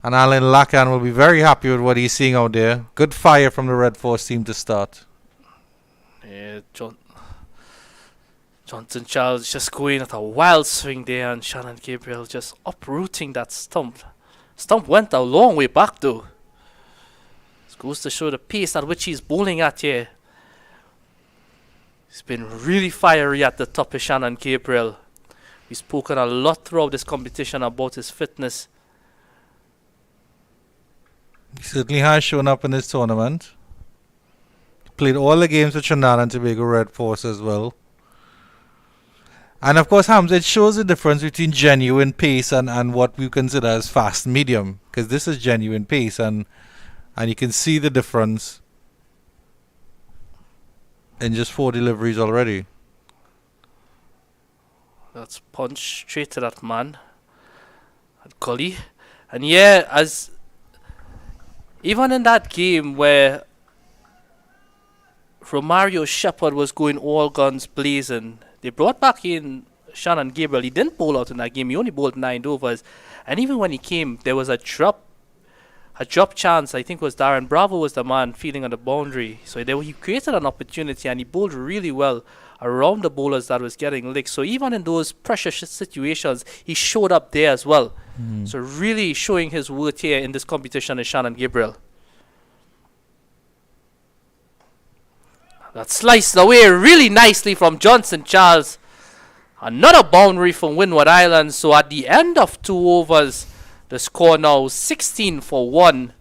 And Alan Lacan will be very happy with what he's seeing out there. Good fire from the Red Force team to start. Yeah, Johnson Charles just going at a wild swing there, and Shannon Gabriel just uprooting that stump. Stump went a long way back though. This goes to show the pace at which he's bowling at here. He's been really fiery at the top of Shannon Gabriel. We've spoken a lot throughout this competition about his fitness. He certainly has shown up in this tournament. Played all the games with Trinidad and Tobago Red Force as well. And of course, Hams, it shows the difference between genuine pace and what we consider as fast medium. Because this is genuine pace, and you can see the difference in just 4 deliveries already. That's punch straight to that man at Cully. And yeah, as even in that game where Romario Shepherd was going all guns blazing, they brought back in Shannon Gabriel. He didn't bowl out in that game. He only bowled 9 overs. And even when he came, there was a drop chance. I think it was Darren Bravo was the man feeling on the boundary. So he created an opportunity, and he bowled really well around the bowlers that was getting licked. So even in those pressure situations, he showed up there as well. So really showing his worth here in this competition is Shannon Gabriel. That sliced away really nicely from Johnson Charles. Another boundary from Windward Island. So at the end of 2 overs, the score now 16 for 1.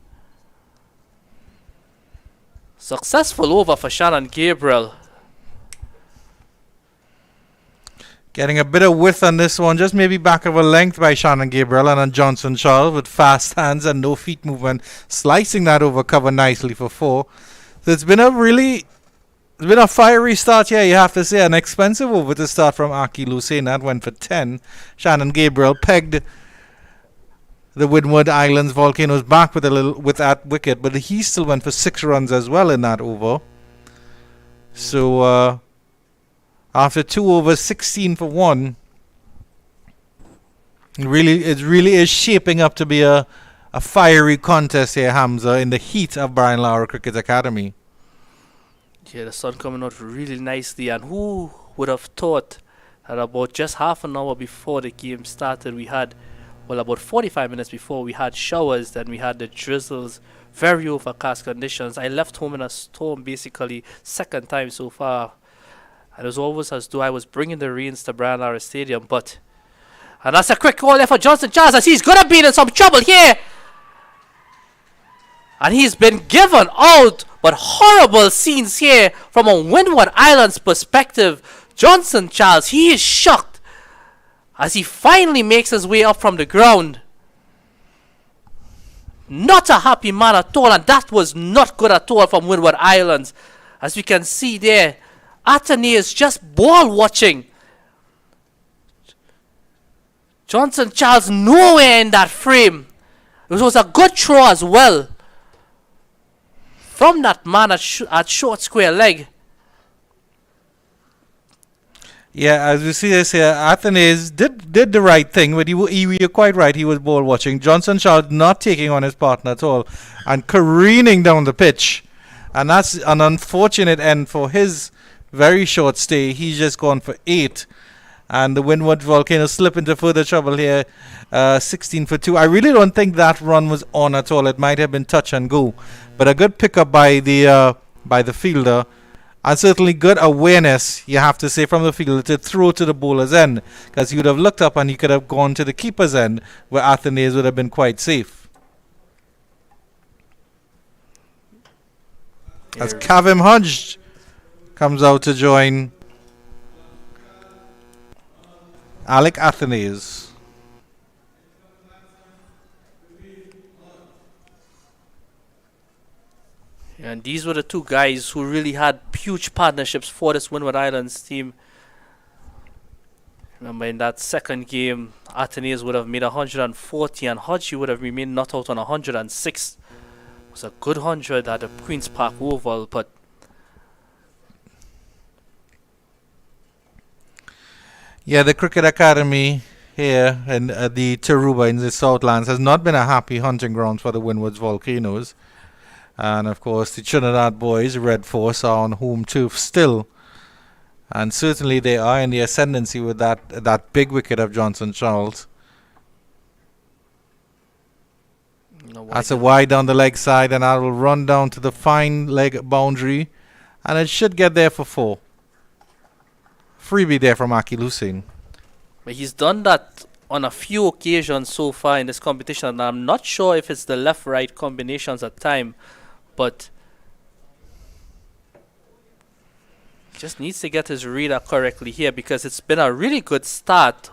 Successful over for Shannon Gabriel. Getting a bit of width on this one, just maybe back of a length by Shannon Gabriel, and then Johnson Charles with fast hands and no feet movement, slicing that over cover nicely for 4. So it's been a fiery start here, you have to say. An expensive over to start from Aki Lucene. That went for 10. Shannon Gabriel pegged the Windward Islands Volcanoes back with that wicket, but he still went for 6 runs as well in that over. So after 2 overs, 16 for 1, it really is shaping up to be a fiery contest here, Hamza, in the heat of Brian Lara Cricket Academy. Yeah, the sun coming out really nicely, and who would have thought that about just half an hour before the game started, we had, well, about 45 minutes before, we had showers, then we had the drizzles, very overcast conditions. I left home in a storm, basically, second time so far. And it was almost as though I was bringing the rains to Brian Lara Stadium, and that's a quick call there for Johnson Charles, as he's gonna be in some trouble here. And he's been given out, but horrible scenes here from a Windward Islands perspective. Johnson Charles, he is shocked as he finally makes his way up from the ground. Not a happy man at all, and that was not good at all from Windward Islands. As we can see there, Atene is just ball watching. Johnson Charles nowhere in that frame. It was a good throw as well from that man at short square leg. Yeah, as we see this here, Athenaeus did the right thing, but you're quite right, he was ball watching. Johnson Charles not taking on his partner at all and careening down the pitch. And that's an unfortunate end for his very short stay. He's just gone for 8. And the Windward Volcanoes slip into further trouble here, 16 for 2. I really don't think that run was on at all. It might have been touch and go. But a good pickup by the fielder. And certainly good awareness, you have to say, from the fielder to throw to the bowler's end. Because he would have looked up and he could have gone to the keeper's end, where Athenaeus would have been quite safe. As Kavim Hodge comes out to join Alec Athenaeus. And these were the 2 guys who really had huge partnerships for this Windward Islands team. Remember, in that second game, Athenaeus would have made 140 and Hodge would have remained not out on 106. It was a good 100 at the Queen's Park Oval, but yeah, the Cricket Academy here in the Taruba in the Southlands has not been a happy hunting ground for the Windwards Volcanoes. And of course the Trinidad boys, Red Force, are on home turf still. And certainly they are in the ascendancy with that big wicket of Johnson Charles. That's a wide down the leg side, and that will run down to the fine leg boundary, and it should get there for 4. Freebie there from Akil Hussain. But he's done that on a few occasions so far in this competition, and I'm not sure if it's the left-right combinations at time, but just needs to get his reader correctly here, because it's been a really good start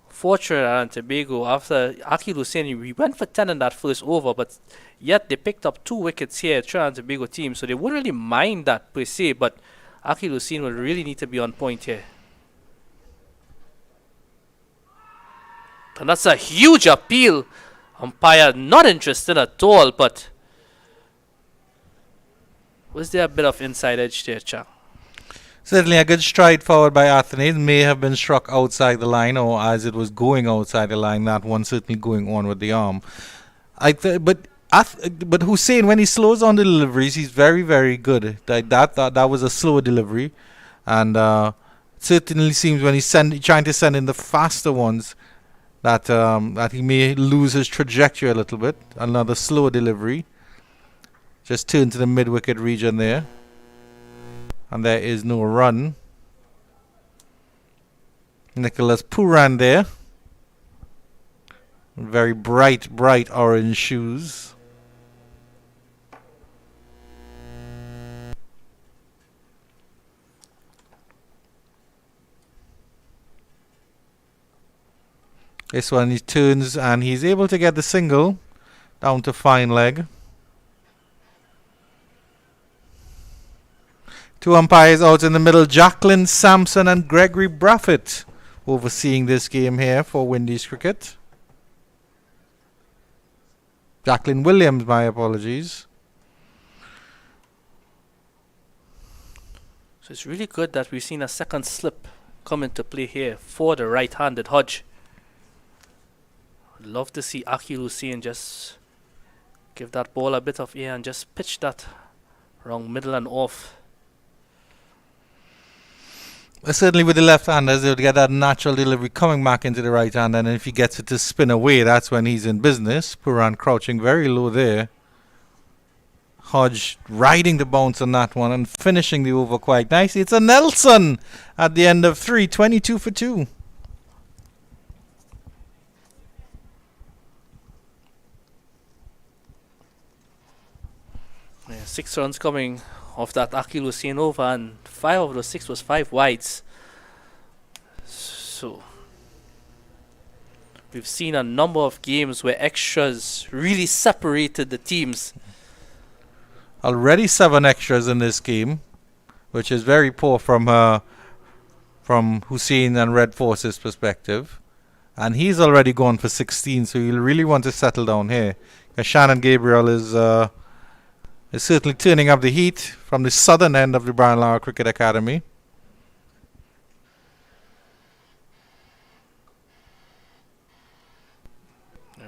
for Trinidad and Tobago. After Akil Hussain, we went for 10 in that first over, but yet they picked up 2 wickets here, Trinidad and Tobago team, so they wouldn't really mind that per se, but Akil Hussain will really need to be on point here. And that's a huge appeal. Umpire not interested at all, but was there a bit of inside edge there, Chang? Certainly a good stride forward by Athenaeus. May have been struck outside the line, or as it was going outside the line, that one certainly going on with the arm. But Hussain, when he slows on the deliveries, he's very, very good. That was a slow delivery, and certainly seems when he's trying to send in the faster ones that he may lose his trajectory a little bit. Another slow delivery. Just turn to the mid-wicket region there. And there is no run. Nicholas Puran there. Very bright orange shoes. This one he turns and he's able to get the single down to fine leg. 2 umpires out in the middle, Jacqueline Sampson and Gregory Braffett, overseeing this game here for Windies cricket. Jacqueline Williams, my apologies. So it's really good that we've seen a second slip come into play here for the right-handed Hodge. I'd love to see Akil Hussain just give that ball a bit of air and just pitch that wrong middle and off. Certainly with the left-handers, they'll get that natural delivery coming back into the right hand, and if he gets it to spin away, that's when he's in business. Puran crouching very low there. Hodge riding the bounce on that one and finishing the over quite nicely. It's a Nelson at the end of 3, 22 for 2. Yeah, 6 runs coming off that Akil Hussain over, and 5 of those 6 was 5 wides. So we've seen a number of games where extras really separated the teams. Already 7 extras in this game, which is very poor from Hussain and Red Force's perspective. And he's already gone for 16, so he'll really want to settle down here. Shannon Gabriel is certainly turning up the heat from the southern end of the Brian Lara Cricket Academy.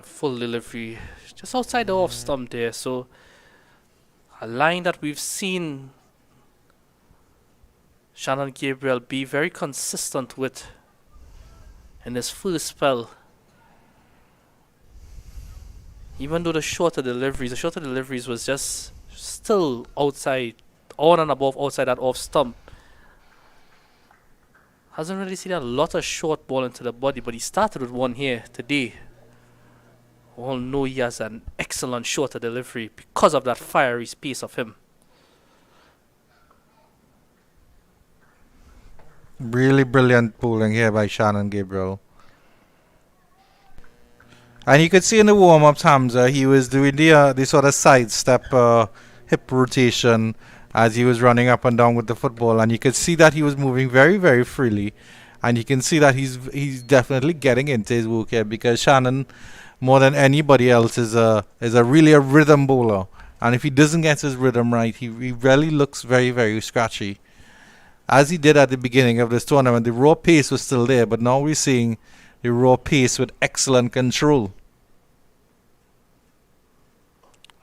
Full delivery just outside the off stump there, so a line that we've seen Shannon Gabriel be very consistent with in his first spell. Even though the shorter deliveries was just still outside, on and above outside that off stump. Hasn't really seen a lot of short ball into the body, but he started with one here today. All know he has an excellent shorter delivery because of that fiery pace of him. Really brilliant bowling here by Shannon Gabriel. And you could see in the warm-ups, Hamza, he was doing the sort of sidestep hip rotation as he was running up and down with the football, and you could see that he was moving very, very freely, and you can see that he's definitely getting into his work here, because Shannon, more than anybody else, is really a rhythm bowler, and if he doesn't get his rhythm right, he really looks very, very scratchy. as he did at the beginning of this tournament. The raw pace was still there, but now we're seeing the raw pace with excellent control.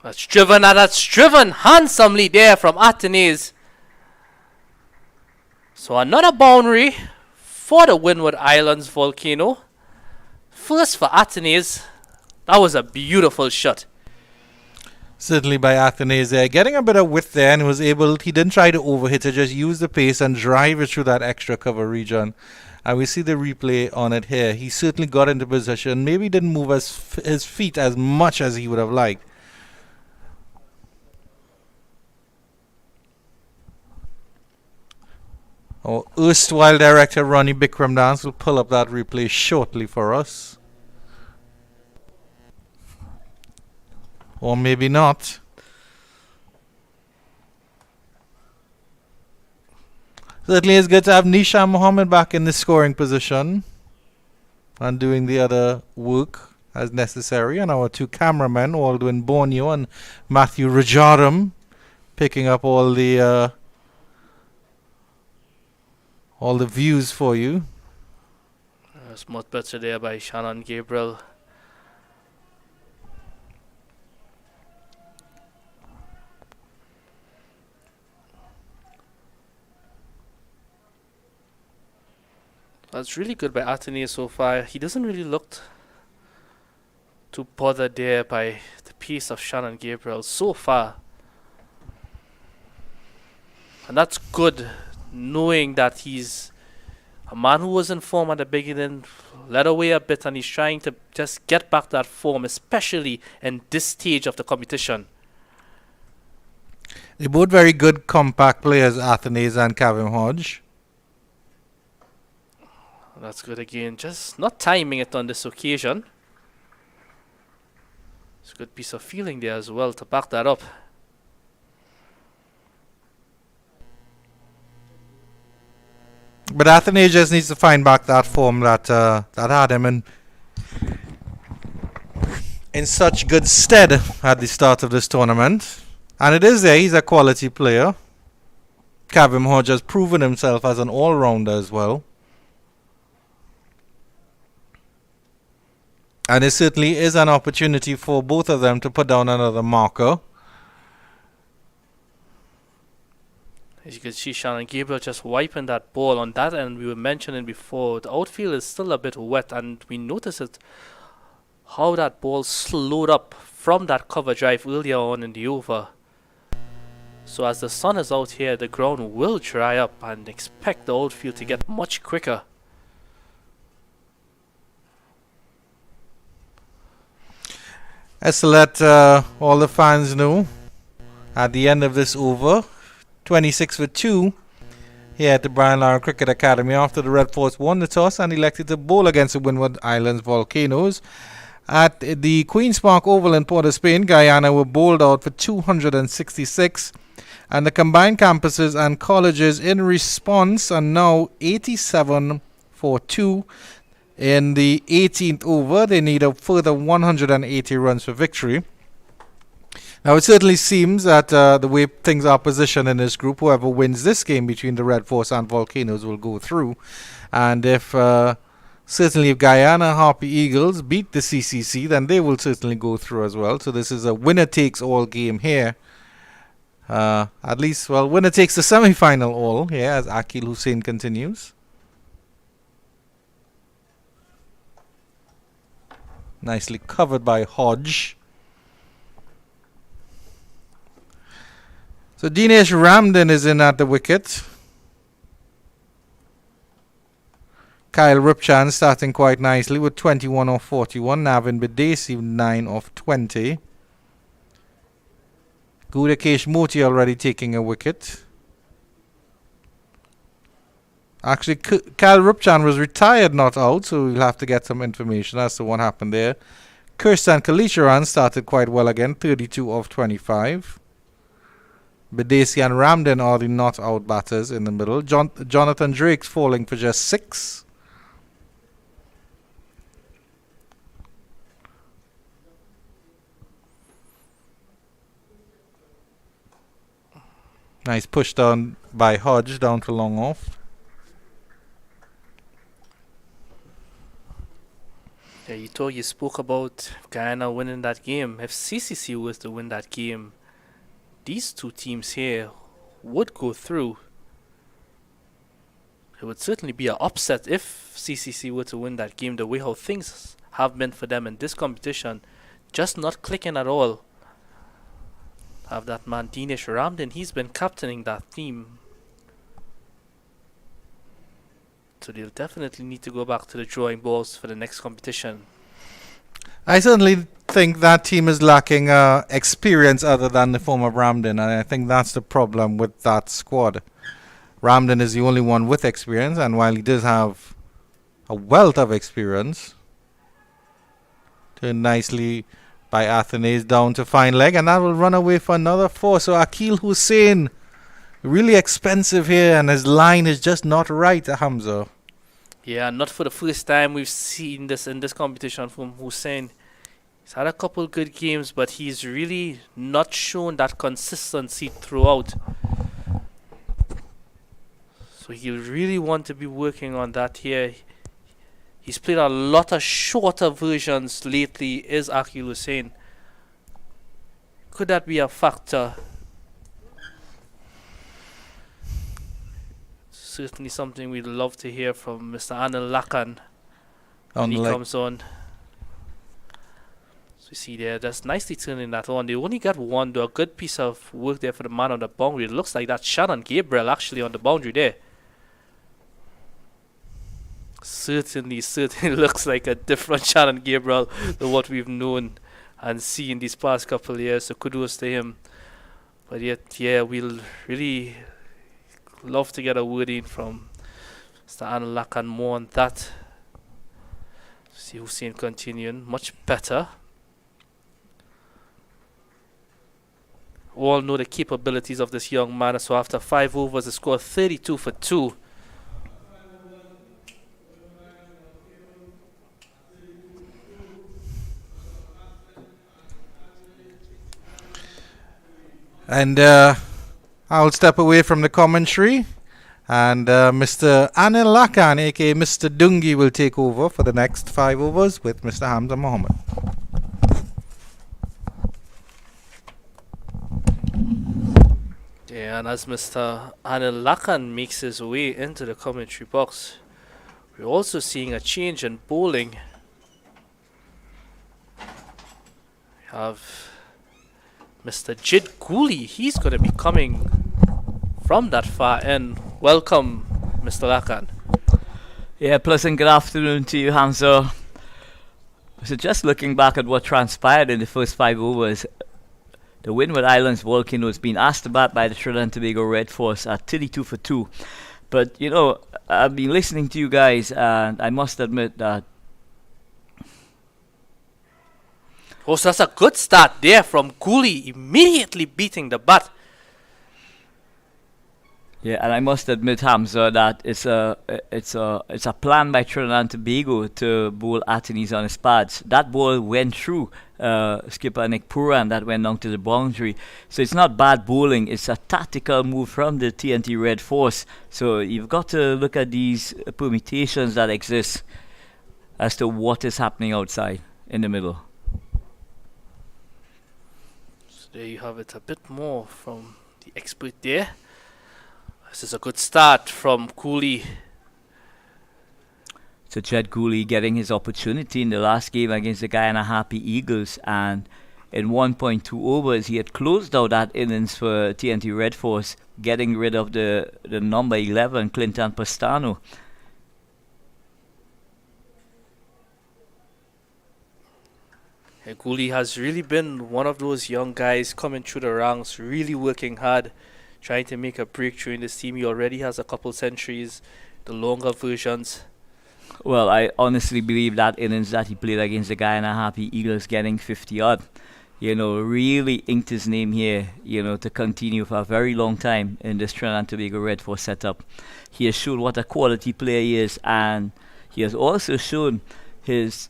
That's driven handsomely there from Athenes. So another boundary for the Windward Islands Volcano. First for Athenes. That was a beautiful shot. Certainly by Athenes there. Getting a bit of width there, and he didn't try to overhit it, just use the pace and drive it through that extra cover region. And we see the replay on it here. He certainly got into position. Maybe didn't move his feet as much as he would have liked. Our erstwhile director Ronnie Bikramdans will pull up that replay shortly for us. Or maybe not. Certainly it's good to have Nisha Mohammed back in the scoring position and doing the other work as necessary. And our two cameramen, Aldwin Borneo and Matthew Rajaram, picking up all the views for you. That's much better there by Shannon Gabriel. That's really good by Athenes so far. He doesn't really look too bothered there by the pace of Shannon Gabriel so far. And that's good, knowing that he's a man who was in form at the beginning, led away a bit, and he's trying to just get back that form, especially in this stage of the competition. They're both very good compact players, Athenes and Kevin Hodge. That's good again, just not timing it on this occasion. It's a good piece of feeling there as well to back that up. But Athenes just needs to find back that form that had him in such good stead at the start of this tournament. And it is there, he's a quality player. Kevin Hodge has proven himself as an all-rounder as well. And it certainly is an opportunity for both of them to put down another marker. As you can see, Shannon Gabriel just wiping that ball on that end. We were mentioning before, the outfield is still a bit wet, and we noticed it, how that ball slowed up from that cover drive earlier on in the over. So as the sun is out here, the ground will dry up, and expect the outfield to get much quicker. As to let all the fans know, at the end of this over, 26 for 2 here at the Brian Lara Cricket Academy, after the Red Force won the toss and elected to bowl against the Windward Islands Volcanoes. At the Queen's Park Oval in Port of Spain, Guyana were bowled out for 266, and the combined campuses and colleges in response are now 87 for 2. In the 18th over, they need a further 180 runs for victory. Now, it certainly seems that the way things are positioned in this group, whoever wins this game between the Red Force and Volcanoes will go through. And if certainly if Guyana Harpy Eagles beat the CCC, then they will certainly go through as well. So this is a winner-takes-all game here. At least, well, winner takes the semi-final all here, as Akil Hussein continues. Nicely covered by Hodge. So Dinesh Ramden is in at the wicket. Kyle Ripchan starting quite nicely with 21 of 41. Navin Bidesi 9 of 20. Gudakesh Moti already taking a wicket. Actually, Kyle Ripchan was retired, not out, so we'll have to get some information as to what happened there. Kirsten Kalisharan started quite well again, 32 of 25. Bidesi and Ramden are the not out batters in the middle. Jonathan Drake's falling for just 6. Nice push down by Hodge down to long off. Yeah, you spoke about Guyana winning that game. If CCC was to win that game, these two teams here would go through. It would certainly be an upset if CCC were to win that game, the way how things have been for them in this competition. Just not clicking at all. Have that man Dinesh Ramdin, he's been captaining that team. So they'll definitely need to go back to the drawing boards for the next competition. I certainly think that team is lacking experience other than the former Ramdin, and I think that's the problem with that squad. Ramdin is the only one with experience, and while he does have a wealth of experience, turned nicely by Athenaeus down to fine leg, and that will run away for another 4. So Akil Hussein, really expensive here, and his line is just not right, Hamza. Yeah, not for the first time we've seen this in this competition from Hussein. He's had a couple good games, but he's really not shown that consistency throughout. So he'll really want to be working on that here. He's played a lot of shorter versions lately, is Akil Hussein. Could that be a factor? Certainly something we'd love to hear from Mr. Anil Lakan when he comes on. So you see there, that's nicely turning that on. They only got one, though. A good piece of work there for the man on the boundary. It looks like that's Shannon Gabriel actually on the boundary there. Certainly looks like a different Shannon Gabriel than what we've known and seen these past couple of years. So kudos to him. But yet, yeah, we'll really love to get a word in from Mr. Anil Lakan more on that. See Hussein continuing much better. All know the capabilities of this young man. So after 5 overs, he scored 32 for 2. And I'll step away from the commentary, and Mr. Anil Lakan, aka Mr. Dungi, will take over for the next 5 overs with Mr. Hamza Mohammed. Yeah, and as Mr. Anil Lakan makes his way into the commentary box, we're also seeing a change in bowling. We have Mr. Jid Cooley. He's going to be coming from that far end. Welcome, Mr. Lakan. Yeah, pleasant good afternoon to you, Hamza. So just looking back at what transpired in the first 5 overs, the Windward Islands Volcanoes being asked to bat by the Trinidad and Tobago Red Force at 32 for 2. But, you know, I've been listening to you guys, and I must admit that Oh, so that's a good start there from Cooley, immediately beating the bat. yeah, and I must admit, Hamza, that it's a plan by Trinidad and Tobago to bowl Athenaeus on his pads. That ball went through skipper Nick Puran, that went down to the boundary. So it's not bad bowling, it's a tactical move from the TNT Red Force. So you've got to look at these permutations that exist as to what is happening outside in the middle. So there you have it, a bit more from the expert there. This is a good start from Cooley. So Jed Cooley getting his opportunity in the last game against the Guyana Happy Eagles, and in 1.2 overs he had closed out that innings for TNT Red Force, getting rid of the number 11 Clinton Pastano. Cooley has really been one of those young guys coming through the ranks, really working hard, trying to make a breakthrough in this team. He already has a couple centuries, the longer versions. Well, I honestly believe that innings that he played against the Guyana Happy Eagles, getting 50 odd, you know, really inked his name here, you know, to continue for a very long time in this Trinidad and Tobago Red Force setup. He has shown what a quality player he is, and he has also shown his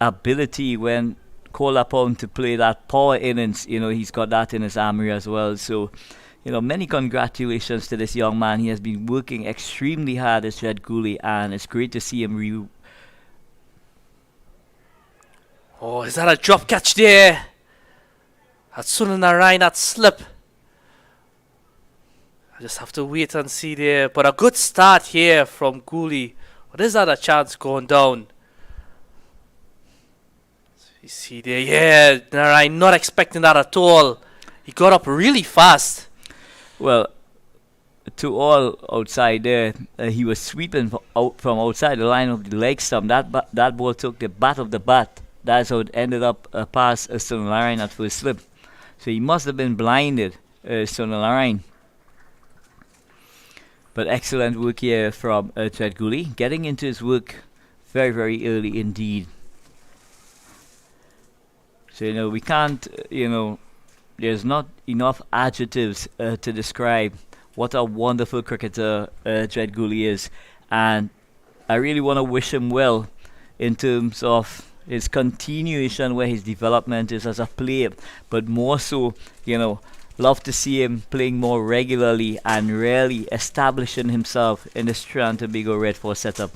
ability when called upon to play that power innings. You know, he's got that in his armory as well. So, many congratulations to this young man. He has been working extremely hard, this Red Gooley, and it's great to see him Oh, is that a drop catch there? That's Sunil Narayan, that slip. I just have to wait and see there. But a good start here from Gooley. But is that a chance going down? So you see there, yeah, Narayan not expecting that at all. He got up really fast. Well, to all outside there, he was sweeping from outside the line of the leg stump. That ball took the bat of the bat. That's how it ended up past Sunil Narayan at first slip. So he must have been blinded, Sunil Narayan. But excellent work here from Red Gooley, getting into his work very, very early indeed. So, we can't, there's not enough adjectives to describe what a wonderful cricketer Red Gooley is. And I really want to wish him well in terms of his continuation where his development is as a player. But more so, love to see him playing more regularly and really establishing himself in this Trinidad and Tobago Red Force setup.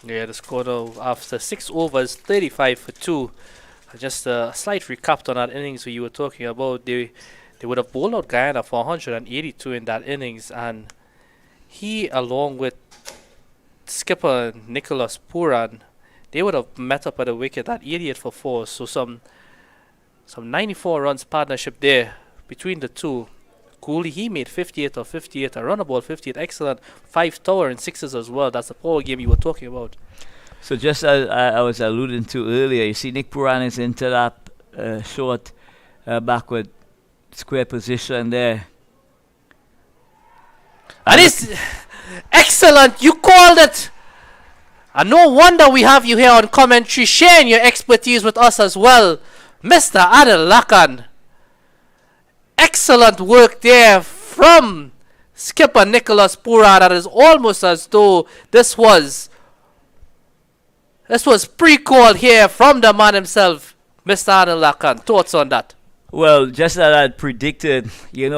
Yeah, the score now after 6 overs, 35 for 2. Just a slight recap on that innings where you were talking about. They would have bowled out Guyana for 182 in that innings, and he, along with skipper Nicholas Puran, they would have met up at a wicket at 88 for 4. So some 94 runs partnership there between the two. Gooley, he made 58 of 58, a runnable 58, excellent. 5 tower and 6s as well. That's the power game you were talking about. So just as I was alluding to earlier, you see Nick Puran is into that short backward square position there. And it's excellent. You called it. And no wonder we have you here on commentary, sharing your expertise with us as well, Mr. Adil Lakan. Excellent work there from skipper Nicholas Puran. That is almost as though this was pre-called here from the man himself, Mr. Adil Lakan. Thoughts on that? Well, just as I predicted, we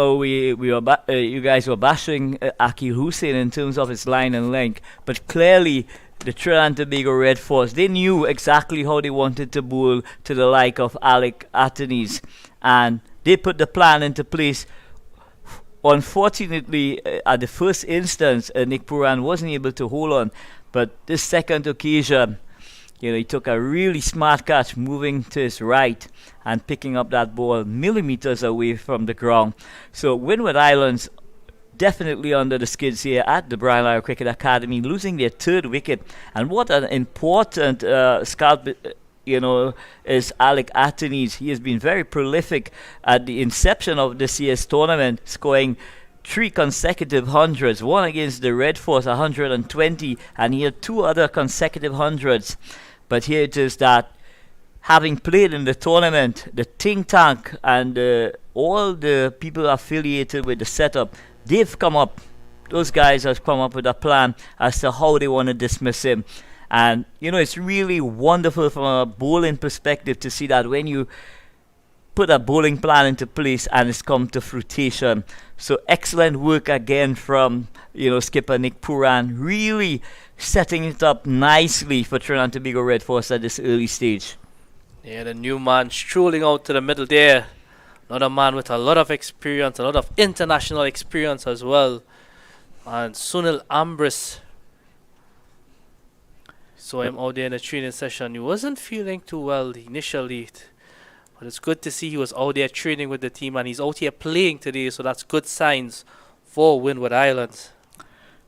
were you guys were bashing Akil Hussain in terms of his line and length, but clearly the Trinidad and Tobago Red Force, they knew exactly how they wanted to bowl to the like of Alec Atenes, and they put the plan into place. Unfortunately, at the first instance, Nick Puran wasn't able to hold on, but this second occasion, he took a really smart catch, moving to his right and picking up that ball millimeters away from the ground. So Windward Islands definitely under the skids here at the Brian Lara Cricket Academy, losing their 3rd wicket. And what an important scout, is Alec Atenes. He has been very prolific at the inception of this year's tournament, scoring 3 consecutive hundreds, one against the Red Force, 120, and he had 2 other consecutive hundreds. But here it is that, having played in the tournament, the think tank and all the people affiliated with the setup, those guys have come up with a plan as to how they want to dismiss him. And, it's really wonderful from a bowling perspective to see that when you put a bowling plan into place and it's come to fruition. So excellent work again from, skipper Nick Puran, really setting it up nicely for Trinidad and Tobago Red Force at this early stage. Yeah, the new man strolling out to the middle there. Another man with a lot of experience, a lot of international experience as well. And Sunil Ambris. Saw him out there in the training session. He wasn't feeling too well initially, but it's good to see he was out there training with the team, and he's out here playing today, so that's good signs for Windward Islands.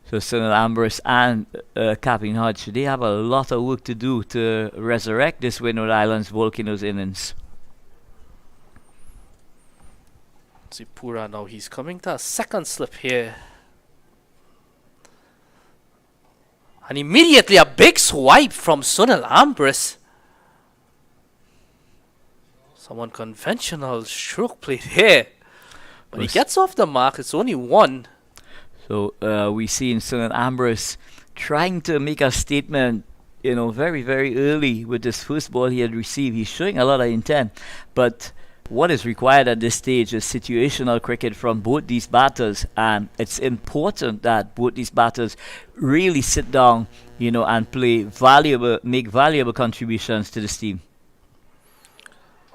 So Sunil Ambris and Captain Hodge, they have a lot of work to do to resurrect this Windward Islands Volcanoes innings. See Puran now, he's coming to a second slip here. And immediately a big swipe from Sunil Ambris. Some unconventional stroke played here. But he gets off the mark, it's only 1. So we see in Sunil Ambris trying to make a statement, very, very early with this first ball he had received. He's showing a lot of intent. But what is required at this stage is situational cricket from both these batters, and it's important that both these batters really sit down, and make valuable contributions to this team.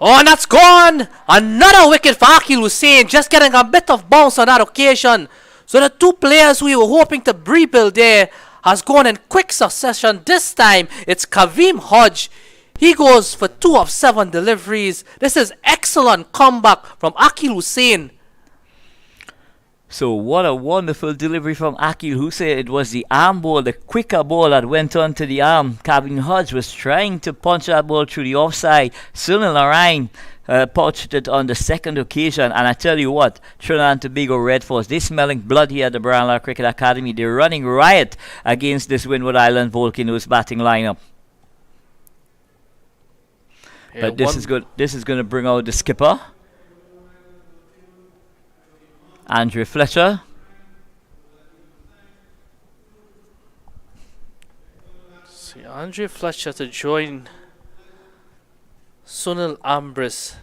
Oh, and that's gone! Another wicket for Akil Hussain, just getting a bit of bounce on that occasion. So the two players we were hoping to rebuild there has gone in quick succession. This time, it's Kaveem Hodge. He goes for 2 of 7 deliveries. This is excellent comeback from Akil Hussain. So what a wonderful delivery from Akil Hussain. It was the arm ball, the quicker ball that went onto the arm. Kaveem Hodge was trying to punch that ball through the offside. Sunil Narayan punched it on the second occasion. And I tell you what, Trinidad and Tobago Red Force, they're smelling blood here at the Brownlow Cricket Academy. They're running riot against this Windward Island Volcanoes batting lineup. Yeah, but this is good. This is going to bring out the skipper, Andrew Fletcher. See, Andrew Fletcher to join Sunil Ambris.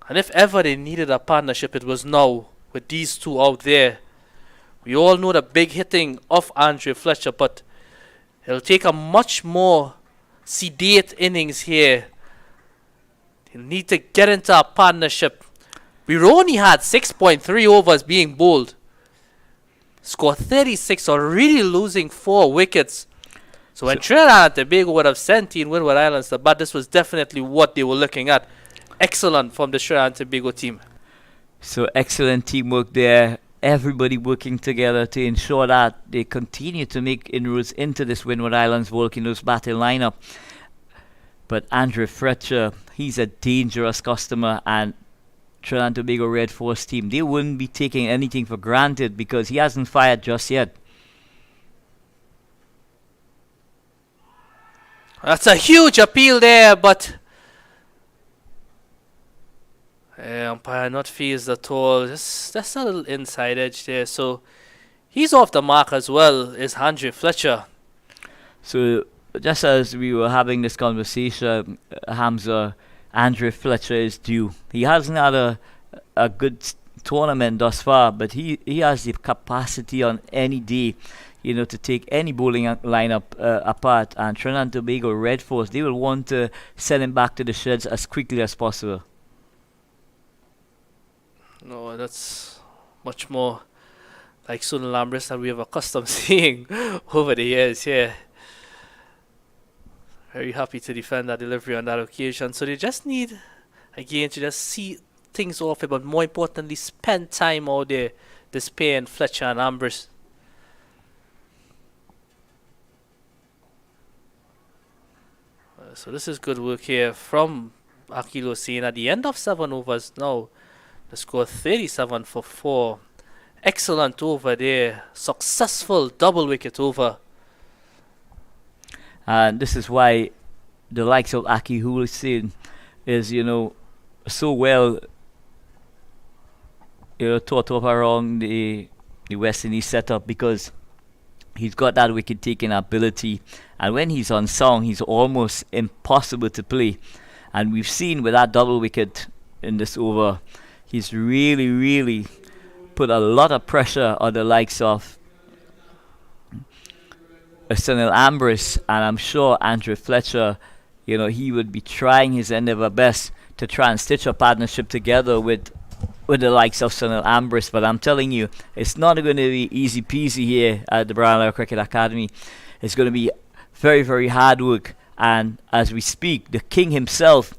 And if ever they needed a partnership, it was now with these two out there. We all know the big hitting of Andrew Fletcher, but it'll take a much more sedate innings here. He'll need to get into a partnership. We only had 6.3 overs being bowled. Score 36, or really losing 4 wickets. So when Trinidad and Tobago would have sent in Windward Islands to bat, this was definitely what they were looking at. Excellent from the Trinidad and Tobago team. So excellent teamwork there. Everybody working together to ensure that they continue to make inroads into this Windward Islands Volcanoes battle lineup. But Andrew Fletcher, he's a dangerous customer, and Trinidad and Tobago Red Force team, they wouldn't be taking anything for granted because he hasn't fired just yet. That's a huge appeal there, but umpire not phased at all. That's a little inside edge there. So he's off the mark as well, is Andrew Fletcher. So just as we were having this conversation, Hamza, Andrew Fletcher is due. He hasn't had a good tournament thus far, but he has the capacity on any day, to take any bowling lineup apart. And Trinidad and Tobago Red Force, they will want to send him back to the sheds as quickly as possible. No, that's much more like Sunil Ambris that we have accustomed seeing over the years. Yeah, very happy to defend that delivery on that occasion. So they just need, again, to just see things off it, but more importantly, spend time out there, displaying Fletcher and Ambris. So this is good work here from Akil Hussain at the end of 7 overs now. The score 37 for 4. Excellent over there. Successful double wicket over. And this is why the likes of Akil Hussain is, so well, thought of around the West Indies setup, because he's got that wicket taking ability, and when he's on song, he's almost impossible to play. And we've seen with that double wicket in this over, he's really, really put a lot of pressure on the likes of Sunil Ambris, and I'm sure Andrew Fletcher, he would be trying his endeavor best to try and stitch a partnership together with the likes of Sunil Ambris. But I'm telling you, it's not going to be easy peasy here at the Brownlow Cricket Academy. It's going to be very, very hard work. And as we speak, the king himself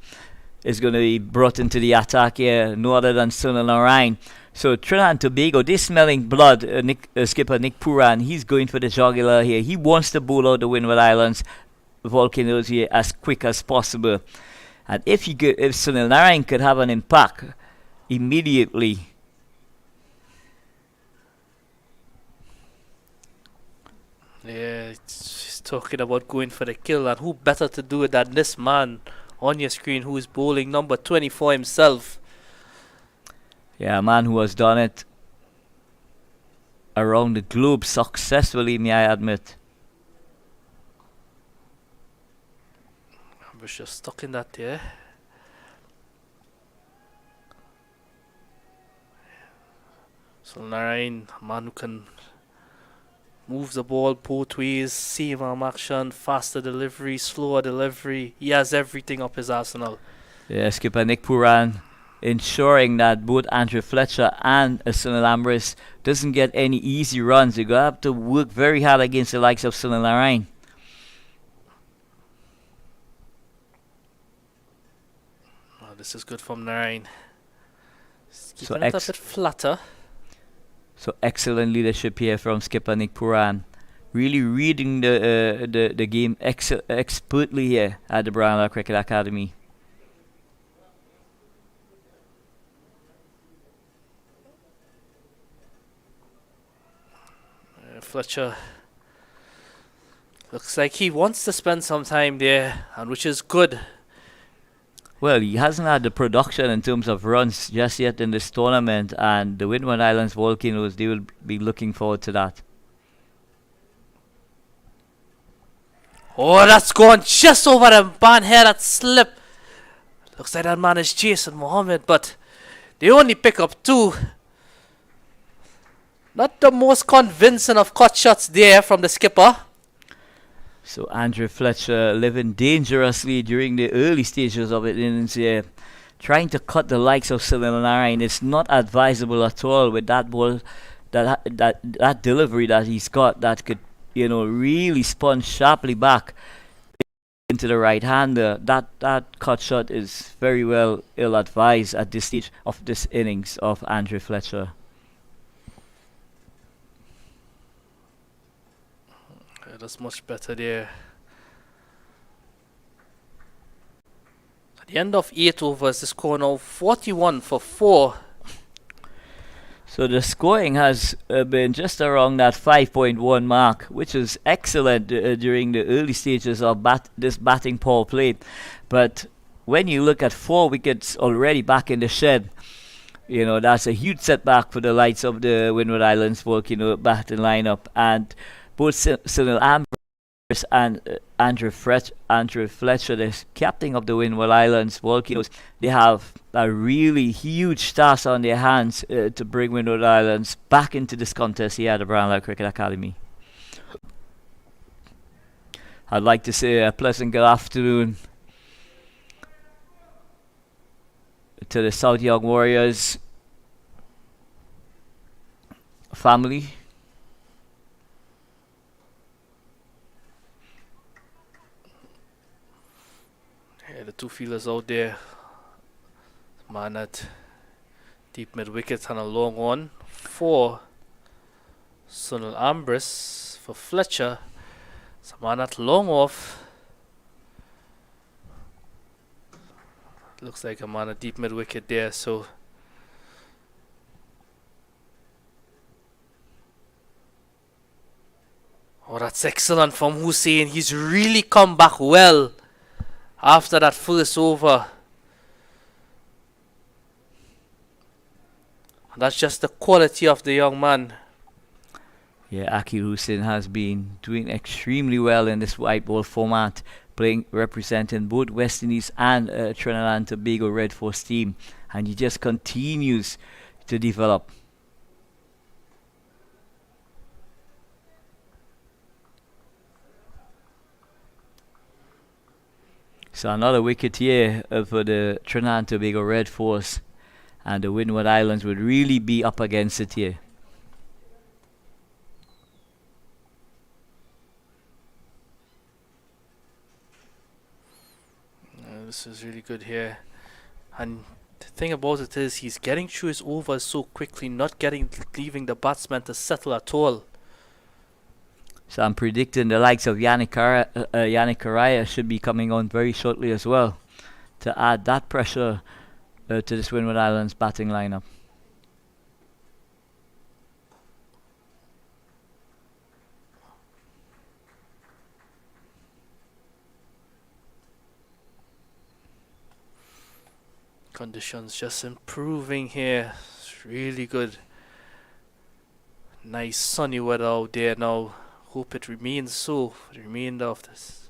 is going to be brought into the attack here, no other than Sunil Narayan. So Trinidad and Tobago, they're smelling blood. Skipper Nick Puran, he's going for the jugular here. He wants to bowl out the Windward Islands Volcanoes here as quick as possible. And if Sunil Narayan could have an impact immediately, yeah, he's talking about going for the kill, and who better to do it than this man on your screen who is bowling number 24 himself. Yeah, a man who has done it around the globe successfully, may I admit. I was just stuck in that there. So Narayan, a man who can move the ball both ways, same arm action, faster delivery, slower delivery. He has everything up his arsenal. Yeah, skipper Nick Puran ensuring that both Andrew Fletcher and Sunil Ambris doesn't get any easy runs. You're going to have to work very hard against the likes of Sunil Narayan. Oh, this is good from Narayan. So Keeping it a bit flatter. So excellent leadership here from skipper Nick Puran. Really reading the game expertly here at the Brownlow Cricket Academy. Fletcher looks like he wants to spend some time there, and which is good. Well, he hasn't had the production in terms of runs just yet in this tournament, and the Windward Islands Volcanoes, they will be looking forward to that. Oh, that's gone just over the man here, that slip. Looks like that man is Jason Mohammed, but they only pick up 2. Not the most convincing of cut shots there from the skipper. So Andrew Fletcher living dangerously during the early stages of the innings here. Trying to cut the likes of Sunil Narayan. It's not advisable at all with that ball, that delivery that he's got that could, really spun sharply back into the right hander. That cut shot is very well ill advised at this stage of this innings of Andrew Fletcher. That's much better there. At the end of 8 overs, the score now 41 for 4. So the scoring has been just around that 5.1 mark, which is excellent during the early stages of this batting power play. But when you look at 4 wickets already back in the shed, that's a huge setback for the likes of the Windward Islands Volcano batting lineup. And both Sunil Ambris and Andrew Fletcher, the captain of the Windward Islands Volcanoes, they have a really huge task on their hands to bring Windward Islands back into this contest here at the Brownlow Cricket Academy. I'd like to say a pleasant good afternoon to the South Young Warriors family. The 2 fielders out there. Man at deep mid wicket and a long one for Sunil Ambris. For Fletcher, it's a man at long off. Looks like a man at deep mid wicket there. So that's excellent from Hussein. He's really come back well after that first over. And that's just the quality of the young man. Yeah, Akil Hussein has been doing extremely well in this white ball format, representing both West Indies and Trinidad and Tobago Red Force team, and he just continues to develop. So another wicket here for the Trinidad and Tobago Red Force, and the Windward Islands would really be up against it here. This is really good here, and the thing about it is he's getting through his overs so quickly, not leaving the batsman to settle at all. So I'm predicting the likes of Yannick Karaya should be coming on very shortly as well, to add that pressure to this Windward Islands batting lineup. Conditions just improving here. It's really good. Nice sunny weather out there now. Hope it remains so for the remainder of this.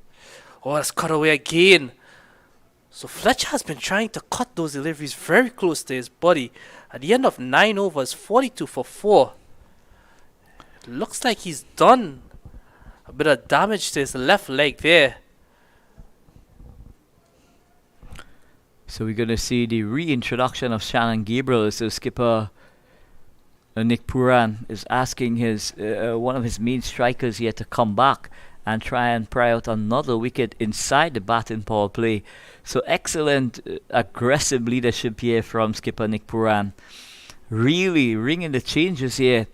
Oh, that's cut away again. So Fletcher has been trying to cut those deliveries very close to his body. At the end of 9 overs, 42 for 4. It looks like he's done a bit of damage to his left leg there. So we're going to see the reintroduction of Shannon Gabriel. So skipper Nick Puran is asking his one of his main strikers here to come back and try and pry out another wicket inside the batting power play. So excellent aggressive leadership here from skipper Nick Puran. Really ringing the changes here,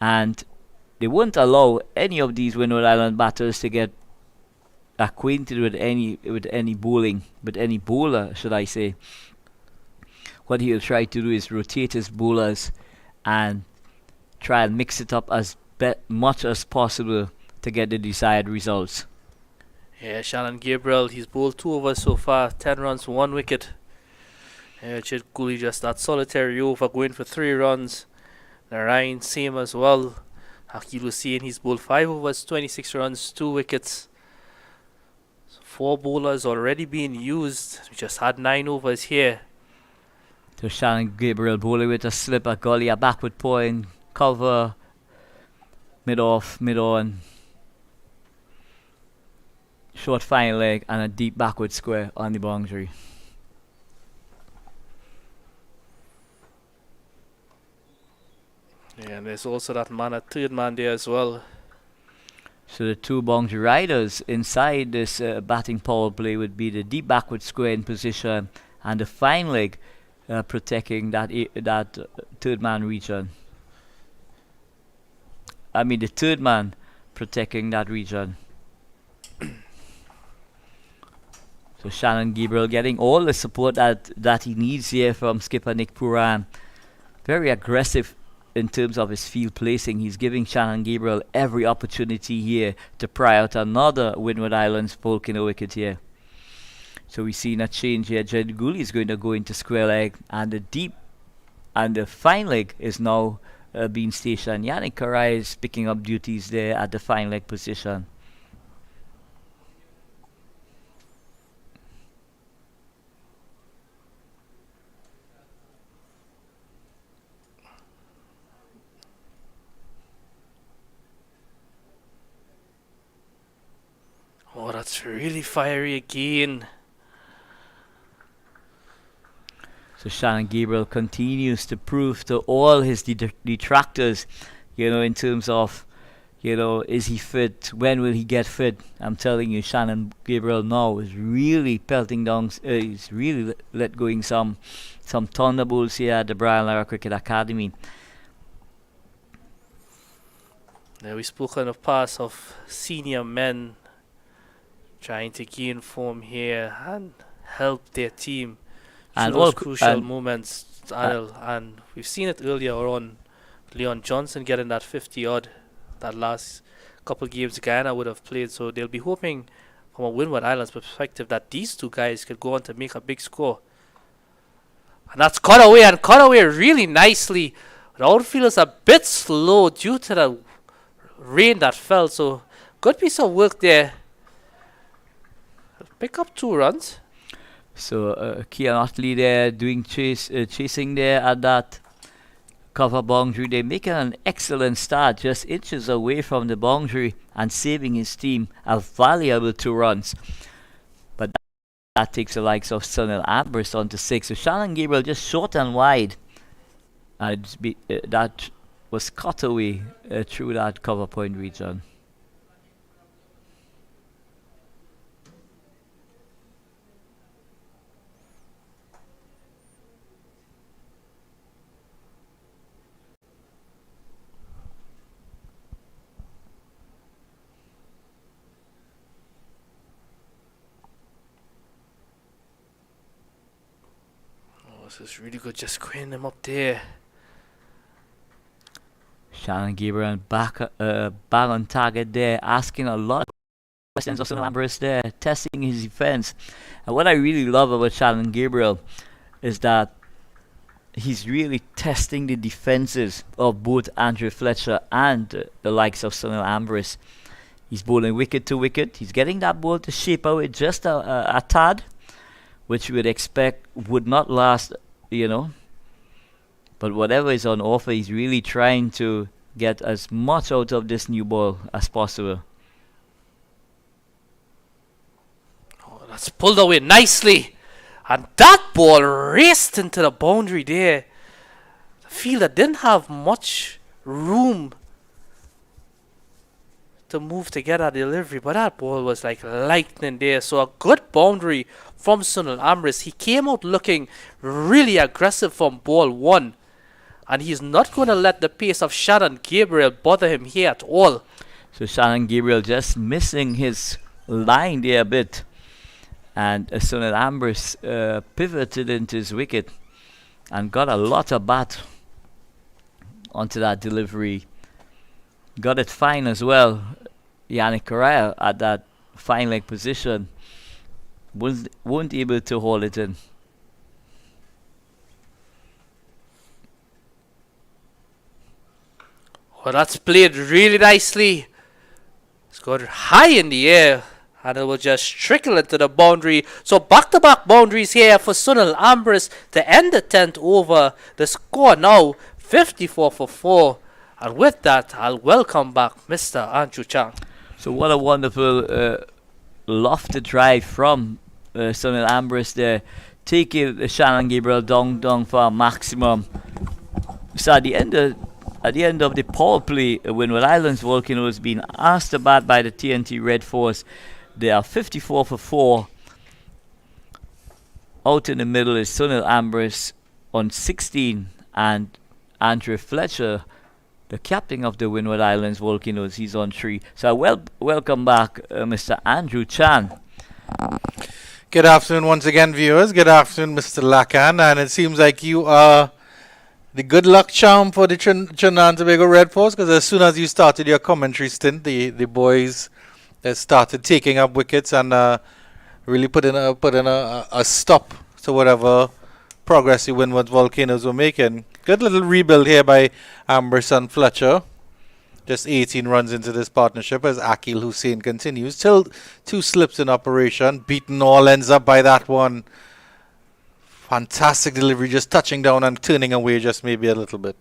and they won't allow any of these Windward Island batters to get acquainted with any bowler, should I say. What he'll try to do is rotate his bowlers and try and mix it up as much as possible to get the desired results. Yeah, Shannon Gabriel, he's bowled 2 overs so far, 10 runs, 1 wicket. Chid Cooley just that solitary over, going for 3 runs. Narayan, same as well. Akil Hussain, he's bowled 5 overs, 26 runs, 2 wickets. So 4 bowlers already being used. We just had 9 overs here. So Shannon Gabriel bowling with a slipper, gully, a backward point, cover, mid-off, mid-on, short fine leg, and a deep backward square on the boundary. Yeah, and there's also that man, a third man there as well. So the 2 boundary riders inside this batting power play would be the deep backward square in position and the fine leg protecting that third man region. I mean the third man protecting that region. So Shannon Gabriel getting all the support that he needs here from skipper Nick Puran. Very aggressive in terms of his field placing. He's giving Shannon Gabriel every opportunity here to pry out another Windward Islands Volcano wicket here. So we've seen a change here. Jed Gooley is going to go into square leg, and the deep and the fine leg is now being stationed. Yannick Karai is picking up duties there at the fine leg position. Oh, that's really fiery again. So Shannon Gabriel continues to prove to all his detractors, in terms of, is he fit? When will he get fit? I'm telling you, Shannon Gabriel now is really pelting down. He's really let going some thunderbolts here at the Brian Lara Cricket Academy. Now we've spoken of past of senior men trying to gain form here and help their team and through those crucial moments, and we've seen it earlier on. Leon Johnson getting that 50 odd that last couple games Guyana would have played, so they'll be hoping from a Windward Islands perspective that these 2 guys could go on to make a big score. And that's cut away really nicely. The outfielders a bit slow due to the rain that fell, so good piece of work there. Pick up 2 runs. So Kean Otley there doing chasing there at that cover boundary. They're making an excellent start, just inches away from the boundary and saving his team a valuable 2 runs. But that takes the likes of Sunil Ambris on to 6. So Shannon Gabriel just short and wide. And that was cut away through that cover point region. This is really good, just squaring them up there. Shannon Gabriel back on target there, asking a lot of questions of Ambris there, testing his defense. And what I really love about Shannon Gabriel is that he's really testing the defenses of both Andrew Fletcher and the likes of Sunil Ambris. He's bowling wicket to wicket. He's getting that ball to shape out just a tad, which you would expect would not last, you know. But whatever is on offer, he's really trying to get as much out of this new ball as possible. Oh, that's pulled away nicely. And that ball raced into the boundary there. The fielder didn't have much room to move to get a delivery, but that ball was like lightning there. So a good boundary from Sunil Ambris. He came out looking really aggressive from ball one, and he's not going to let the pace of Shannon Gabriel bother him here at all. So Shannon Gabriel just missing his line there a bit, and Sunil Ambris pivoted into his wicket and got a lot of bat onto that delivery. Got it fine as well. Yannick Correa at that fine leg position weren't able to hold it in. Oh, that's played really nicely. It's got high in the air, and it will just trickle into the boundary. So back-to-back boundaries here for Sunil Ambris to end the 10th over. The score now 54 for 4. And with that, I'll welcome back Mr. Andrew Chang. So what a wonderful lofted drive from Sunil Ambris there, taking Shannon Gabriel down for a maximum. So at the end of the power play, Windward Islands Volcanoes being asked to bat by the TNT Red Force. They are 54 for 4. Out in the middle is Sunil Ambris on 16, and Andrew Fletcher, the captain of the Windward Islands Volcanoes, he's on 3. So welcome back, Mr. Andrew Chan. Good afternoon once again, viewers. Good afternoon, Mr. Lakan. And it seems like you are the good luck charm for the Trinidad and Tobago Red Force, because as soon as you started your commentary stint, the boys started taking up wickets and really put in a stop to whatever progress the Windward Volcanoes were making. Good little rebuild here by Ambris and Fletcher. Just 18 runs into this partnership as Akil Hussain continues. Still 2 slips in operation. Beaten all ends up by that one. Fantastic delivery, just touching down and turning away just maybe a little bit.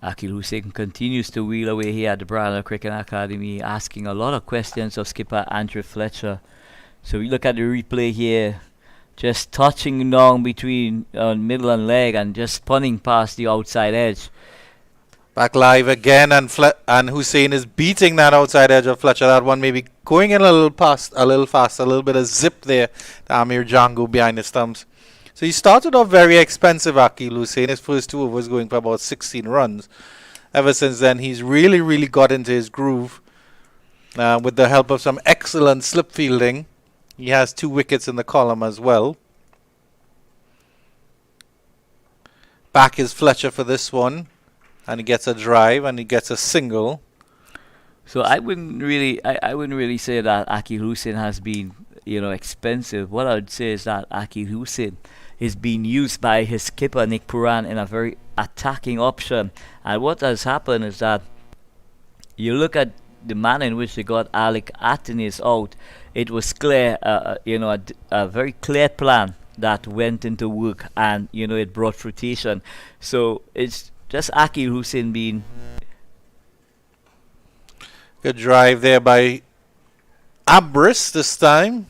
Akil Hussain continues to wheel away here at the Brandon Cricket Academy, asking a lot of questions of skipper Andrew Fletcher. So we look at the replay here. Just touching down between middle and leg and just punning past the outside edge. Back live again, and Hussain is beating that outside edge of Fletcher. That one maybe going in a little fast, a little bit of zip there to Amir Django behind his thumbs. So he started off very expensive, Akil Hussain. His first 2 overs going for about 16 runs. Ever since then, he's really got into his groove with the help of some excellent slip fielding. He has 2 wickets in the column as well. Back is Fletcher for this one. And he gets a drive and he gets a single. So I wouldn't really say that Akil Hussain has been, expensive. What I would say is that Akil Hussain is being used by his skipper Nick Puran in a very attacking option. And what has happened is that you look at the manner in which they got Alec Atenis out. It was clear, a very clear plan that went into work, and it brought fruition. So it's just Akil Hussain being. Good drive there by Ambris this time.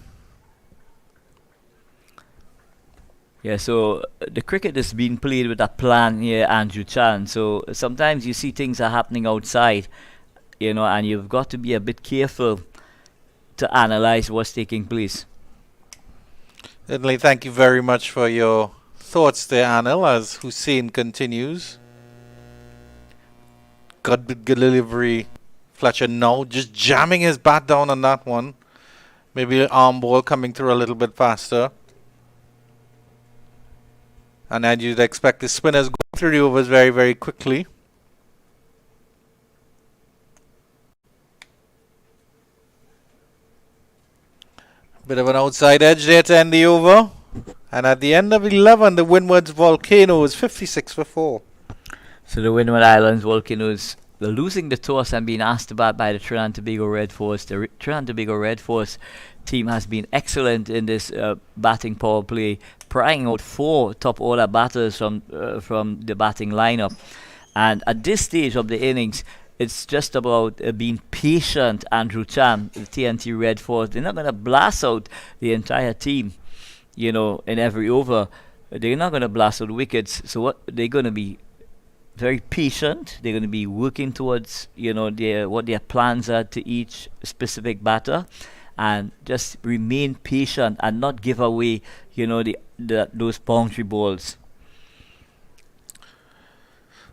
Yeah, so the cricket is being played with a plan here, Andrew Chan. So sometimes you see things are happening outside, and you've got to be a bit careful to analyze what's taking place. Certainly, thank you very much for your thoughts there, Anil, as Hussain continues. Good delivery. Fletcher now just jamming his bat down on that one. Maybe an arm ball coming through a little bit faster. And as you'd expect, the spinners go through the overs very quickly. Bit of an outside edge there to end the over. And at the end of 11, the Windwards Volcanoes 56 for 4. So the Windward Islands Volcanoes, they're losing the toss and being asked about by the Trinidad Tobago Red Force. The Trinidad Tobago Red Force team has been excellent in this batting power play, prying out 4 top order batters from the batting lineup. And at this stage of the innings, it's just about being patient. Andrew Chan, the TNT Red Force, they're not going to blast out the entire team, in every over. They're not going to blast out wickets. So what they're going to be very patient. They're going to be working towards, what their plans are to each specific batter, and just remain patient and not give away, those boundary balls.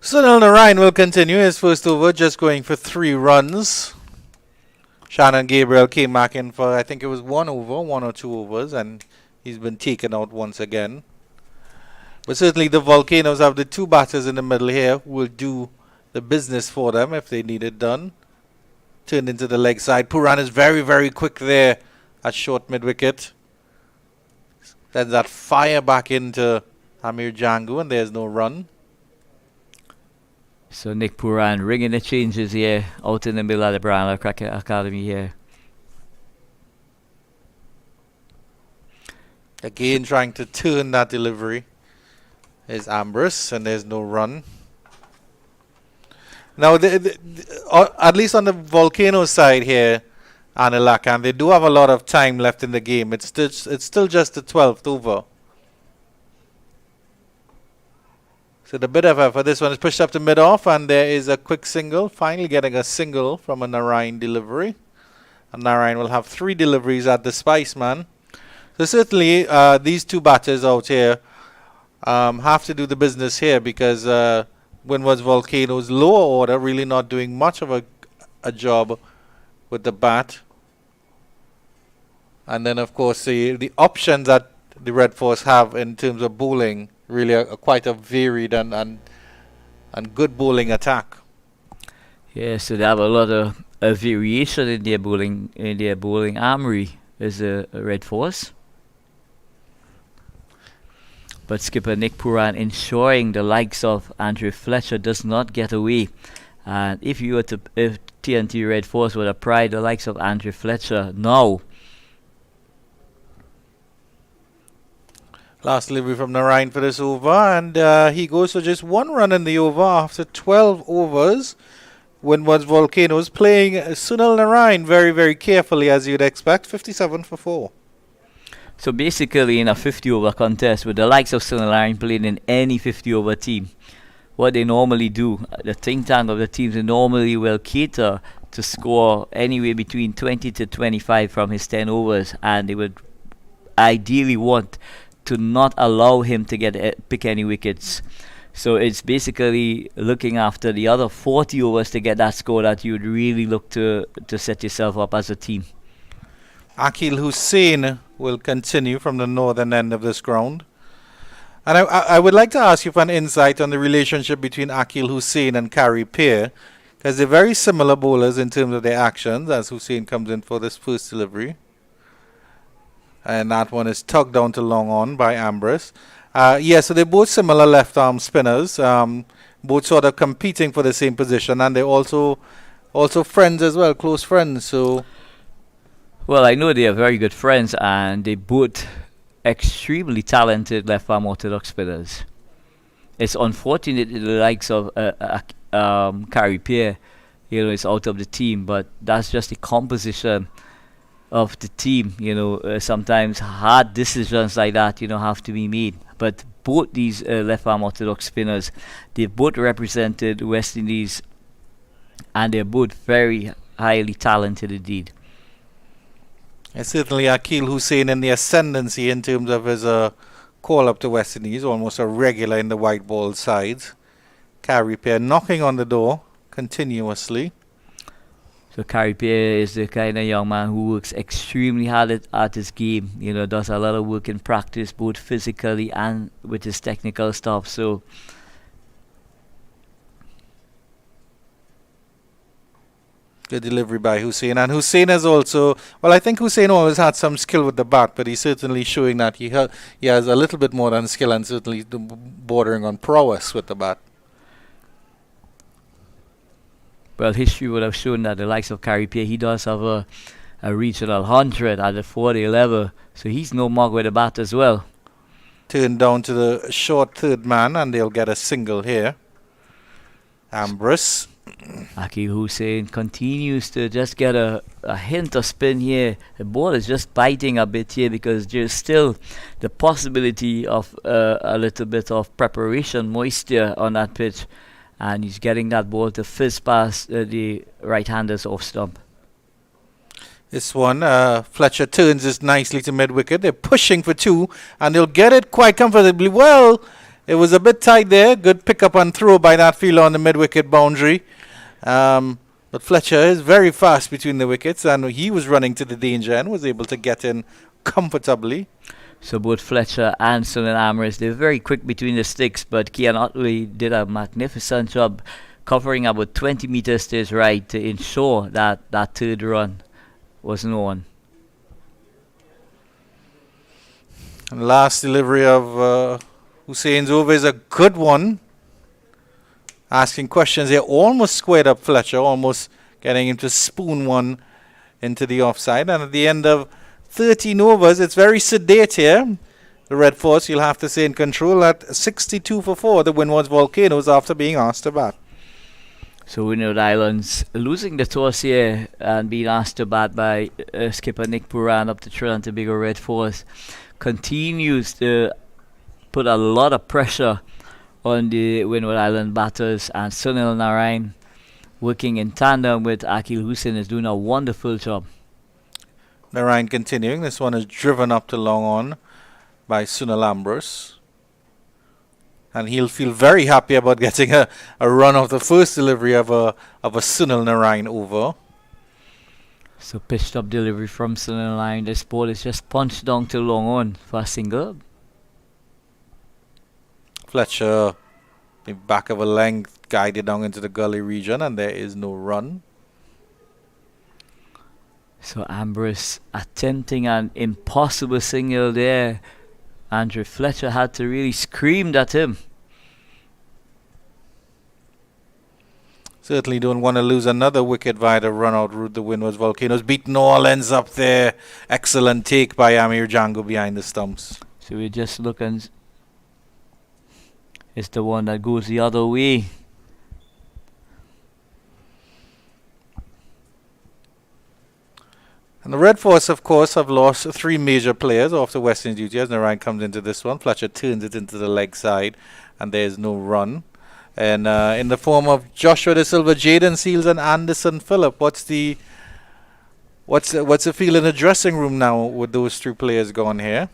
Sunil Narayan will continue his first over, just going for 3 runs. Shannon Gabriel came back in for, I think it was 1 or 2 overs, and he's been taken out once again. But certainly the Volcanoes have the 2 batters in the middle here who will do the business for them if they need it done. Turned into the leg side. Puran is very, very quick there at short mid-wicket. Sends that fire back into Amir Jangu, and there's no run. So Nick Puran ringing the changes here out in the middle of the Brown Cricket Academy here. Again trying to turn that delivery is Ambris, and there's no run. Now, at least on the Volcano side here, Anilakan, they do have a lot of time left in the game. It's still just the 12th over. So the bit of effort, this one is pushed up to mid-off, and there is a quick single, finally getting a single from a Narayan delivery. And Narayan will have 3 deliveries at the Spiceman. So certainly these 2 batters out here have to do the business here, because Windwards Volcanoes lower order really not doing much of a job with the bat. And then of course the options that the Red Force have in terms of bowling really are quite a varied and good bowling attack. Yeah, so they have a lot of variation in their bowling armory as a Red Force. But skipper Nick Puran ensuring the likes of Andrew Fletcher does not get away. And if TNT Red Force were to pry the likes of Andrew Fletcher now. Last delivery from Narayan for this over, and he goes for just 1 run in the over after 12 overs. Windwards Volcanoes playing Sunil Narayan very, very carefully, as you'd expect, 57 for 4. So basically in a 50-over contest with the likes of Sunil Narayan playing in any 50-over team, what they normally do, the think tank of the teams, they normally will cater to score anywhere between 20 to 25 from his 10 overs, and they would ideally want to not allow him to pick any wickets. So it's basically looking after the other 40 overs to get that score that you would really look to set yourself up as a team. Akil Hussain will continue from the northern end of this ground. And I would like to ask you for an insight on the relationship between Akil Hussain and Kari Peer, because they're very similar bowlers in terms of their actions, as Hussain comes in for this first delivery. And that one is tugged down to long on by Ambris. So they're both similar left-arm spinners, both sort of competing for the same position, and they're also friends as well, close friends. So, well, I know they are very good friends, and they both extremely talented left-arm orthodox spinners. It's unfortunate that the likes of Kari Peer, is out of the team, but that's just the composition of the team. Sometimes hard decisions like that have to be made, but both these left-arm orthodox spinners, they've both represented West Indies, and they're both very highly talented indeed. And certainly Akil Hussain in the ascendancy in terms of his call up to West Indies, almost a regular in the white ball sides. Kari Peer knocking on the door continuously. So Kari Peer is the kind of young man who works extremely hard at his game. Does a lot of work in practice, both physically and with his technical stuff. So good delivery by Hussain. And Hussain has also, I think Hussain always had some skill with the bat, but he's certainly showing that he has a little bit more than skill, and certainly bordering on prowess with the bat. Well, history would have shown that the likes of Kari Peer, he does have a a regional 100 at the 40 level. So he's no mug with the bat as well. Turn down to the short third man, and they'll get a single here. Ambris. Akil Hussain continues to just get a hint of spin here. The ball is just biting a bit here because there's still the possibility of a little bit of preparation moisture on that pitch, and he's getting that ball to fizz past the right-handers off stump. This one, Fletcher turns this nicely to mid-wicket. They're pushing for 2, and they'll get it quite comfortably. Well, it was a bit tight there. Good pick-up and throw by that fielder on the mid-wicket boundary. But Fletcher is very fast between the wickets, and he was running to the danger and was able to get in comfortably. So both Fletcher and Sunil Ambris, they're very quick between the sticks, but Kian Otley did a magnificent job covering about 20 meters to his right to ensure that that third run was known. And last delivery of Hussein's over is a good one. Asking questions here, almost squared up Fletcher, almost getting him to spoon one into the offside. And at the end of 13 overs, it's very sedate here. The Red Force, you'll have to say, in control at 62 for 4. The Windwards Volcanoes after being asked to bat. So Windward Islands losing the toss here and being asked to bat by skipper Nick Puran up to Trinidad Tobago Red Force continues to put a lot of pressure on the Windward Island batters, and Sunil Narayan working in tandem with Akil Hussain is doing a wonderful job. Narayan continuing. This one is driven up to long on by Sunil Ambris. And he'll feel very happy about getting a run off the first delivery of a Sunil Narayan over. So pitched up delivery from Sunil Narayan. This ball is just punched down to long on for a single. Fletcher, the back of a length, guided down into the gully region, and there is no run. So Ambris attempting an impossible single there. Andrew Fletcher had to really scream at him. Certainly don't want to lose another wicket via the run-out route. The Windwards Volcanoes beaten all ends up there. Excellent take by Amir Django behind the stumps. So we're just looking. It's the one that goes the other way. And the Red Force, of course, have lost 3 major players off the Western duty as Narayan comes into this one. Fletcher turns it into the leg side, and there's no run. And in the form of Joshua De Silva, Jaden Seals, and Anderson Phillip, what's the feel in the dressing room now with those 3 players gone here?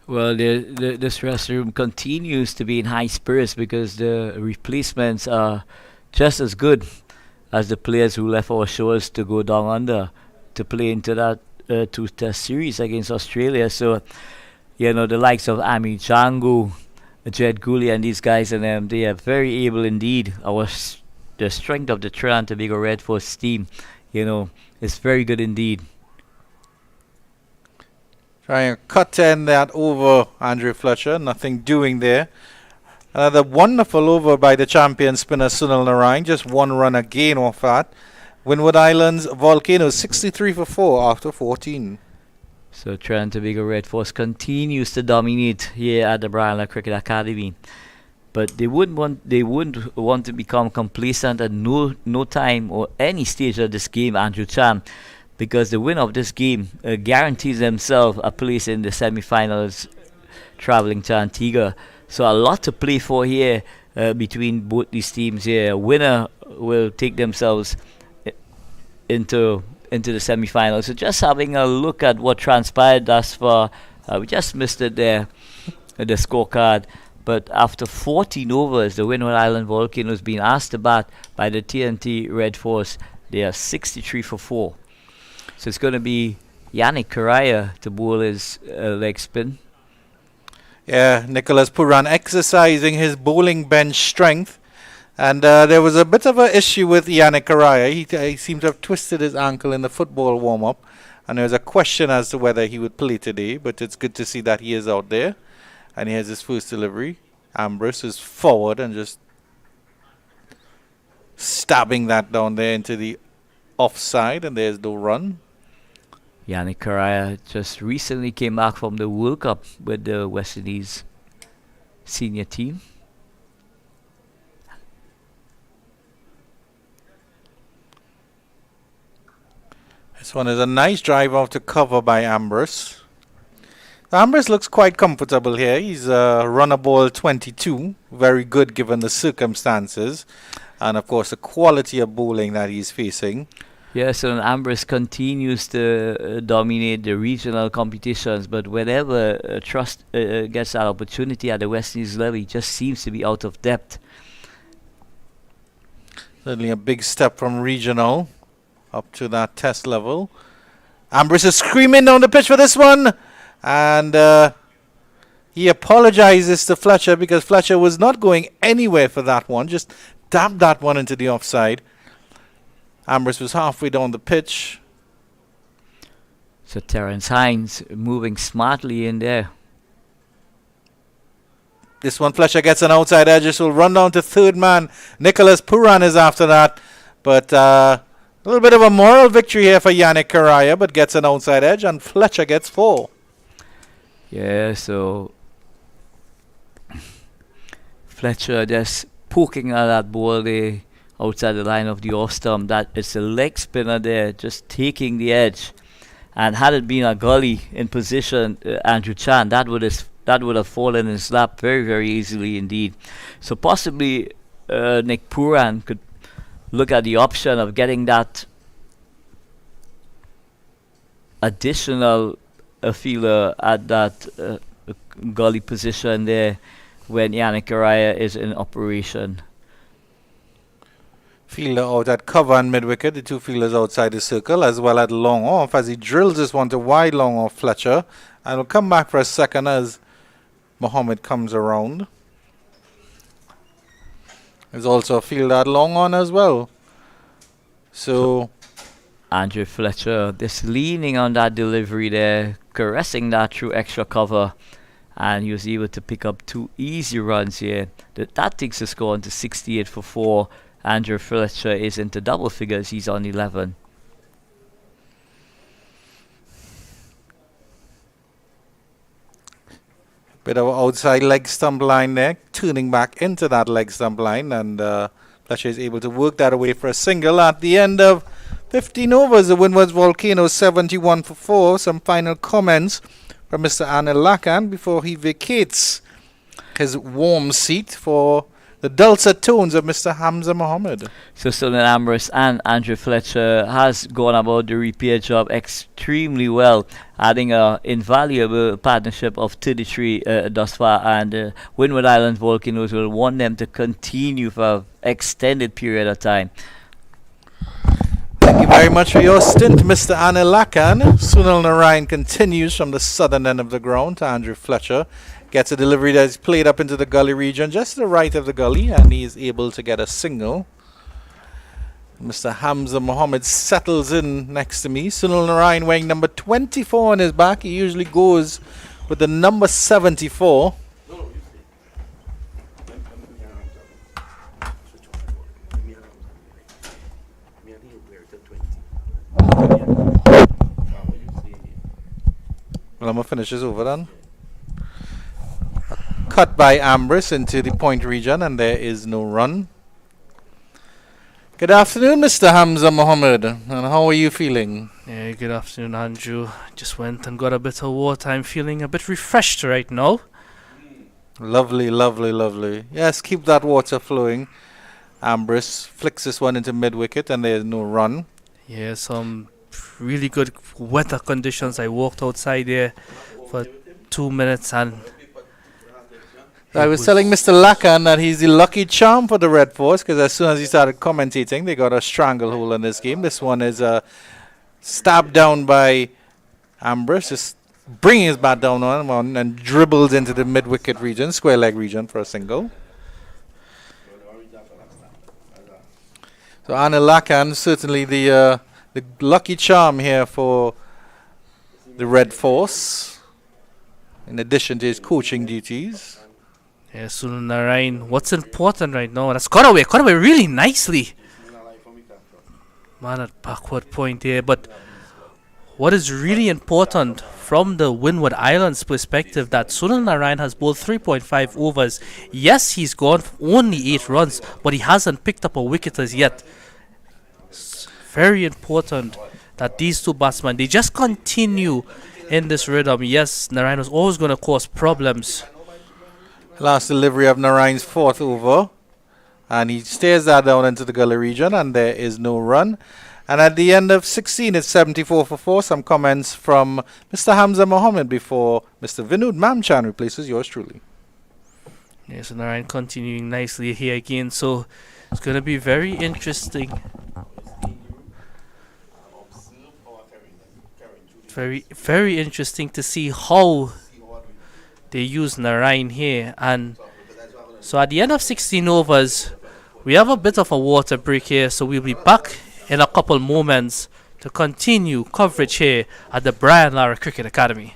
Well, this dressing room continues to be in high spirits because the replacements are just as good as the players who left our shores to go down under to play into that 2-test series against Australia. So, the likes of Ami Django, Jed Gooley, and these guys, and them, they are very able indeed. The strength of the Trinidad Tobago Red Force team, is very good indeed. Trying to cut in that over Andrew Fletcher, nothing doing there. Another wonderful over by the champion spinner Sunil Narayan, just 1 run again off that. Windward Islands Volcanoes 63 for 4 after 14. So Trinidad Tobago Red Force continues to dominate here at the Brian Lara Cricket Academy, but they wouldn't want to become complacent at no time or any stage of this game, Andrew Chan, because the winner of this game guarantees themselves a place in the semi-finals, traveling to Antigua. So a lot to play for here between both these teams here. A winner will take themselves into the semi-finals. So just having a look at what transpired thus far, we just missed it there, the scorecard. But after 14 overs, the Windward Island Volcanoes being asked to bat by the TNT Red Force. They are 63 for 4. So it's going to be Yannick Karaya to bowl his leg spin. Yeah, Nicholas Puran exercising his bowling bench strength. And there was a bit of an issue with Yannick Karaya. He seemed to have twisted his ankle in the football warm-up. And there was a question as to whether he would play today. But it's good to see that he is out there. And he has his first delivery. Ambris is forward and just stabbing that down there into the offside. And there's no run. Yannick Correa just recently came back from the World Cup with the West Indies senior team. This one is a nice drive off to cover by Ambris. Ambris looks quite comfortable here. He's run a ball 22. Very good given the circumstances. And of course the quality of bowling that he's facing. Yes, and Ambris continues to dominate the regional competitions, but whenever Trust gets that opportunity at the West Indies level, he just seems to be out of depth. Certainly a big step from regional up to that test level. Ambris is screaming down the pitch for this one. And he apologizes to Fletcher because Fletcher was not going anywhere for that one. Just dabbed that one into the offside. Ambris was halfway down the pitch. So Terence Hines moving smartly in there. This one Fletcher gets an outside edge. This will run down to third man. Nicholas Puran is after that. But a little bit of a moral victory here for Yannick Correa, but gets an outside edge and Fletcher gets 4. Yeah, so Fletcher just poking at that ball there outside the line of the off stump. That it's a leg spinner there, just taking the edge. And had it been a gully in position, Andrew Chan, that would have fallen in his lap very, very easily indeed. So possibly Nick Puran could look at the option of getting that additional fielder at that gully position there when Yannick Correa is in operation. Fielder out at cover and mid-wicket. The two fielders outside the circle as well at long off as he drills this one to wide long off Fletcher. And will come back for a second as Mohammed comes around. There's also a fielder at long on as well. So Andrew Fletcher just leaning on that delivery there, caressing that through extra cover, and he was able to pick up 2 easy runs here. That takes the score into 68 for 4. Andrew Fletcher is into double figures. He's on 11. Bit of outside leg stump line there, turning back into that leg stump line, and Fletcher is able to work that away for a single at the end of 15 overs. The Windwards Volcanoes 71 for 4. Some final comments from Mr. Anil Lakan before he vacates his warm seat for the dulcet tones of Mr. Hamza Mohammed. So Sullivan Ambris and Andrew Fletcher has gone about the repair job extremely well, adding an invaluable partnership of 33 thus far, and Windward Island Volcanoes will want them to continue for an extended period of time. Thank you very much for your stint, Mr. Anil Lakan. Sunil Narayan continues from the southern end of the ground to Andrew Fletcher. Gets a delivery that is played up into the gully region, just to the right of the gully, and he is able to get a single. Mr. Hamza Mohammed settles in next to me. Sunil Narayan wearing number 24 on his back. He usually goes with the number 74. Well, I'm going to finish this over then. Cut by Ambris into the point region, and there is no run. Good afternoon, Mr. Hamza Mohammed, and how are you feeling? Yeah, good afternoon, Andrew. Just went and got a bit of water. I'm feeling a bit refreshed right now. Lovely, lovely, lovely. Yes, keep that water flowing. Ambris flicks this one into mid-wicket, and there is no run. Yeah, some really good weather conditions. I walked outside there for 2 minutes, and I was telling Mr. Lakan that he's the lucky charm for the Red Force, because as soon as he started commentating, they got a stranglehold on this game. This one is stabbed down by Ambris, just bringing his bat down on one and dribbles into the mid-wicket region, square leg region for a single. So Anil Lakan, certainly the lucky charm here for the Red Force, in addition to his coaching duties. yeah, Sunil Narayan, what's important right now? That's cut away really nicely. Man, at backward point here, but what is really important from the Windward Islands perspective that Sunil Narayan has bowled 3.5 overs. Yes, he's gone only 8 runs, but he hasn't picked up a wicket as yet. It's very important that these two batsmen, they just continue in this rhythm. Yes, Narayan was always going to cause problems. Last delivery of Narayan's 4th over. And he stares that down into the gully region, and there is no run. And at the end of 16, it's 74 for 4. Some comments from Mr. Hamza Mohammed before Mr. Vinud Mamchan replaces yours truly. Yes, Narayan continuing nicely here again. So it's going to be very interesting. Very, very interesting to see how they use Narayan here. And so at the end of 16 overs, we have a bit of a water break here. So we'll be back in a couple moments to continue coverage here at the Brian Lara Cricket Academy.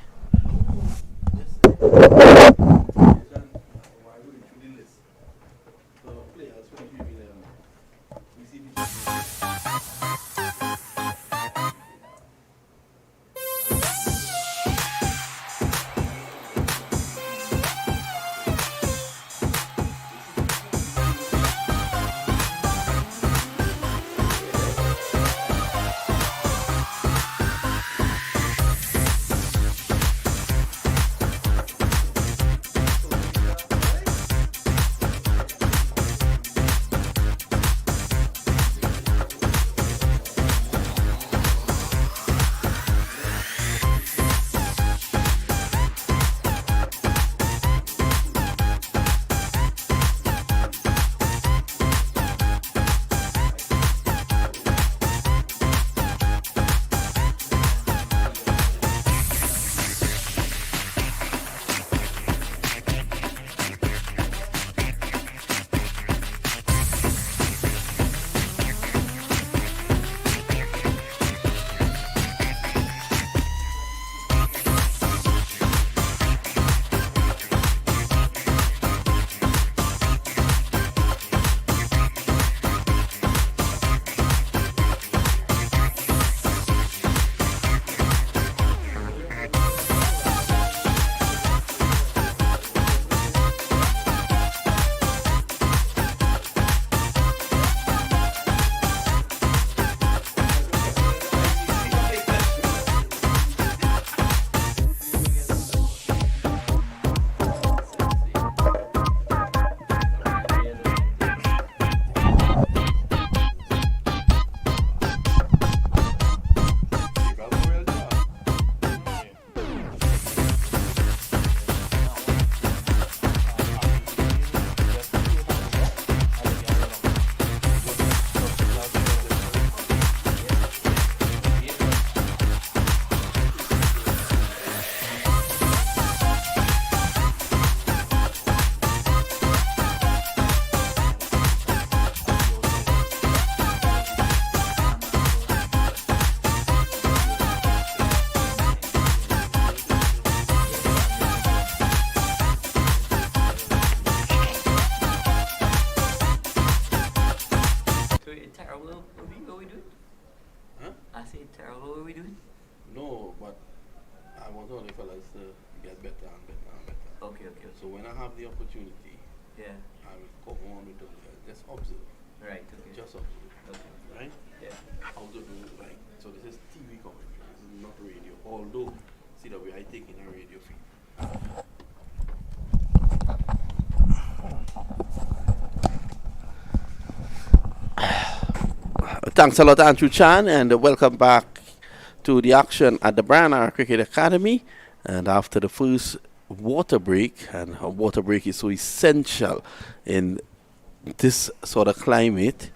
No, but I want all the fellas to get better and better and better. Okay. So when I have the opportunity, Yeah. I will come on with the just observe. Right. Okay. Just observe. Okay. Right? Yeah. How to do like so this is TV commentary, this is not radio. Although CWI taking a radio feed. Thanks a lot, Andrew Chan, and welcome back to the action at the Brian Cricket Academy. And after the first water break, and a water break is so essential in this sort of climate,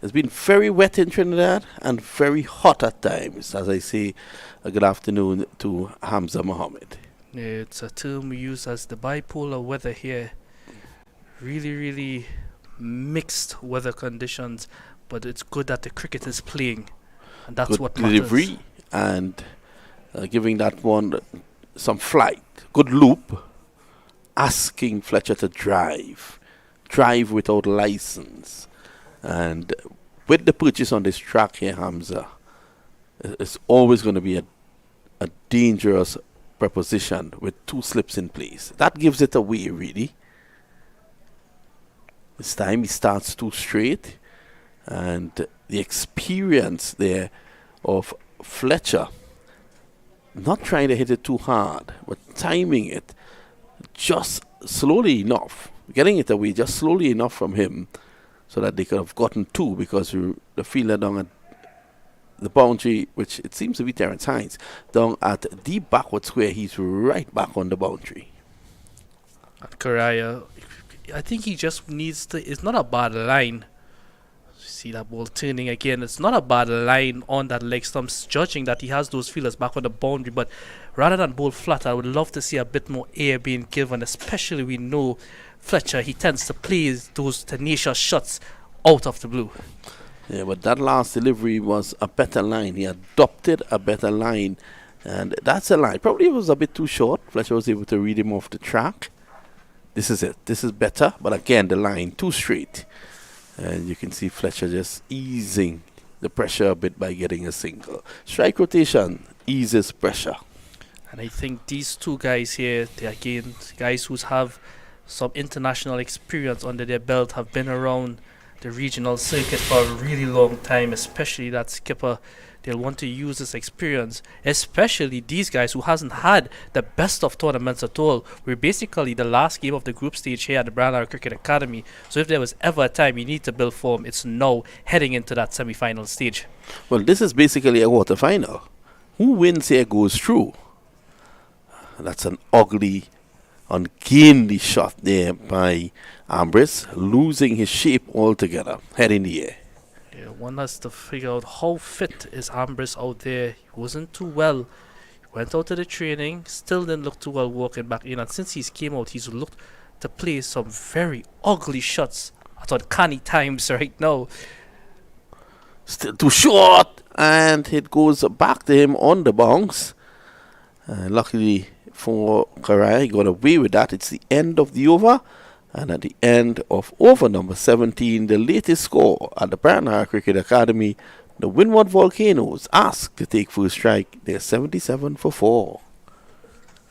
it's been very wet in Trinidad and very hot at times. As I say, good afternoon to Hamza Mohammed. Yeah, it's a term we use as the bipolar weather here. Really, really mixed weather conditions, but it's good that the cricket is playing, and that's Good what matters. delivery and giving that one some flight. Good loop. Asking Fletcher to drive without license. And with the purchase on this track here, Hamza, it's always going to be a a dangerous preposition with 2 slips in place. That gives it away, really. This time he starts 2 straight, and the experience there of Fletcher, not trying to hit it too hard, but timing it just slowly enough, getting it away just slowly enough from him so that they could have gotten 2, because the fielder down at the boundary, which it seems to be Terence Hines, down at deep backward square, he's right back on the boundary. Correa, I think he just needs to. It's not a bad line. See that ball turning again. It's not a bad line on that leg stumps, judging that he has those fielders back on the boundary. But rather than bowl flat, I would love to see a bit more air being given, especially we know Fletcher, he tends to play those tenacious shots out of the blue. Yeah, but that last delivery was a better line. He adopted a better line, and that's a line. Probably it was a bit too short. Fletcher was able to read him off the track. This is it. This is better, but again, the line too straight. And you can see Fletcher just easing the pressure a bit by getting a single. Strike rotation eases pressure. And I think these 2 guys here, they again guys who have some international experience under their belt, have been around the regional circuit for a really long time, especially that skipper. They'll want to use this experience, especially these guys who hasn't had the best of tournaments at all. We're basically the last game of the group stage here at the Brown Cricket Academy. So if there was ever a time you need to build form, it's now, heading into that semi-final stage. Well, this is basically a quarter-final. Who wins here goes through. That's an ugly, ungainly shot there by Ambris, losing his shape altogether. Head in the air. Yeah, one has to figure out how fit is Ambris out there. He wasn't too well. He went out to the training, still didn't look too well walking back in. And since he's came out, he's looked to play some very ugly shots at uncanny times right now. Still too short, and it goes back to him on the bounce. Luckily for Correa, he got away with that. It's the end of the over. And at the end of over number 17, the latest score at the Puran Cricket Academy, the Windward Volcanoes asked to take first strike. They're 77 for 4.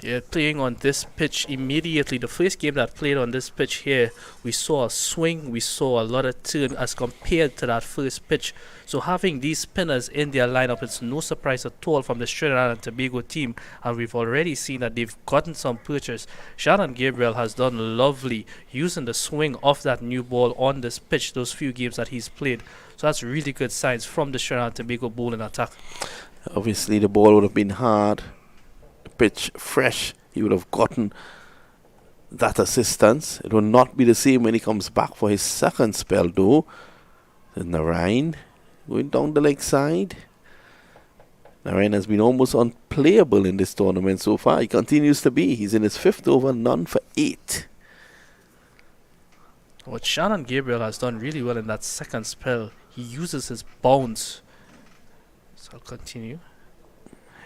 Yeah, playing on this pitch immediately. The first game that played on this pitch here, we saw a swing, we saw a lot of turn as compared to that first pitch. So having these spinners in their lineup, it's no surprise at all from the Trinidad and Tobago team. And we've already seen that they've gotten some purchase. Shannon Gabriel has done lovely using the swing of that new ball on this pitch, those few games that he's played. So that's really good signs from the Trinidad and Tobago bowling attack. Obviously, the ball would have been hard. Pitch fresh, he would have gotten that assistance. It will not be the same when he comes back for his second spell, though. Narayan going down the leg side. Narayan has been almost unplayable in this tournament so far. He continues to be. He's in his 5th over, none for 8. What Shannon Gabriel has done really well in that second spell, he uses his bounce. So I'll continue.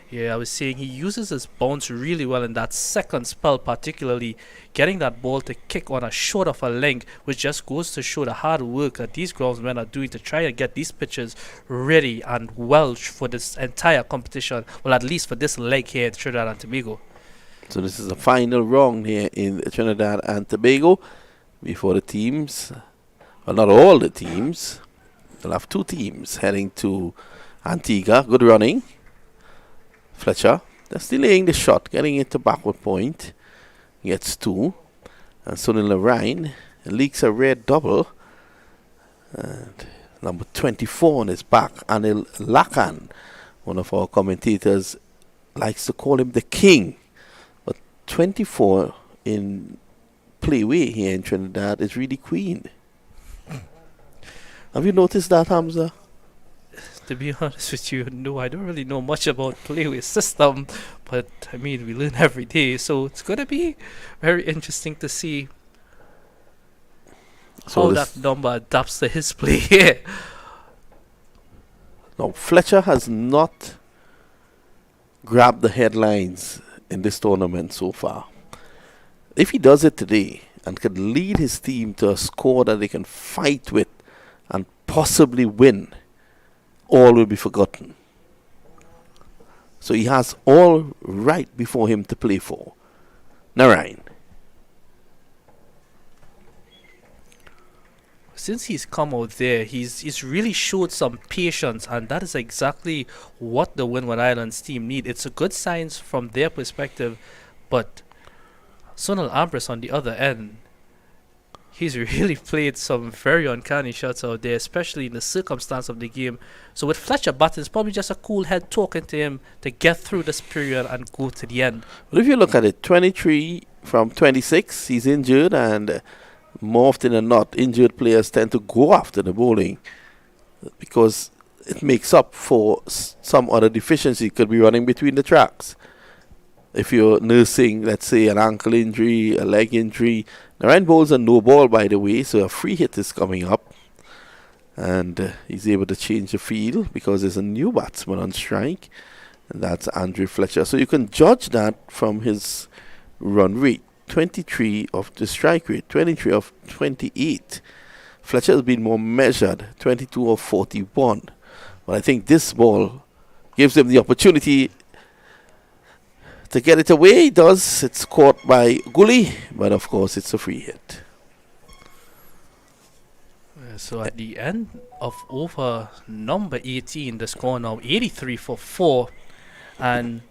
Yeah, I was saying he uses his bounce really well in that second spell, particularly getting that ball to kick on a short of a length, which just goes to show the hard work that these groundsmen are doing to try and get these pitches ready and well for this entire competition, well, at least for this leg here in Trinidad and Tobago. So this is the final round here in Trinidad and Tobago before the teams, well, not all the teams, they'll have 2 teams heading to Antigua. Good running. Fletcher, that's delaying the shot, getting it to backward point. Gets 2. And Sunil Lorraine leaks a red double. And number 24 on his back, Anil Lakan. One of our commentators likes to call him the king. But 24 in playway here in Trinidad is really queen. Have you noticed that, Hamza? To be honest with you, no, I don't really know much about playway system, but I mean, we learn every day, so it's going to be very interesting to see how that number adapts to his play here. Now, Fletcher has not grabbed the headlines in this tournament so far. If he does it today and could lead his team to a score that they can fight with and possibly win, all will be forgotten. So he has all right before him to play for. Narayan. Since he's come out there, he's really showed some patience, and that is exactly what the Windward Islands team need. It's a good sign from their perspective, but Sunil Ambris on the other end, he's really played some very uncanny shots out there, especially in the circumstance of the game. So with Fletcher batting, it's probably just a cool head talking to him to get through this period and go to the end. But if you look at it, 23 from 26, he's injured, and more often than not, injured players tend to go after the bowling because it makes up for some other deficiency. Could be running between the tracks. If you're nursing, let's say, an ankle injury, a leg injury, Narayan bowls a no ball, by the way, so a free hit is coming up. And he's able to change the field because there's a new batsman on strike, and that's Andrew Fletcher. So you can judge that from his run rate. 23 of the strike rate, 23 of 28. Fletcher has been more measured, 22 of 41. But I think this ball gives him the opportunity to get it away. He does. It's caught by Gully, but of course it's a free hit. So at the end of over number 18, the score now 83 for 4. And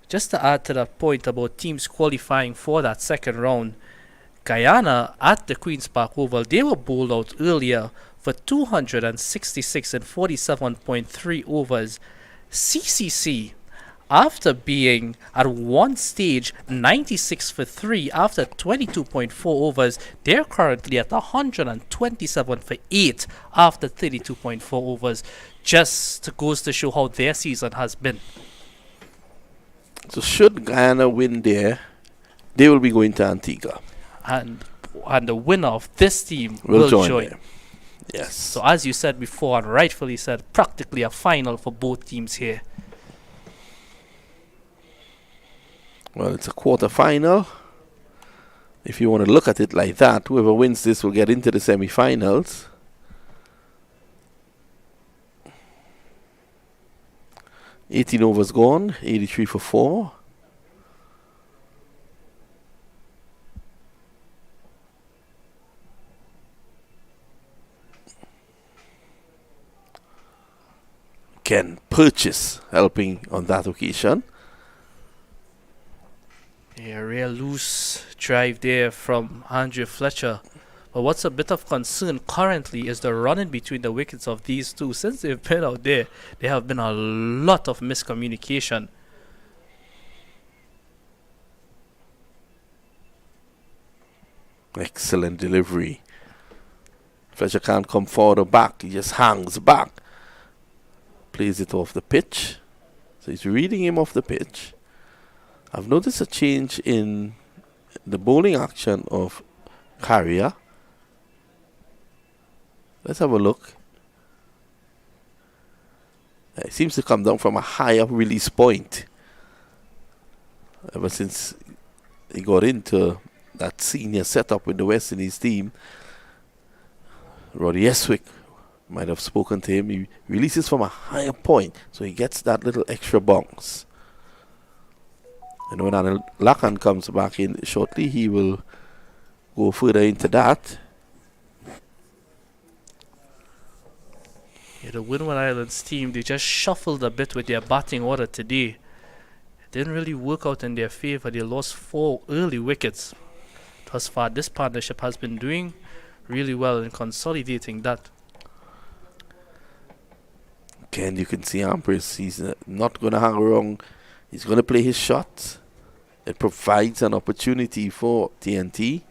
just to add to that point about teams qualifying for that second round, Guyana at the Queen's Park Oval, they were bowled out earlier for 266 and 47.3 overs. CCC, after being at one stage 96 for 3 after 22.4 overs, they're currently at 127 for 8 after 32.4 overs. Just goes to show how their season has been. So should Guyana win there, they will be going to Antigua. And the winner of this team Will will join them. Yes. So as you said before, and rightfully said, practically a final for both teams here. Well, it's a quarter final. If you want to look at it like that, whoever wins this will get into the semi-finals. $18 overs gone, 83 for 4. Ken Purchase helping on that occasion. A real loose drive there from Andrew Fletcher. But what's a bit of concern currently is the running between the wickets of these two. Since they've been out there, there have been a lot of miscommunication. Excellent delivery. Fletcher can't come forward or back. He just hangs back. Plays it off the pitch. So he's reading him off the pitch. I've noticed a change in the bowling action of Carrier. Let's have a look. It seems to come down from a higher release point. Ever since he got into that senior setup with the West Indies team, Roddy Eswick might have spoken to him. He releases from a higher point, so he gets that little extra bounce. And when Anil Lakan comes back in shortly, he will go further into that. Yeah, the Windward Islands team, they just shuffled a bit with their batting order today. It didn't really work out in their favor. They lost 4 early wickets. Thus far, this partnership has been doing really well in consolidating that. Again, you can see Ambris. He's not going to hang around. He's going to play his shots. It provides an opportunity for TNT.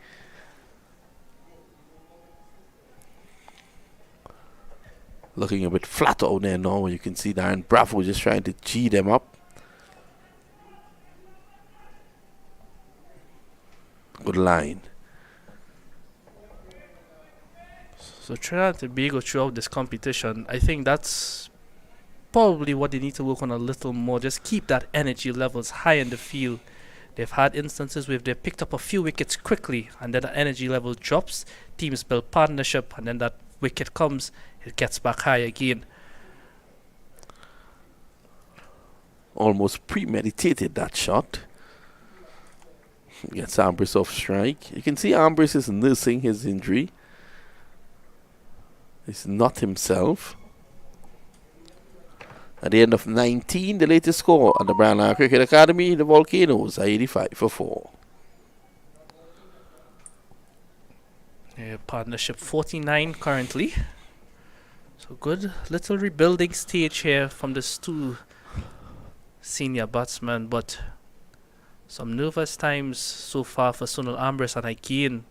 Looking a bit flat out there now. You can see Darren Bravo just trying to G them up. Good line. So Trinidad Tobago throughout this competition, I think that's probably what they need to work on a little more. Just keep that energy levels high in the field. They've had instances where they've picked up a few wickets quickly and then the energy level drops. Teams build partnership and then that wicket comes, it gets back high again. almost premeditated that shot. Gets Ambris off strike. You can see Ambris is nursing his injury. He's not himself. At the end of 19, the latest score at the Brown Cricket Academy, the Volcanoes are 85 for 4. Yeah, partnership 49 currently. So good little rebuilding stage here from the two senior batsmen, but some nervous times so far for Sunil Ambris, and again,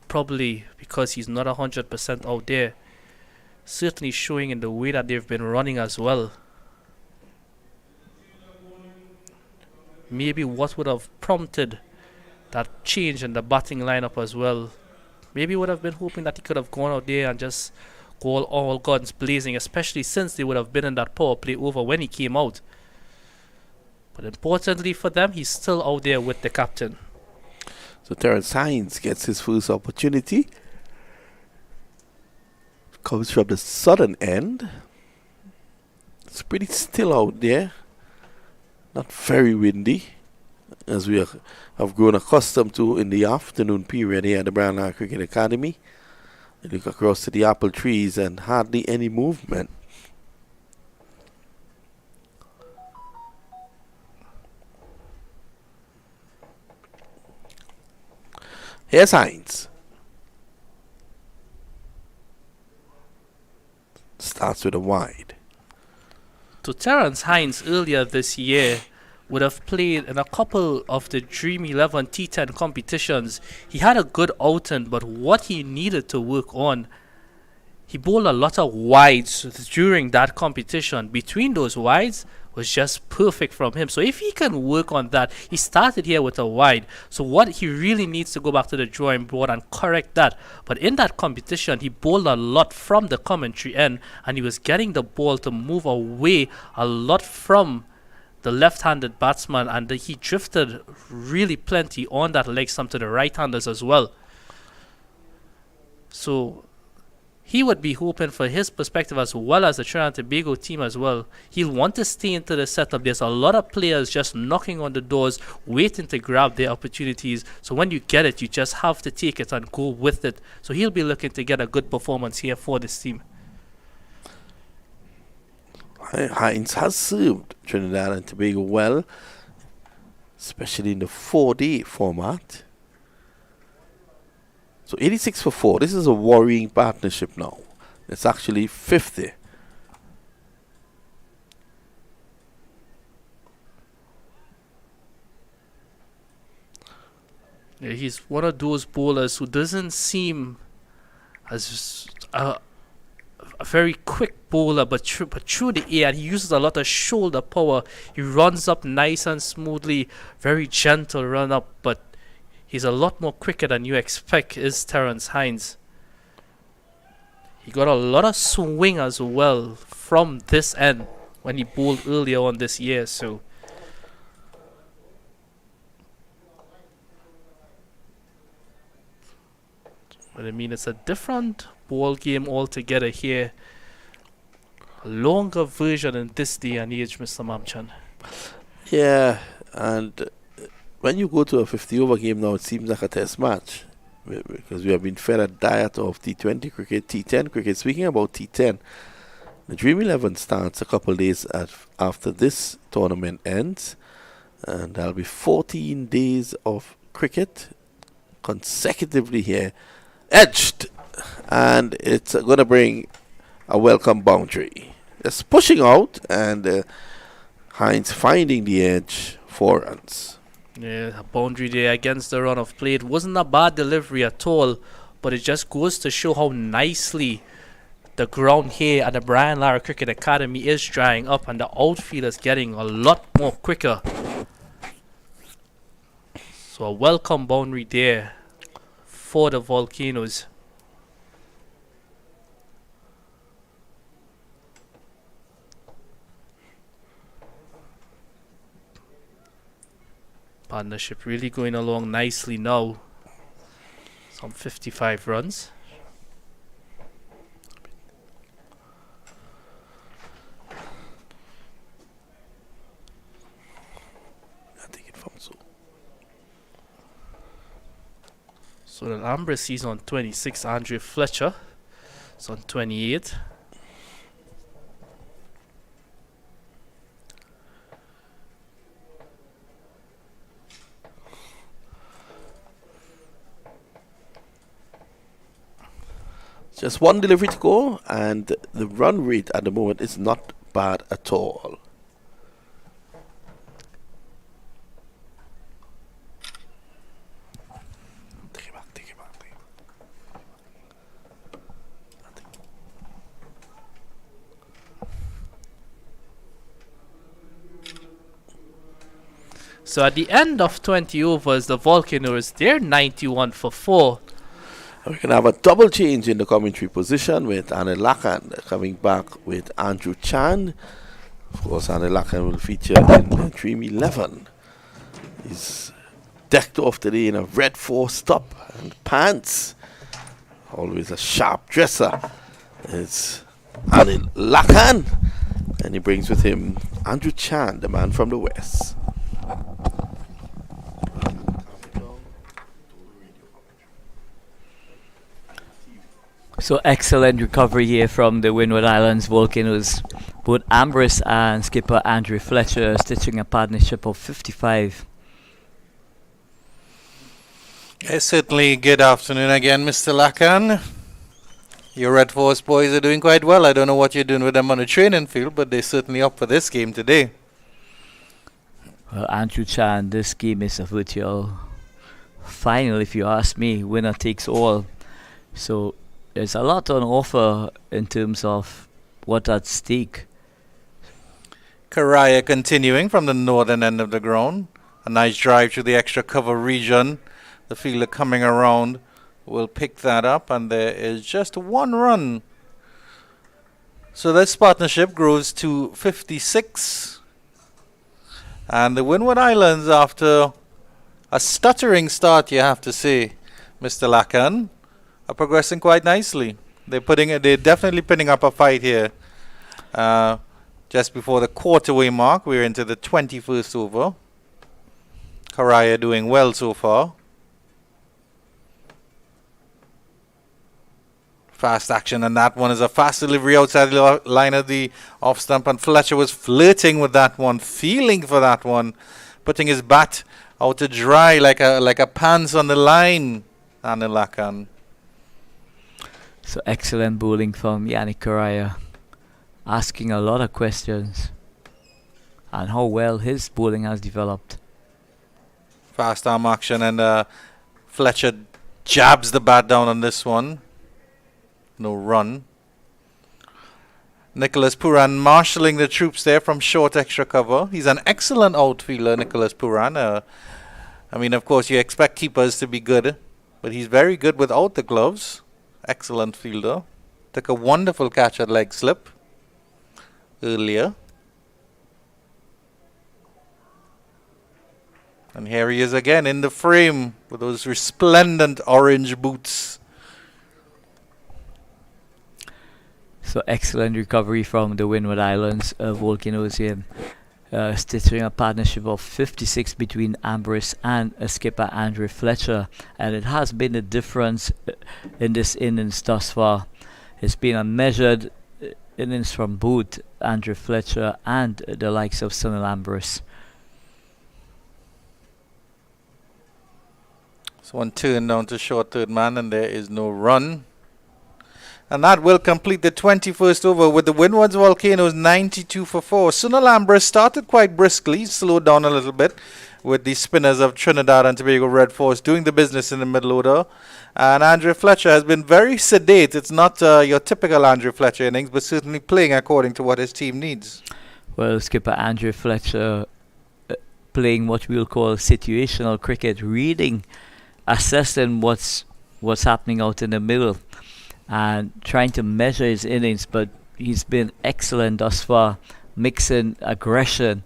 probably because he's not 100% out there. Certainly showing in the way that they've been running as well. Maybe what would have prompted that change in the batting lineup as well. Maybe would have been hoping that he could have gone out there and just go all guns blazing, especially since they would have been in that power play over when he came out. But importantly for them, he's still out there with the captain. So Terence Hines gets his first opportunity. Comes from the southern end. It's pretty still out there. Not very windy, as we have grown accustomed to in the afternoon period here at the Brown Eye Cricket Academy. You look across to the apple trees and hardly any movement. Here's Hines. Starts with a wide. So Terence Hines earlier this year would have played in a couple of the Dream 11 T10 competitions. He had a good outing, but what he needed to work on, he bowled a lot of wides during that competition. Between those wides was just perfect from him. So if he can work on that, he started here with a wide. So what he really needs to go back to the drawing board and correct that. But in that competition, he bowled a lot from the commentary end, and he was getting the ball to move away a lot from the left-handed batsman, and he drifted really plenty on that leg stump to the right-handers as well. So he would be hoping for his perspective as well as the Trinidad Tobago team as well. He'll want to stay into the setup. There's a lot of players just knocking on the doors, waiting to grab their opportunities. So when you get it, you just have to take it and go with it. So he'll be looking to get a good performance here for this team. Hines has served Trinidad and Tobago well, especially in the 4-day format. So 86 for 4. This is a worrying partnership now. It's actually 50. Yeah, he's one of those bowlers who doesn't seem as a very quick bowler, but through the air, he uses a lot of shoulder power. He runs up nice and smoothly, very gentle run up, but he's a lot more quicker than you expect, is Terence Hines. He got a lot of swing as well from this end when he bowled earlier on this year. So but I mean, it's a different ball game altogether here. A longer version in this day and age, Mr. Mamchan. Yeah, and when you go to a 50-over game now, it seems like a test match, because we have been fed a diet of T20 cricket, T10 cricket. Speaking about T10, the Dream 11 starts a couple days after this tournament ends, and there'll be 14 days of cricket consecutively here, edged, and it's going to bring a welcome boundary. Just pushing out, and Hines finding the edge, 4 runs. Yeah, a boundary there against the run of play. It wasn't a bad delivery at all, but it just goes to show how nicely the ground here at the Brian Lara Cricket Academy is drying up, and the outfield is getting a lot more quicker. So a welcome boundary there for the Volcanoes. Partnership really going along nicely now. Some 55 runs. So the Ambris is on 26. Andre Fletcher is on 28. Just one delivery to go, and the run rate at the moment is not bad at all. Take it back, take it back, take it back. So at the end of 20 overs, the Volcanoes, they're 91 for 4. We're going to have a double change in the commentary position with Anil Lakan coming back with Andrew Chan. Of course, Anil Lakan will feature in the Dream 11. He's decked off today in a red 4-stop and pants. Always a sharp dresser. It's Anil Lakan. And he brings with him Andrew Chan, the man from the West. So excellent recovery here from the Windward Islands Volcanoes. Both Ambris and skipper Andre Fletcher stitching a partnership of 55. Yes, certainly. Good afternoon again, Mr. Lakan. Your Red Force boys are doing quite well. I don't know what you're doing with them on the training field, but they're certainly up for this game today. Well, Andrew Chan, this game is a virtual final, if you ask me. Winner takes all. So there's a lot on offer in terms of what's at stake. Karaya continuing from the northern end of the ground. A nice drive to the extra cover region. The fielder coming around will pick that up, and there is just one run. So this partnership grows to 56. And the Windward Islands, after a stuttering start, you have to say, Mr. Lakan, are progressing quite nicely. They're definitely putting up a fight here. Just before the quarterway mark, we're into the 21st over. Karaya doing well so far. Fast action, and that one is a fast delivery outside the line of the off stump, and Fletcher was flirting with that one, feeling for that one, putting his bat out to dry like a pants on the line. Anil Lakan. So excellent bowling from Yannick Karaya, asking a lot of questions and how well his bowling has developed. Fast arm action, and Fletcher jabs the bat down on this one. No run. Nicholas Puran marshalling the troops there from short extra cover. He's an excellent outfielder, Nicholas Puran. I mean, of course, you expect keepers to be good, but he's very good without the gloves. Excellent fielder. Took a wonderful catch at leg slip earlier. And here he is again in the frame with those resplendent orange boots. So excellent recovery from the Windward Islands Volcanoes here. Stitching a partnership of 56 between Ambris and skipper Andre Fletcher, and it has been a difference in this innings thus far. It's been a measured innings from both Andre Fletcher and the likes of Sunil Ambris. So one turn down to short third man, and there is no run. And that will complete the 21st over with the Windwards Volcanoes 92 for 4. Sunil Ambris started quite briskly, slowed down a little bit with the spinners of Trinidad and Tobago Red Force doing the business in the middle order. And Andre Fletcher has been very sedate. It's not your typical Andre Fletcher innings, but certainly playing according to what his team needs. Well, skipper Andre Fletcher playing what we'll call situational cricket, reading, assessing what's happening out in the middle, and trying to measure his innings, but he's been excellent thus far, mixing aggression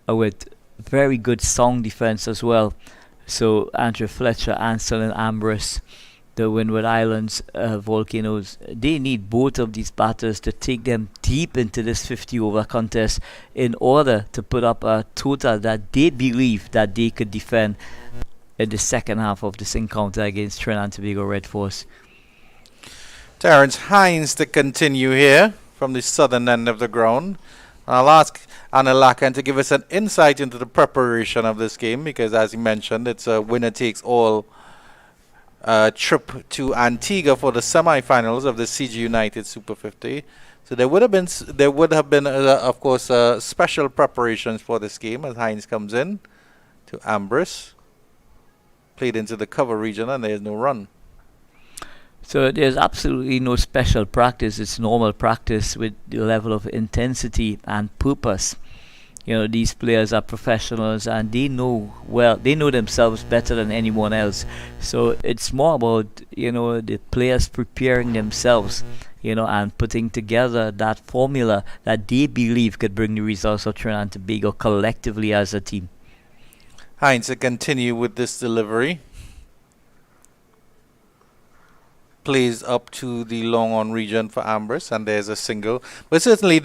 with very good song defense as well. So Andrew Fletcher and Sunil Ambris, the Windward Islands Volcanoes, they need both of these batters to take them deep into this 50 over contest in order to put up a total that they believe that they could defend. in the second half of this encounter against Trinidad and Tobago Red Force. Terence Hines to continue here from the southern end of the ground. I'll ask Anna Lacan to give us an insight into the preparation of this game because, as he mentioned, it's a winner-takes-all trip to Antigua for the semi-finals of the CG United Super 50. So there would have been, of course, special preparations for this game as Hines comes in to Ambris, played into the cover region, and there's no run. So there's absolutely no special practice. It's normal practice with the level of intensity and purpose. You know, these players are professionals and they know themselves better than anyone else. So it's more about, the players preparing themselves, and putting together that formula that they believe could bring the results of Trinidad and Tobago collectively as a team. Hines to continue with this delivery. Plays up to the long on region for Ambris, and there's a single. But certainly,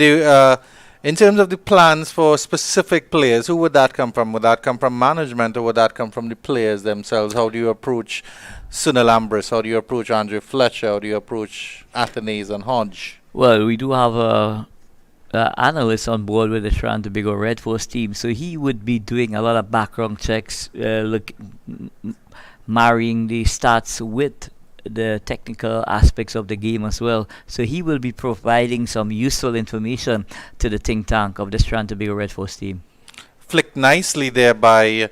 in terms of the plans for specific players, who would that come from? Would that come from management, or would that come from the players themselves? How do you approach Sunil Ambris? How do you approach Andrew Fletcher? How do you approach Athenaeus and Hodge? Well, we do have a analyst on board with the Trinidad and Tobago Red Force team, so he would be doing a lot of background checks, marrying the stats with the technical aspects of the game as well. So he will be providing some useful information to the think tank of the Trinidad and Tobago Red Force team. Flicked nicely there by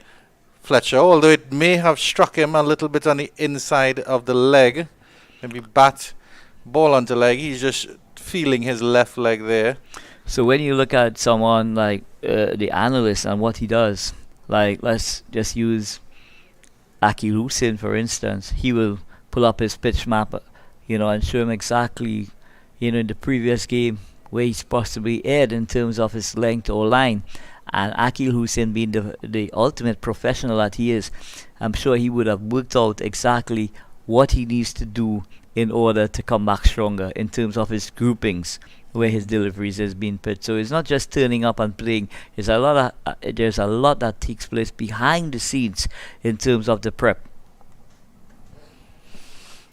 Fletcher, although it may have struck him a little bit on the inside of the leg. Maybe ball onto leg. He's just feeling his left leg there. So when you look at someone like the analyst and what he does, like let's just use Aki Lucin for instance, he will pull up his pitch map, and show him exactly, in the previous game where he's possibly aired in terms of his length or line. And Akil Hussein being the ultimate professional that he is, I'm sure he would have worked out exactly what he needs to do in order to come back stronger in terms of his groupings where his deliveries has been pitched. So it's not just turning up and playing. There's a lot that takes place behind the scenes in terms of the prep.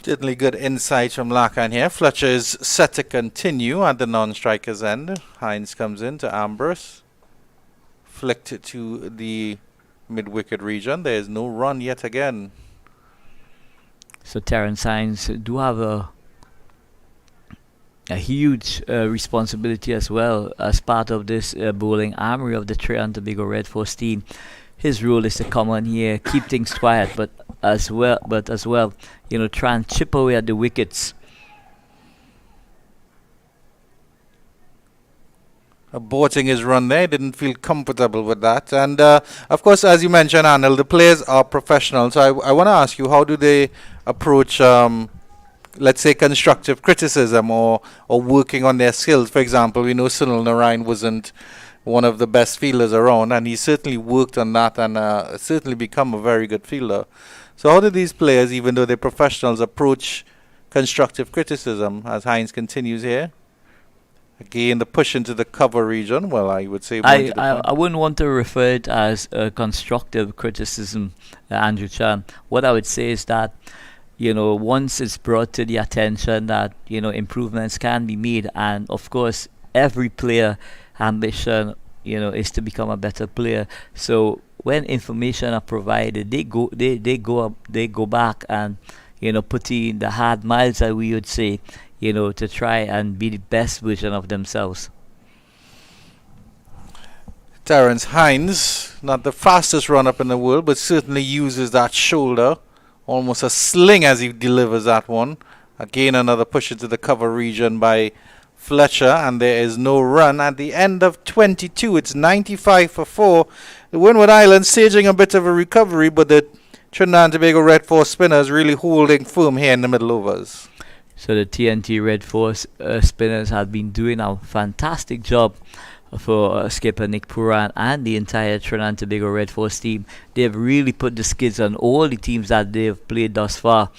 Certainly good insight from Lacan here. Fletcher is set to continue at the non-striker's end. Hines comes in to Ambris. Flicked to the mid-wicket region. There is no run yet again. So Terence Hines do have a huge responsibility as well as part of this bowling armory of the Trinidad and Tobago Red Force team. His role is to come on here, keep things quiet, but as well, try and chip away at the wickets. Aborting his run there, didn't feel comfortable with that. And of course, as you mentioned, Arnold, the players are professional. So I want to ask you, how do they approach, let's say, constructive criticism or working on their skills? For example, we know Sunil Narayan wasn't one of the best fielders around, and he certainly worked on that and certainly become a very good fielder. So how do these players, even though they're professionals, approach constructive criticism as Hines continues here? Again, the push into the cover region. Well, I would say... I wouldn't want to refer it as constructive criticism, Andrew Chan. What I would say is that, once it's brought to the attention that, improvements can be made, and of course, every player ambition, is to become a better player. So when information are provided, they go back and put in the hard miles, that we would say, to try and be the best version of themselves. Terence Hines, not the fastest run-up in the world, but certainly uses that shoulder, almost a sling as he delivers that one. Again, another push into the cover region by Fletcher, and there is no run at the end of 22. It's 95 for 4. The Windward Islands staging a bit of a recovery, but the Trinidad and Tobago Red Force spinners really holding firm here in the middle overs. So the TNT Red Force spinners have been doing a fantastic job for skipper Nick Puran and the entire Trinidad and Tobago Red Force team. They've really put the skids on all the teams that they've played thus far.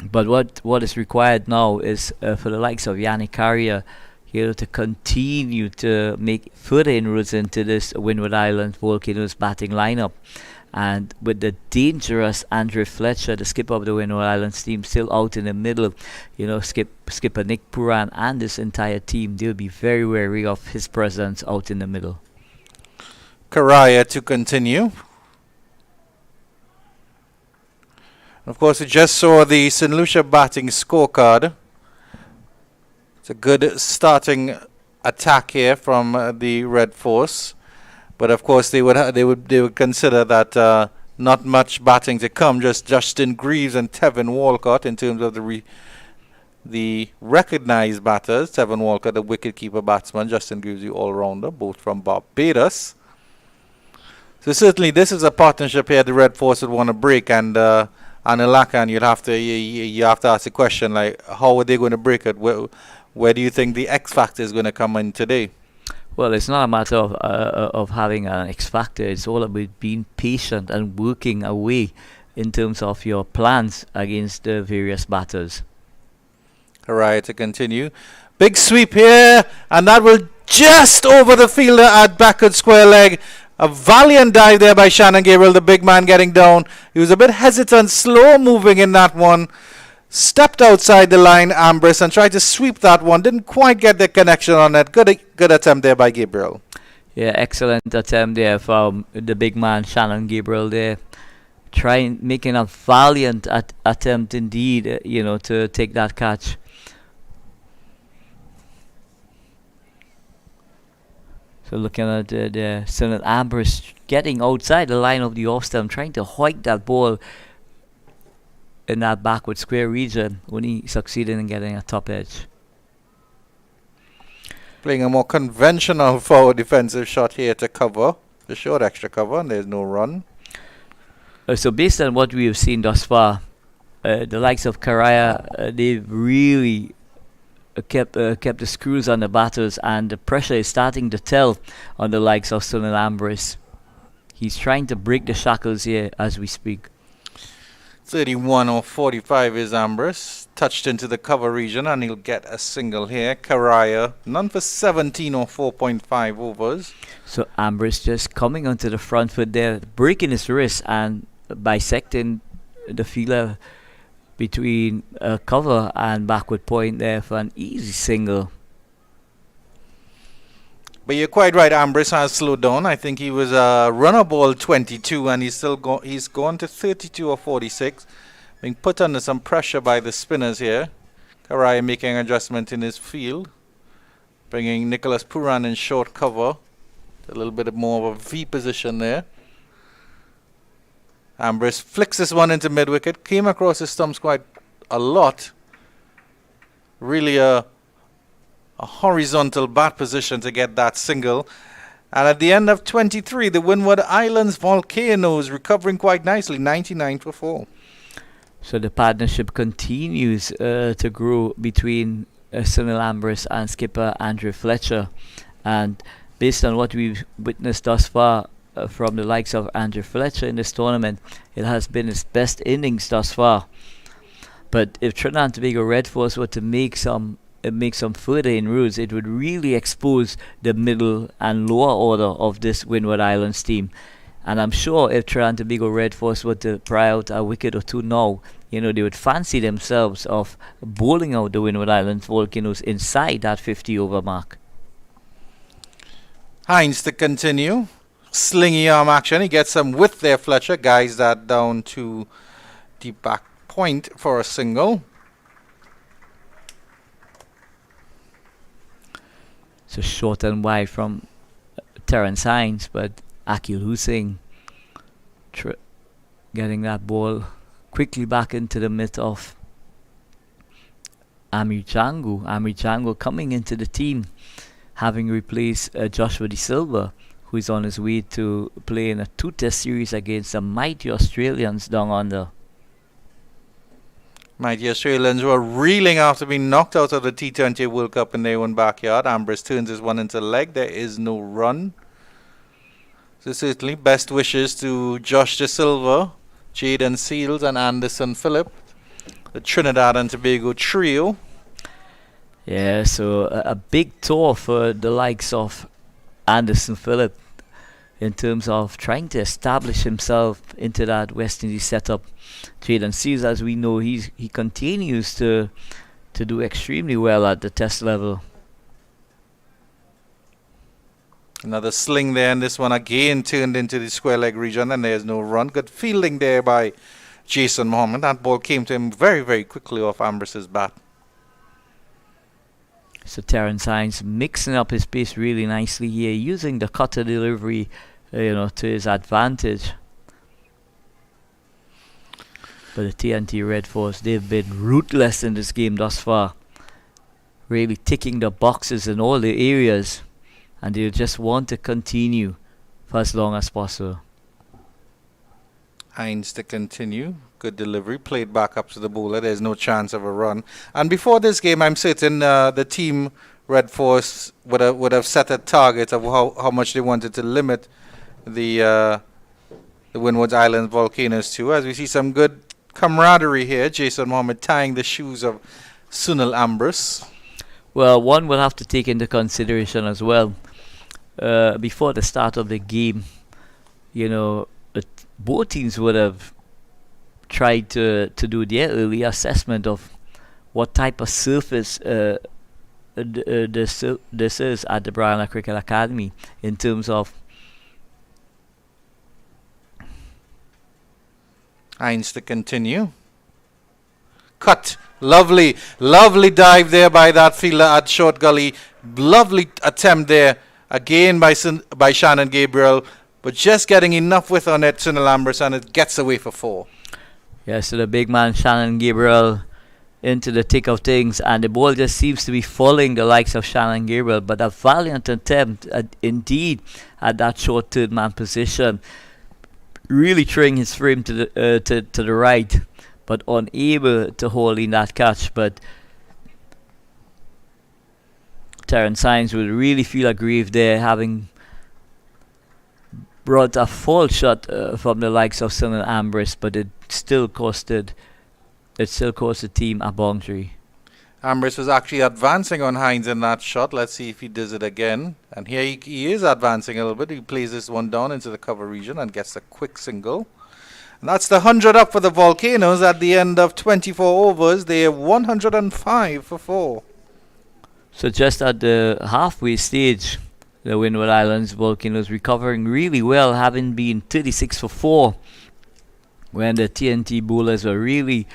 But what is required now is for the likes of Yannick Carrier, to continue to make further inroads into this Windward Island Volcanoes batting lineup. And with the dangerous Andre Fletcher, the skipper of the Windward Islands team, still out in the middle, skipper Nick Puran and this entire team, they'll be very wary of his presence out in the middle. Karaya to continue. Of course, we just saw the St. Lucia batting scorecard. It's a good starting attack here from the Red Force, but of course they would consider that not much batting to come. Just Justin Greaves and Tevin Walcott in terms of the recognized batters. Tevin Walcott, the wicket-keeper batsman. Justin Greaves, the all-rounder, both from Barbados. So certainly this is a partnership here the Red Force would want to break, and Alakan, you have to ask the question, like, how are they going to break it? Where do you think the X factor is going to come in today? Well, it's not a matter of having an X factor. It's all about being patient and working away in terms of your plans against the various batters. All right, to continue. Big sweep here, and that will just over the fielder at backward square leg. A valiant dive there by Shannon Gabriel, the big man getting down. He was a bit hesitant, slow moving in that one. Stepped outside the line, Ambris, and tried to sweep that one. Didn't quite get the connection on that. Good attempt there by Gabriel. Yeah, excellent attempt there from the big man, Shannon Gabriel there. Making a valiant attempt indeed, to take that catch. So looking at the Sunil Ambris getting outside the line of the off stump, trying to hoik that ball in that backward square region, only succeeding in getting a top edge. Playing a more conventional forward defensive shot here to cover, the short extra cover, and there's no run. So based on what we've seen thus far, the likes of Karaya, they've really kept the screws on the batters, and the pressure is starting to tell on the likes of Sunil Ambris. He's trying to break the shackles here as we speak. 31 or 45 is Ambris. Touched into the cover region, and he'll get a single here. Karaya, none for 17 or 4.5 overs. So Ambris just coming onto the front foot there, breaking his wrist and bisecting the fielder between cover and backward point there for an easy single. But you're quite right, Ambris has slowed down. I think he was runner ball 22, and he's gone to 32 or 46. Being put under some pressure by the spinners here. Karaya making adjustment in his field, bringing Nicholas Puran in short cover. A little bit more of a V position there. Ambris flicks this one into mid-wicket. Came across his stumps quite a lot. Really a horizontal bat position to get that single. And at the end of 23, the Windward Islands Volcanoes recovering quite nicely, 99 for 4. So the partnership continues to grow between Sunil Ambris and skipper Andre Fletcher. And based on what we've witnessed thus far, from the likes of Andrew Fletcher in this tournament, it has been his best innings thus far. But if Trinidad and Tobago Red Force were to make some further inroads, it would really expose the middle and lower order of this Windward Islands team. And I'm sure if Trinidad and Tobago Red Force were to pry out a wicket or two now, they would fancy themselves of bowling out the Windward Islands Volcanoes inside that 50 over mark. Hines to continue. Slingy arm action. He gets some width there, Fletcher. Guides that down to the back point for a single. So short and wide from Terence Hines, but Akil Hussain getting that ball quickly back into the mid of Amir Django. Amir Django coming into the team, having replaced Joshua De Silva, who is on his way to play in a 2-test series against the mighty Australians down under. Mighty Australians were reeling after being knocked out of the T20 World Cup in their own backyard. Ambris turns his one into leg. There is no run. So certainly best wishes to Josh De Silva, Jaden Seals and Anderson Phillip, the Trinidad and Tobago trio. Yeah, so a big tour for the likes of Anderson Phillip. in terms of trying to establish himself into that West Indies setup. Trade and Seals, as we know, he continues to do extremely well at the Test level. Another sling there, and this one again turned into the square leg region, and there's no run. Good fielding there by Jason Mohammed. That ball came to him very, very quickly off Ambris's bat. So Terence Hines mixing up his pace really nicely here, using the cutter delivery, to his advantage. But the TNT Red Force, they've been ruthless in this game thus far, really ticking the boxes in all the areas, and they just want to continue for as long as possible. Hines to continue. Good delivery. Played back up to the bowler. There's no chance of a run. And before this game, I'm certain the team Red Force would have set a target of how much they wanted to limit the Windward Islands Volcanoes to. As we see some good camaraderie here. Jason Mohammed tying the shoes of Sunil Ambris. Well, one will have to take into consideration as well. Before the start of the game, both teams would have tried to do their early assessment of what type of surface this is at the Brian Cricket Academy in terms of Hines to continue. Cut. Lovely dive there by that fielder at short gully. Lovely attempt there again by Shannon Gabriel, but just getting enough width on it, Sunil Ambris, and it gets away for 4. Yeah, so the big man Shannon Gabriel into the thick of things, and the ball just seems to be following the likes of Shannon Gabriel, but a valiant attempt indeed at that short third man position, really throwing his frame to the right, but unable to hold in that catch. But Terence Hines would really feel aggrieved there, having brought a full shot from the likes of Sunil Ambris, but it still cost the team a boundary. Ambris was actually advancing on Hines in that shot. Let's see if he does it again. And here he is advancing a little bit. He plays this one down into the cover region and gets a quick single. And that's the 100 up for the Volcanoes at the end of 24 overs. They have 105 for 4. So just at the halfway stage, the Windward Islands Volcanoes recovering really well, having been 36 for 4 when the TNT bowlers were really,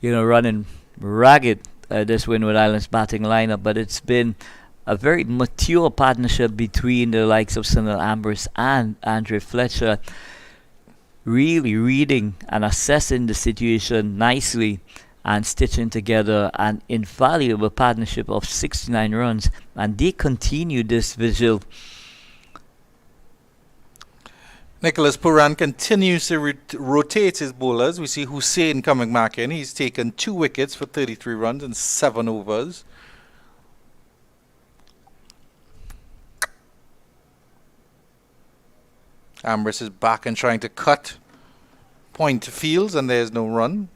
running ragged this Windward Islands batting lineup. But it's been a very mature partnership between the likes of Sunil Ambris and Andre Fletcher, really reading and assessing the situation nicely and stitching together an invaluable partnership of 69 runs, and they continue this vigil. Nicholas Puran continues to rotate his bowlers. We see Hussain coming back in. He's taken 2 wickets for 33 runs in 7 overs. Ambris is back and trying to cut point to fields, and there's no run.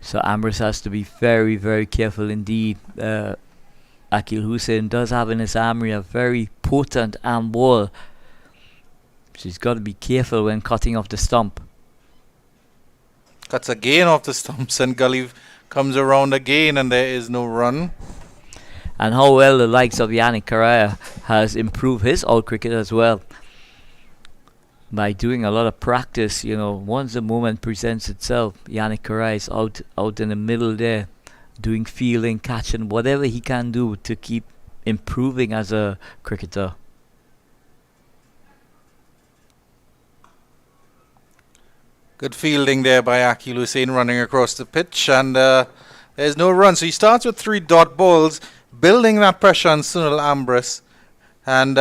So Ambris has to be very, very careful indeed. Akil Hussain does have in his armory a very potent arm ball. So he's got to be careful when cutting off the stump. Cuts again off the stumps, and Gully comes around again, and there is no run. And how well the likes of Yannick Correa has improved his out cricket as well. By doing a lot of practice, once the moment presents itself, Yannick Correa is out in the middle there, doing fielding, catching, whatever he can do to keep improving as a cricketer. Good fielding there by Akil Hussain running across the pitch, and there's no run. So he starts with 3 dot balls, building that pressure on Sunil Ambris, and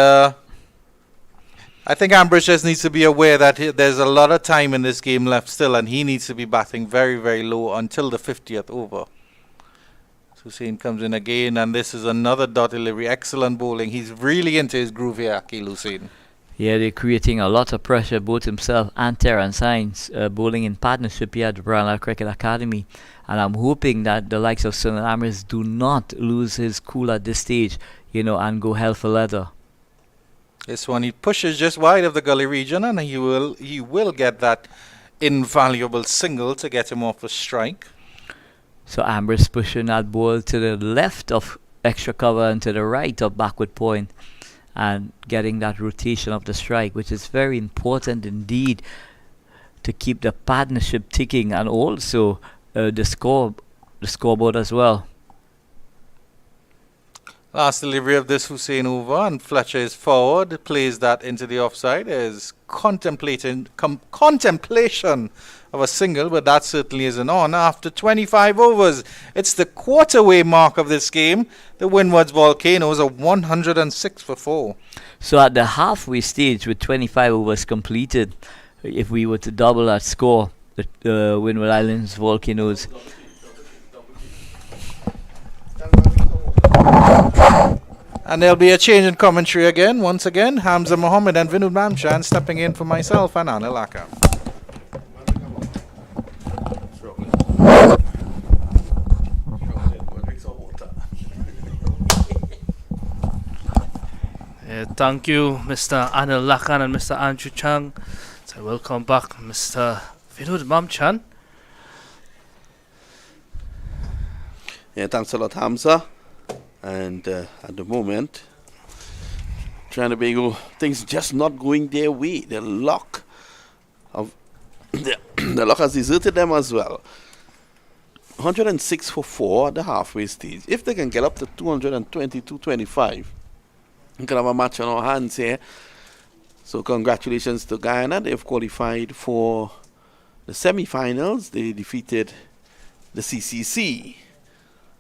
I think Ambris just needs to be aware that there's a lot of time in this game left still, and he needs to be batting very, very low until the 50th over. So Hussain comes in again, and this is another dot delivery. Excellent bowling. He's really into his groove here, Akil Hussain. Yeah, they're creating a lot of pressure, both himself and Terence Hines, bowling in partnership here at the Brian Cricket Academy. And I'm hoping that the likes of Sunil Ambris do not lose his cool at this stage, and go hell for leather. This one he pushes just wide of the gully region, and he will get that invaluable single to get him off a strike. So Ambris pushing that ball to the left of extra cover and to the right of backward point, and getting that rotation of the strike, which is very important indeed to keep the partnership ticking, and also the scoreboard as well. Last delivery of this Hussein over, and Fletcher is forward, plays that into the offside. Is contemplation of a single, but that certainly isn't on. After 25 overs, it's the quarter-way mark of this game. The Windwards Volcanoes are 106 for 4. So at the halfway stage, with 25 overs completed, if we were to double that score, the Windward Islands Volcanoes. And there'll be a change in commentary again. Once again, Hamza Mohammed and Vinud Mamchan stepping in for myself and Anil Aka. Thank you, Mr. Anil Lakan and Mr. Andrew Chang. So welcome back, Mr. Vinod Mamchan. Yeah, thanks a lot, Hamza. And at the moment, Trinidad Tobago, things just not going their way. The luck has deserted them as well. 106 for 4 at the halfway stage. If they can get up to 220-225, we can have a match on our hands here. So congratulations to Guyana. They've qualified for the semi-finals. They defeated the CCC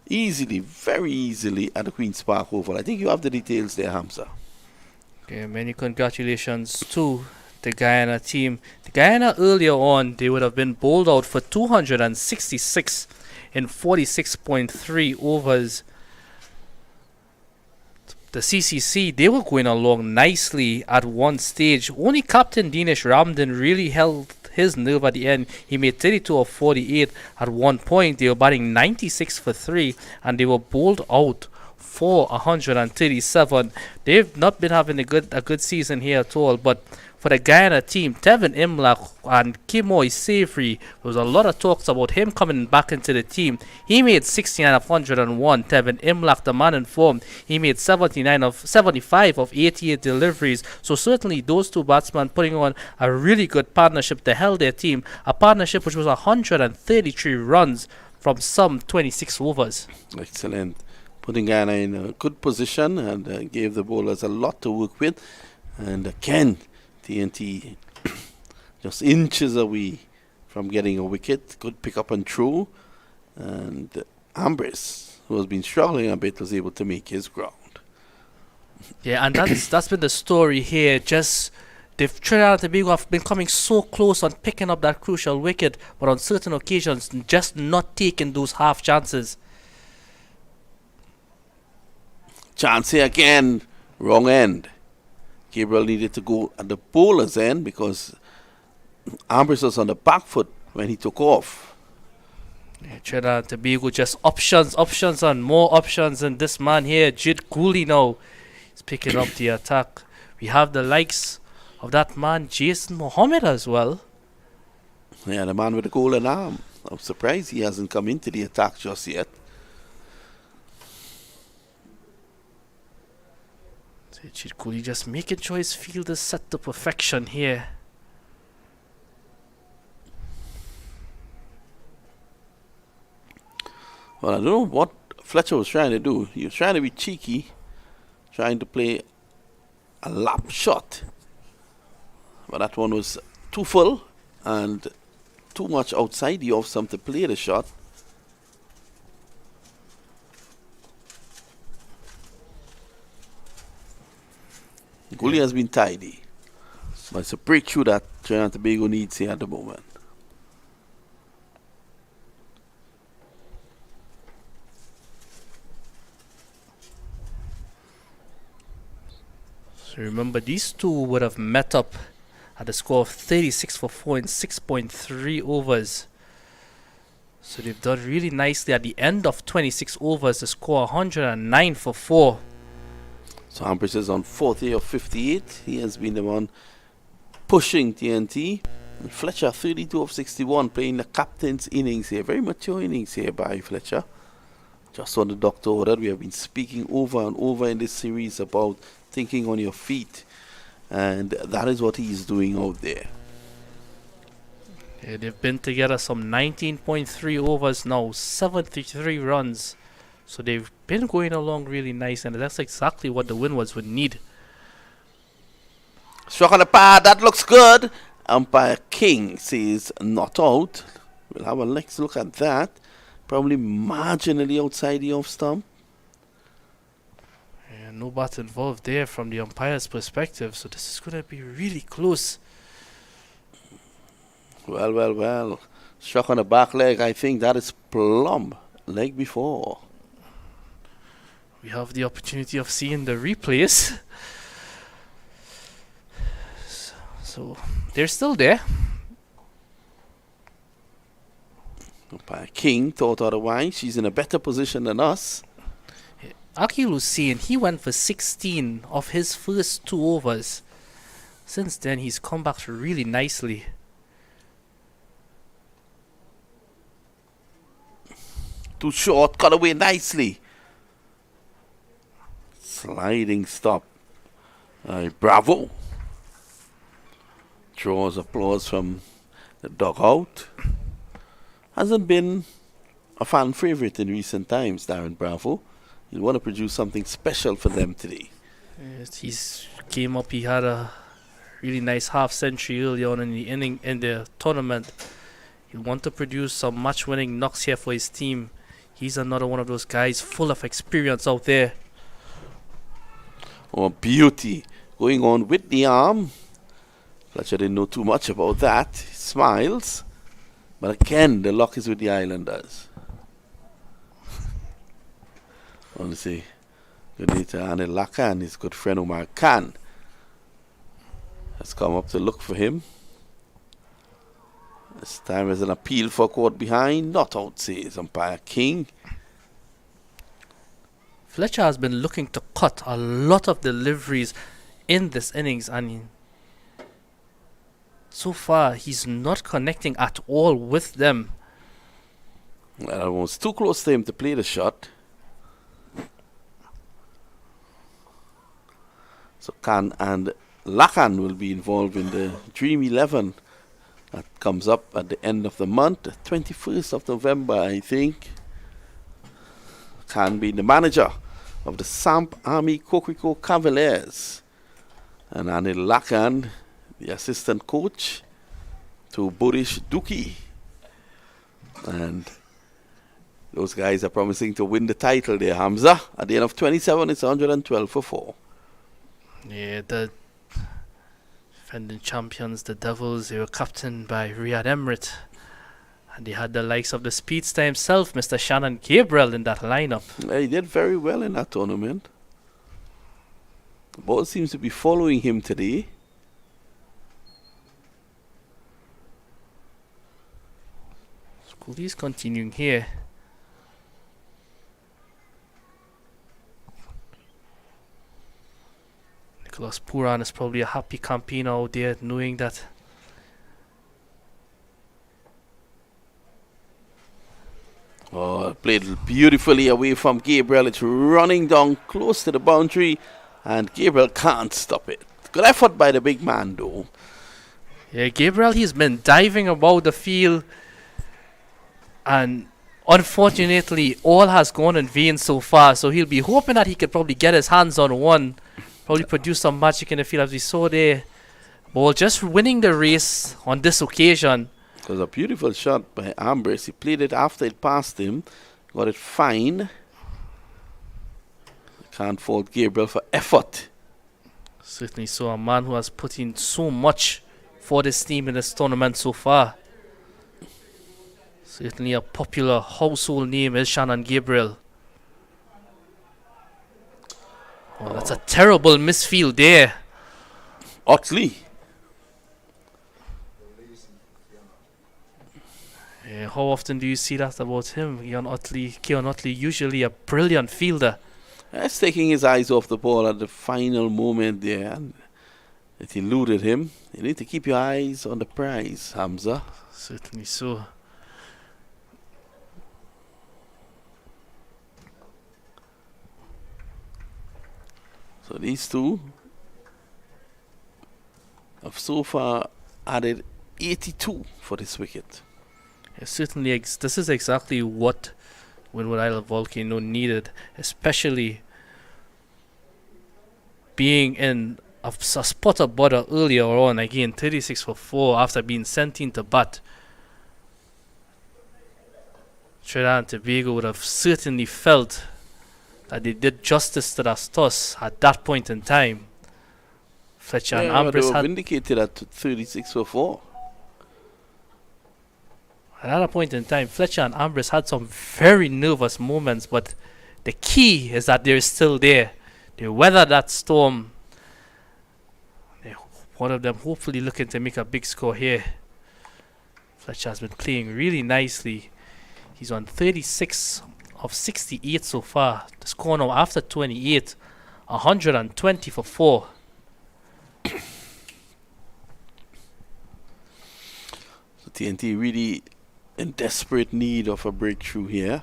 easily, very easily at the Queen's Park Oval. I think you have the details there, Hamza. Okay, many congratulations to the Guyana team. The Guyana earlier on, they would have been bowled out for 266 in 46.3 overs. The CCC, they were going along nicely at one stage. Only Captain Dinesh Ramdan really held his nerve at the end. He made 32 of 48 at one point. They were batting 96 for 3, and they were bowled out for 137. They've not been having a good season here at all. But for the Guyana team, Tevin Imlach and Kimoy Safri, there was a lot of talks about him coming back into the team. He made 69 of 101. Tevin Imlach, the man in form, he made 75 of 88 deliveries. So certainly those two batsmen putting on a really good partnership to help their team. A partnership which was 133 runs from some 26 overs. Excellent. Putting Guyana in a good position, and gave the bowlers a lot to work with. And again, TNT just inches away from getting a wicket. Good pick up and throw. And Ambris, who has been struggling a bit, was able to make his ground. Yeah, and that's been the story here. Just the Trinidad and Tobago have been coming so close on picking up that crucial wicket, but on certain occasions just not taking those half chances. Chance here again, wrong end. Gabriel needed to go at the bowler's end because Ambris was on the back foot when he took off. Yeah, Trinidad and Tobago just options and more options, and this man here, Jid Cooley, now is picking up the attack. We have the likes of that man, Jason Mohammed, as well. Yeah, the man with the golden arm. I'm surprised he hasn't come into the attack just yet. Jid Cooley just making sure his field is set to perfection here. Well, I don't know what Fletcher was trying to do. He was trying to be cheeky, trying to play a lap shot. But that one was too full and too much outside the off stump to play the shot. Gully has been tidy. But it's a breakthrough that Trinidad and Tobago needs here at the moment. So remember, these two would have met up at a score of 36 for 4 in 6.3 overs. So they've done really nicely at the end of 26 overs to score 109 for 4. So Ambris is on 40 of 58. He has been the one pushing TNT. And Fletcher 32 of 61, playing the captain's innings here. Very mature innings here by Fletcher. Just on the doctor order, we have been speaking over and over in this series about thinking on your feet. And that is what he's doing out there. Yeah, they've been together some 19.3 overs now, 73 runs. So they've been going along really nice, and that's exactly what the Windwards would need. Struck on the pad, that looks good. Umpire King says not out. We'll have a next look at that. Probably marginally outside the off stump. Yeah, no bat involved there from the umpire's perspective, so this is going to be really close. Well. Struck on the back leg. I think that is plumb. Leg before. We have the opportunity of seeing the replays. So they're still there. Umpire King thought otherwise. She's in a better position than us. Akil Hussein, he went for 16 of his first 2 overs. Since then, he's come back really nicely. Too short, cut away nicely. Sliding stop. Bravo. Draws applause from the dugout. Hasn't been a fan favorite in recent times, Darren Bravo. He'll want to produce something special for them today. Yes, he's came up, he had a really nice half century early on in the inning in the tournament. He'll want to produce some match winning knocks here for his team. He's another one of those guys full of experience out there. Oh, beauty. Going on with the arm. Fletcher didn't know too much about that. He smiles. But again, the luck is with the Islanders. Honestly, good day to Anil Lakan, his good friend Omar Khan has come up to look for him. This time there's an appeal for caught behind, not out, says umpire King. Fletcher has been looking to cut a lot of deliveries in this innings, and so far he's not connecting at all with them. Well, it was too close to him to play the shot. So Khan and Lakan will be involved in the Dream 11 that comes up at the end of the month, 21st of November, I think. Khan being the manager of the Samp Army Kokiko Cavaliers, and Anil Lakan, the assistant coach to Burish Duki. And those guys are promising to win the title there, Hamza. At the end of 27, it's 112 for 4. Yeah, the defending champions, the Devils, they were captained by Riyad Emrit. And they had the likes of the speedster himself, Mr. Shannon Gabriel, in that lineup. He did very well in that tournament. The ball seems to be following him today. Cooley's continuing here. Nicholas Puran is probably a happy campaigner out there, knowing that Played beautifully away from Gabriel. It's running down close to the boundary, and Gabriel can't stop it. Good effort by the big man, though. yeah, Gabriel, he's been diving about the field, and unfortunately all has gone in vain so far, so he'll be hoping that he could probably get his hands on one, probably produce some magic in the field, as we saw there. Ball just winning the race on this occasion. It was a beautiful shot by Ambris. He played it after it passed him, got it fine. Can't fault Gabriel for effort. Certainly so, a man who has put in so much for this team in this tournament so far. Certainly a popular household name is Shannon Gabriel. Oh, that's a terrible misfield there. Otley. Yeah, how often do you see that about him? Keon Otley, usually a brilliant fielder. That's taking his eyes off the ball at the final moment there, and it eluded him. You need to keep your eyes on the prize, Hamza. Certainly so. So these two have so far added 82 for this wicket. Yeah, certainly, this is exactly what Windward Isle Volcano needed, especially being in a spot of bother earlier on. Again, 36 for 4 after being sent into bat. Trinidad and Tobago would have certainly felt that they did justice to that toss at that point in time. Fletcher and Ambris they were had vindicated at 36 for 4. at that point in time, Fletcher and Ambris had some very nervous moments, but the key is that they're still there. They weathered that storm. One of them hopefully looking to make a big score here. Fletcher has been playing really nicely. He's on 36 of 68 so far. The score now after 28, 120 for 4. So TNT really in desperate need of a breakthrough here.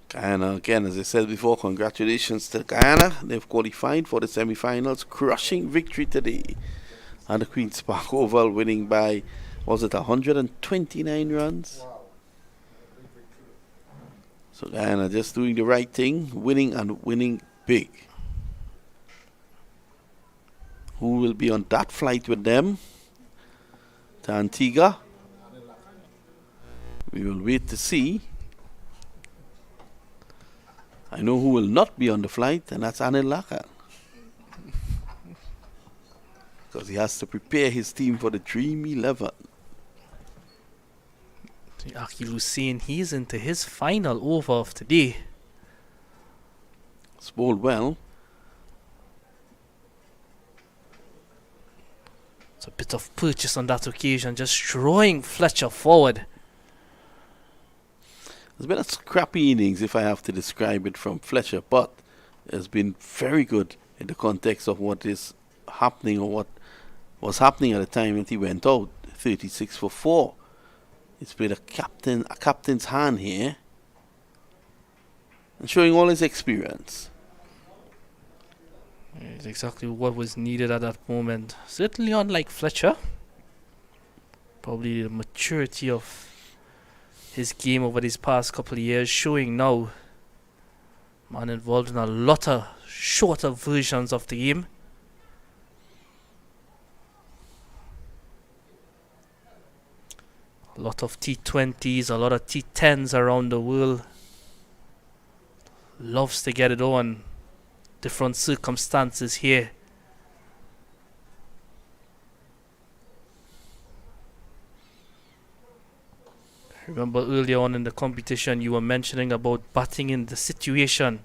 Guyana, again, as I said before, congratulations to Guyana. They've qualified for the semi-finals. Crushing victory today at the Queen's Park Oval, winning by, was it 129 runs? Wow. So Guyana just doing the right thing, winning and winning big. Who will be on that flight with them? To Antigua. We will wait to see. I know who will not be on the flight, and that's Anil Laka. Because he has to prepare his team for the Dream 11. Akil Hussein, he's into his final over of today. It's bowled well. It's a bit of purchase on that occasion, just throwing Fletcher forward. It's been a scrappy innings, if I have to describe it, from Fletcher, but it's been very good in the context of what is happening or what was happening at the time that he went out. 36 for 4. He's played a captain's hand here, and showing all his experience. It's exactly what was needed at that moment. Certainly unlike Fletcher. Probably the maturity of his game over these past couple of years showing now. Man involved in a lot of shorter versions of the game. A lot of T20s, a lot of T10s around the world. Loves to get it on. Different circumstances here. Remember earlier on in the competition you were mentioning about batting in the situation.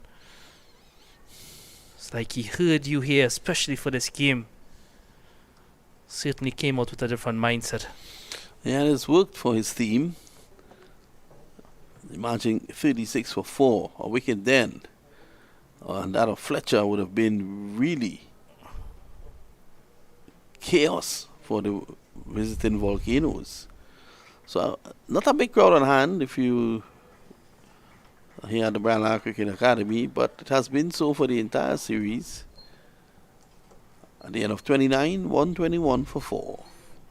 It's like he heard you here, especially for this game. Certainly came out with a different mindset. Yeah, it's worked for his team. Imagine 36 for 4, a wicket then. And that of Fletcher would have been really chaos for the visiting Volcanoes. So, not a big crowd on hand if you here at the Brown Cricket Academy, but it has been so for the entire series. At the end of 29, 121 for 4.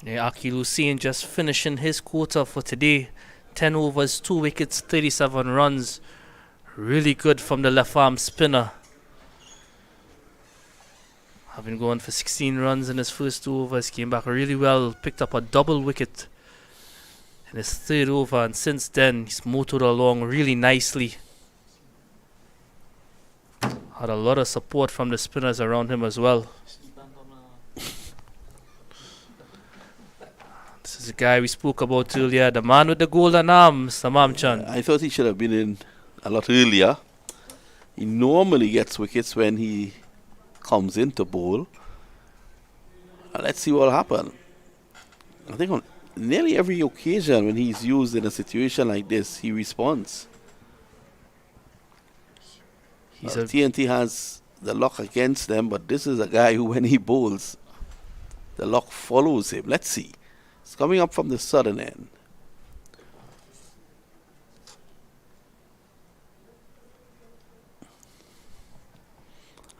Yeah, Akil Hussein just finishing his quota for today. 10 overs, 2 wickets, 37 runs. Really good from the left arm spinner. Having gone for 16 runs in his first 2 overs, came back really well, picked up a double wicket in his 3rd over, and since then he's motored along really nicely. Had a lot of support from the spinners around him as well. This is a guy we spoke about earlier, the man with the golden arms, Tamam Chan. I thought he should have been in a lot earlier. He normally gets wickets when he comes into bowl. Let's see what will happen. I think on nearly every occasion when he's used in a situation like this, he responds. He's TNT has the luck against them, but this is a guy who, when he bowls, the luck follows him. Let's see. It's coming up from the southern end.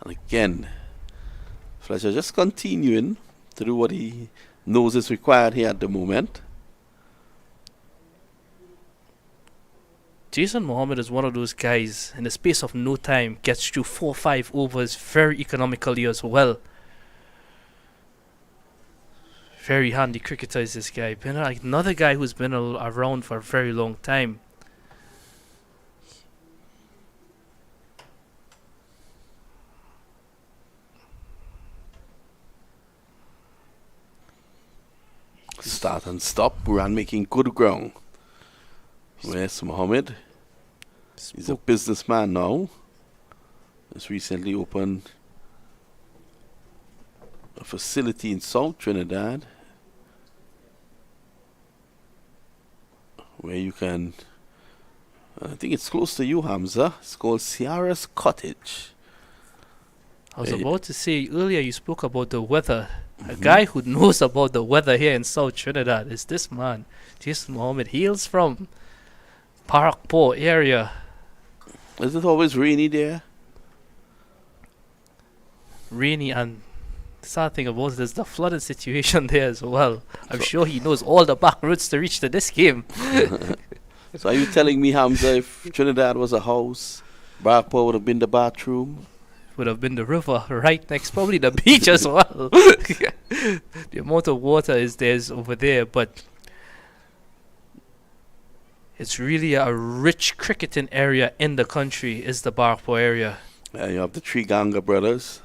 And again, Fletcher just continuing to do what he knows is required here at the moment. Jason Mohammed is one of those guys in the space of no time gets through 4-5 overs very economically as well. Very handy cricketer is this guy. Been like another guy who's been around for a very long time. Start and stop. Puran making good ground. Where's Mohammed? He's a businessman now. He's recently opened a facility in South Trinidad where you can, I think it's close to you, Hamza. It's called Ciara's Cottage. I was about to say earlier you spoke about the weather. A guy who knows about the weather here in South Trinidad is this man. Jason Mohammed hails from Parakpo area. Is it always rainy there? Rainy, and the sad thing about it is the flooded situation there as well. I'm sure he knows all the back routes to reach to this game. So are you telling me, Hamza, if Trinidad was a house, Parakpo would have been the bathroom? Would have been the river right next, probably the beach as well. The amount of water is over there, but it's really a rich cricketing area in the country, is the Parakpo area. You have the three Ganga brothers,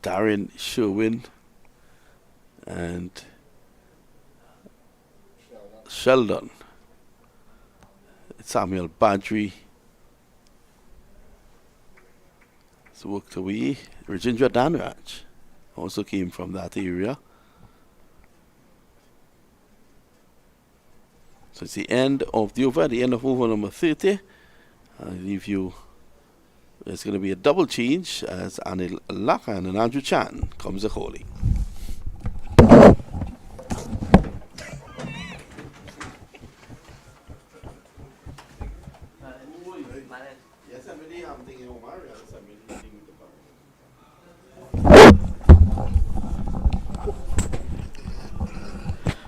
Darren, Sherwin, and Sheldon. Samuel Badri. So worked away. Rajendra Danraj also came from that area. So it's the end of the over, the end of over number 30. I leave you. There's going to be a double change as Anil Lakan and Andrew Chan comes a calling.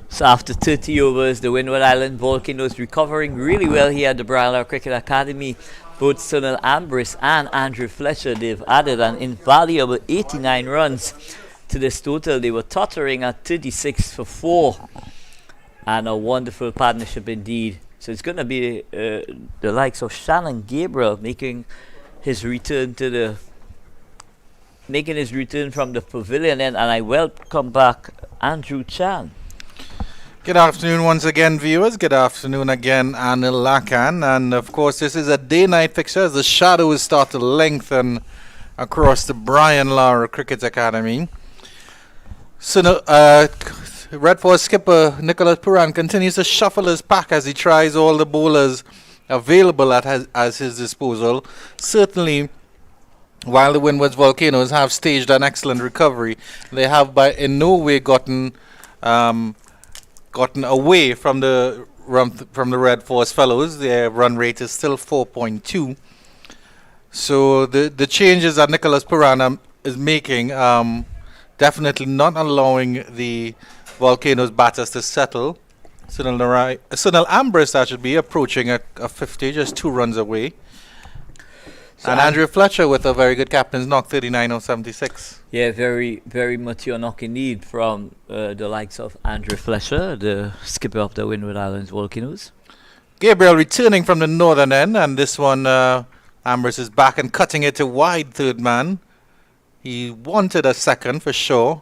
So after 30 overs, the Windward Island Volcanoes recovering really well here at the Brian Cricket Academy. Both Sunil Ambris and Andrew Fletcher, they've added an invaluable 89 runs to this total. They were tottering at 36 for 4. And a wonderful partnership indeed. So it's going to be the likes of Shannon Gabriel making his return from the pavilion end. And I welcome back Andrew Chan. Good afternoon once again, viewers. Good afternoon again, Anil Lakan. And of course, this is a day-night fixture as the shadows start to lengthen across the Brian Lara Cricket Academy. So, Red Force skipper Nicholas Puran continues to shuffle his pack as he tries all the bowlers available at his disposal. Certainly, while the Windwards Volcanoes have staged an excellent recovery, they have in no way gotten away from the Red Force fellows. Their run rate is still 4.2. So the changes that Nicholas Puran is making definitely not allowing the Volcanoes batters to settle. Sunil Ambris, that should be approaching a 50, just 2 runs away. So and Andrew Fletcher with a very good captain's knock, 39 of 76. Yeah, very, very mature knock indeed from the likes of Andrew Fletcher, the skipper of the Windward Islands Volcanoes. Gabriel returning from the northern end, and this one, Ambris is back and cutting it to wide third man. He wanted a second for sure.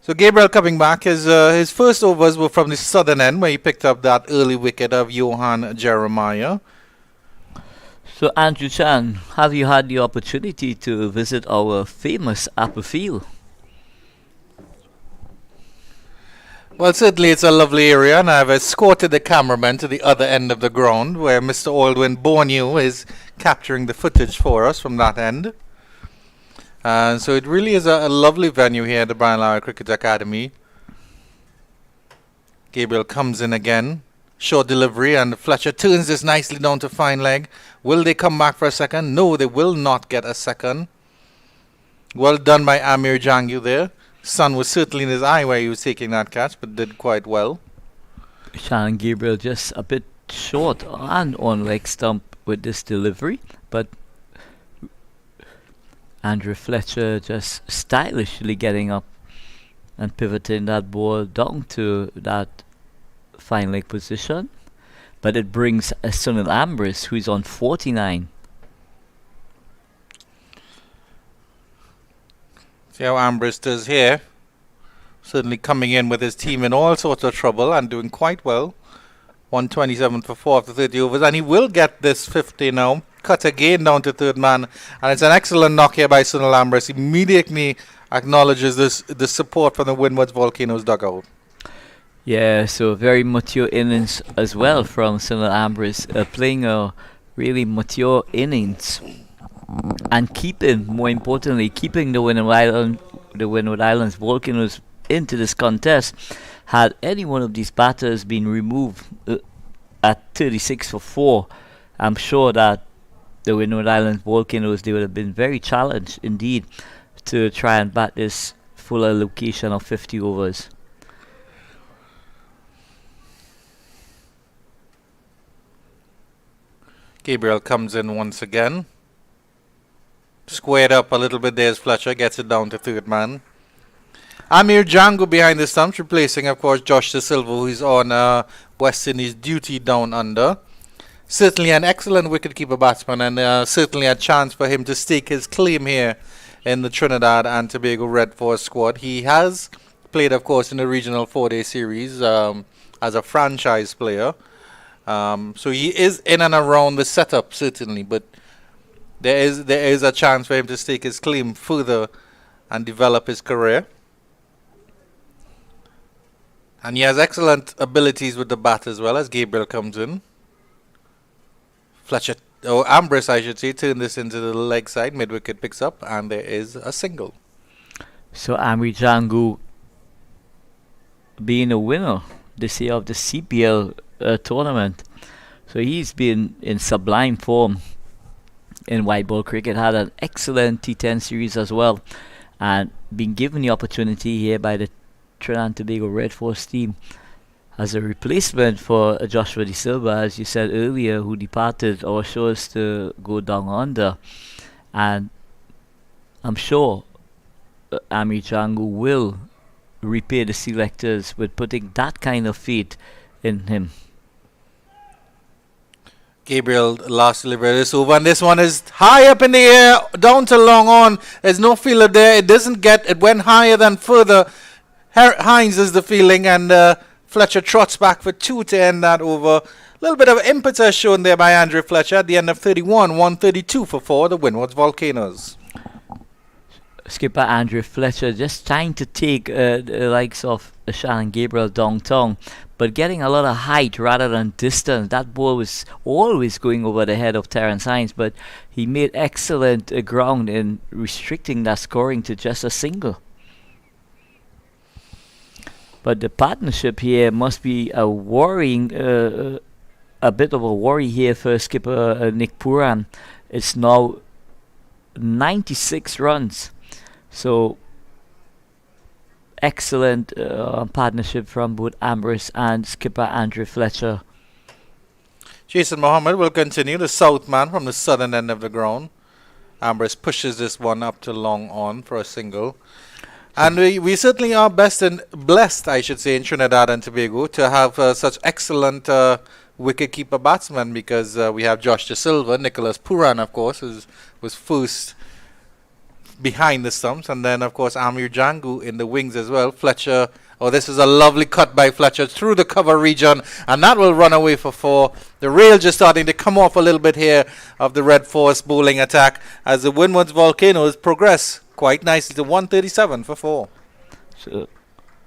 So Gabriel coming back, his first overs were from the southern end where he picked up that early wicket of Johan Jeremiah. So Andrew Chan, have you had the opportunity to visit our famous Apple Field? Well, certainly it's a lovely area, and I've escorted the cameraman to the other end of the ground where Mr. Aldwin Bornew is capturing the footage for us from that end. And so it really is a lovely venue here at the Brian Lara Cricket Academy. Gabriel comes in again. Short delivery, and Fletcher turns this nicely down to fine leg. Will they come back for a second? No, they will not get a second. Well done by Amir Jangu there. Sun was certainly in his eye where he was taking that catch, but did quite well. Shannon Gabriel just a bit short and on leg stump with this delivery, but Andrew Fletcher just stylishly getting up and pivoting that ball down to that fine leg position. But it brings Sunil Ambris, who is on 49. See how Ambris does here. Certainly coming in with his team in all sorts of trouble and doing quite well. 127 for 4 after 30 overs, and he will get this 50 now. Cut again down to third man, and it's an excellent knock here by Sunil Ambris. Immediately acknowledges the support from the Windwards Volcanoes dugout. Yeah, so very mature innings as well from Sunil Ambris, playing a really mature innings and keeping, more importantly, keeping the Windward Islands Volcanoes into this contest. Had any one of these batters been removed at 36 for 4, I'm sure that the Windward Islands Volcanoes, they would have been very challenged indeed to try and bat this full allocation of 50 overs. Gabriel comes in once again. Squared up a little bit there as Fletcher gets it down to third man. Amir Jangu behind the stumps, replacing, of course, Josh De Silva, who is on West Indies duty down under. Certainly an excellent wicketkeeper batsman, and certainly a chance for him to stake his claim here in the Trinidad and Tobago Red Force squad. He has played, of course, in the regional 4-day series as a franchise player. So he is in and around the setup, certainly, but there is a chance for him to stake his claim further and develop his career. And he has excellent abilities with the bat as well as Gabriel comes in. Fletcher, Ambris, I should say, turn this into the leg side. Mid-wicket picks up, and there is a single. So Amri Jangu being a winner this year of the CPL tournament. So he's been in sublime form in white ball cricket. Had an excellent T10 series as well, and been given the opportunity here by the Trinidad and Tobago Red Force team as a replacement for Joshua De Silva, as you said earlier, who departed our shores to go down under. And I'm sure Amri Jangu will repay the selectors with putting that kind of faith in him. Gabriel last delivery this over, and this one is high up in the air, down to long on. There's no fielder there. It went higher than further. Hines is the feeling, and Fletcher trots back for 2 to end that over. A little bit of impetus shown there by Andrew Fletcher at the end of 31, 132 for 4, the Windwards Volcanoes. Skipper Andrew Fletcher just trying to take the likes of Shannon Gabriel downtown, but getting a lot of height rather than distance. That ball was always going over the head of Terence Hines, but he made excellent ground in restricting that scoring to just a single. But the partnership here must be a worrying, a bit of a worry here for skipper Nick Puran. It's now 96 runs. So excellent partnership from both Ambris and skipper Andrew Fletcher. Jason Mohammed will continue, the south man from the southern end of the ground. Ambris pushes this one up to long on for a single. And we certainly are blessed, I should say, in Trinidad and Tobago to have such excellent wicket-keeper batsmen, because we have Josh De Silva, Nicholas Puran, of course, was first behind the stumps, and then, of course, Amir Jangu in the wings as well. Fletcher, this is a lovely cut by Fletcher through the cover region, and that will run away for 4. The rail just starting to come off a little bit here of the Red Force bowling attack as the Windwards Volcanoes progress quite nicely to 137 for 4. So,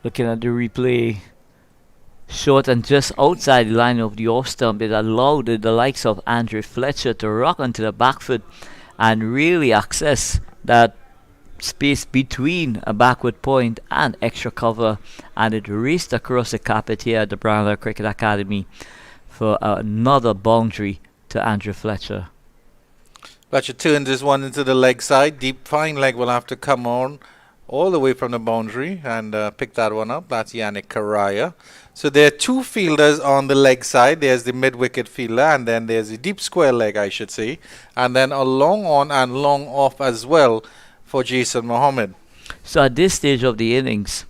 looking at the replay, short and just outside the line of the off stump. It allowed the likes of Andrew Fletcher to rock onto the back foot and really access that space between a backward point and extra cover, and it raced across the carpet here at the Brownlow Cricket Academy for another boundary to Andrew Fletcher. Fletcher turns this one into the leg side. Deep fine leg will have to come on all the way from the boundary and pick that one up. That's Yannick Karaya. So there are two fielders on the leg side. There's the mid-wicket fielder, and then there's the deep square leg, I should say. And then a long on and long off as well for Jason Mohammed. So at this stage of the innings,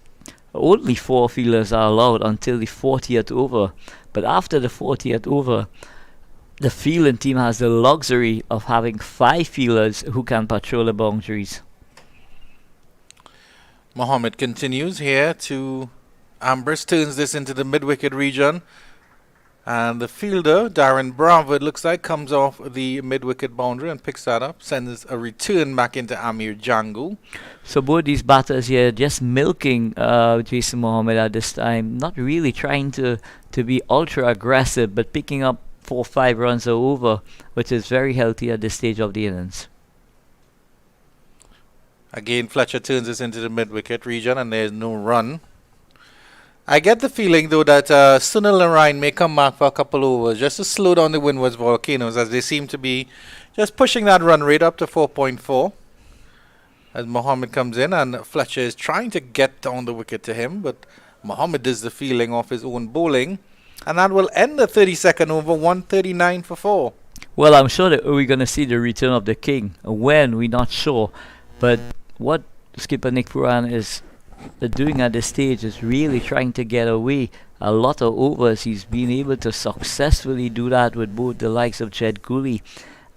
only 4 fielders are allowed until the 40th over. But after the 40th over, the fielding team has the luxury of having 5 fielders who can patrol the boundaries. Mohammed continues here to Ambris, turns this into the mid-wicket region. And the fielder, Darren Bravo, it looks like, comes off the mid-wicket boundary and picks that up, sends a return back into Amir Jangu. So both these batters here just milking Jason Mohammed at this time, not really trying to be ultra aggressive, but picking up 4 or 5 runs over, which is very healthy at this stage of the innings. Again, Fletcher turns this into the mid-wicket region, and there's no run. I get the feeling, though, that Sunil Narayan may come back for a couple overs just to slow down the Windwards Volcanoes, as they seem to be just pushing that run rate up to 4.4. As Mohammed comes in, and Fletcher is trying to get down the wicket to him, but Mohammed does the fielding off his own bowling, and that will end the 32nd over, 139 for 4. Well, I'm sure that we're going to see the return of the king. When, we're not sure. But what skipper Nick Puran is doing at this stage is really trying to get away a lot of overs. He's been able to successfully do that with both the likes of Jed Cooley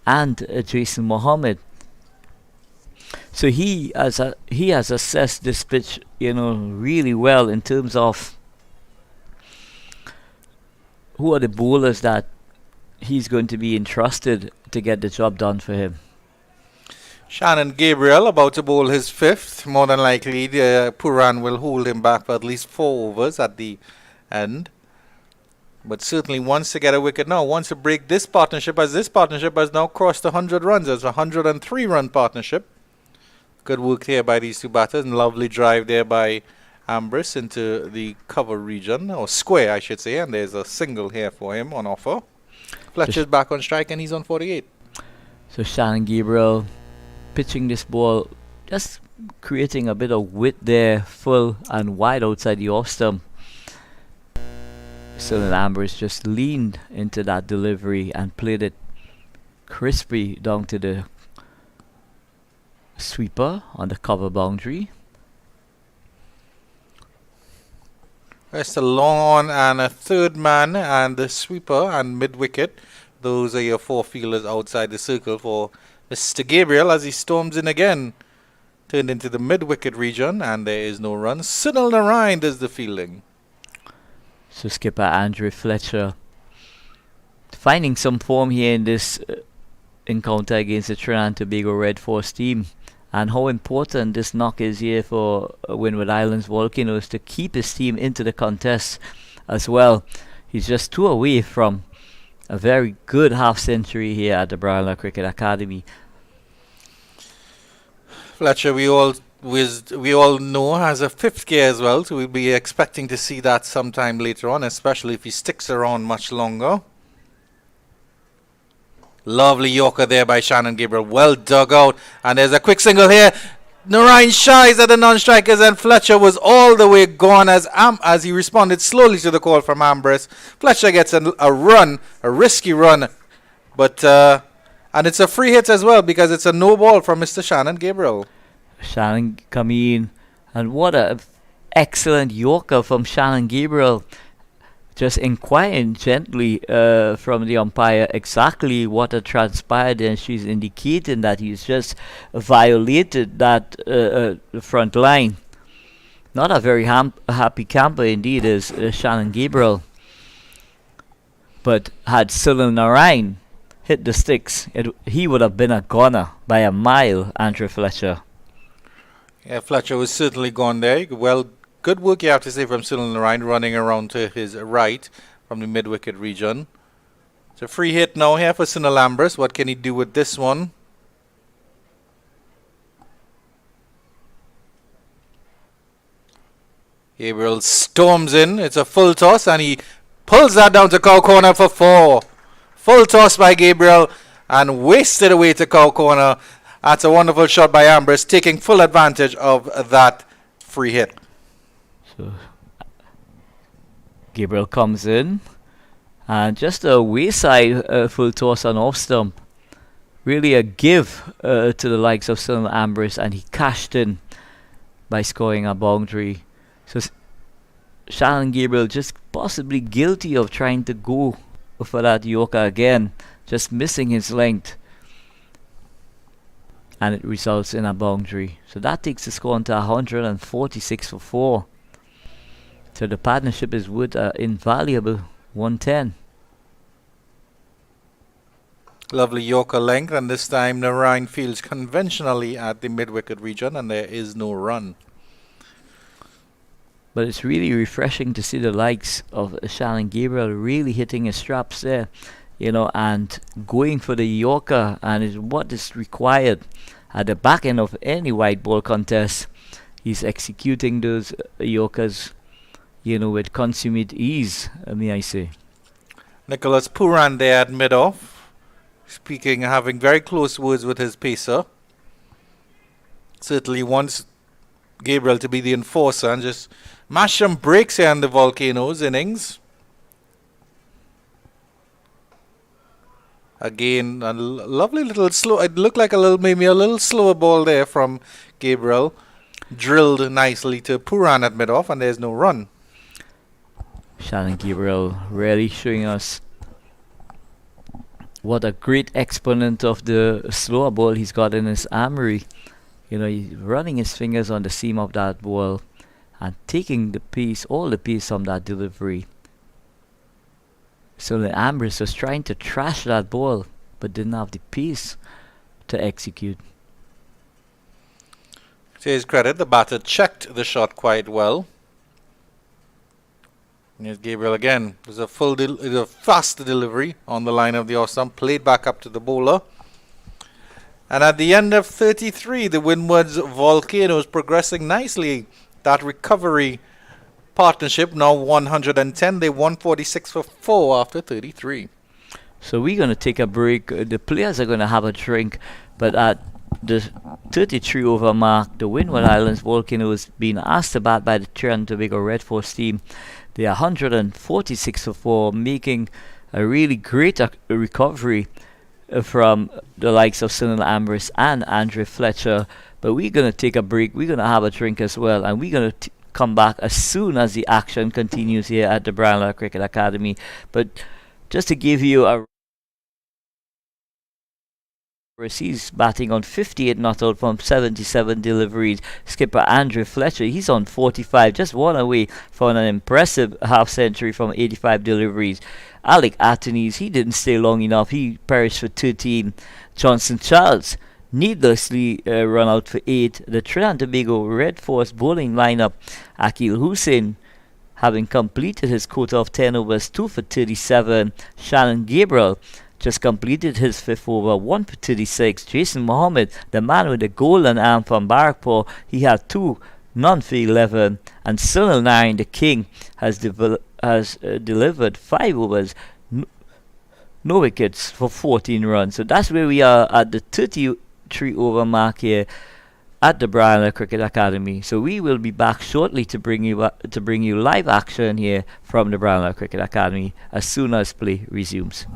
and Jason Mohammed. So he has assessed this pitch, really well in terms of who are the bowlers that he's going to be entrusted to get the job done for him. Shannon Gabriel about to bowl his 5th. More than likely, Puran will hold him back for at least 4 overs at the end. But certainly wants to get a wicket now. Wants to break this partnership, as this partnership has now crossed 100 runs. It's a 103-run partnership. Good work here by these two batters. And lovely drive there by Ambris into the cover region, or square, I should say. And there's a single here for him on offer. Fletcher's back on strike, and he's on 48. So Shannon Gabriel pitching this ball, just creating a bit of width there, full and wide outside the off stump. So Ambris just leaned into that delivery and played it crispy down to the sweeper on the cover boundary. That's a long on and a third man, and the sweeper and mid-wicket. Those are your 4 fielders outside the circle for Mr. Gabriel as he storms in again. Turned into the mid-wicket region, and there is no run. Sunil Narayan does the fielding. So skipper Andrew Fletcher finding some form here in this encounter against the Trinidad Tobago Red Force team, and how important this knock is here for Windward Islands Volcanoes to keep his team into the contest as well. He's just 2 away from a very good half-century here at the Brownlow Cricket Academy. Fletcher, we all know, has a 5th gear as well, so we'll be expecting to see that sometime later on, especially if he sticks around much longer. Lovely Yorker there by Shannon Gabriel, well dug out, and there's a quick single here. Narayan shies at the non-strikers, and Fletcher was all the way gone as he responded slowly to the call from Ambris. Fletcher gets a run, a risky run, but and it's a free hit as well because it's a no ball from Mr. Shannon Gabriel. Shannon coming in, and what a excellent Yorker from Shannon Gabriel. Just inquiring gently from the umpire exactly what had transpired, and she's indicating that he's just violated that front line. Not a very happy camper indeed is Shannon Gabriel. But had Sunil Narayan hit the sticks, he would have been a goner by a mile, Andrew Fletcher. Yeah, Fletcher was certainly gone there. Well Good work, you have to say, from Sunil Narayan, running around to his right from the mid-wicket region. It's a free hit now here for Sunil Ambris. What can he do with this one? Gabriel storms in. It's a full toss and he pulls that down to cow corner for 4. Full toss by Gabriel and wasted away to cow corner. That's a wonderful shot by Ambris, taking full advantage of that free hit. So Gabriel comes in and just a wayside full toss on off stump. Really a give to the likes of Sunil Ambris, and he cashed in by scoring a boundary. So Shannon Gabriel just possibly guilty of trying to go for that Yorker again, just missing his length, and it results in a boundary. So that takes the score into 146 for 4. So the partnership is worth an invaluable 110. Lovely Yorker length, and this time Narayan fields conventionally at the mid-wicket region, and there is no run. But it's really refreshing to see the likes of Shannon Gabriel really hitting his straps there, and going for the Yorker, and is what is required at the back end of any white ball contest. He's executing those Yorkers, with consummate ease, may I say. Nicholas Puran there at mid-off, having very close words with his pacer. Certainly wants Gabriel to be the enforcer and just mash some breaks here in the Volcanoes innings. Again, a lovely little slow. It looked like maybe a little slower ball there from Gabriel. Drilled nicely to Puran at mid-off, and there's no run. Shannon Gabriel really showing us what a great exponent of the slower ball he's got in his armory. He's running his fingers on the seam of that ball and taking all the piece from that delivery. So the Ambris was trying to trash that ball, but didn't have the piece to execute. To his credit, the batter checked the shot quite well. Here's Gabriel again. There's a fast delivery on the line of the off stump, played back up to the bowler. And at the end of 33, the Windwards Volcanoes progressing nicely. That recovery partnership now 110. They 146 for 4 after 33. So we're going to take a break. The players are going to have a drink, but at the 33 over mark, the Windward Islands Volcanoes being asked to bat by the Trinidad Tobago Red Force team. They are 146 for 4, making a really great recovery from the likes of Sunil Ambris and Fletcher. But we're going to take a break. We're going to have a drink as well, and we're going to come back as soon as the action continues here at the Brownlow Cricket Academy. But just to give you a he's batting on 58 not out from 77 deliveries. Skipper Fletcher, he's on 45, just one away from an impressive half century from 85 deliveries. Alec Athenes, he didn't stay long enough. He perished for 13. Johnson Charles needlessly run out for 8. The Trinidad Tobago Red Force bowling lineup, Akil Hussain, having completed his quota of 10 overs, 2 for 37. Shannon Gabriel just completed his 5th over, 1 for 36. Jason Mohammed, the man with the golden arm from Barrackpore, he had 2, none for 11. And Sunil Narayan, the king, has delivered 5 overs, no wickets for 14 runs. So that's where we are at the 33 over mark here at the Brownlow Cricket Academy. So we will be back shortly to bring you live action here from the Brownlow Cricket Academy as soon as play resumes.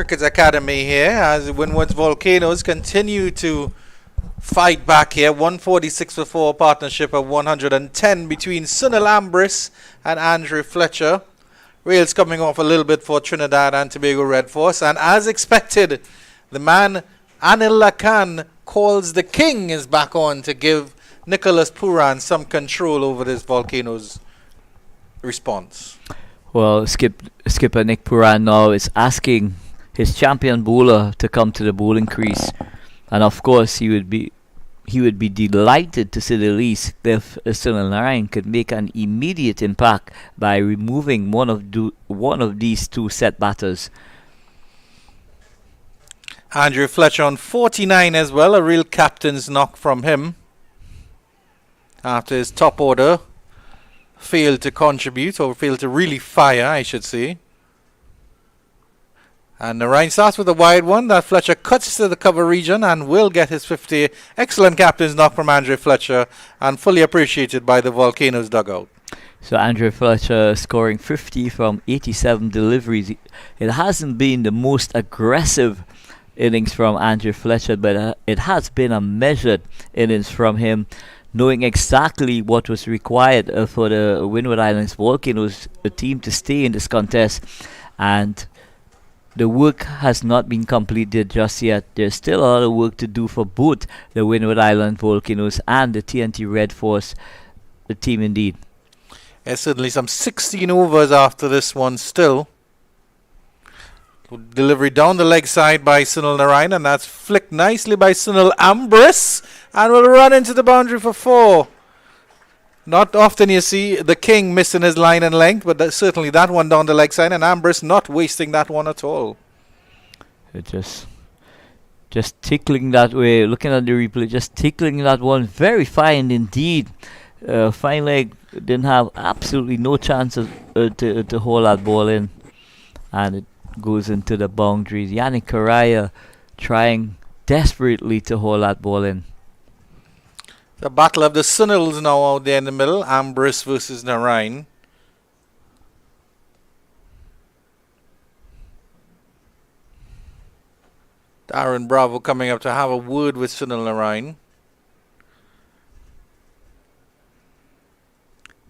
Cricket Academy here as Windwards Volcanoes continue to fight back here. 146 for 4, partnership of 110 between Sunil Ambris and Andrew Fletcher. Rails coming off a little bit for Trinidad and Tobago Red Force, and as expected, the man Anil Lakan calls the king is back on to give Nicholas Puran some control over this Volcanoes response. Well, skipper Nick Puran now is asking his champion bowler to come to the bowling crease, and of course he would be delighted, to say the least, if Sunil Narayan could make an immediate impact by removing one of these two set batters. Andrew Fletcher on 49 as well, a real captain's knock from him after his top order failed to contribute, or failed to really fire, I should say. And Narayan starts with a wide one that Fletcher cuts to the cover region and will get his 50. Excellent captain's knock from Andrew Fletcher and fully appreciated by the Volcanoes dugout. So Andrew Fletcher scoring 50 from 87 deliveries. It hasn't been the most aggressive innings from Andrew Fletcher, but it has been a measured innings from him, knowing exactly what was required for the Windward Islands Volcanoes, a team, to stay in this contest. And the work has not been completed just yet. There's still a lot of work to do for both the Windward Island Volcanoes and the TNT Red Force, the team indeed. There's certainly some 16 overs after this one still. Delivery down the leg side by Sunil Narayan, and that's flicked nicely by Sunil Ambris, and will run into the boundary for 4. Not often you see the king missing his line and length, but certainly that one down the leg side, and Ambris not wasting that one at all. It just tickling that way, looking at the replay, just tickling that one, very fine indeed. Fine leg, didn't have absolutely no chance to hold that ball in, and it goes into the boundaries. Yannick Correa trying desperately to hold that ball in. The battle of the Sunils now out there in the middle. Ambris versus Narayan. Darren Bravo coming up to have a word with Sunil Narayan.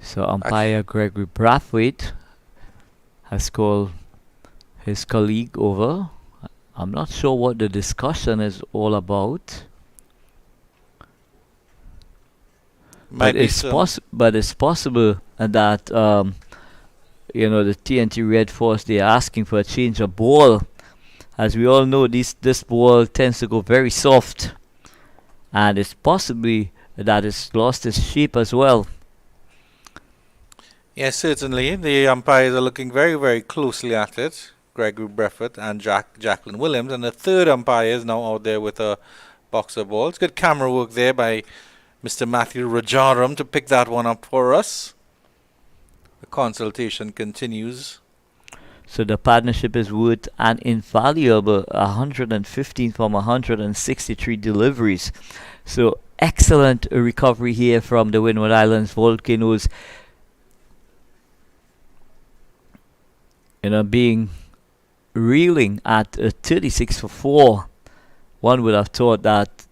So umpire Gregory Brathwaite has called his colleague over. I'm not sure what the discussion is all about. But it's possible that the TNT Red Force, they are asking for a change of ball. As we all know, this ball tends to go very soft, and it's possibly that it's lost its shape as well. Yes, certainly. The umpires are looking very, very closely at it. Gregory Breffett and Jacqueline Williams, and the third umpire is now out there with a box of balls. Good camera work there by Mr. Matthew Rajaram to pick that one up for us. The consultation continues. So the partnership is worth an invaluable 115 from 163 deliveries. So excellent recovery here from the Windward Islands Volcanoes. Being reeling at 36 for 4. One would have thought that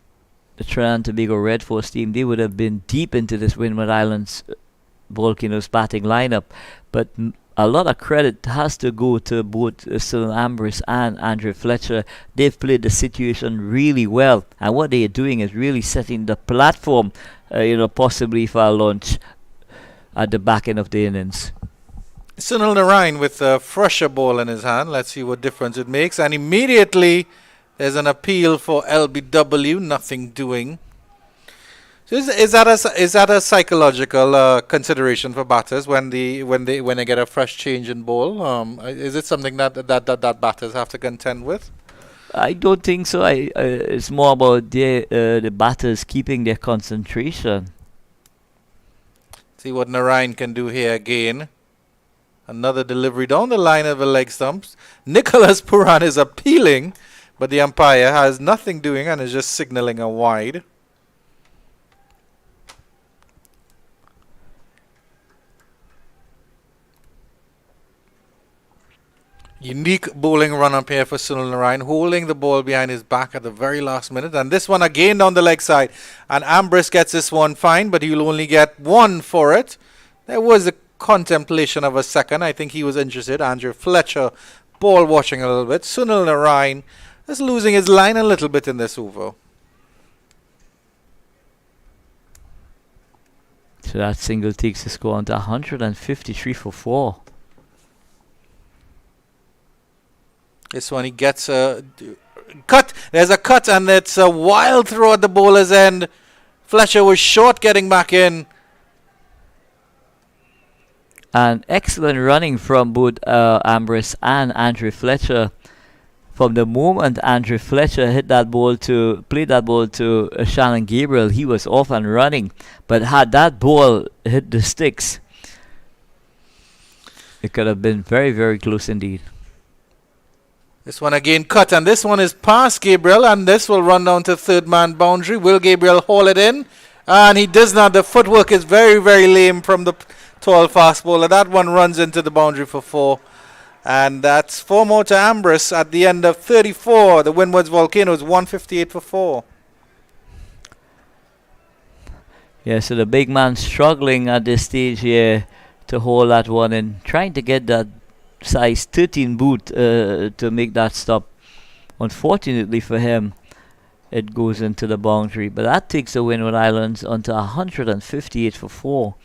the Trinidad Tobago Red Force team, they would have been deep into this Windward Islands Volcanoes batting lineup, but a lot of credit has to go to both Sunil Ambris and Andrew Fletcher. They've played the situation really well, and what they are doing is really setting the platform, possibly for a launch at the back end of the innings. Sunil Narayan with a fresher ball in his hand. Let's see what difference it makes. And immediately there's an appeal for LBW, nothing doing. So is that a psychological consideration for batters when they get a fresh change in ball? Is it something that batters have to contend with? I don't think so. It's more about the batters keeping their concentration. See what Narayan can do here again. Another delivery down the line of the leg stumps. Nicholas Puran is appealing, but the umpire has nothing doing and is just signaling a wide. Unique bowling run up here for Sunil Narayan, holding the ball behind his back at the very last minute. And this one again down the leg side. And Ambris gets this one fine, but he'll only get one for it. There was a contemplation of a second. I think he was interested. Andrew Fletcher ball watching a little bit. Sunil Narayan is losing his line a little bit in this over. So that single takes the score on to 153 for 4. This one he gets a cut. There's a cut and it's a wild throw at the bowler's end. Fletcher was short getting back in. And excellent running from both Ambris and Andrew Fletcher. From the moment Andrew Fletcher played that ball to Shannon Gabriel, he was off and running. But had that ball hit the sticks, it could have been very, very close indeed. This one again cut, and this one is past Gabriel, and this will run down to third man boundary. Will Gabriel haul it in? And he does not. The footwork is very, very lame from the tall fast bowler. That one runs into the boundary for 4. And that's 4 more to Ambris at the end of 34. The Windwards Volcanoes 158 for 4. Yeah, so the big man struggling at this stage here to hold that one in, trying to get that size 13 boot to make that stop. Unfortunately for him, it goes into the boundary, but that takes the Windward Islands onto 158 for 4,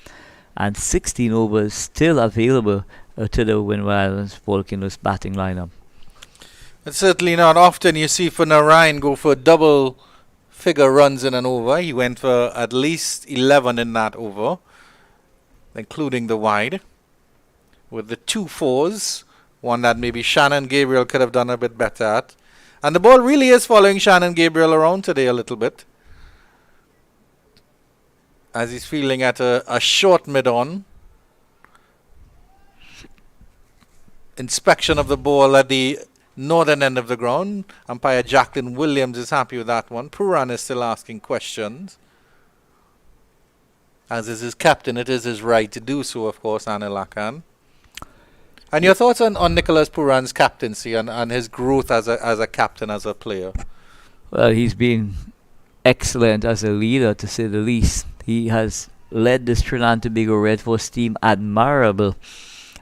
and 16 overs still available to the Windward Islands Volcanoes batting lineup. It's certainly not often you see for Narayan go for double figure runs in an over. He went for at least 11 in that over, including the wide, with the 2 4s, one that maybe Shannon Gabriel could have done a bit better at. And the ball really is following Shannon Gabriel around today a little bit, as he's feeling at a short mid-on. Inspection of the ball at the northern end of the ground. Umpire Jacqueline Williams is happy with that one. Puran is still asking questions. As is his captain, it is his right to do so, of course, Anil Akan. And your thoughts on Nicholas Puran's captaincy and his growth as a captain, as a player? Well, he's been excellent as a leader, to say the least. He has led this Trinidad and Tobago Red Force team admirable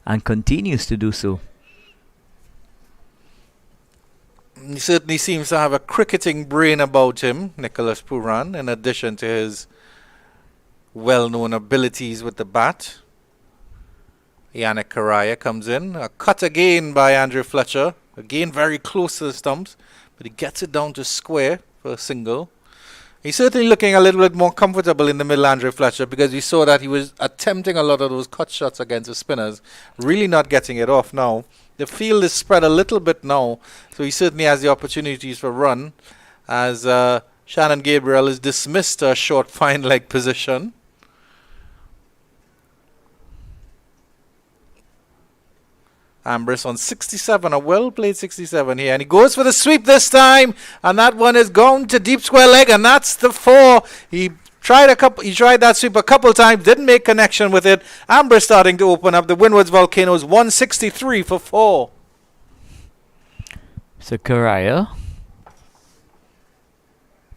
and continues to do so. He certainly seems to have a cricketing brain about him, Nicholas Puran, in addition to his well-known abilities with the bat. Yannick Karaya comes in. A cut again by Andrew Fletcher. Again very close to the stumps, but he gets it down to square for a single. He's certainly looking a little bit more comfortable in the middle, Andrew Fletcher, because we saw that he was attempting a lot of those cut shots against the spinners, really not getting it off now. The field is spread a little bit now, so he certainly has the opportunities for run, as Shannon Gabriel is dismissed to a short fine leg position. Ambris on 67, a well-played 67 here. And he goes for the sweep this time. And that one is gone to deep square leg. And that's the 4. He tried that sweep a couple times. Didn't make connection with it. Ambris starting to open up. The Windwards Volcanoes 163 for 4. So Karaya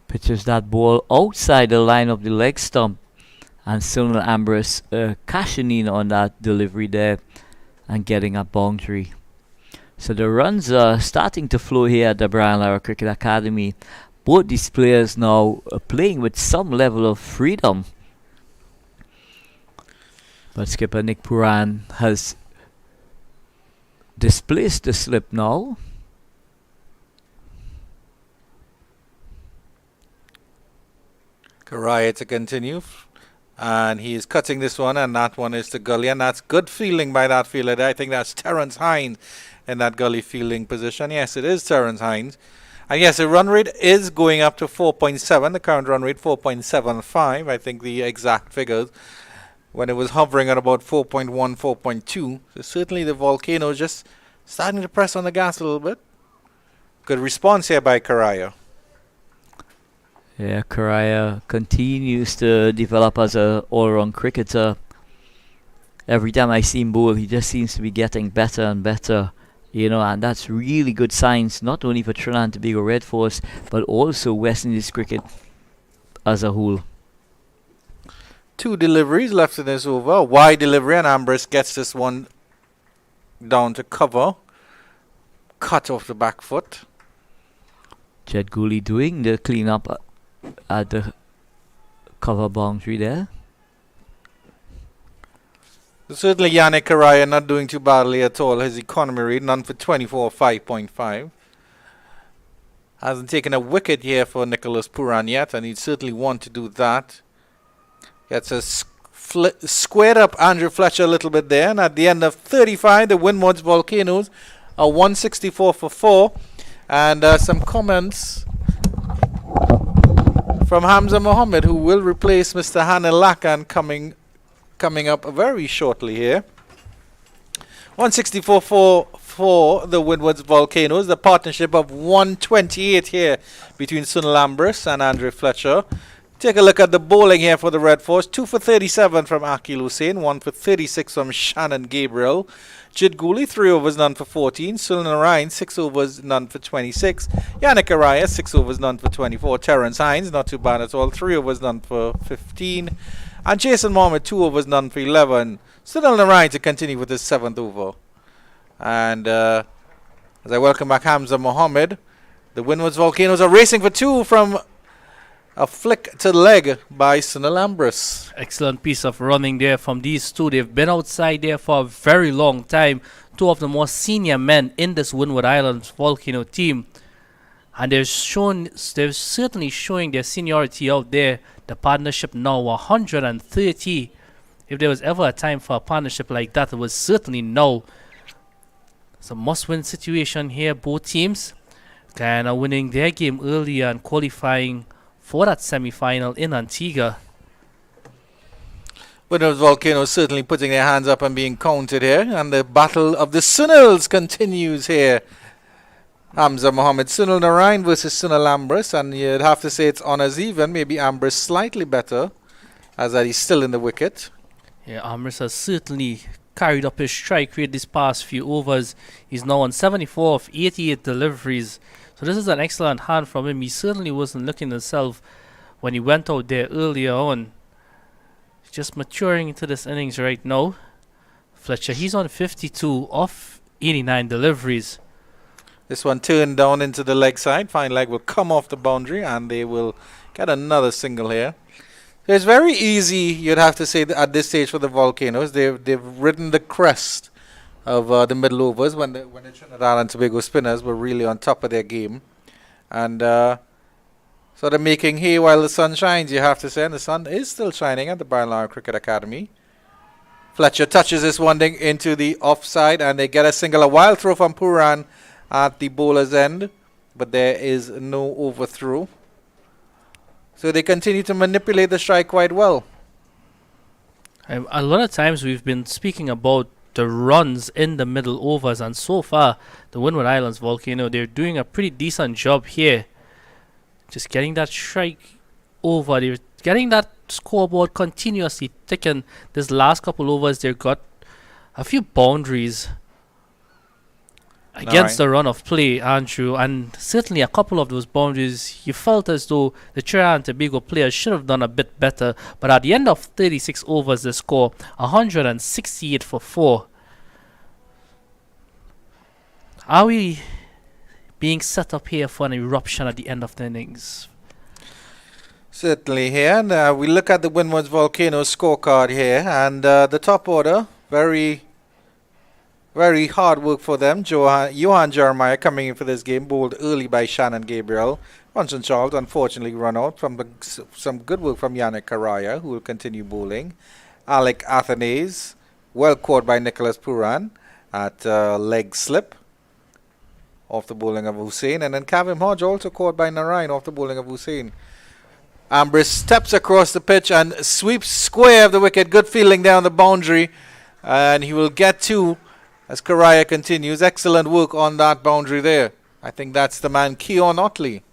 pitches that ball outside the line of the leg stump. And Sunil Ambris cashing in on that delivery there and getting a boundary. So the runs are starting to flow here at the Brian Lara Cricket Academy. Both these players now are playing with some level of freedom. But skipper Nick Puran has displaced the slip now. Karaya to continue. And he is cutting this one, and that one is to gully, and that's good fielding by that fielder. I think that's Terence Hines in that gully fielding position. Yes, it is Terence Hines. And yes, the run rate is going up to 4.7. The current run rate 4.75. I think the exact figures, when it was hovering at about 4.1, 4.2. So certainly the Volcano just starting to press on the gas a little bit. Good response here by Karaya. Yeah, Karaya continues to develop as a all-round cricketer. Every time I see him bowl, he just seems to be getting better and better. And that's really good signs, not only for Trinidad and Tobago Red Force, but also West Indies cricket as a whole. 2 deliveries left in this over. A wide delivery, and Ambris gets this one down to cover. Cut off the back foot. Jed Gooley doing the clean-up at the cover boundary there. Certainly Yannick Karaya not doing too badly at all. His economy rate, none for 24, 5.5. Hasn't taken a wicket here for Nicholas Puran yet, and he'd certainly want to do that. Gets a squared up Andrew Fletcher a little bit there, and at the end of 35, the Windwards Volcanoes are 164 for 4. And some comments from Hamza Mohammed, who will replace Mr. Hanil Lakan coming up very shortly here. 164 for the Windwards Volcanoes. The partnership of 128 here between Sunil Ambris and Andre Fletcher. Take a look at the bowling here for the Red Force. 2 for 37 from Akil Hussain. 1 for 36 from Shannon Gabriel. Jid Gooley, 3 overs, none for 14. Sunil Narayan, 6 overs, none for 26. Yannick Araya, 6 overs, none for 24. Terence Hines, not too bad at all. 3 overs, none for 15. And Jason Mohammed, 2 overs, none for 11. Sunil Narayan to continue with his 7th over. And as I welcome back Hamza Mohammed, the Windwards Volcanoes are racing for 2 from a flick to the leg by Sunil Ambris. Excellent piece of running there from these two. They've been outside there for a very long time. 2 of the most senior men in this Windward Islands Volcano team. And they're certainly showing their seniority out there. The partnership now 130. If there was ever a time for a partnership like that, it was certainly now. It's a must-win situation here. Both teams kind of winning their game earlier and qualifying for that semi-final in Antigua. But those Volcanoes certainly putting their hands up and being counted here. And the battle of the Sunils continues here. Hamza Mohammed, Sunil Narayan versus Sunil Ambris. And you'd have to say it's honours even. Maybe Ambris slightly better, as that he's still in the wicket. Yeah, Ambris has certainly carried up his strike rate this past few overs. He's now on 74 of 88 deliveries. So this is an excellent hand from him. He certainly wasn't looking himself when he went out there earlier on. He's just maturing into this innings right now. Fletcher, he's on 52 of 89 deliveries. This one turned down into the leg side. Fine leg will come off the boundary and they will get another single here. So it's very easy, you'd have to say, at this stage for the Volcanoes. They've ridden the crest of the middle overs when the Trinidad and Tobago spinners were really on top of their game. And sort of making hay while the sun shines, you have to say. And the sun is still shining at the Barnlow Cricket Academy. Fletcher touches this one thing into the offside and they get a single. A wild throw from Puran at the bowler's end. But there is no overthrow. So they continue to manipulate the strike quite well. A lot of times we've been speaking about the runs in the middle overs, and so far the Windward Islands Volcano, they're doing a pretty decent job here, just getting that strike over. They're getting that scoreboard continuously ticking. This last couple overs they've got a few boundaries against the run of play, Andrew, and certainly a couple of those boundaries you felt as though the Trinidad and Tobago players should have done a bit better. But at the end of 36 overs, the score 168 for 4. Are we being set up here for an eruption at the end of the innings? Certainly here. And we look at the Windwards Volcanoes scorecard here, and the top order, very hard work for them. Johan Jeremiah coming in for this game, bowled early by Shannon Gabriel. Johnson Charles unfortunately run out from some good work from Yannick Karaya, who will continue bowling. Alec Athanase, well caught by Nicholas Puran at leg slip off the bowling of Hussain. And then Kavim Hodge also caught by Narayan off the bowling of Hussain. Ambris steps across the pitch and sweeps square of the wicket. Good fielding down the boundary. And he will get 2. As Karaya continues, excellent work on that boundary there. I think that's the man, Keon Otley.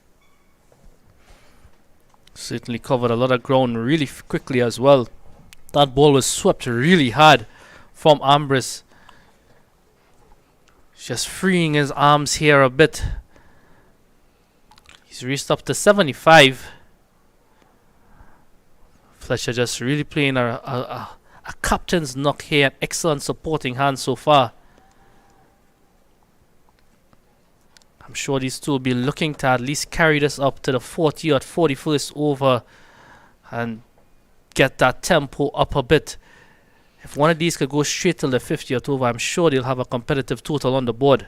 Certainly covered a lot of ground really quickly as well. That ball was swept really hard from Ambris. Just freeing his arms here a bit. He's reached up to 75. Fletcher just really playing a captain's knock here. An excellent supporting hand so far. I'm sure these two will be looking to at least carry this up to the 40th, 41st over and get that tempo up a bit. If one of these could go straight till the 50th over, I'm sure they'll have a competitive total on the board.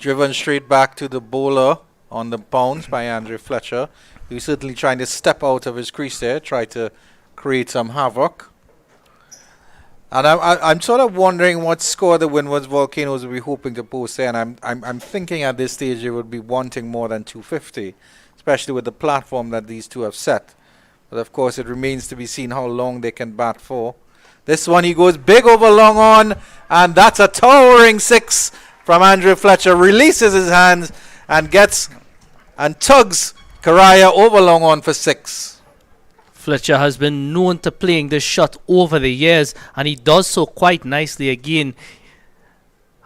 Driven straight back to the bowler on the bounce by Andrew Fletcher. He's certainly trying to step out of his crease there, try to create some havoc. And I'm sort of wondering what score the Windwards Volcanoes will be hoping to post there. And I'm thinking at this stage they would be wanting more than 250, especially with the platform that these two have set. But of course it remains to be seen how long they can bat for. This one he goes big over long on, and that's a towering 6 from Andrew Fletcher. Releases his hands and gets and tugs Karaya over long on for 6. Fletcher has been known to playing this shot over the years, and he does so quite nicely again.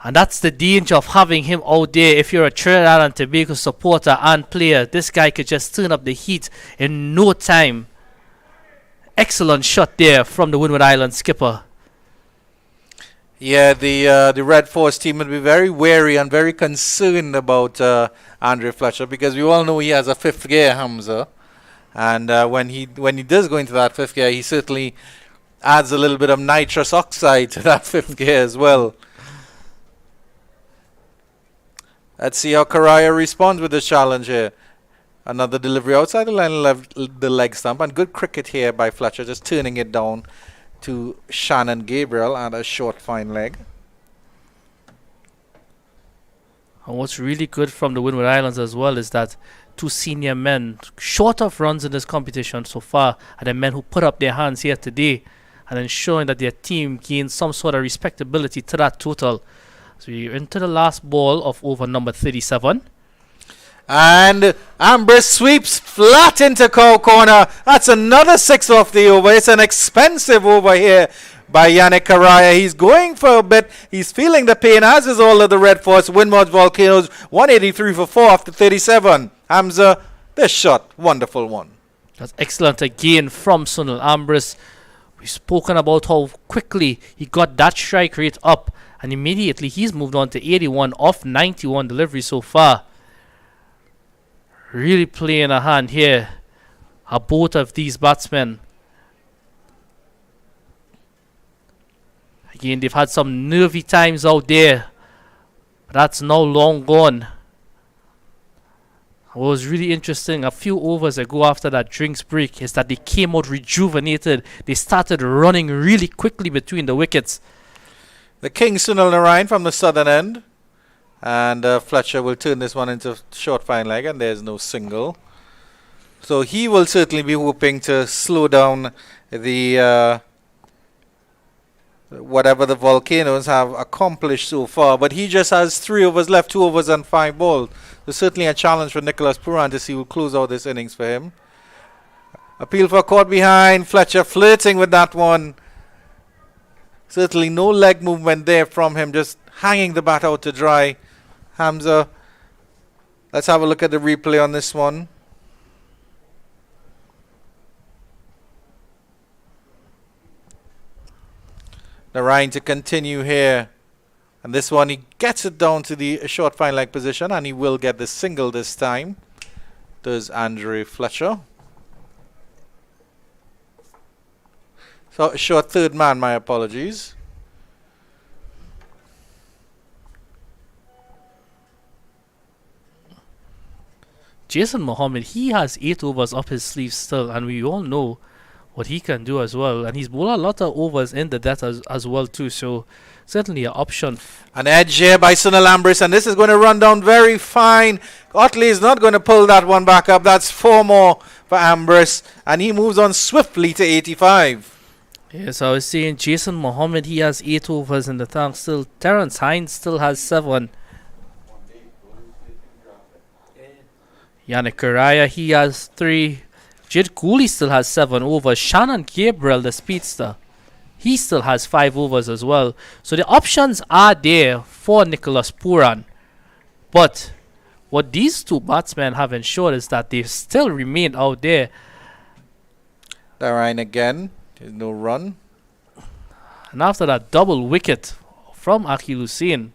And that's the danger of having him out there. If you're a Trinidad and Tobago supporter and player, this guy could just turn up the heat in no time. Excellent shot there from the Windward Island skipper. Yeah, the Red Force team will be very wary and very concerned about Andrew Fletcher, because we all know he has a 5th gear, Hamza. And when he does go into that 5th gear, he certainly adds a little bit of nitrous oxide to that 5th gear as well. Let's see how Karaya responds with this challenge here. Another delivery outside the line of the leg stump, and good cricket here by Fletcher, just turning it down to Shannon Gabriel and a short fine leg. And what's really good from the Windward Islands as well is that two senior men, short of runs in this competition so far, are the men who put up their hands here today and ensuring that their team gains some sort of respectability to that total. So we're into the last ball of over number 37. And Ambris sweeps flat into cow corner. That's another 6 off the over. It's an expensive over here by Yannick Karaya. He's going for a bit. He's feeling the pain, as is all of the Red Force. Windwards Volcanoes 183 for 4 after 37. Hamza, this shot, wonderful one. That's excellent again from Sunil Ambris. We've spoken about how quickly he got that strike rate up, and immediately he's moved on to 81 off 91 deliveries so far. Really playing a hand here are both of these batsmen. Again, they've had some nervy times out there, but that's now long gone. What was really interesting a few overs ago after that drinks break is that they came out rejuvenated. They started running really quickly between the wickets. The King Sunil Narayan from the southern end. And Fletcher will turn this one into short fine leg, and there's no single. So he will certainly be hoping to slow down the whatever the Volcanoes have accomplished so far. But he just has 3 overs left, 2 overs and 5 balls. So certainly a challenge for Nicholas Puran to see who close out this innings for him. Appeal for caught behind. Fletcher flirting with that one. Certainly no leg movement there from him, just hanging the bat out to dry. Hamza, let's have a look at the replay on this one. Narayan to continue here. And this one, he gets it down to the short fine leg position, and he will get the single this time. Does Andrew Fletcher. So, short third man, my apologies. Jason Mohammed, he has 8 overs up his sleeve still, and we all know what he can do as well. And he's bowled a lot of overs into that as well too, so certainly an option. An edge here by Sunil Ambris, and this is going to run down very fine. Otley is not going to pull that one back up. That's 4 more for Ambris, and he moves on swiftly to 85. Yes, I was saying Jason Mohammed, he has 8 overs in the tank still. Terence Hines still has 7. Yannick Karaya, he has 3. Jid Cooley still has 7 overs. Shannon Gabriel, the speedster, He still has 5 overs as well. So the options are there for Nicholas Puran. But what these two batsmen have ensured is that they still remain out there. Darine again. There's no run. And after that double wicket from Akil Hussain,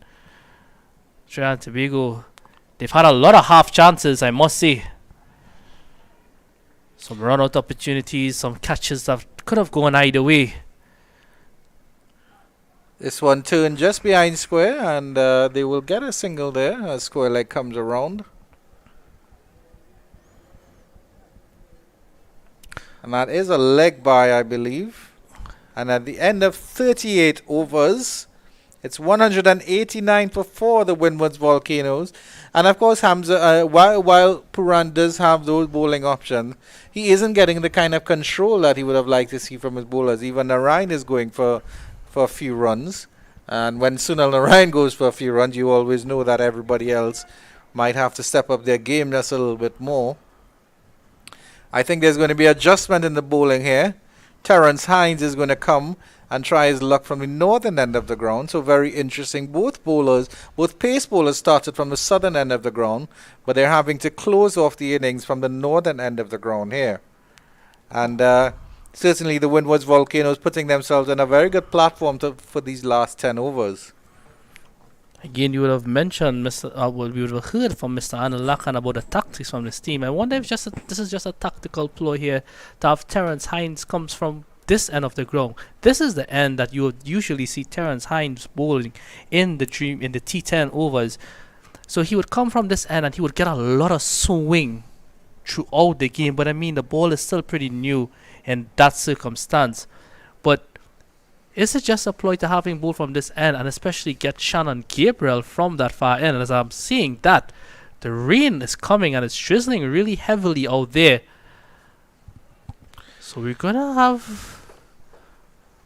Trinidad Tobago, they've had a lot of half chances, I must say. Some run out opportunities, some catches that could have gone either way. This one turned just behind square, and they will get a single there as square leg comes around. And that is a leg by, I believe. And at the end of 38 overs, it's 189 for 4, the Windwards Volcanoes. And of course, Hamza, while Puran does have those bowling options, he isn't getting the kind of control that he would have liked to see from his bowlers. Even Narine is going for a few runs. And when Sunil Narine goes for a few runs, you always know that everybody else might have to step up their game just a little bit more. I think there's going to be adjustment in the bowling here. Terence Hines is going to come and try his luck from the northern end of the ground. So very interesting. Both pace bowlers started from the southern end of the ground, but they're having to close off the innings from the northern end of the ground here. And certainly the Windwards Volcanoes putting themselves in a very good platform for these last 10 overs. Again, you would have mentioned we would have heard from Mr. Anil Lakan about the tactics from this team. I wonder if this is just a tactical ploy here to have Terence Hines comes from this end of the ground. This is the end that you would usually see Terence Hines bowling in the T10 overs. So he would come from this end and he would get a lot of swing throughout the game. But I mean, the ball is still pretty new in that circumstance. But is it just a ploy to have him bowl from this end and especially get Shannon Gabriel from that far end? And as I'm seeing that, the rain is coming and it's drizzling really heavily out there. So we're going to have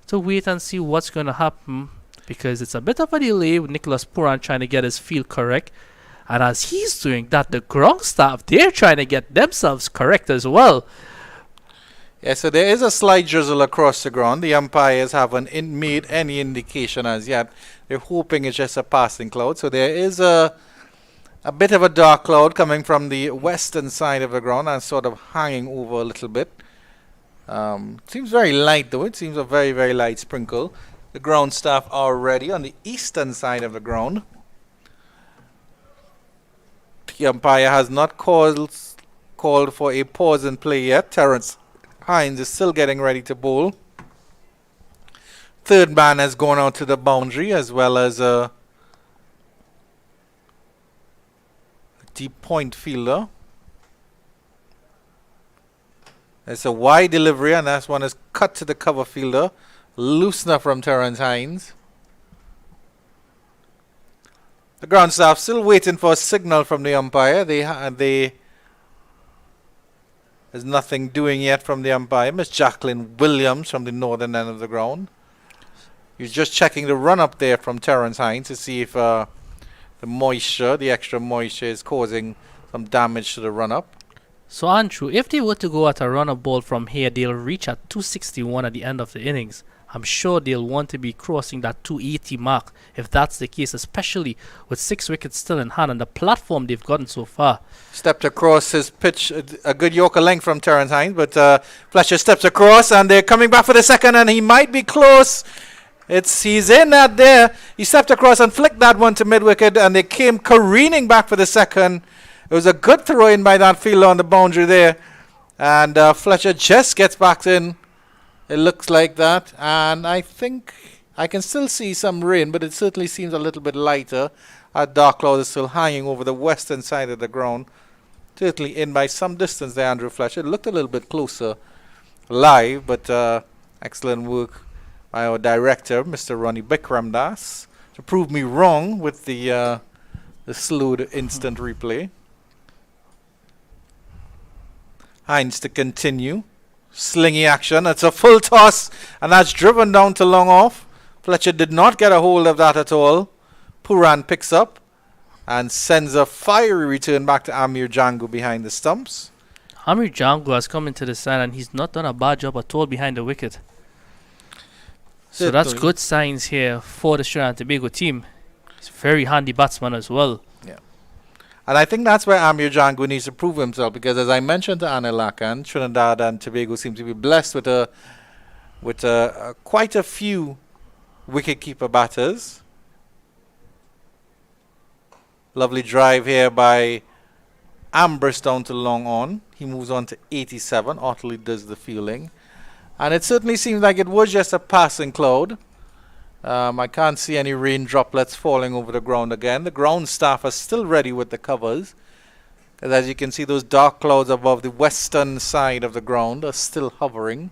to wait and see what's going to happen, because it's a bit of a delay with Nicholas Puran trying to get his field correct. And as he's doing that, the ground staff, they're trying to get themselves correct as well. Yeah, so there is a slight drizzle across the ground. The umpires haven't made any indication as yet. They're hoping it's just a passing cloud. So there is a bit of a dark cloud coming from the western side of the ground and sort of hanging over a little bit. Seems very light though. It seems a very, very light sprinkle. The ground staff are ready on the eastern side of the ground. The umpire has not called for a pause in play yet. Terence Hines is still getting ready to bowl. Third man has gone out to the boundary, as well as a deep point fielder. It's a wide delivery, and that one is cut to the cover fielder. Loosener from Terence Hines. The ground staff still waiting for a signal from the umpire. There's nothing doing yet from the umpire. Miss Jacqueline Williams from the northern end of the ground. He's just checking the run up there from Terence Hines to see if the extra moisture is causing some damage to the run up. So Andrew, if they were to go at a run up ball from here, they'll reach at 261 at the end of the innings. I'm sure they'll want to be crossing that 280 mark if that's the case, especially with 6 wickets still in hand and the platform they've gotten so far. Stepped across his pitch, a good Yorker length from Terence Hines, but Fletcher steps across and they're coming back for the second, and he might be close. He's in that there. He stepped across and flicked that one to mid-wicket, and they came careening back for the second. It was a good throw in by that fielder on the boundary there, and Fletcher just gets back in. It looks like that, and I think I can still see some rain, but it certainly seems a little bit lighter. A dark cloud is still hanging over the western side of the ground. Certainly in by some distance there, Andrew Fletcher. It looked a little bit closer live, but excellent work by our director, Mr. Ronnie Bikram Das, to prove me wrong with the slowed instant replay. Hines to continue. Slingy action. It's a full toss, and that's driven down to long off. Fletcher did not get a hold of that at all. Puran picks up and sends a fiery return back to Amir Jangu behind the stumps. Amir Jangu has come into the side and he's not done a bad job at all behind the wicket. So that's Certainly. good signs here for the Trinidad and Tobago team. He's a very handy batsman as well. And I think that's where Amir Django needs to prove himself, because as I mentioned to Anil Lakan, Trinidad and Tobago seem to be blessed with quite a few wicket-keeper batters. Lovely drive here by Ambris down to long on. He moves on to 87. Otley does the fielding. And it certainly seems like it was just a passing cloud. I can't see any rain droplets falling over the ground again. The ground staff are still ready with the covers. As you can see, those dark clouds above the western side of the ground are still hovering.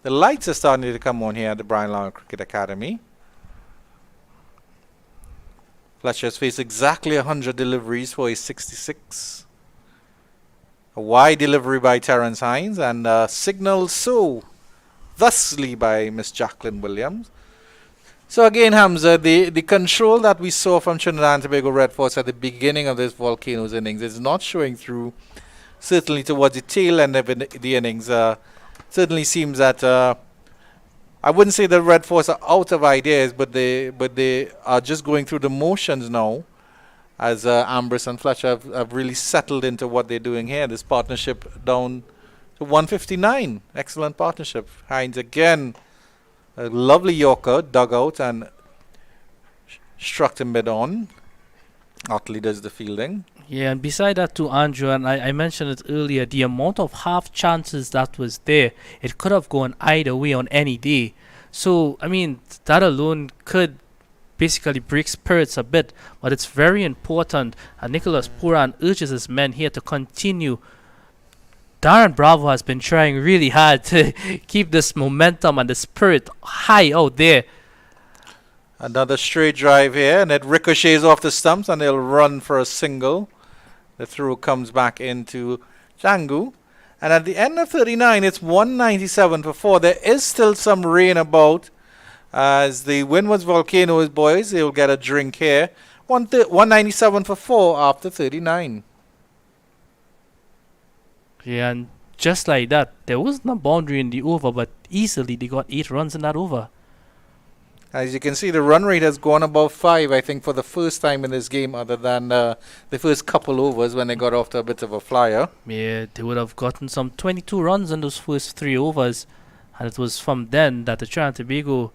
The lights are starting to come on here at the Brian Lara Cricket Academy. Fletcher's faced exactly 100 deliveries for his 66. A wide delivery by Terence Hines, and signaled so thusly by Miss Jacqueline Williams. So again, Hamza, the control that we saw from Trinidad and Tobago Red Force at the beginning of this Volcanoes innings is not showing through, certainly towards the tail end of the innings. Certainly seems that I wouldn't say the Red Force are out of ideas, but they are just going through the motions now, as Ambris and Fletcher have really settled into what they're doing here. This partnership down to 159. Excellent partnership. Hines again. A lovely Yorker, dug out and struck to mid-on. Otley does the fielding. Yeah, and beside that too, Andrew, and I mentioned it earlier, the amount of half chances that was there, it could have gone either way on any day. So, I mean, that alone could basically break spirits a bit, but it's very important. And Nicholas Puran urges his men here to continue. Darren Bravo has been trying really hard to keep this momentum and the spirit high out there. Another straight drive here, and it ricochets off the stumps, and they'll run for a single. The throw comes back into Django. And at the end of 39, it's 197 for 4. There is still some rain about, as the Windwards Volcanoes boys, they'll get a drink here. 197 for 4 after 39. Yeah, and just like that, there wasn't a boundary in the over, but easily they got 8 runs in that over. As you can see, the run rate has gone above 5, I think, for the first time in this game, other than the first couple overs when they got off to a bit of a flyer. Yeah, they would have gotten some 22 runs in those first 3 overs, and it was from then that the Trinidad and Tobago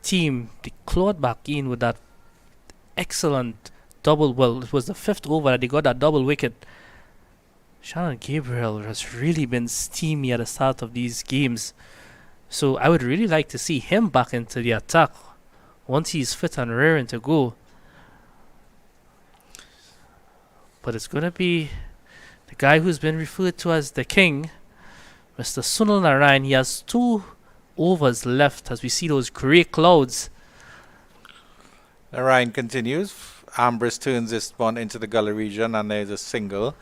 team, they clawed back in with that excellent double. Well, it was the 5th over that they got that double wicket. Shannon Gabriel has really been steamy at the start of these games, so I would really like to see him back into the attack once he's fit and raring to go. But it's going to be the guy who's been referred to as the king, Mr. Sunil Narayan. He has 2 overs left as we see those grey clouds. Narayan continues. Ambris turns this one into the gully region, and there's a single.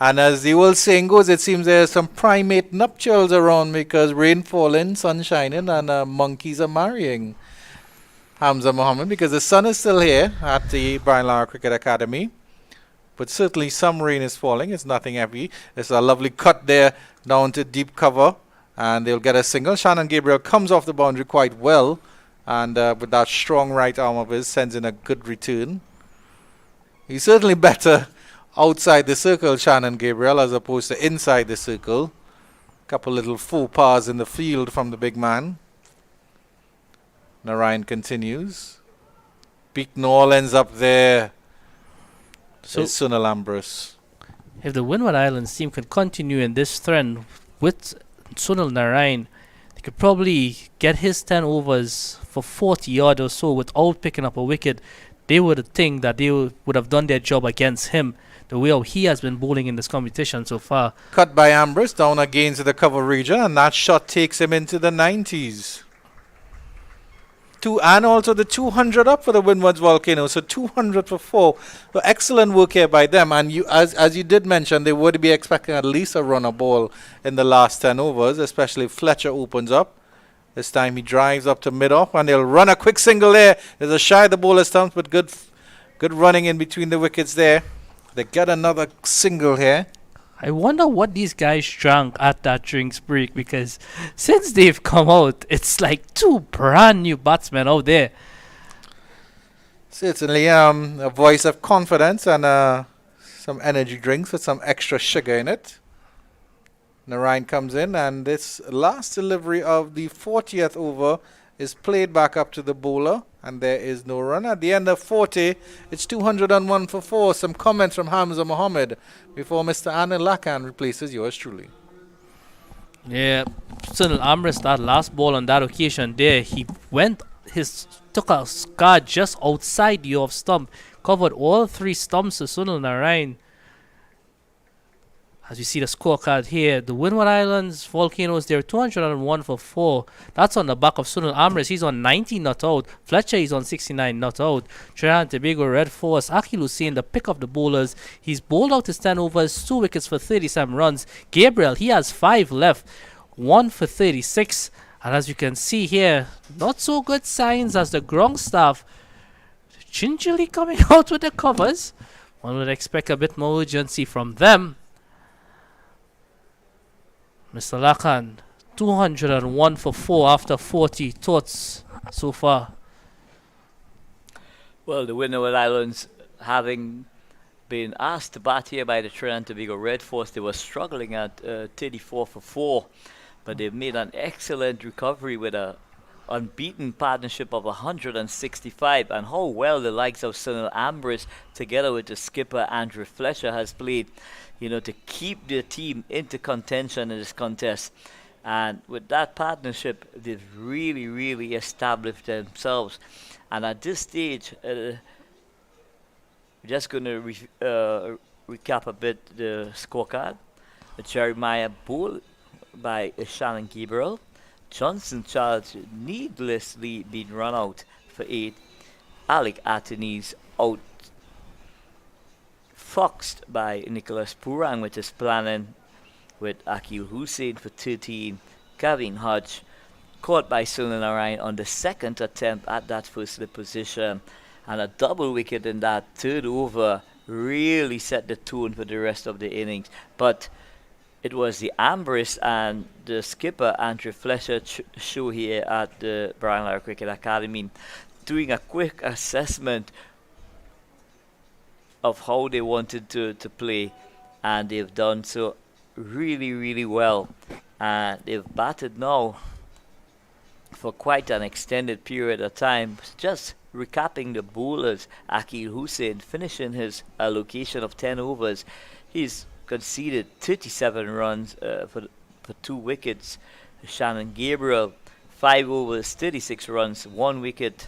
And as the old saying goes, it seems there's some primate nuptials around, because rain falling, sun shining, and monkeys are marrying. Hamza Mohammed, because the sun is still here at the Brian Lara Cricket Academy. But certainly some rain is falling. It's nothing heavy. There's a lovely cut there down to deep cover, and they'll get a single. Shannon Gabriel comes off the boundary quite well, and with that strong right arm of his, sends in a good return. He's certainly better outside the circle, Shannon Gabriel, as opposed to inside the circle. Couple little faux pas in the field from the big man. Narayan continues. Beaten all ends up there. So Sunil Ambris. If the Windward Islands team can continue in this trend with Sunil Narayan, they could probably get his 10 overs for 40 odd or so without picking up a wicket. They would think that they would have done their job against him, the way how he has been bowling in this competition so far. Cut by Ambris down again to the cover region, and that shot takes him into the 90s. And also the 200 up for the Windwards Volcanoes, so 200 for 4. So excellent work here by them, and you, as you did mention, they would be expecting at least a runner ball in the last 10 overs, especially if Fletcher opens up. This time he drives up to mid-off, and they'll run a quick single there. There's a shy of the bowler stumps, but good running in between the wickets there. They get another single here. I wonder what these guys drank at that drinks break because since they've come out, it's like two brand new batsmen out there. Certainly, a voice of confidence and some energy drinks with some extra sugar in it. Narayan comes in, and this last delivery of the 40th over is played back up to the bowler, and there is no run. At the end of 40, it's 201 for 4. Some comments from Hamza Mohammed before Mr. Anil Lakan replaces yours truly. Yeah, Sunil Ambris, that last ball on that occasion there, he took a guard just outside the off stump, covered all three stumps of Sunil Narayan. As you see the scorecard here, the Windward Islands Volcanoes, they're 201 for 4. That's on the back of Sunil Ambris. He's on 90 not out. Fletcher is on 69 not out. Trinidad Tobago Red Force, Akil Hussain, the pick of the bowlers. He's bowled out his 10 overs, 2 wickets for 37 runs. Gabriel, he has 5 left, 1 for 36. And as you can see here, not so good signs as the ground staff gingerly coming out with the covers. One would expect a bit more urgency from them. Mr. Lakan, 201 for 4 after 40 thoughts so far. Well, the Windward Islands, having been asked to bat here by the Trinidad Tobago Red Force, they were struggling at 34 for 4, but they've made an excellent recovery with a unbeaten partnership of 165, and how well the likes of Sunil Ambris together with the skipper Andrew Fletcher has played, to keep their team into contention in this contest. And with that partnership, they've really, really established themselves. And at this stage, we're just going to recap a bit the scorecard. Jeremiah Bull by Shannon Gabriel. Johnson Charles needlessly being run out for 8. Alec Atenes out foxed by Nicholas Puran with his planning, with Akil Hussain for 13. Gavin Hodge caught by Sunil Narayan on the second attempt at that first slip position, and a double wicket in that third over really set the tone for the rest of the innings. But it was the Ambris and the skipper Andrew Fletcher show here at the Brian Lara Cricket Academy, doing a quick assessment of how they wanted to play, and they've done so really, really well. And they've batted now for quite an extended period of time. Just recapping the bowlers, Akil Hussain finishing his allocation of 10 overs. He's conceded 37 runs for 2 wickets. Shannon Gabriel, 5 overs, 36 runs, 1 wicket.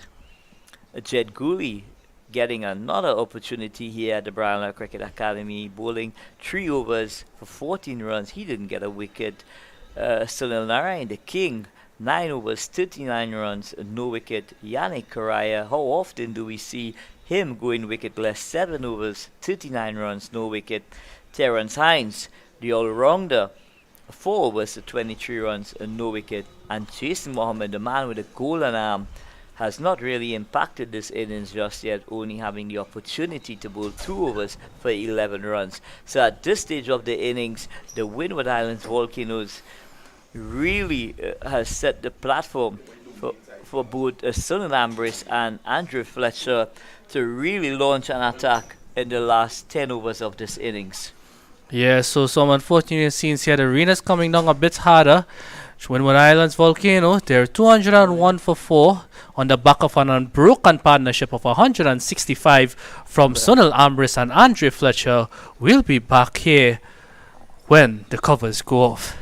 Jed Gooley getting another opportunity here at the Brian Lara Cricket Academy, bowling 3 overs for 14 runs. He didn't get a wicket. Sunil Narayan, the king, 9 overs, 39 runs, no wicket. Yannick Correa, how often do we see him going wicketless? 7 overs, 39 runs, no wicket. Terence Hines, the all-rounder, 4 overs to 23 runs and no wicket. And Jason Mohammed, the man with the golden arm, has not really impacted this innings just yet, only having the opportunity to bowl 2 overs for 11 runs. So at this stage of the innings, the Windward Islands Volcanoes really has set the platform for both Sunil Ambris and Andrew Fletcher to really launch an attack in the last 10 overs of this innings. Yeah, so some unfortunate scenes here. The rain is coming down a bit harder. Windward Islands Volcano, they're 201 for 4 on the back of an unbroken partnership of 165 from Sunil Ambris and Andre Fletcher. We'll be back here when the covers go off.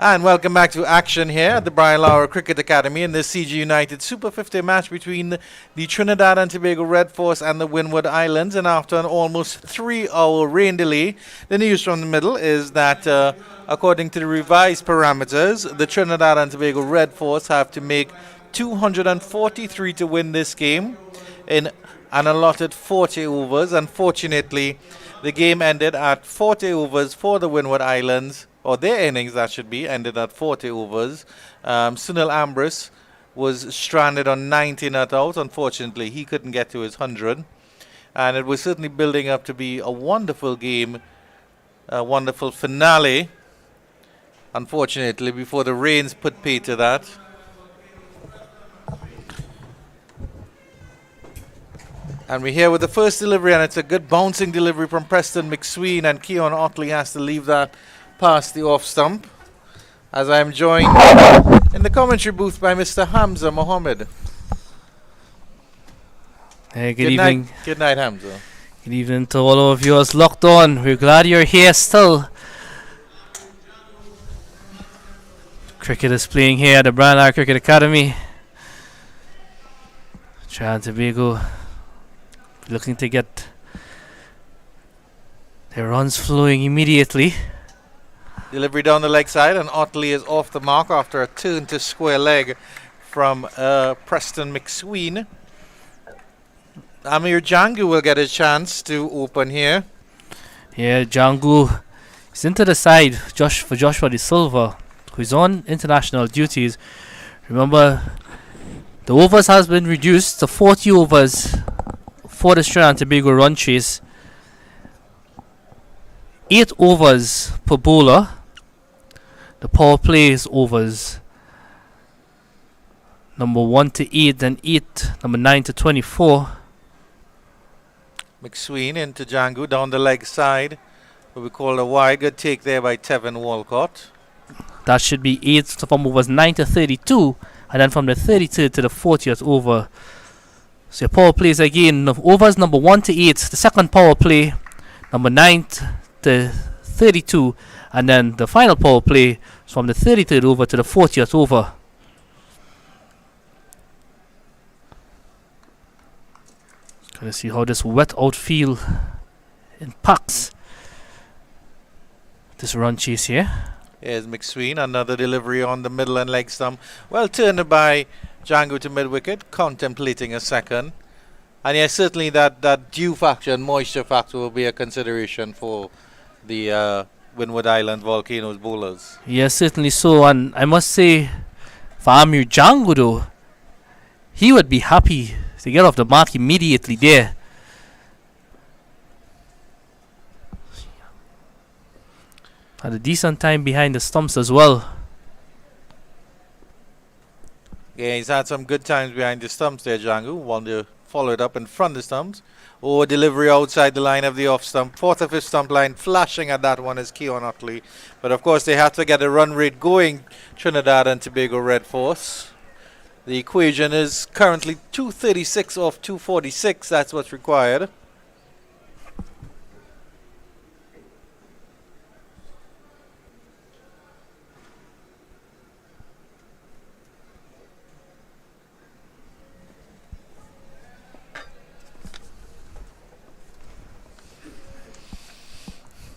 And welcome back to action here at the Brian Lara Cricket Academy in the CG United Super 50 match between the Trinidad and Tobago Red Force and the Windward Islands. And after an almost 3-hour rain delay, the news from the middle is that according to the revised parameters, the Trinidad and Tobago Red Force have to make 243 to win this game in an allotted 40 overs. Unfortunately, the game ended at 40 overs for the Windward Islands, or their innings, that should be, ended at 40 overs. Sunil Ambris was stranded on 90 not out. Unfortunately, he couldn't get to his 100. And it was certainly building up to be a wonderful game, a wonderful finale. Unfortunately, before the rains put pay to that. And we're here with the first delivery, and it's a good bouncing delivery from Preston McSween, and Keon Otley has to leave that past the off stump, as I am joined in the commentary booth by Mr. Hamza Mohammed. Hey, good evening. Good night, Hamza. Good evening to all of yours locked on. We're glad you're here still. Cricket is playing here at the Brian Lara Cricket Academy. Trinidad Tobago looking to get their runs flowing immediately. Delivery down the leg side, and Otley is off the mark after a turn to square leg from Preston McSween. Amir Jangu will get a chance to open here. Yeah, Jangu is into the side for Joshua De Silva, who's on international duties. Remember, the overs has been reduced to 40 overs for the Trinidad and Tobago run chase. 8 overs per bowler. The power play is overs number 1 to 8, then 8, number 9 to 24. McSween into Jangu down the leg side, what we call a wide. Good take there by Tevin Walcott. That should be 8 from overs 9 to 32, and then from the 33rd to the 40th over. So your power plays again, overs number 1 to 8, the second power play, number 9 to 32, and then the final power play is from the 33rd over to the 40th over. Gonna see how this wet outfield impacts this run chase here. Here's McSween, another delivery on the middle and leg stump. Well turned by Django to mid-wicket, contemplating a second. And yes, certainly that dew factor and moisture factor will be a consideration for the Windward Island Volcanoes bowlers. Yes, certainly so. And I must say, for Amir Django though, he would be happy to get off the mark immediately there. Had a decent time behind the stumps as well. Yeah, he's had some good times behind the stumps there, Django. Want to follow it up in front of the stumps. Or delivery outside the line of the off stump. 4th or 5th stump line, flashing at that one is Keon Otley. But of course they have to get a run rate going, Trinidad and Tobago Red Force. The equation is currently 236 off 246. That's what's required.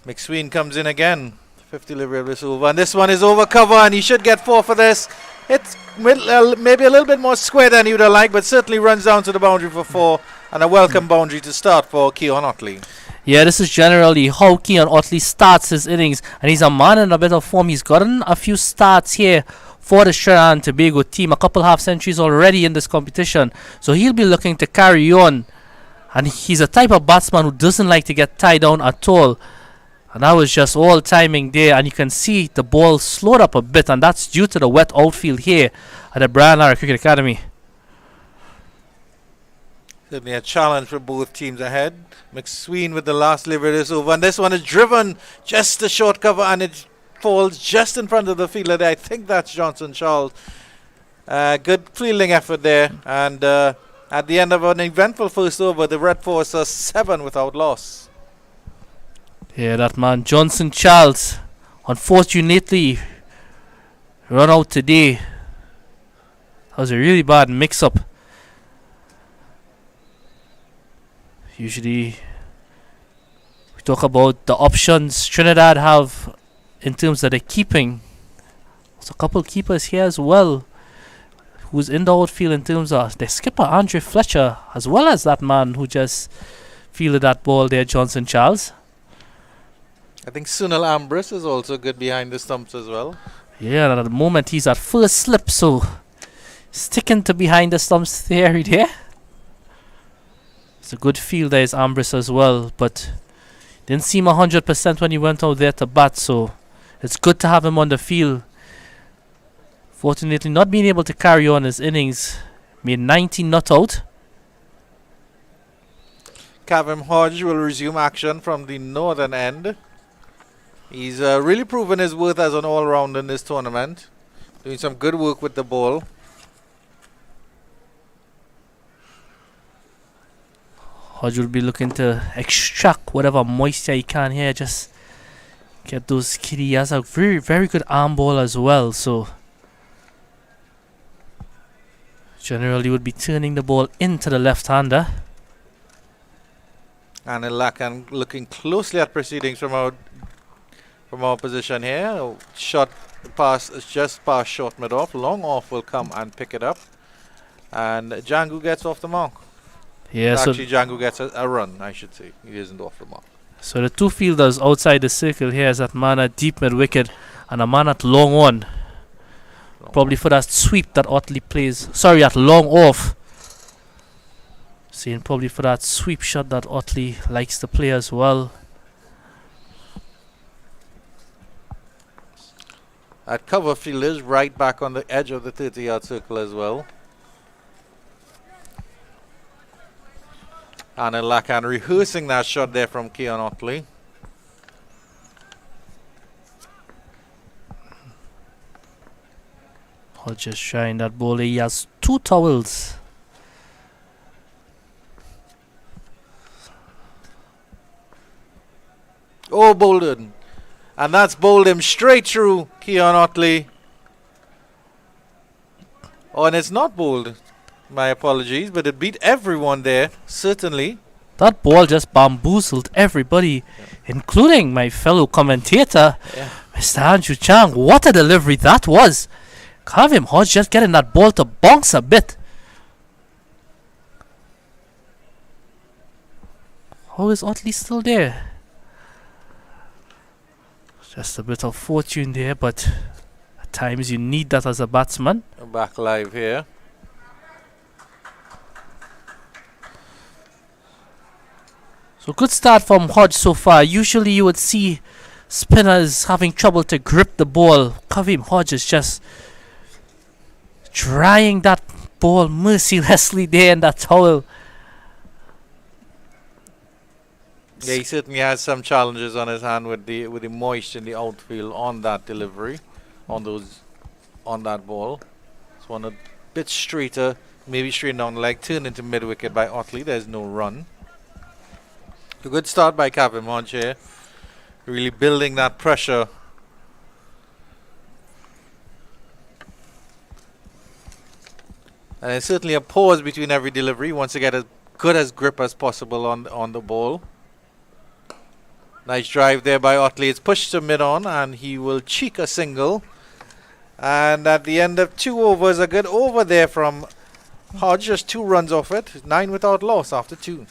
McSween comes in again. 50 delivery of this over. And this one is over cover, and he should get 4 for this. It's maybe a little bit more square than he would have liked, but certainly runs down to the boundary for 4. And a welcome boundary to start for Keon Otley. Yeah, this is generally how Keon Otley starts his innings. And he's a man in a bit of form. He's gotten a few starts here for the Trinidad and Tobago team. A couple half centuries already in this competition. So he'll be looking to carry on. And he's a type of batsman who doesn't like to get tied down at all. And that was just all timing there, and you can see the ball slowed up a bit, and that's due to the wet outfield here at the Brian Lara Cricket Academy. Certainly a challenge for both teams ahead. McSween with the last delivery of this over, and this one is driven just a short cover, and it falls just in front of the fielder there. I think that's Johnson Charles. Good fielding effort there, and at the end of an eventful first over, the Red Force are 7 without loss. Yeah, that man Johnson Charles, unfortunately, run out today. That was a really bad mix-up. Usually, we talk about the options Trinidad have in terms of the keeping. There's a couple keepers here as well, who's in the outfield in terms of the skipper, Andrew Fletcher, as well as that man who just fielded that ball there, Johnson Charles. I think Sunil Ambris is also good behind the stumps as well. Yeah, and at the moment he's at first slip, so sticking to behind the stumps theory there. It's a good fielder, is Ambris as well, but didn't seem 100% when he went out there to bat, so it's good to have him on the field. Fortunately, not being able to carry on his innings, made 19 not out. Kavim Hodge will resume action from the northern end. He's really proven his worth as an all-rounder in this tournament. Doing some good work with the ball. Hodge will be looking to extract whatever moisture he can here. Just get those kitty. He has a very, very good arm ball as well. So generally would be turning the ball into the left-hander. And Lakan looking closely at proceedings from our position here. Shot pass is just past short mid off. Long off will come and pick it up. And Django gets off the mark. Yeah, actually, Django gets a run, I should say. He isn't off the mark. So the two fielders outside the circle here is that man at deep mid wicket and a man at long on. Probably for that sweep that Otley plays. Sorry, at long off. Saying probably for that sweep shot that Otley likes to play as well. At cover fielders, right back on the edge of the 30-yard circle as well. And Lakan rehearsing that shot there from Keon Otley. I'll just shine that ball. He has two towels. Oh, bowled. And that's bowled him straight through Keon Otley. Oh, and it's not bowled. My apologies, but it beat everyone there, certainly. That ball just bamboozled everybody, including my fellow commentator, Mr. Andrew Chang. What a delivery that was. Kavim Hodge just getting that ball to bounce a bit. How is Otley still there? Just a bit of fortune there, but at times you need that as a batsman. Back live here. So good start from Hodge so far. Usually you would see spinners having trouble to grip the ball. Kavim Hodge is just drying that ball mercilessly there in that towel. Yeah, he certainly has some challenges on his hand with the moisture in the outfield on that delivery, on that ball. It's one a bit straighter, maybe straight down the leg, turned into mid wicket by Otley. There's no run. A good start by Kavim Hodge here, really building that pressure. And there's certainly a pause between every delivery. He wants to get as good as grip as possible on the ball. Nice drive there by Otley. It's pushed to mid-on and he will cheek a single. And at the end of 2 overs, a good over there from Hodge. Just 2 runs off it. 9 without loss after 2.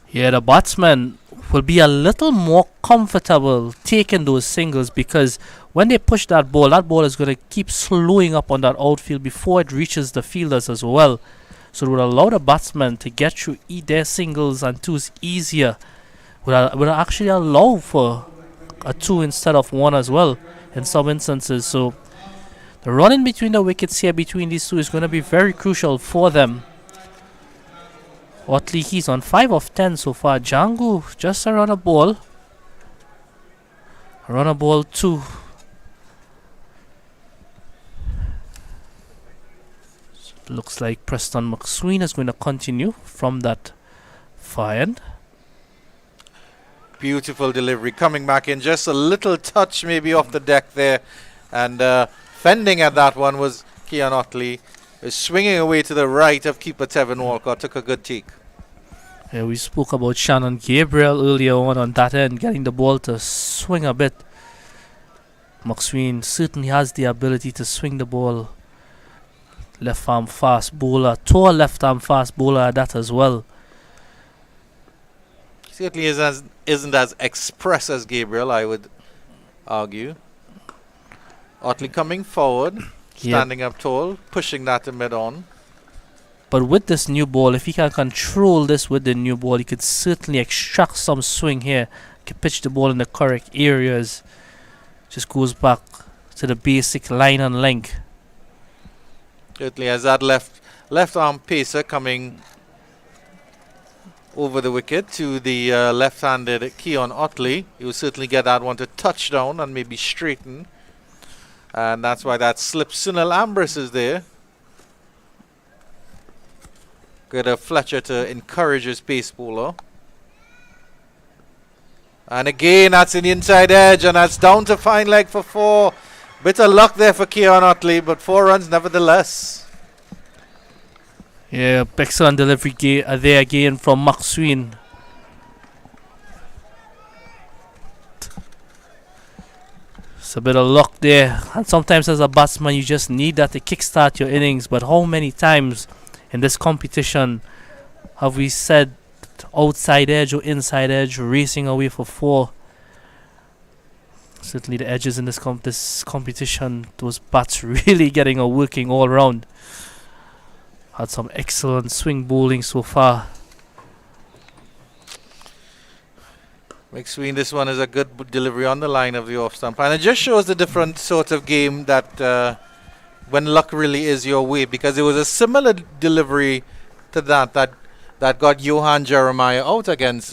Yeah, the batsman will be a little more comfortable taking those singles because when they push that ball is going to keep slowing up on that outfield before it reaches the fielders as well. So it would allow the batsman to get through their singles and twos easier. Would actually allow for a 2 instead of 1 as well in some instances. So the run in between the wickets here between these two is going to be very crucial for them. Otley, he's on 5 of 10 so far. Django just around a ball. Run a ball 2. Looks like Preston McSween is going to continue from that far end. Beautiful delivery coming back in. Just a little touch maybe off the deck there. And defending at that one was Keon Otley. Swinging away to the right of keeper Tevin Walcott. Took a good take. Yeah, we spoke about Shannon Gabriel earlier on that end, getting the ball to swing a bit. McSween certainly has the ability to swing the ball. Left arm fast bowler, tall left arm fast bowler at that as well. Certainly isn't as express as Gabriel, I would argue. Otley coming forward, standing up tall, pushing that to mid-on. But with this new ball, if he can control this with the new ball, he could certainly extract some swing here. He can pitch the ball in the correct areas. Just goes back to the basic line and length. Certainly as that left arm pacer coming over the wicket to the left-handed Keon Otley. He will certainly get that one to touchdown and maybe straighten. And that's why that slip. Sunil Ambris is there. Good of Fletcher to encourage his pace bowler. And again, that's in the inside edge, and that's down to fine leg for 4. Bit of luck there for Keon Otley, but 4 runs nevertheless. Yeah, excellent delivery there again from McSween. It's a bit of luck there, and sometimes as a batsman you just need that to kickstart your innings. But how many times in this competition have we said outside edge or inside edge racing away for 4? Certainly the edges in this competition, those bats really getting a working all round. Had some excellent swing bowling so far. McSween, this one is a good delivery on the line of the off stump, and it just shows the different sort of game that when luck really is your way, because it was a similar delivery to that got Johan Jeremiah out against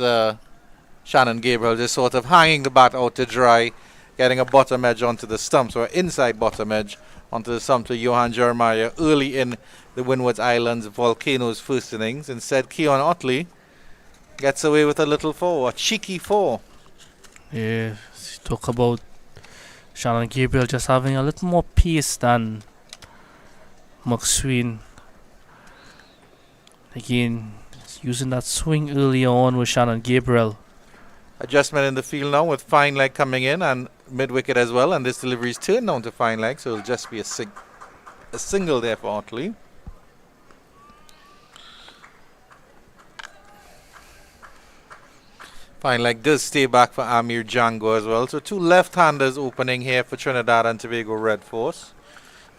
Shannon Gabriel, just sort of hanging the bat out to dry, getting a bottom edge onto the stumps, or inside bottom edge onto the stump to Johan Jeremiah early in the Windwards Islands Volcanoes first innings. Instead, Keon Otley gets away with a little 4, a cheeky 4. Yeah, talk about Shannon Gabriel just having a little more pace than McSween. Again, using that swing earlier on with Shannon Gabriel. Adjustment in the field now with fine leg coming in and mid-wicket as well, and this delivery is turned down to fine leg, so it'll just be a single there for Otley. Fine leg does stay back for Amir Django as well. So 2 left-handers opening here for Trinidad and Tobago Red Force.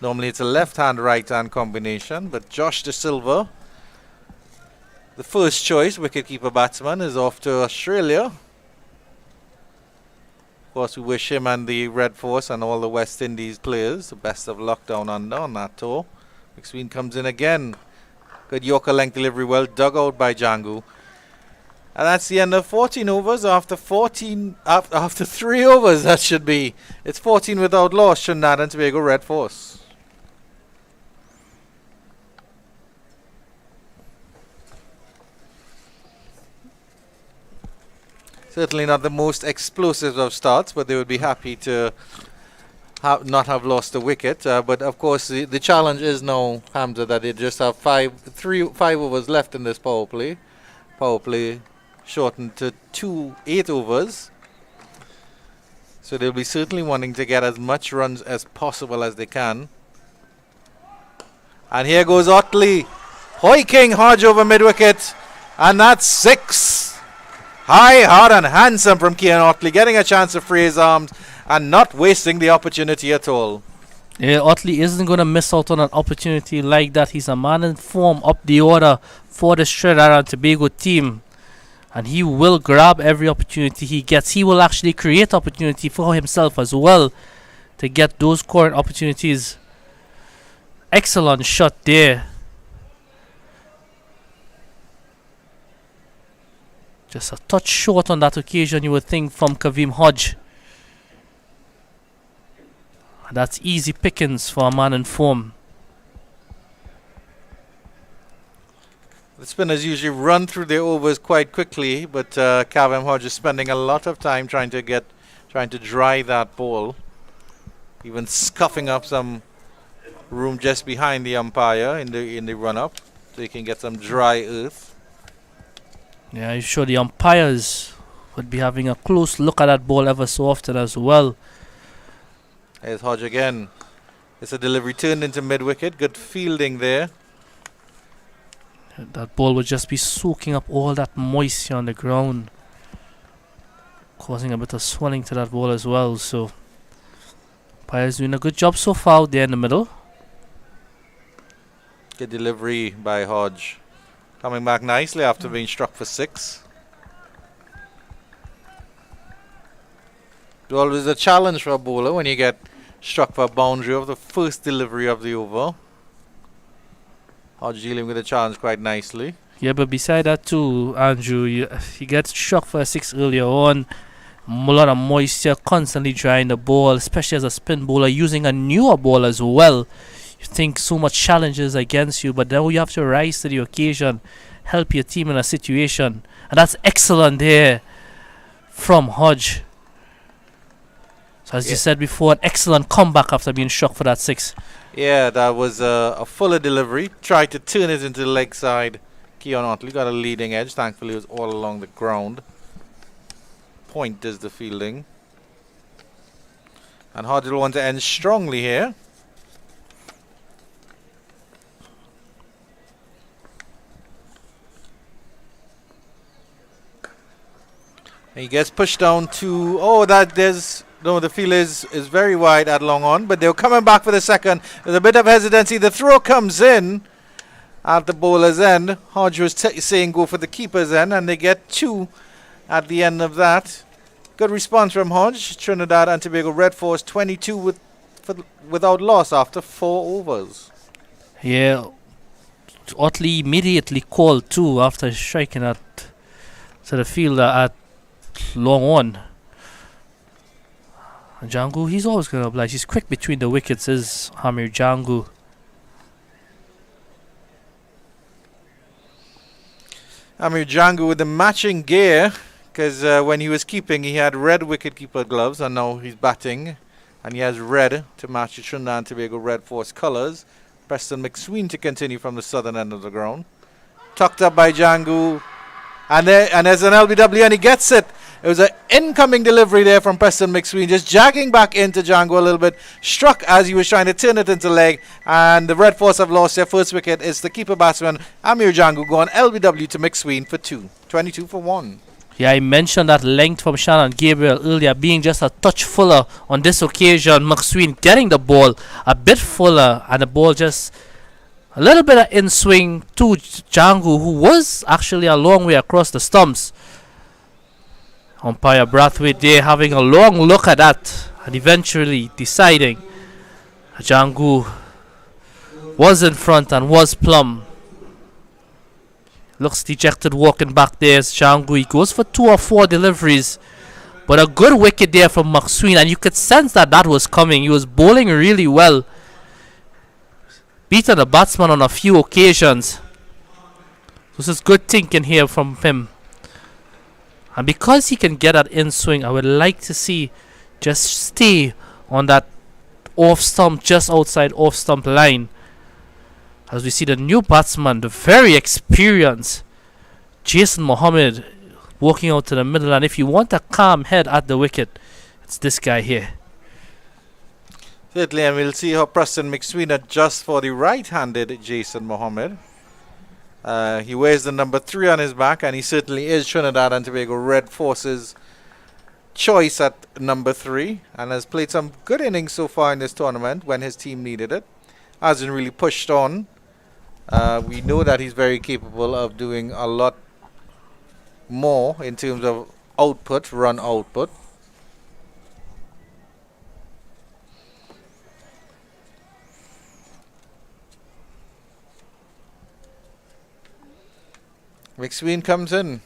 Normally it's a left-hand, right-hand combination, but Josh De Silva, the first choice wicket-keeper batsman, is off to Australia. Of course, we wish him and the Red Force and all the West Indies players the best of luck down under on that tour. McSween comes in again. Good Yorker length delivery, well dug out by Django. And that's the end of 14 overs after 3 overs, that should be. It's 14 without loss, Trinidad and Tobago Red Force. Certainly not the most explosive of starts, but they would be happy to not have lost a wicket. But of course, the challenge is now, Hamza, that they just have 5 overs left in this power play. Power play shortened to 8 overs. So they'll be certainly wanting to get as much runs as possible as they can. And here goes Otley, hoiking Hodge over mid-wicket, and that's 6. High, hard and handsome from Keon Otley, getting a chance to free his arms and not wasting the opportunity at all. Yeah, Otley isn't going to miss out on an opportunity like that. He's a man in form up the order for the Trinidad and Tobago team, and he will grab every opportunity he gets. He will actually create opportunity for himself as well to get those scoring opportunities. Excellent shot there. Just a touch short on that occasion, you would think, from Kavim Hodge. That's easy pickings for a man in form. The spinners usually run through their overs quite quickly, but Kavim Hodge is spending a lot of time trying to dry that ball. even scuffing up some room just behind the umpire in the run-up, so he can get some dry earth. Yeah, I'm sure the umpires would be having a close look at that ball ever so often as well. There's Hodge again. It's a delivery turned into mid-wicket. Good fielding there. That ball would just be soaking up all that moisture on the ground, causing a bit of swelling to that ball as well. So, umpires doing a good job so far out there in the middle. Good delivery by Hodge. Coming back nicely after being struck for 6. It's always a challenge for a bowler when you get struck for a boundary of the first delivery of the over. Hodge dealing with the challenge quite nicely. Yeah, but beside that too, Andrew, he gets struck for a 6 earlier on. A lot of moisture, constantly drying the ball, especially as a spin bowler, using a newer ball as well. You think so much challenges against you, but now you have to rise to the occasion, help your team in a situation. And that's excellent there from Hodge. So as you said before, an excellent comeback after being struck for that 6. Yeah, that was a fuller delivery. Tried to turn it into the leg side. Keon Otley got a leading edge. Thankfully, it was all along the ground. Point is the fielding. And Hodge will want to end strongly here. And he gets pushed down to... Oh, no, the field is very wide at long on, but they're coming back for the second. There's a bit of hesitancy. The throw comes in at the bowler's end. Hodge was saying go for the keeper's end, and they get 2 at the end of that. Good response from Hodge. Trinidad and Tobago Red Force 22 without loss after 4 overs. Yeah, Otley immediately called 2 after striking at to the fielder at long on. Django, he's always going to oblige. He's quick between the wickets, is Hamir Django. Amir Django with the matching gear, because when he was keeping, he had red wicketkeeper gloves, and now he's batting, and he has red to match the Trinidad and Tobago Red Force colours. Preston McSween to continue from the southern end of the ground. Tucked up by Django, and there's an LBW, and he gets it. It was an incoming delivery there from Preston McSween, just jagging back into Django a little bit. Struck as he was trying to turn it into leg. And the Red Force have lost their first wicket. It's the keeper batsman, Amir Django, going LBW to McSween for 2. 22 for 1. Yeah, I mentioned that length from Shannon Gabriel earlier being just a touch fuller on this occasion. McSween getting the ball a bit fuller, and the ball just a little bit of in swing to Django, who was actually a long way across the stumps. Umpire Brathwaite there having a long look at that and eventually deciding Django was in front and was plumb. Looks dejected walking back there as Django. He goes for 2 or 4 deliveries, but a good wicket there from McSween, and you could sense that was coming. He was bowling really well, beaten the batsman on a few occasions. This is good thinking here from him. And because he can get that in swing, I would like to see just stay on that off stump, just outside off stump line. As we see the new batsman, the very experienced Jason Mohammed, walking out to the middle. And if you want a calm head at the wicket, it's this guy here. Certainly, and we'll see how Preston McSween adjusts for the right-handed Jason Mohammed. He wears the number 3 on his back, and he certainly is Trinidad and Tobago Red Force's choice at number 3, and has played some good innings so far in this tournament when his team needed it. Hasn't really pushed on. We know that he's very capable of doing a lot more in terms of output, run output. McSween comes in,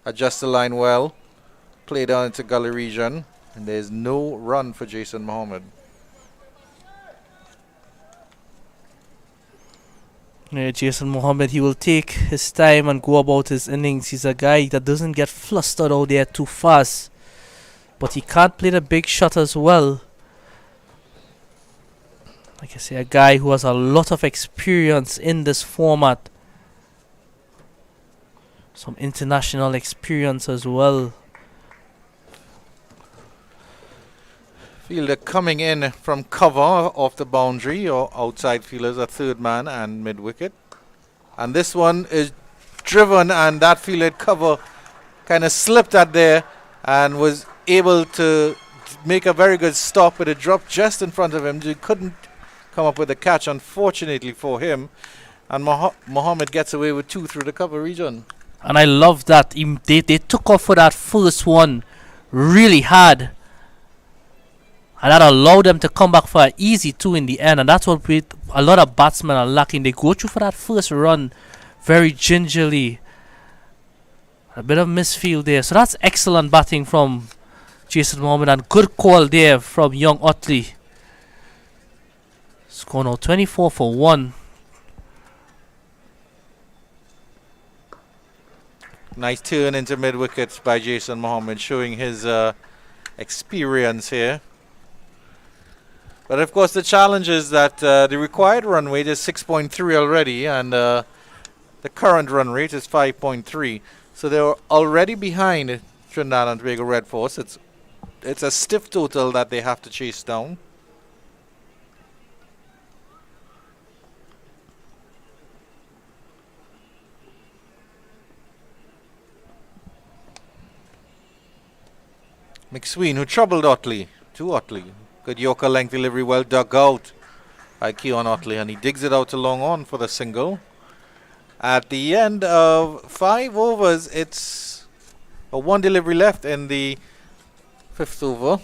adjusts the line well, play down into gully region, and there's no run for Jason Mohammed. Yeah, Jason Mohammed, he will take his time and go about his innings. He's a guy that doesn't get flustered out there too fast, but he can't play the big shot as well. Like I say, a guy who has a lot of experience in this format. Some international experience as well. Fielder coming in from cover off the boundary, or outside fielders, a third man and mid wicket. And this one is driven, and that fielder cover kind of slipped at there and was able to make a very good stop with a drop just in front of him. He couldn't come up with a catch, unfortunately for him. And Mohammed gets away with 2 through the cover region. And I love that they took off for that first one really hard. And that allowed them to come back for an easy 2 in the end. And that's what a lot of batsmen are lacking. They go through for that first run very gingerly. A bit of misfield there. So that's excellent batting from Jason Mohammed. And good call there from young Otley. Score now 24 for 1. Nice turn into mid wickets by Jason Mohammed, showing his experience here. But of course, the challenge is that the required run rate is 6.3 already, and the current run rate is 5.3. So they're already behind Trinidad and Tobago Red Force. It's a stiff total that they have to chase down. McSween, who troubled Otley, to Otley. Good Yorker length delivery, well dug out by Keon Otley, and he digs it out to long on for the single. At the end of 5 overs, it's a 1 delivery left in the 5th over.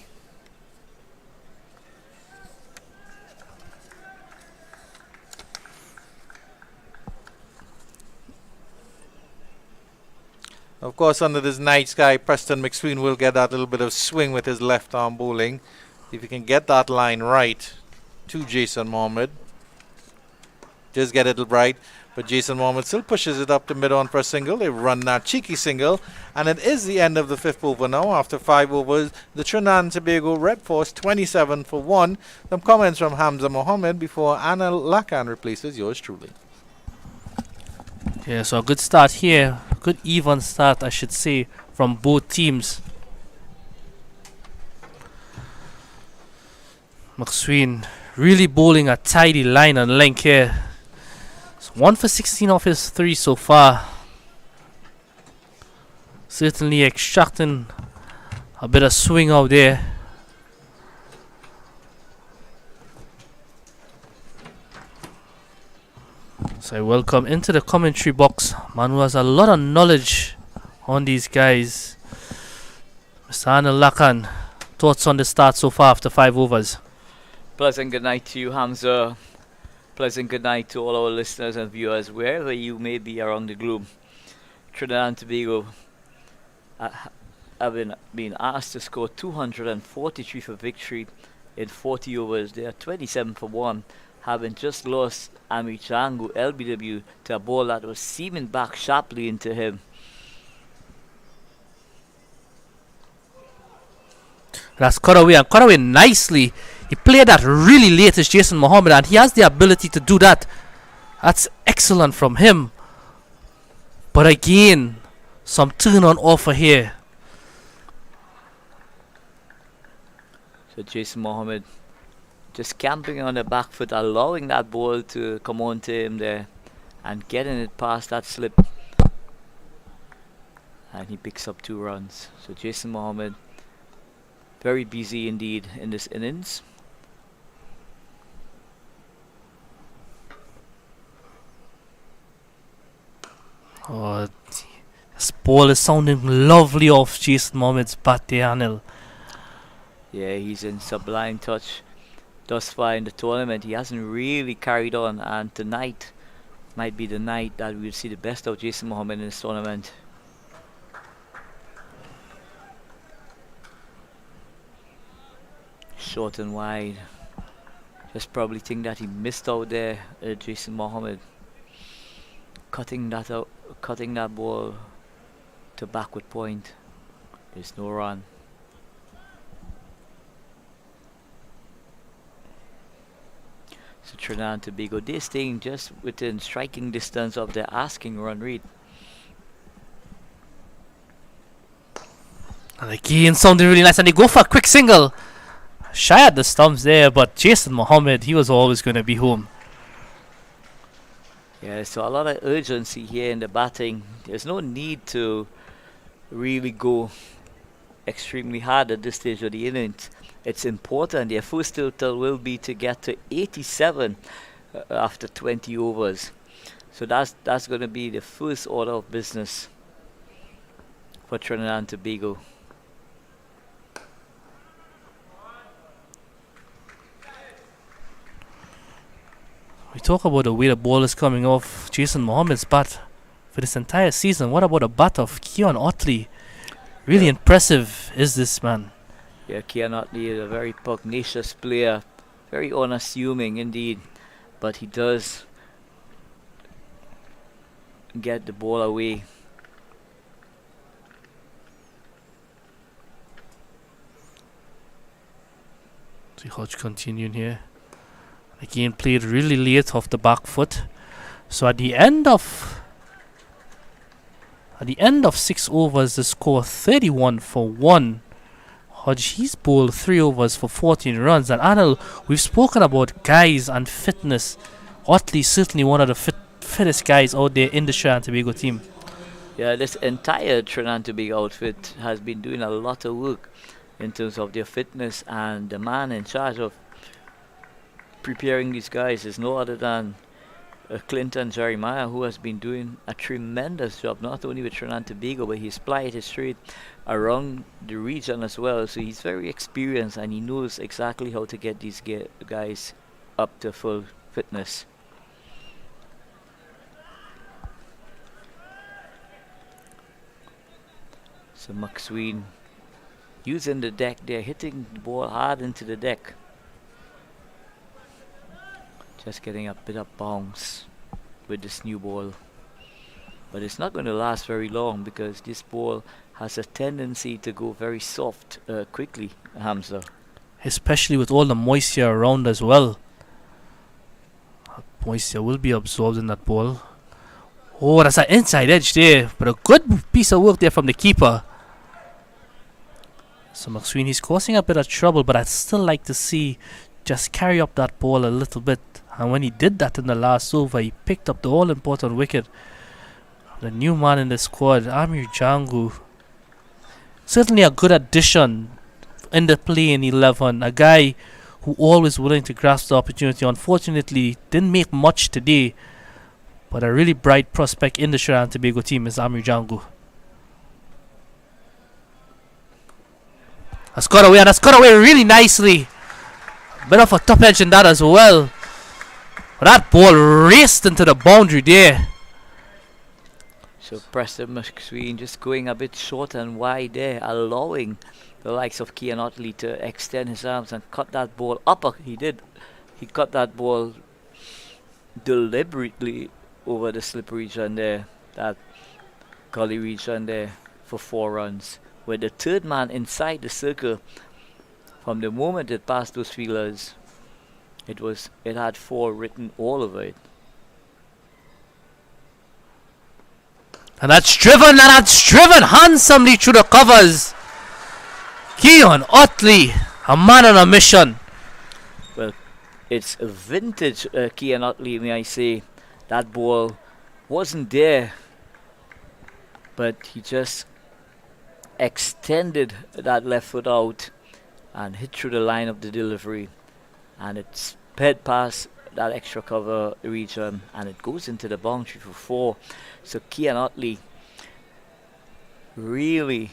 Of course, under this night sky, Preston McSween will get that little bit of swing with his left arm bowling. If he can get that line right to Jason Mohammed. Just get it right. But Jason Mohammed still pushes it up to mid-on for a single. They run that cheeky single. And it is the end of the 5th over now. After 5 overs, the Trinidad and Tobago Red Force 27 for 1. Some comments from Hamza Mohammed before Anil Lakan replaces yours truly. Yeah, so a good start here. Good even start, I should say, from both teams. McSween really bowling a tidy line and length here. So 1 for 16 off his 3 so far. Certainly extracting a bit of swing out there. So I welcome into the commentary box man who has a lot of knowledge on these guys. Mr. Anil Lakan, thoughts on the start so far after 5 overs? Pleasant good night to you, Hamza. Pleasant good night to all our listeners and viewers, wherever you may be around the globe. Trinidad and Tobago have been asked to score 243 for victory in 40 overs. They are 27 for 1, having just lost Amichangu LBW to a ball that was seaming back sharply into him. That's cut away, and cut away nicely. He played that really late as Jason Mohammed, and he has the ability to do that. That's excellent from him. But again, some turn on offer here. So Jason Mohammed just camping on the back foot, allowing that ball to come on to him there and getting it past that slip. And he picks up 2 runs. So Jason Mohammed, very busy indeed in this innings. Oh, this ball is sounding lovely off Jason Mohammed's bat there, Anil. Yeah, he's in sublime touch thus far in the tournament. He hasn't really carried on, and tonight might be the night that we'll see the best of Jason Mohammed in this tournament. Short and wide. Just probably think that he missed out there, Jason Mohammed. Cutting that ball to backward point. There's no run. Trinidad and Tobago. They're staying just within striking distance of their asking run rate. And again, something really nice, and they go for a quick single. Shy at the stumps there, but Jason Mohammed, he was always going to be home. Yeah, so a lot of urgency here in the batting. There's no need to really go extremely hard at this stage of the innings. It's important. Their first total will be to get to 87 after 20 overs. So that's going to be the first order of business for Trinidad and Tobago. We talk about the way the ball is coming off Jason Mohammed's bat for this entire season. What about the bat of Keon Otley? Really impressive is this man. Yeah, Keon Otley is a very pugnacious player, very unassuming indeed, but he does get the ball away. See Hodge continuing here. Again, played really late off the back foot. So at the end of 6 overs, the score 31 for 1. Hodge, he's bowled 3 overs for 14 runs. And Anil, we've spoken about guys and fitness. Otley certainly one of the fittest guys out there in the Trinidad and Tobago team. Yeah, this entire Trinidad and Tobago outfit has been doing a lot of work in terms of their fitness, and the man in charge of preparing these guys is no other than Clinton Jeremiah, who has been doing a tremendous job, not only with Trinidad and Tobago, but he's plied his trade around the region as well. So he's very experienced, and he knows exactly how to get these guys up to full fitness. So McSween using the deck there, hitting the ball hard into the deck. Just getting a bit of bounce with this new ball. But it's not going to last very long, because this ball has a tendency to go very soft quickly, Hamza. Especially with all the moisture around as well. Moisture will be absorbed in that ball. Oh, that's an inside edge there. But a good piece of work there from the keeper. So McSween, he's causing a bit of trouble, but I'd still like to see just carry up that ball a little bit. And when he did that in the last over, he picked up the all-important wicket. The new man in the squad, Amir Jangu. Certainly a good addition in the playing 11. A guy who always willing to grasp the opportunity. Unfortunately, didn't make much today. But a really bright prospect in the Trinidad and Tobago team is Amir Jangu. That's got away, and that's got away really nicely. Bit of a top edge in that as well. But that ball raced into the boundary there. So Preston McSween just going a bit short and wide there, allowing the likes of Keon Otley to extend his arms and cut that ball up. He did. He cut that ball deliberately over the slip region there, that gully region there, for 4 runs. With the third man inside the circle, from the moment it passed those fielders, it had 4 written all over it. And that's driven handsomely through the covers. Keon Otley, a man on a mission. Well, it's a vintage Keon Otley, may I say. That ball wasn't there, but he just extended that left foot out and hit through the line of the delivery, and it sped past that extra cover region, and it goes into the boundary for 4. So Keon Otley really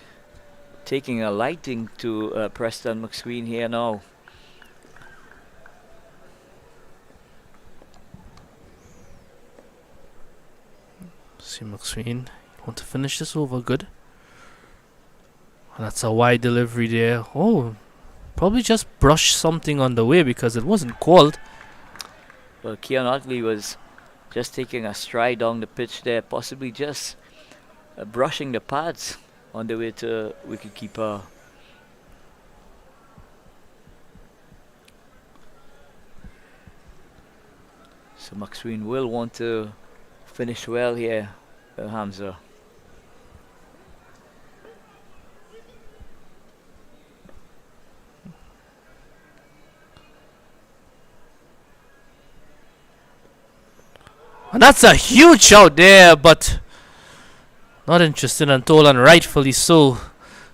taking a liking to Preston McSween here now. See McSween want to finish this over good. And that's a wide delivery there. Oh, probably just brushed something on the way because it wasn't called. Well, Keon Otley was just taking a stride down the pitch there, possibly just brushing the pads on the way to wicketkeeper. So Maxwell will want to finish well here, Hamza. And that's a huge shout there, but not interested and told, and rightfully so.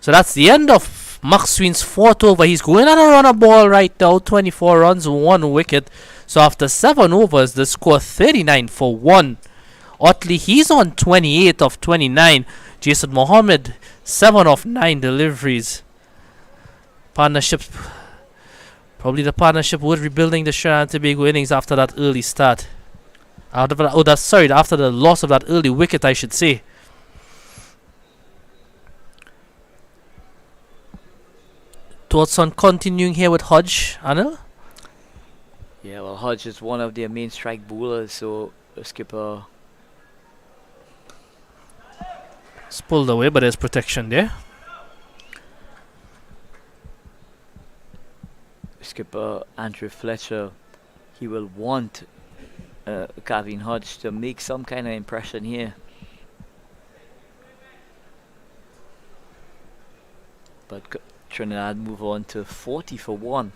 So that's the end of Maxwell's fourth over. He's going on a run of ball right now. 24 runs, 1 wicket. So after 7 overs, the score 39 for 1. Otley, he's on 28 of 29. Jason Mohammed, 7 of 9 deliveries. Partnership, probably the partnership was rebuilding the Trinidad Tobago innings after that early start. After the loss of that early wicket, I should say. Thoughts on continuing here with Hodge, Anil? Yeah, well, Hodge is one of their main strike bowlers, so skipper It's pulled away, but there's protection there. Skipper Andrew Fletcher, he will want Kevin Hodge to make some kind of impression here. But Trinidad move on to 40 for 1,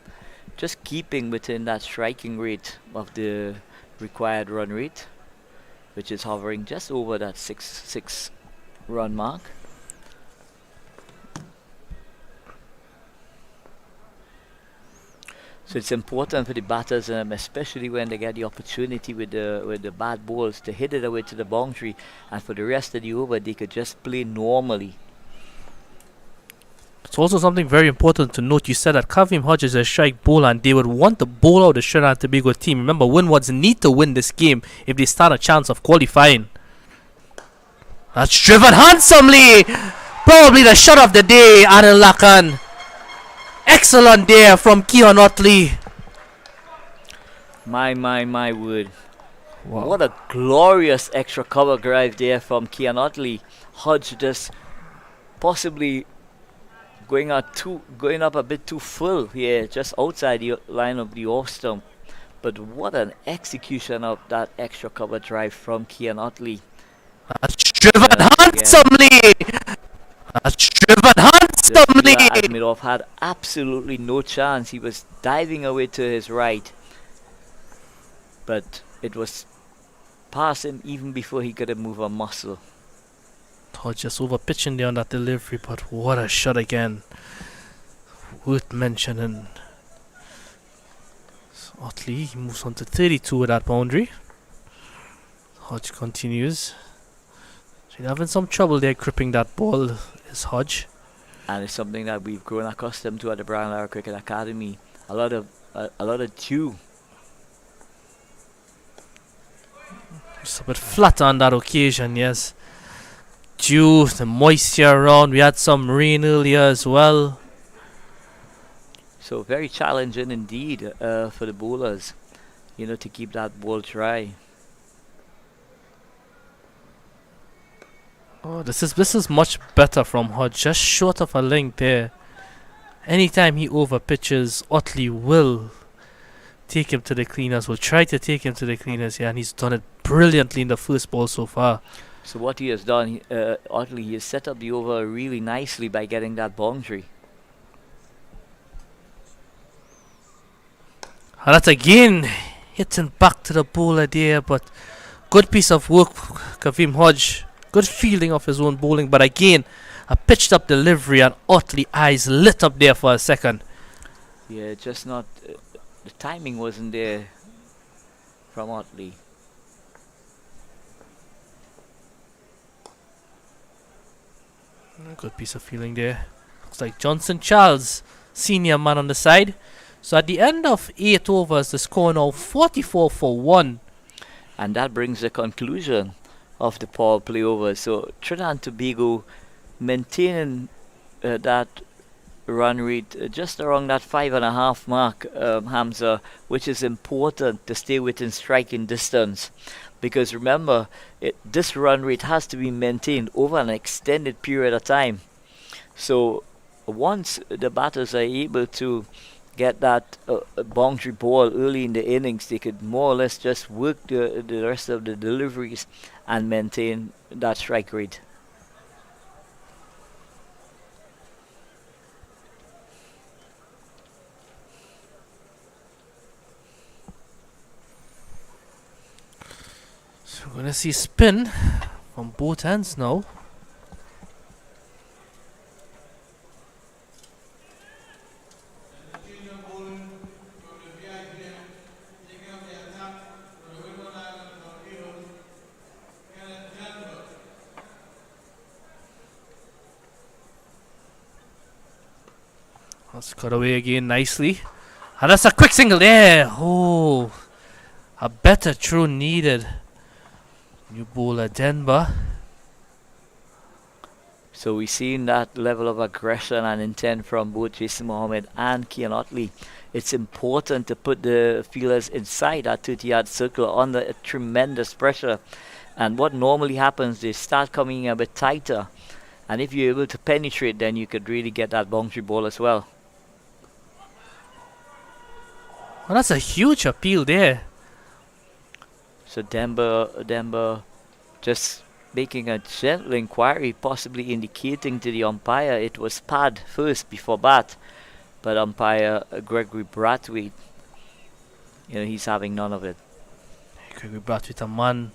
just keeping within that striking rate of the required run rate, which is hovering just over that 6 run mark. So it's important for the batters, especially when they get the opportunity with the bad balls, to hit it away to the boundary, and for the rest of the over they could just play normally. It's also something very important to note. You said that Kavim Hodge is a strike bowler and they would want to bowl out the Trinidad Tobago team. Remember, Windwards need to win this game if they stand a chance of qualifying. That's driven handsomely! Probably the shot of the day, Anil Lakan. Excellent there from Keon Otley. My word. Wow. What a glorious extra cover drive there from Keon Otley. Hodge just possibly going up a bit too full here, just outside the line of the off stump. But what an execution of that extra cover drive from Keon Otley. That's driven handsomely! That's driven handsomely! Admirov had absolutely no chance. He was diving away to his right, but it was past him even before he could move a muscle. Hodge just over pitching there on that delivery, but what a shot again. Worth mentioning. So Otley, he moves on to 32 with that boundary. Hodge continues. So he's having some trouble there gripping that ball, is Hodge. And it's something that we've grown accustomed to at the Brian Lara Cricket Academy. A lot of dew. Just a bit flat on that occasion, yes. Dew, the moisture around. We had some rain earlier as well. So very challenging indeed for the bowlers, to keep that ball dry. Oh, this is much better from Hodge. Just short of a length there. Anytime he over pitches, Otley will take him to the cleaners. Will try to take him to the cleaners, and he's done it brilliantly in the first ball so far. So what he has done, Otley, he has set up the over really nicely by getting that boundary. And that again, hitting back to the bowler there, but good piece of work, Kavim Hodge. Good fielding of his own bowling, but again, a pitched up delivery and Otley eyes lit up there for a second. Yeah, just not, the timing wasn't there from Otley. Good piece of fielding there. Looks like Johnson Charles, senior man on the side. So at the end of 8 overs, the score now 44 for 1. And that brings the conclusion of the power play overs. So Trinidad and Tobago maintaining that run rate just around that 5.5 mark, Hamza, which is important to stay within striking distance. Because remember, this run rate has to be maintained over an extended period of time. So once the batters are able to get that boundary ball early in the innings, they could more or less just work the rest of the deliveries and maintain that strike rate. So we're going to see spin from both ends now. Let's cut away again nicely. And that's a quick single there. Oh, a better throw needed. New bowler Denver. So we've seen that level of aggression and intent from both Jason Mohammed and Kian Otley. It's important to put the fielders inside that 30-yard circle under a tremendous pressure. And what normally happens, they start coming a bit tighter. And if you're able to penetrate, then you could really get that boundary ball as well. Well, that's a huge appeal there. So Denver just making a gentle inquiry, possibly indicating to the umpire it was pad first before bat. But umpire Gregory Brathwaite, he's having none of it. Gregory Brathwaite, a man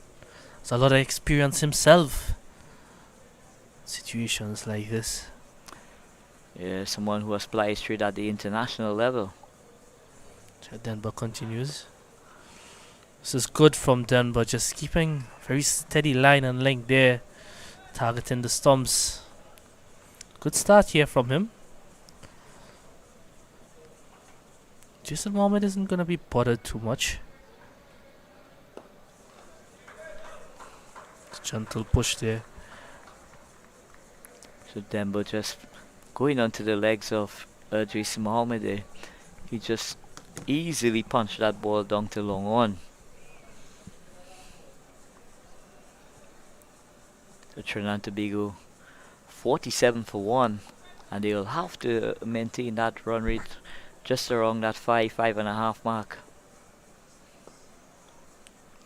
has a lot of experience himself. Situations like this. Yeah, someone who has played straight at the international level. Denver continues. This is good from Denver, just keeping very steady line and length there, targeting the stumps. Good start here from him. Jason Mohammed isn't going to be bothered too much. Gentle push there. So Denver just going onto the legs of Jason Mohammed there. He just easily punched that ball down to long on. So Trinidad and Tobago 47 for 1, and they'll have to maintain that run rate just around that 5.5 mark.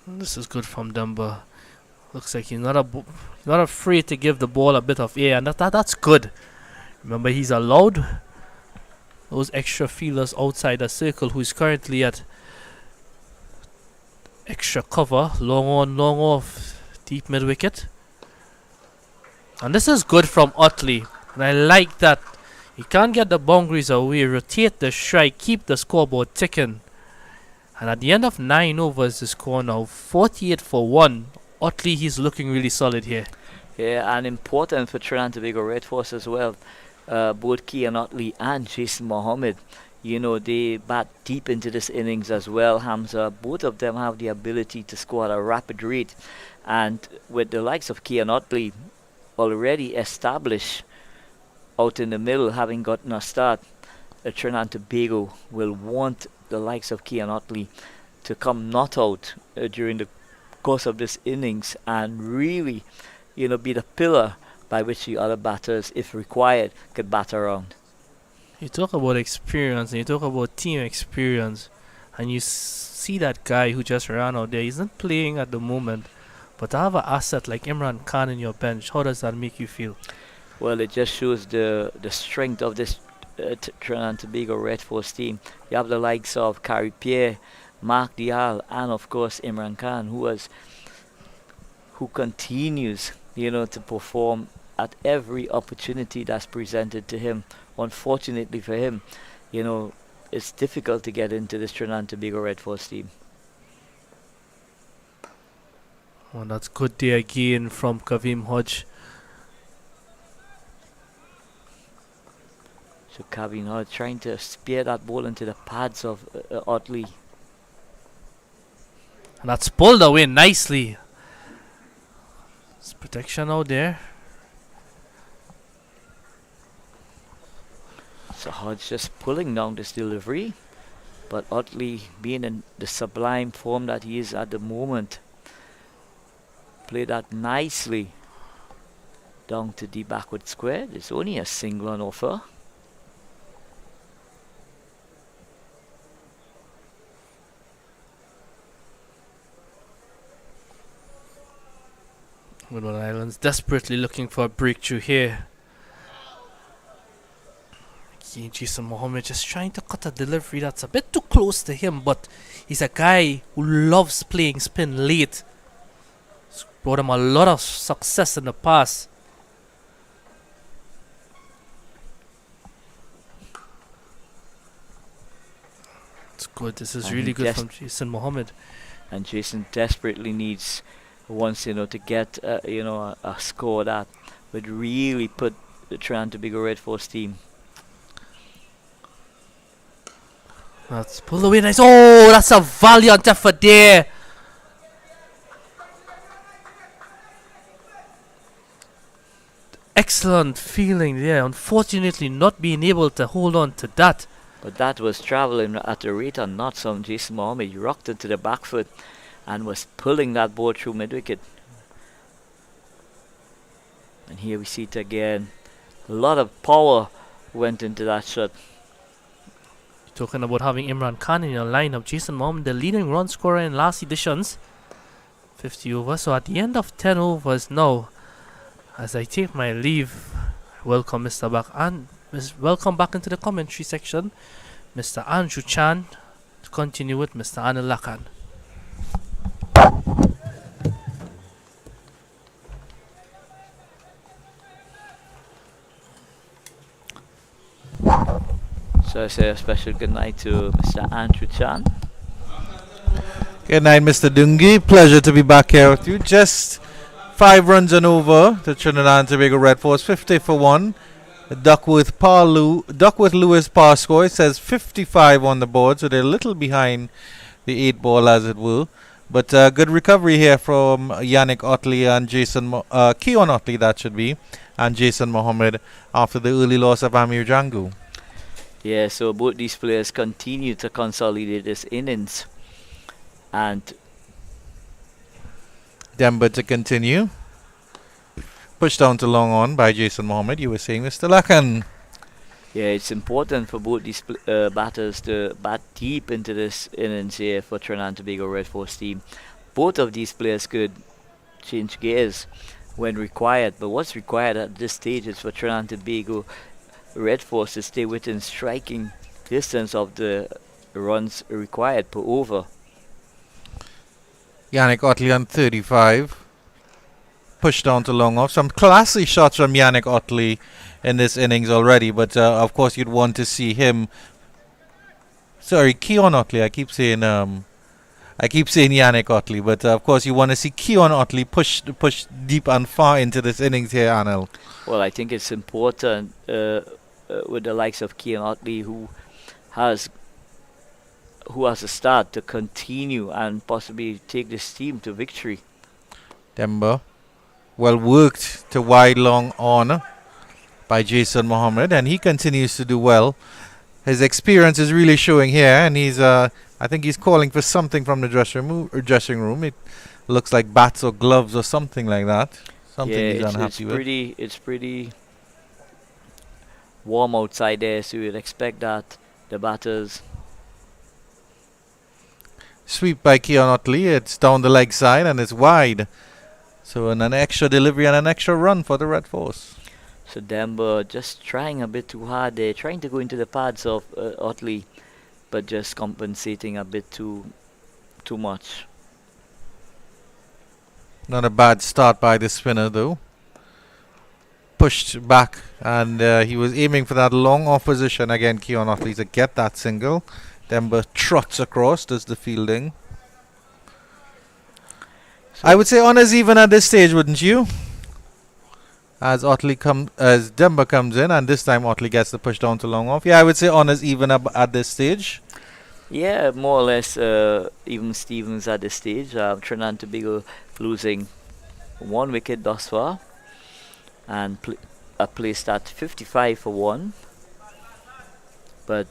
This is good from Denver. Looks like he's not afraid to give the ball a bit of air, and that's good. Remember, he's allowed those extra fielders outside the circle, who is currently at extra cover, long on, long off, deep mid wicket. And this is good from Otley, and I like that. He can't get the boundaries away, rotate the strike, keep the scoreboard ticking. And at the end of 9 overs, the score now 48 for 1. Otley, he's looking really solid here. Yeah, and important for Trinidad and Tobago Red Force as well. Both Kian Otley and Jason Mohammed, they bat deep into this innings as well, Hamza. Both of them have the ability to score at a rapid rate. And with the likes of Kian Otley already established out in the middle, having gotten a start, Trinidad and Tobago will want the likes of Kian Otley to come not out during the course of this innings and really, be the pillar by which the other batters, if required, could bat around. You talk about experience and you talk about team experience, and you see that guy who just ran out there. He's not playing at the moment, but to have an asset like Imran Khan in your bench, how does that make you feel? Well, it just shows the strength of this Trinidad and Tobago Red Force team. You have the likes of Carrie Pierre, Mark Dial, and of course Imran Khan, who continues, to perform at every opportunity that's presented to him. Unfortunately for him, it's difficult to get into this Trinidad and Tobago Red Force team. Well, that's good there again from Kavim Hodge. So Kavim Hodge trying to spear that ball into the pads of Otley. And that's pulled away nicely. There's protection out there. So Hodge just pulling down this delivery, but Otley, being in the sublime form that he is at the moment, played that nicely down to the backward square. There's only a single on offer. Windward Islands desperately looking for a breakthrough here. Jason Mohammed just trying to cut a delivery that's a bit too close to him, but he's a guy who loves playing spin late. It's brought him a lot of success in the past. It's good. This is And really he good just- from Jason Mohammed. And Jason desperately needs once to get a score that would really put the Trinidad Tobago Red Force team. Let's pull away nice. Oh, that's a valiant effort there. Excellent feeling there. Unfortunately, not being able to hold on to that. But that was travelling at a rate of knots on Jason Mohammed. He rocked it to the back foot and was pulling that ball through mid-wicket. And here we see it again. A lot of power went into that shot. Talking about having Imran Khan in your lineup, Jason Mohammed, the leading run scorer in last editions, 50 overs. So at the end of 10 overs now, as I take my leave, welcome Mr. Back and welcome back into the commentary section, Mr. Andrew Chan, to continue with Mr. Anil Lakan. So I say a special good night to Mr. Andrew Chan. Good night, Mr. Dungi. Pleasure to be back here with you. Just 5 runs and over. The Trinidad and Tobago Red Force, 50 for 1. Duckworth Lewis par score, it says 55 on the board, so they're a little behind the 8 ball, as it will. But good recovery here from Yannick Otley and Keon Otley, that should be, and Jason Mohammed after the early loss of Amir Jangu. Yeah, so both these players continue to consolidate this innings. And Denver to continue. Pushed down to long on by Jason Mohammed. You were saying, Mr. Lakan. yeah, it's important for both these batters to bat deep into this innings here for Trinidad and Tobago Red Force team. Both of these players could change gears when required, but what's required at this stage is for Trinidad and Tobago Red Force to stay within striking distance of the runs required per over. Yannick Otley on 35. Pushed down to long off. Some classy shots from Yannick Otley in this innings already, but of course you'd want to see him. Sorry, Keon Otley. I keep saying Yannick Otley, but of course you want to see Keon Otley push deep and far into this innings here, Anil. Well, I think it's important with the likes of Keon Otley, who has a start, to continue and possibly take this team to victory. Demba. Well worked to wide long on by Jason Mohammed, and he continues to do well. His experience is really showing here, and he's I think he's calling for something from the dressing room. It looks like bats or gloves or something like that. Something yeah, he's unhappy with. It's pretty warm outside there, so you'd expect that the batters. Sweep by Keon Otley. It's down the leg side and it's wide. So an extra delivery and an extra run for the Red Force. So Denver just trying a bit too hard there, trying to go into the pads of Otley, but just compensating a bit too much. Not a bad start by the spinner though. Pushed back and he was aiming for that long off position again, Keon Otley, to get that single. Denver trots across, does the fielding. So I would say honours even at this stage, wouldn't you? As Denver comes in, and this time Otley gets the push down to long off. Yeah, I would say honours even at this stage. yeah, more or less even Stevens at this stage. Trinidad and Tobago losing 1 wicket thus far, and placed at 55 for 1. But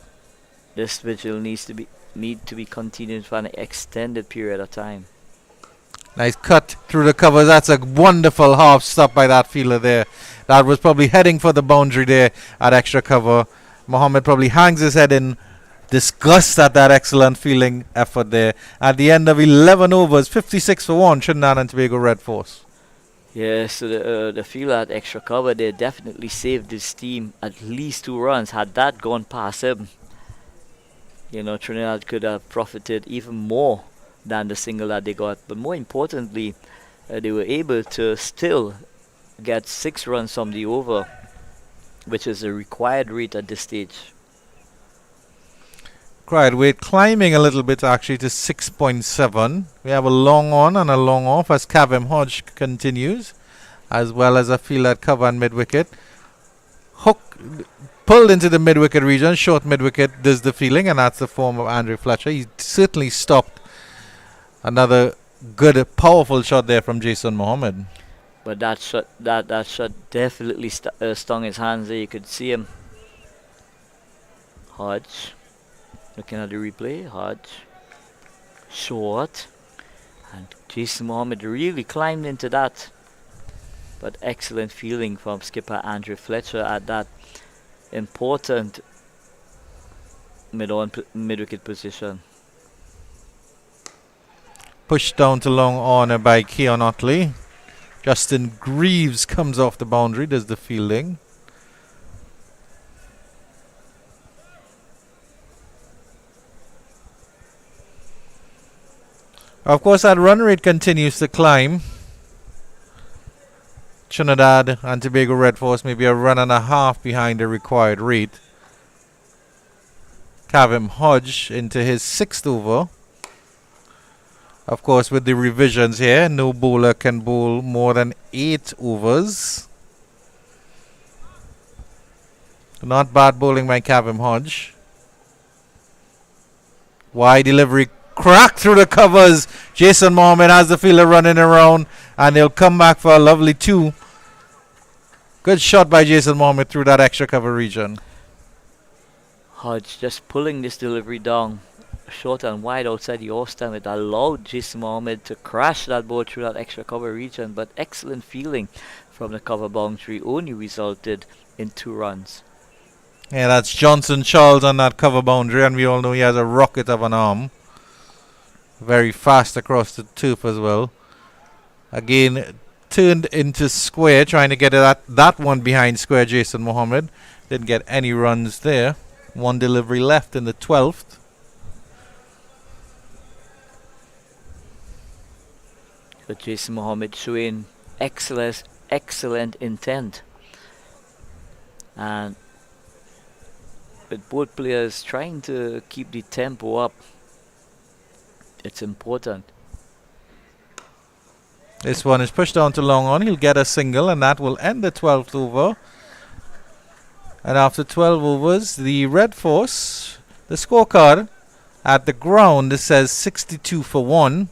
this vigil need to be continued for an extended period of time. Nice cut through the covers. That's a wonderful half stop by that fielder there. That was probably heading for the boundary there at extra cover. Mohammed probably hangs his head in disgust at that excellent fielding effort there. At the end of 11 overs, 56 for 1, Trinidad and Tobago Red Force. Yeah, so the fielder at extra cover, they definitely saved this team at least 2 runs. Had that gone past him, Trinidad could have profited even more than the single that they got. But more importantly, they were able to still get 6 runs from the over, which is the required rate at this stage. Right, we're climbing a little bit actually to 6.7. We have a long on and a long off as Cavem Hodge continues, as well as a field at cover and mid-wicket. Hook pulled into the mid-wicket region, short mid-wicket does the fielding, and that's the form of Andrew Fletcher. He certainly stopped another good, powerful shot there from Jason Mohammed. But that shot definitely stung his hands there. You could see him. Hodge. Looking at the replay, Hodge, short, and Jason Mohammed really climbed into that. But excellent fielding from skipper Andrew Fletcher at that important mid-wicket position. Pushed down to long on by Keon Otley. Justin Greaves comes off the boundary, does the fielding. Of course, that run rate continues to climb. Trinidad and Tobago Red Force maybe a run and a half behind the required rate. Cavem Hodge into his 6th over. Of course, with the revisions here, no bowler can bowl more than 8 overs. Not bad bowling by Cavem Hodge. Wide delivery. Crack through the covers. Jason Mohammed has the fielder running around, and he'll come back for a lovely 2. Good shot by Jason Mohammed through that extra cover region. Hodge just pulling this delivery down short and wide outside the off stump. It allowed Jason Mohammed to crash that ball through that extra cover region, but excellent fielding from the cover boundary only resulted in 2 runs. Yeah, that's Johnson Charles on that cover boundary, and we all know he has a rocket of an arm. Very fast across the turf as well. Again, turned into square, trying to get that one behind square. Jason Mohammed didn't get any runs there. 1 delivery left in the 12th. But Jason Mohammed showing excellent intent. And with both players trying to keep the tempo up, it's important. This one is pushed down to long on. He'll get a single, and that will end the 12th over. And after 12 overs, the Red Force, the scorecard at the ground, it says 62 for 1.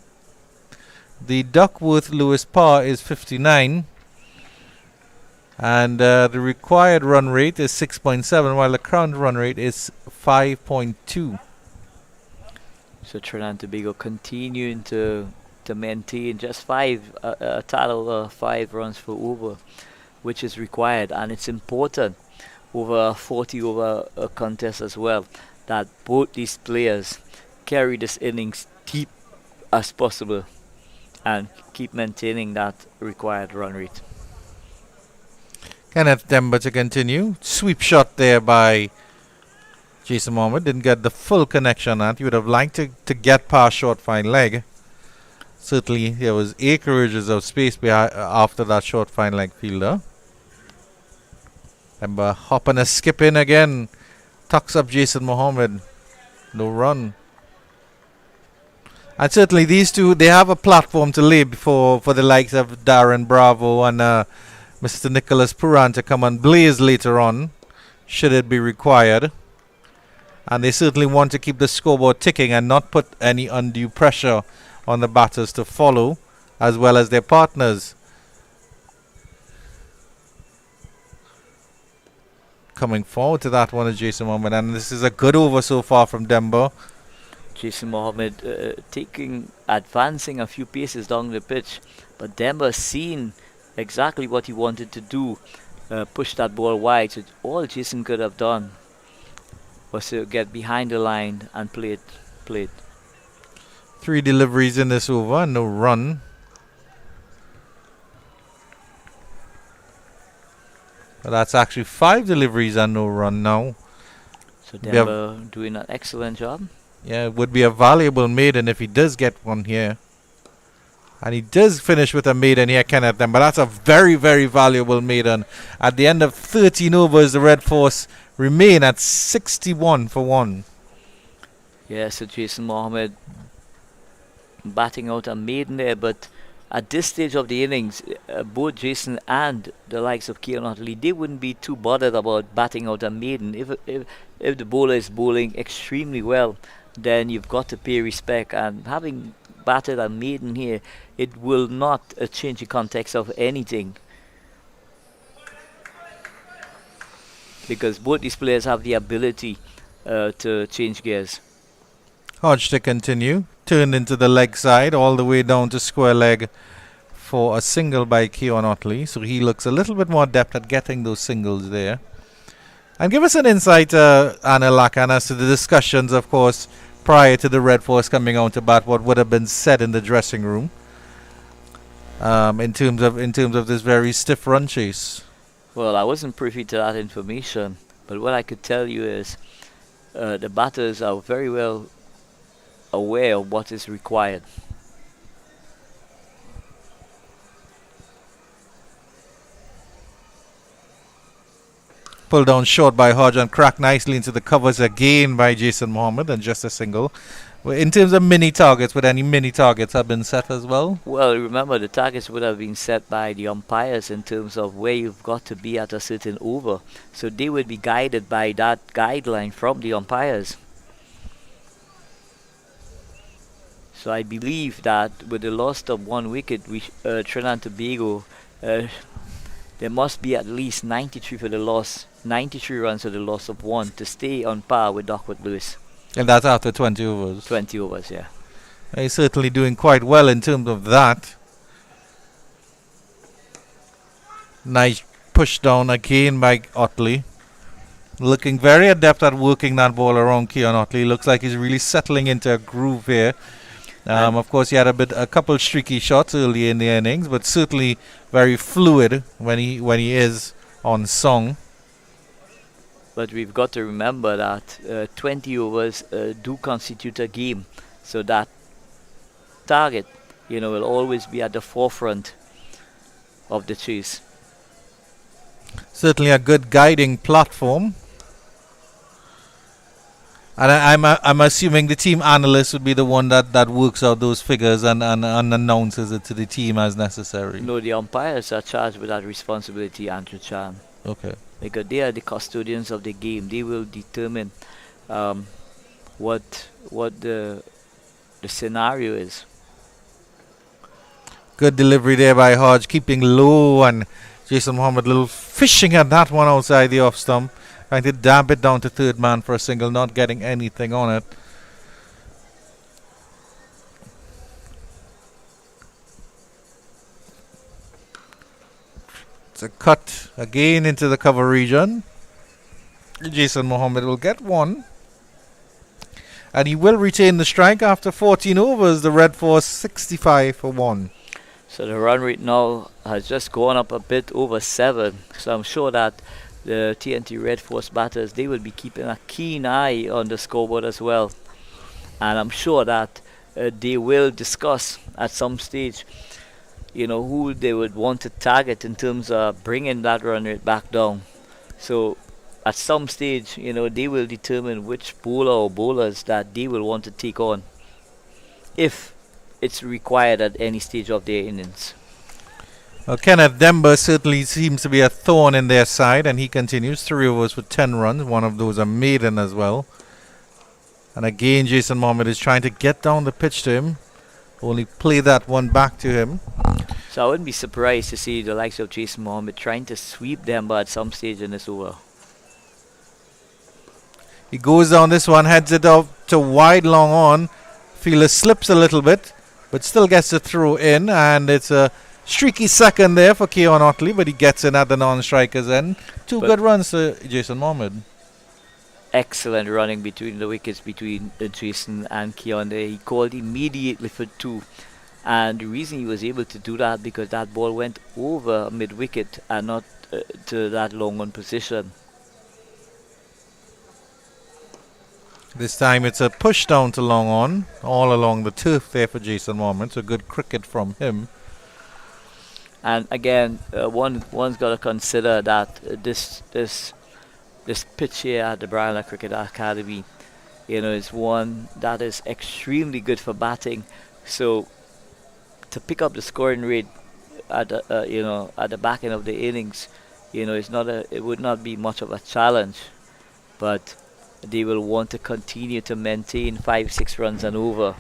The Duckworth Lewis par is 59. And the required run rate is 6.7, while the current run rate is 5.2. So Trinidad and Tobago continuing to maintain just a total of 5 runs for over, which is required, and it's important over a 40 over contest as well that both these players carry this innings deep as possible and keep maintaining that required run rate. Kenneth Demba to continue. Sweep shot there by Jason Mohammed. Didn't get the full connection on that. He would have liked to get past short fine leg. Certainly there was acreages of space after that short fine leg fielder. Demba hopping and skipping again. Tucks up Jason Mohammed. No run. And certainly these two, they have a platform to lay for the likes of Darren Bravo and Mr. Nicholas Puran to come and blaze later on, should it be required. And they certainly want to keep the scoreboard ticking and not put any undue pressure on the batters to follow, as well as their partners. Coming forward to that one is Jason Mohammed, and this is a good over so far from Demba. Jason Mohammed advancing a few paces down the pitch, but Demba seen exactly what he wanted to do, push that ball wide. So all Jason could have done was to get behind the line and play it. 3 deliveries in this over, no run. So that's actually 5 deliveries and no run now. So Yeah. Denver doing an excellent job. Yeah, it would be a valuable maiden if he does get one here. And he does finish with a maiden here, Kenneth. But that's a very, very valuable maiden. At the end of 13 overs, the Red Force remain at 61 for 1. Yeah, so Jason Mohammed batting out a maiden there, but at this stage of the innings, both Jason and the likes of Keon Otley, they wouldn't be too bothered about batting out a maiden. If the bowler is bowling extremely well, then you've got to pay respect. And having batted a maiden here, it will not change the context of anything, because both these players have the ability to change gears. Hodge to continue. Turned into the leg side, all the way down to square leg for a single by Keon Otley. So he looks a little bit more adept at getting those singles there. And give us an insight, Anna Lakan, as to the discussions, of course, prior to the Red Force coming out to bat, what would have been said in the dressing room in terms of this very stiff run chase. Well, I wasn't privy to that information, but what I could tell you is the batters are very well aware of what is required. Pulled down short by Hodge and cracked nicely into the covers again by Jason Mohammed, and just a single. Well, in terms of mini targets, would any mini targets have been set as well? Well, remember, the targets would have been set by the umpires in terms of where you've got to be at a certain over. So they would be guided by that guideline from the umpires. So I believe that with the loss of 1 wicket, Trinidad Tobago, there must be at least 93 for the loss, 93 runs for the loss of 1 to stay on par with Duckworth Lewis. And that's after 20 overs. 20 overs, yeah. He's certainly doing quite well in terms of that. Nice push down again by Otley. Looking very adept at working that ball around Keon Otley. Looks like he's really settling into a groove here. Of course, he had a couple streaky shots early in the innings, but certainly very fluid when he is on song. But we've got to remember that 20 overs do constitute a game, so that target, will always be at the forefront of the chase. Certainly a good guiding platform. And I'm assuming the team analyst would be the one that works out those figures and announces it to the team as necessary. No, the umpires are charged with that responsibility, Andrew Chan. Okay. Because they are the custodians of the game. They will determine what the scenario is. Good delivery there by Hodge, keeping low, and Jason Mohammed little fishing at that one outside the off stump. Trying to damp it down to third man for a single, not getting anything on it. It's a cut again into the cover region. Jason Mohammed will get one. And he will retain the strike after 14 overs. The Red Force 65 for 1. So the run rate now has just gone up a bit over 7. So I'm sure that the TNT Red Force batters, they will be keeping a keen eye on the scoreboard as well. And I'm sure that they will discuss at some stage, who they would want to target in terms of bringing that run rate back down. So at some stage, they will determine which bowler or bowlers that they will want to take on, if it's required at any stage of their innings. Well, Kenneth Demba certainly seems to be a thorn in their side, and he continues 3 overs with 10 runs. One of those a maiden as well. And again, Jason Mohammed is trying to get down the pitch to him. Only play that one back to him. So I wouldn't be surprised to see the likes of Jason Mohammed trying to sweep Demba at some stage in this over. He goes down this one, heads it up to wide long on. Fielder slips a little bit, but still gets the throw in, and it's a streaky second there for Keon Otley, but he gets in at the non-strikers end. Two good runs to Jason Mohammed. Excellent running between the wickets between Jason and Keon there. He called immediately for 2. And the reason he was able to do that because that ball went over mid-wicket and not to that long on position. This time it's a push down to long on, all along the turf there for Jason Mohammed. So good cricket from him. And again, one's got to consider that this pitch here at the Brian Cricket Academy, is one that is extremely good for batting. So to pick up the scoring rate at the back end of the innings, it would not be much of a challenge, but they will want to continue to maintain 5-6 runs and over.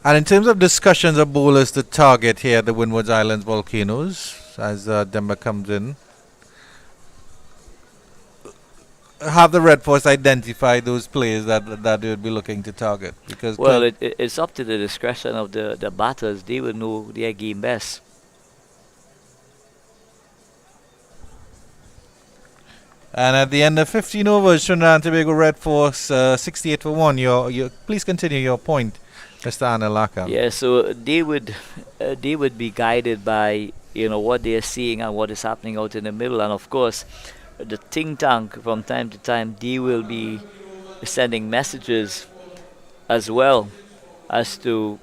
And in terms of discussions of bowlers to target here at the Windwards Islands Volcanoes, as Demba comes in, have the Red Force identify those players that they would be looking to target? Because it's up to the discretion of the batters. They will know their game best. And at the end of 15 overs, Trinidad and Tobago Red Force 68 for 1. Please continue your point, Mr. Anilaka. Yeah, so they would be guided by what they are seeing and what is happening out in the middle, and of course the think tank from time to time they will be sending messages as well as to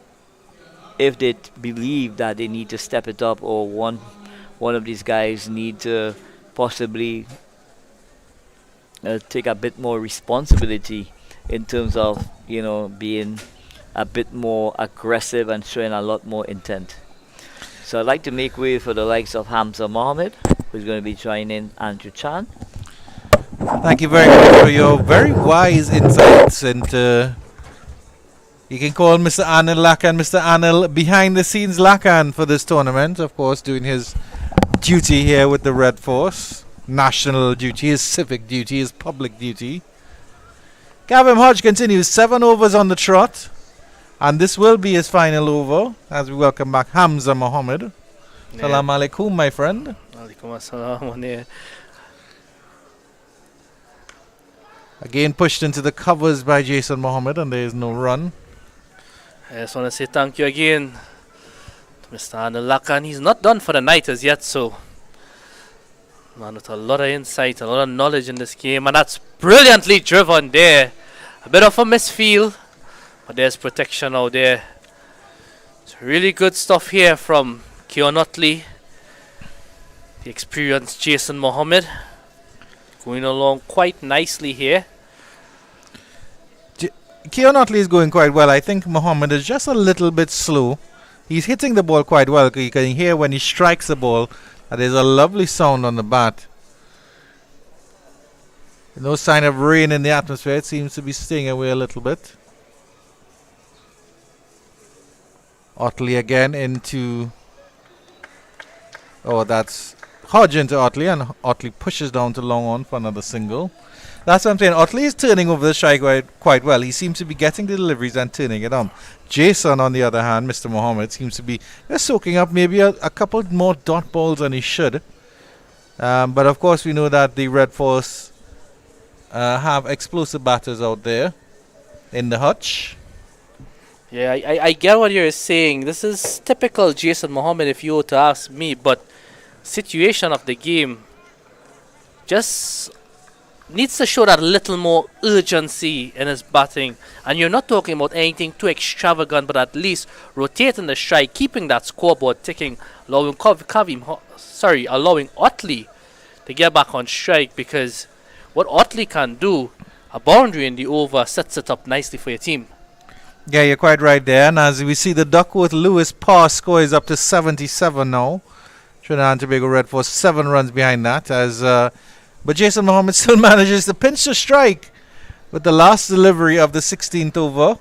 if they believe that they need to step it up, or one of these guys need to possibly take a bit more responsibility in terms of being a bit more aggressive and showing a lot more intent. So I'd like to make way for the likes of Hamza Mohammed, who's going to be joining Andrew Chan. Thank you very much for your very wise insights into. You can call Mr. Anil Lakan, Mr. Anil behind the scenes Lakan for this tournament, of course, doing his duty here with the Red Force. National duty, his civic duty, his public duty. Gavin Hodge continues 7 overs on the trot, and this will be his final over as we welcome back Hamza Mohammed. Salam alaikum, my friend. Alaikum assalam. Again pushed into the covers by Jason Mohammed, and there is no run. I just want to say thank you again to Mr. Anil Lakan. He's not done for the night as yet, so man with a lot of insight, a lot of knowledge in this game, and that's brilliantly driven there. A bit of a misfeel, but there's protection out there. It's really good stuff here from Keon Utley, the experienced Jason Mohammed, going along quite nicely here. Keon Utley is going quite well. I think Mohammed is just a little bit slow. He's hitting the ball quite well. You can hear when he strikes the ball, there's a lovely sound on the bat. No sign of rain in the atmosphere. It seems to be staying away a little bit. Utley again into... Oh, that's Hodge into Utley, and Utley pushes down to long on for another single. That's what I'm saying. Utley is turning over the strike quite well. He seems to be getting the deliveries and turning it on. Jason, on the other hand, Mr. Mohammed, seems to be just soaking up maybe a couple more dot balls than he should. But of course, we know that the Red Force have explosive batters out there in the hutch. Yeah, I get what you're saying. This is typical Jason Mohammed if you were to ask me, but situation of the game just needs to show that little more urgency in his batting. And you're not talking about anything too extravagant, but at least rotating the strike, keeping that scoreboard ticking, allowing allowing Utley to get back on strike, because what Utley can do, a boundary in the over sets it up nicely for your team. Yeah, you're quite right there. And as we see, the Duckworth-Lewis pass score is up to 77 now. Trinidad and Tobago Red Force 7 runs behind that. But Jason Mohammed still manages to pinch the strike with the last delivery of the 16th over.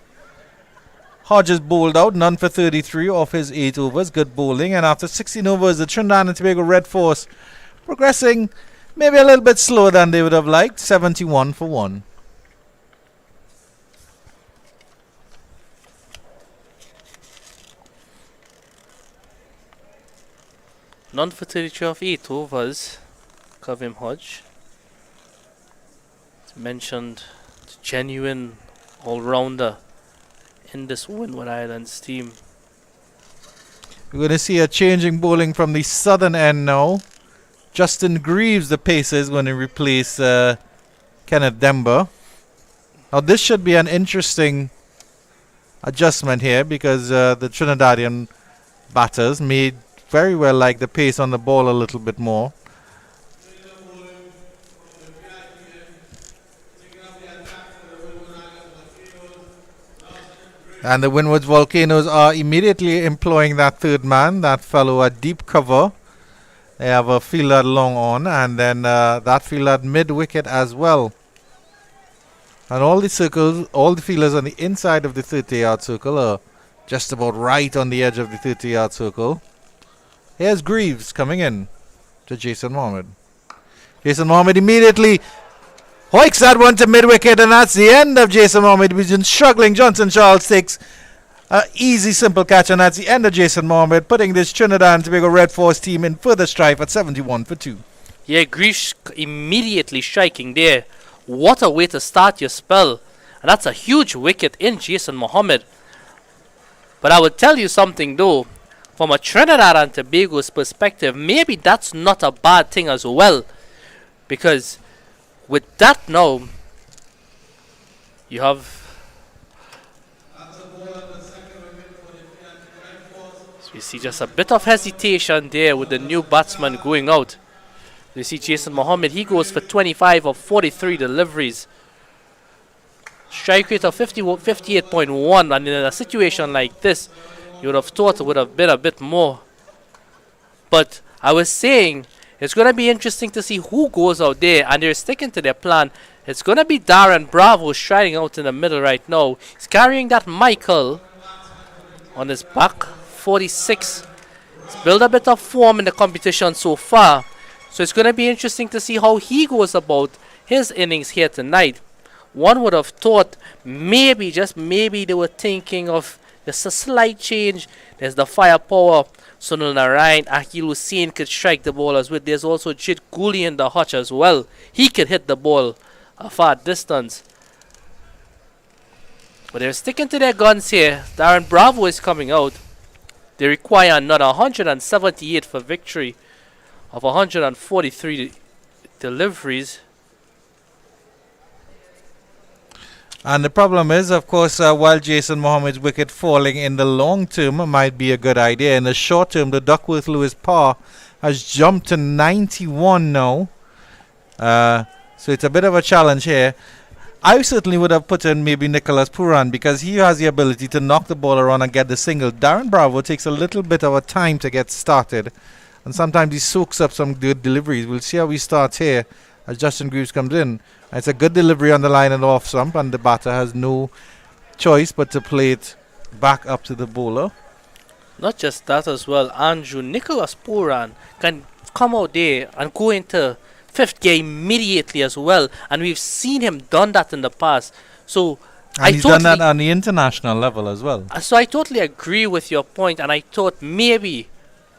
Hodges bowled out, none for 33 off his 8 overs. Good bowling. And after 16 overs, the Trinidad and Tobago Red Force progressing maybe a little bit slower than they would have liked. 71 for 1. None for 33 off 8 overs. Kavim Hodge. As mentioned, genuine all-rounder in this Windward Islands team. We're going to see a changing bowling from the southern end now. Justin Greaves, the pacer, is going to replace Kenneth Demba. Now this should be an interesting adjustment here because the Trinidadian batters may very well like the pace on the ball a little bit more. And the Windwards Volcanoes are immediately employing that third man, that fellow at deep cover. They have a fielder long on, and then that fielder at mid wicket as well. And all the circles, all the fielders on the inside of the 30-yard circle are just about right on the edge of the 30-yard circle. Here's Greaves coming in to Jason Mohammed. Jason Mohammed immediately hoiks that one to mid-wicket, and that's the end of Jason Mohammed. He's been struggling. Johnson Charles takes an easy, simple catch, and that's the end of Jason Mohammed, putting this Trinidad and Tobago Red Force team in further strife at 71 for 2. Yeah, Greaves immediately striking there. What a way to start your spell. And that's a huge wicket in Jason Mohammed. But I would tell you something though. From a Trinidad and Tobago's perspective, maybe that's not a bad thing as well. Because with that now, you have... So you see just a bit of hesitation there with the new batsman going out. You see Jason Mohammed, he goes for 25 of 43 deliveries. Strike rate of 58.1, and in a situation like this, you would have thought it would have been a bit more. But I was saying, it's going to be interesting to see who goes out there, and they're sticking to their plan. It's going to be Darren Bravo striding out in the middle right now. He's carrying that Michael on his back, 46. He's built a bit of form in the competition so far. So it's going to be interesting to see how he goes about his innings here tonight. One would have thought maybe, just maybe, they were thinking of just a slight change. There's the firepower. Sunil Narayan, Akil Hussain could strike the ball as well. There's also Jit Cooley in the hutch as well. He could hit the ball a far distance. But they're sticking to their guns here. Darren Bravo is coming out. They require another 178 for victory of 143 deliveries. And the problem is, of course, while Jason Mohammed's wicket falling in the long term might be a good idea, in the short term, the Duckworth-Lewis par has jumped to 91 now. So it's a bit of a challenge here. I certainly would have put in maybe Nicholas Puran because he has the ability to knock the ball around and get the single. Darren Bravo takes a little bit of a time to get started. And sometimes he soaks up some good deliveries. We'll see how he starts here as Justin Greaves comes in. And it's a good delivery on the line and off stump, and the batter has no choice but to play it back up to the bowler. Not just that as well, Andrew Nicholas Puran can come out there and go into fifth gear immediately as well. And we've seen him done that in the past. So and he's done that on the international level as well. So I totally agree with your point, and I thought maybe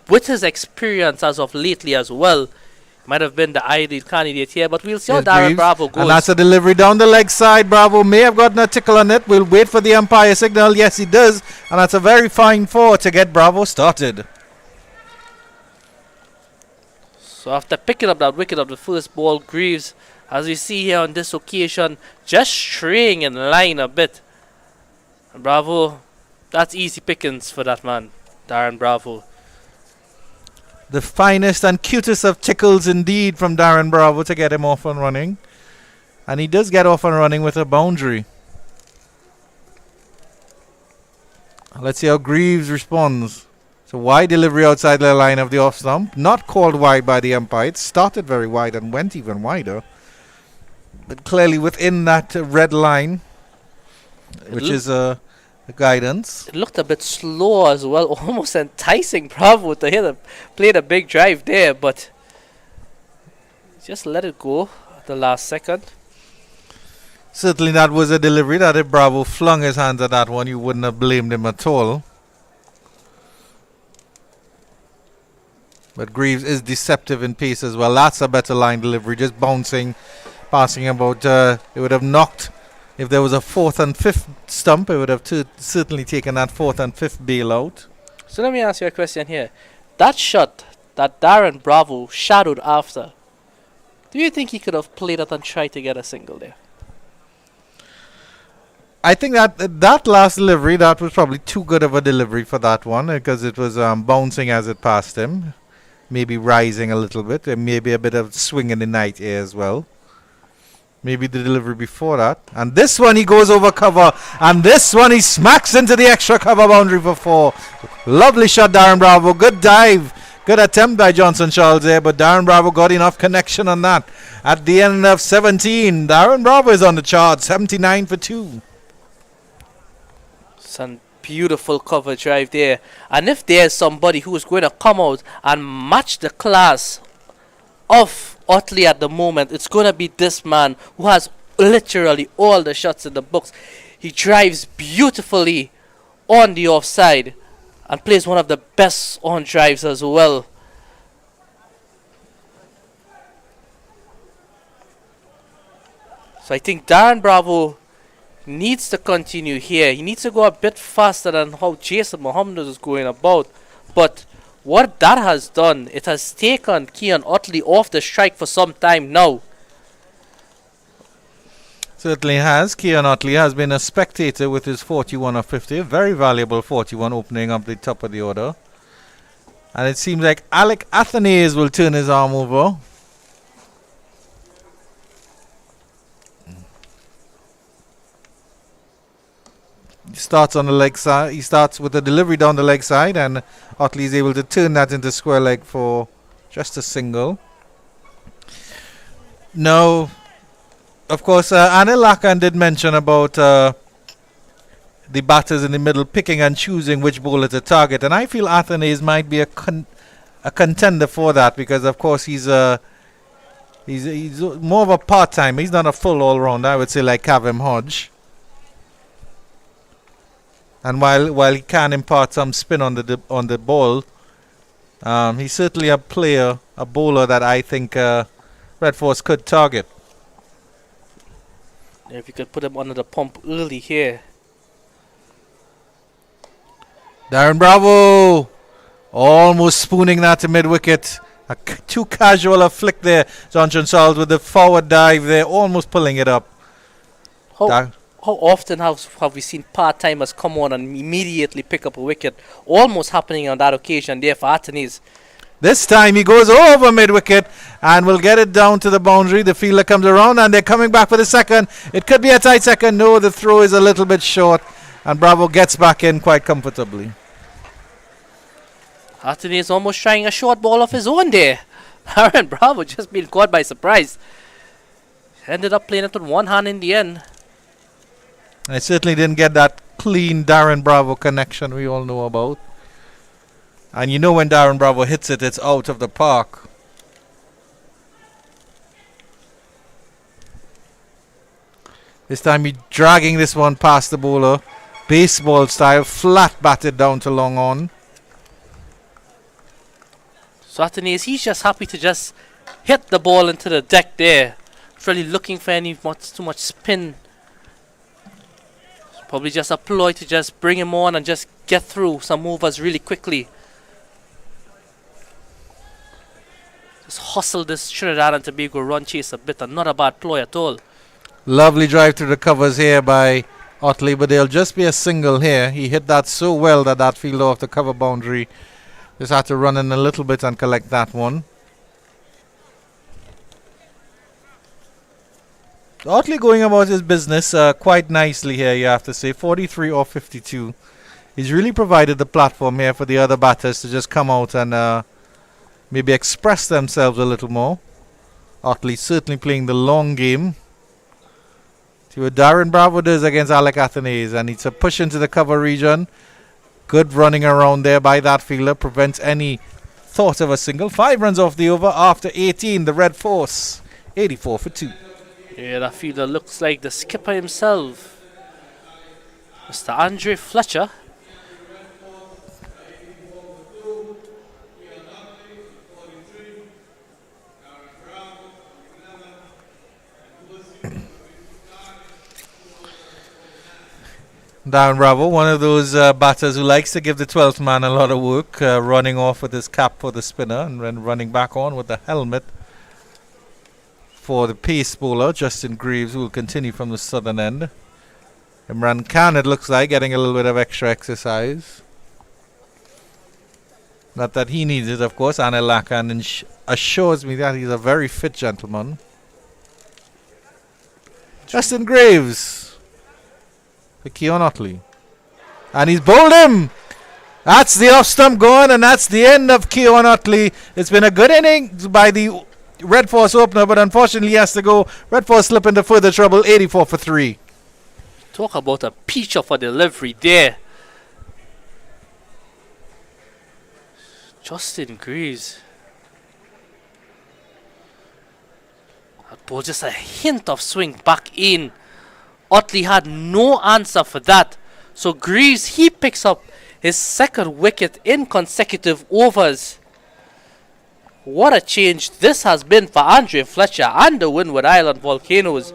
with his experience as of lately as well, might have been the ideal candidate here, but we'll see how Darren Bravo goes. And that's a delivery down the leg side. Bravo may have gotten a tickle on it. We'll wait for the umpire signal. Yes, he does. And that's a very fine four to get Bravo started. So after picking up that wicket of the first ball, Greaves, as we see here on this occasion, just straying in line a bit. And Bravo, that's easy pickings for that man, Darren Bravo. The finest and cutest of tickles indeed from Darren Bravo to get him off and running. And he does get off and running with a boundary. Let's see how Greaves responds. So wide delivery outside the line of the off stump. Not called wide by the umpire. It started very wide and went even wider. But clearly within that red line, which is the guidance. It looked a bit slow as well, almost enticing Bravo to play the big drive there, but just let it go at the last second. Certainly that was a delivery that if Bravo flung his hands at that one, you wouldn't have blamed him at all. But Greaves is deceptive in pace as well. That's a better line delivery, just bouncing, passing about. It would have knocked. If there was a fourth and fifth stump, it would have certainly taken that fourth and fifth bail out. So let me ask you a question here. That shot that Darren Bravo shadowed after, do you think he could have played it and tried to get a single there? I think that last delivery, that was probably too good of a delivery for that one because it was bouncing as it passed him. Maybe rising a little bit and maybe a bit of swing in the night air as well. Maybe the delivery before that. And this one he goes over cover. And this one he smacks into the extra cover boundary for 4. Lovely shot, Darren Bravo. Good dive. Good attempt by Johnson Charles there. But Darren Bravo got enough connection on that. At the end of 17, Darren Bravo is on the chart. 79 for 2. Some beautiful cover drive there. And if there's somebody who is going to come out and match the class of Otley at the moment, it's going to be this man who has literally all the shots in the books. He drives beautifully on the offside and plays one of the best on drives as well. So I think Darren Bravo needs to continue here. He needs to go a bit faster than how Jason Mohammed is going about. But what that has done, it has taken Keon Otley off the strike for some time now. Certainly has. Keon Otley has been a spectator with his 41 of 50. A very valuable 41 opening up the top of the order. And it seems like Alec Athanaze will turn his arm over. He starts on the leg side. He starts with a delivery down the leg side, and Otley is able to turn that into square leg for just a single. Now, of course, Anil Lakan did mention about the batters in the middle picking and choosing which bowler to target, and I feel Athanaze might be a contender for that because, of course, he's more of a part-time. He's not a full all-round, I would say, like Kavem Hodge. And while he can impart some spin on the ball, he's certainly a bowler that I think Red Force could target. If you could put him under the pump early here. Darren Bravo almost spooning that to mid-wicket. Too casual a flick there. Johnson Charles with the forward dive there, almost pulling it up. How often have we seen part-timers come on and immediately pick up a wicket? Almost happening on that occasion there for Athanaze. This time he goes over mid-wicket and will get it down to the boundary. The fielder comes around and they're coming back for the second. It could be a tight second. No, the throw is a little bit short and Bravo gets back in quite comfortably. Athanaze almost trying a short ball of his own there. Aaron Bravo just being caught by surprise. Ended up playing it with one hand in the end. I certainly didn't get that clean Darren Bravo connection we all know about. And you know when Darren Bravo hits it, it's out of the park. This time he's dragging this one past the bowler. Baseball style, flat batted down to long on. So Athanaze, he's just happy to just hit the ball into the deck there. Not really looking for too much spin. Probably just a ploy to just bring him on and just get through some overs really quickly. Just hustle this Trinidad and Tobago run chase a bit, and not a bad ploy at all. Lovely drive to the covers here by Otley, but there'll just be a single here. He hit that so well that fielder off the cover boundary just had to run in a little bit and collect that one. Otley going about his business quite nicely here, you have to say. 43 or 52. He's really provided the platform here for the other batters to just come out and maybe express themselves a little more. Otley certainly playing the long game. See what Darren Bravo does against Alec Athanaze, and it's a push into the cover region. Good running around there by that fielder. Prevents any thought of a single. 5 runs off the over after 18. The Red Force 84 for 2. Yeah, that fielder looks like the skipper himself, Mr. Andre Fletcher. Darren Bravo, one of those batters who likes to give the 12th man a lot of work, running off with his cap for the spinner and then running back on with the helmet for the pace bowler, Justin Greaves, who will continue from the southern end. Imran Khan, it looks like, getting a little bit of extra exercise. Not that he needs it, of course. Anil Lakan assures me that he's a very fit gentleman. Justin Greaves for Keon Otley. And he's bowled him. That's the off stump gone, and that's the end of Keon Otley. It's been a good innings by the Red Force opener, but unfortunately he has to go. Red Force slip into further trouble, 84 for 3. Talk about a peach of a delivery there. Justin Greaves. That ball just a hint of swing back in. Otley had no answer for that. So Greaves, he picks up his second wicket in consecutive overs. What a change this has been for Andre Fletcher and the Windward Island Volcanoes.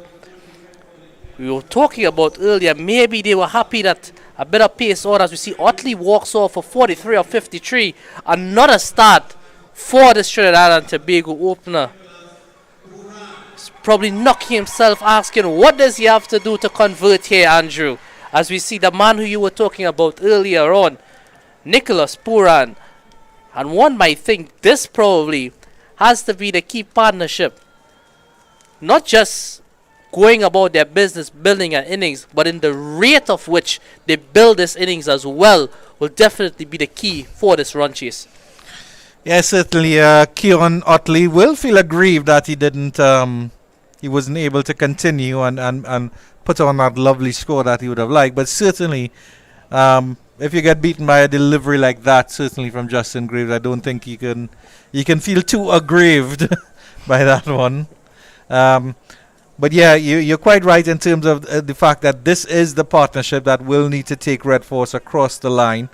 We were talking about earlier, maybe they were happy that a bit of pace on as we see Otley walks off for 43 or 53. Another start for the Trinidad and Tobago opener. He's probably knocking himself asking, what does he have to do to convert here, Andrew? As we see the man who you were talking about earlier on, Nicholas Puran. And one might think this probably has to be the key partnership. Not just going about their business building an innings, but in the rate of which they build this innings as well will definitely be the key for this run chase. Yes, certainly Keon Otley will feel aggrieved that he wasn't able to continue and put on that lovely score that he would have liked. But certainly, if you get beaten by a delivery like that, certainly from Justin Greaves, I don't think you can feel too aggrieved by that one. But yeah, you're quite right in terms of the fact that this is the partnership that will need to take Red Force across the line,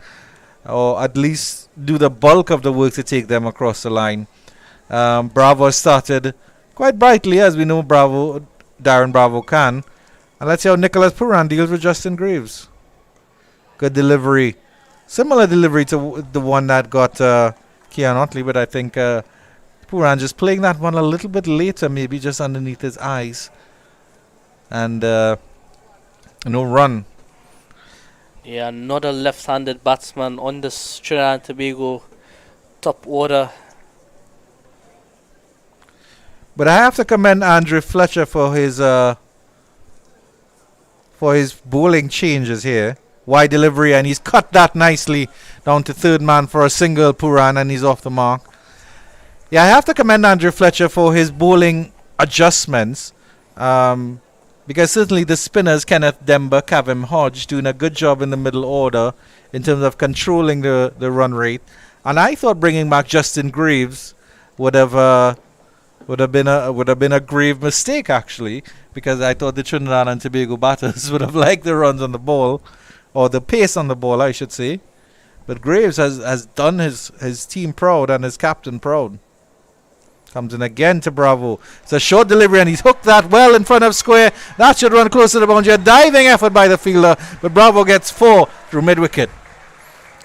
or at least do the bulk of the work to take them across the line. Bravo started quite brightly, as we know Darren Bravo can. And let's see how Nicholas Puran deals with Justin Greaves. Good delivery. Similar delivery to the one that got Keon Otley, but I think Puran just playing that one a little bit later, maybe just underneath his eyes. And no run. Yeah, another left-handed batsman on the Trinidad and Tobago top order. But I have to commend Andre Fletcher for his bowling changes here. Wide delivery, and he's cut that nicely down to third man for a single Puran, and he's off the mark. Yeah, I have to commend Andre Fletcher for his bowling adjustments, because certainly the spinners, Kenneth Demba, Kavim Hodge, doing a good job in the middle order in terms of controlling the run rate. And I thought bringing back Justin Greaves would have been a grave mistake, actually, because I thought the Trinidad and Tobago batters would have liked the runs on the ball, or the pace on the ball, I should say. But Greaves has done his team proud and his captain proud. Comes in again to Bravo. It's a short delivery, and he's hooked that well in front of square. That should run close to the boundary. A diving effort by the fielder, but Bravo gets 4 through mid-wicket.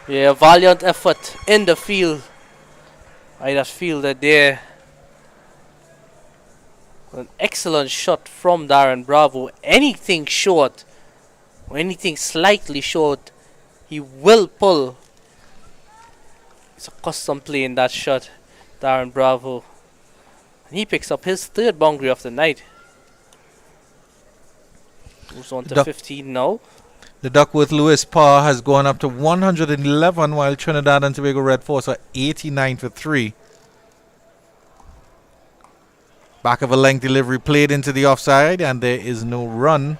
Yeah, valiant effort in the field by that fielder there. An excellent shot from Darren Bravo. Anything short, or anything slightly short, he will pull. It's a custom play in that shot, Darren Bravo. And he picks up his third boundary of the night. Moves on to 15 now. The Duckworth-Lewis par has gone up to 111, while Trinidad and Tobago Red Force are 89 for 3. Back of a length delivery played into the offside, and there is no run.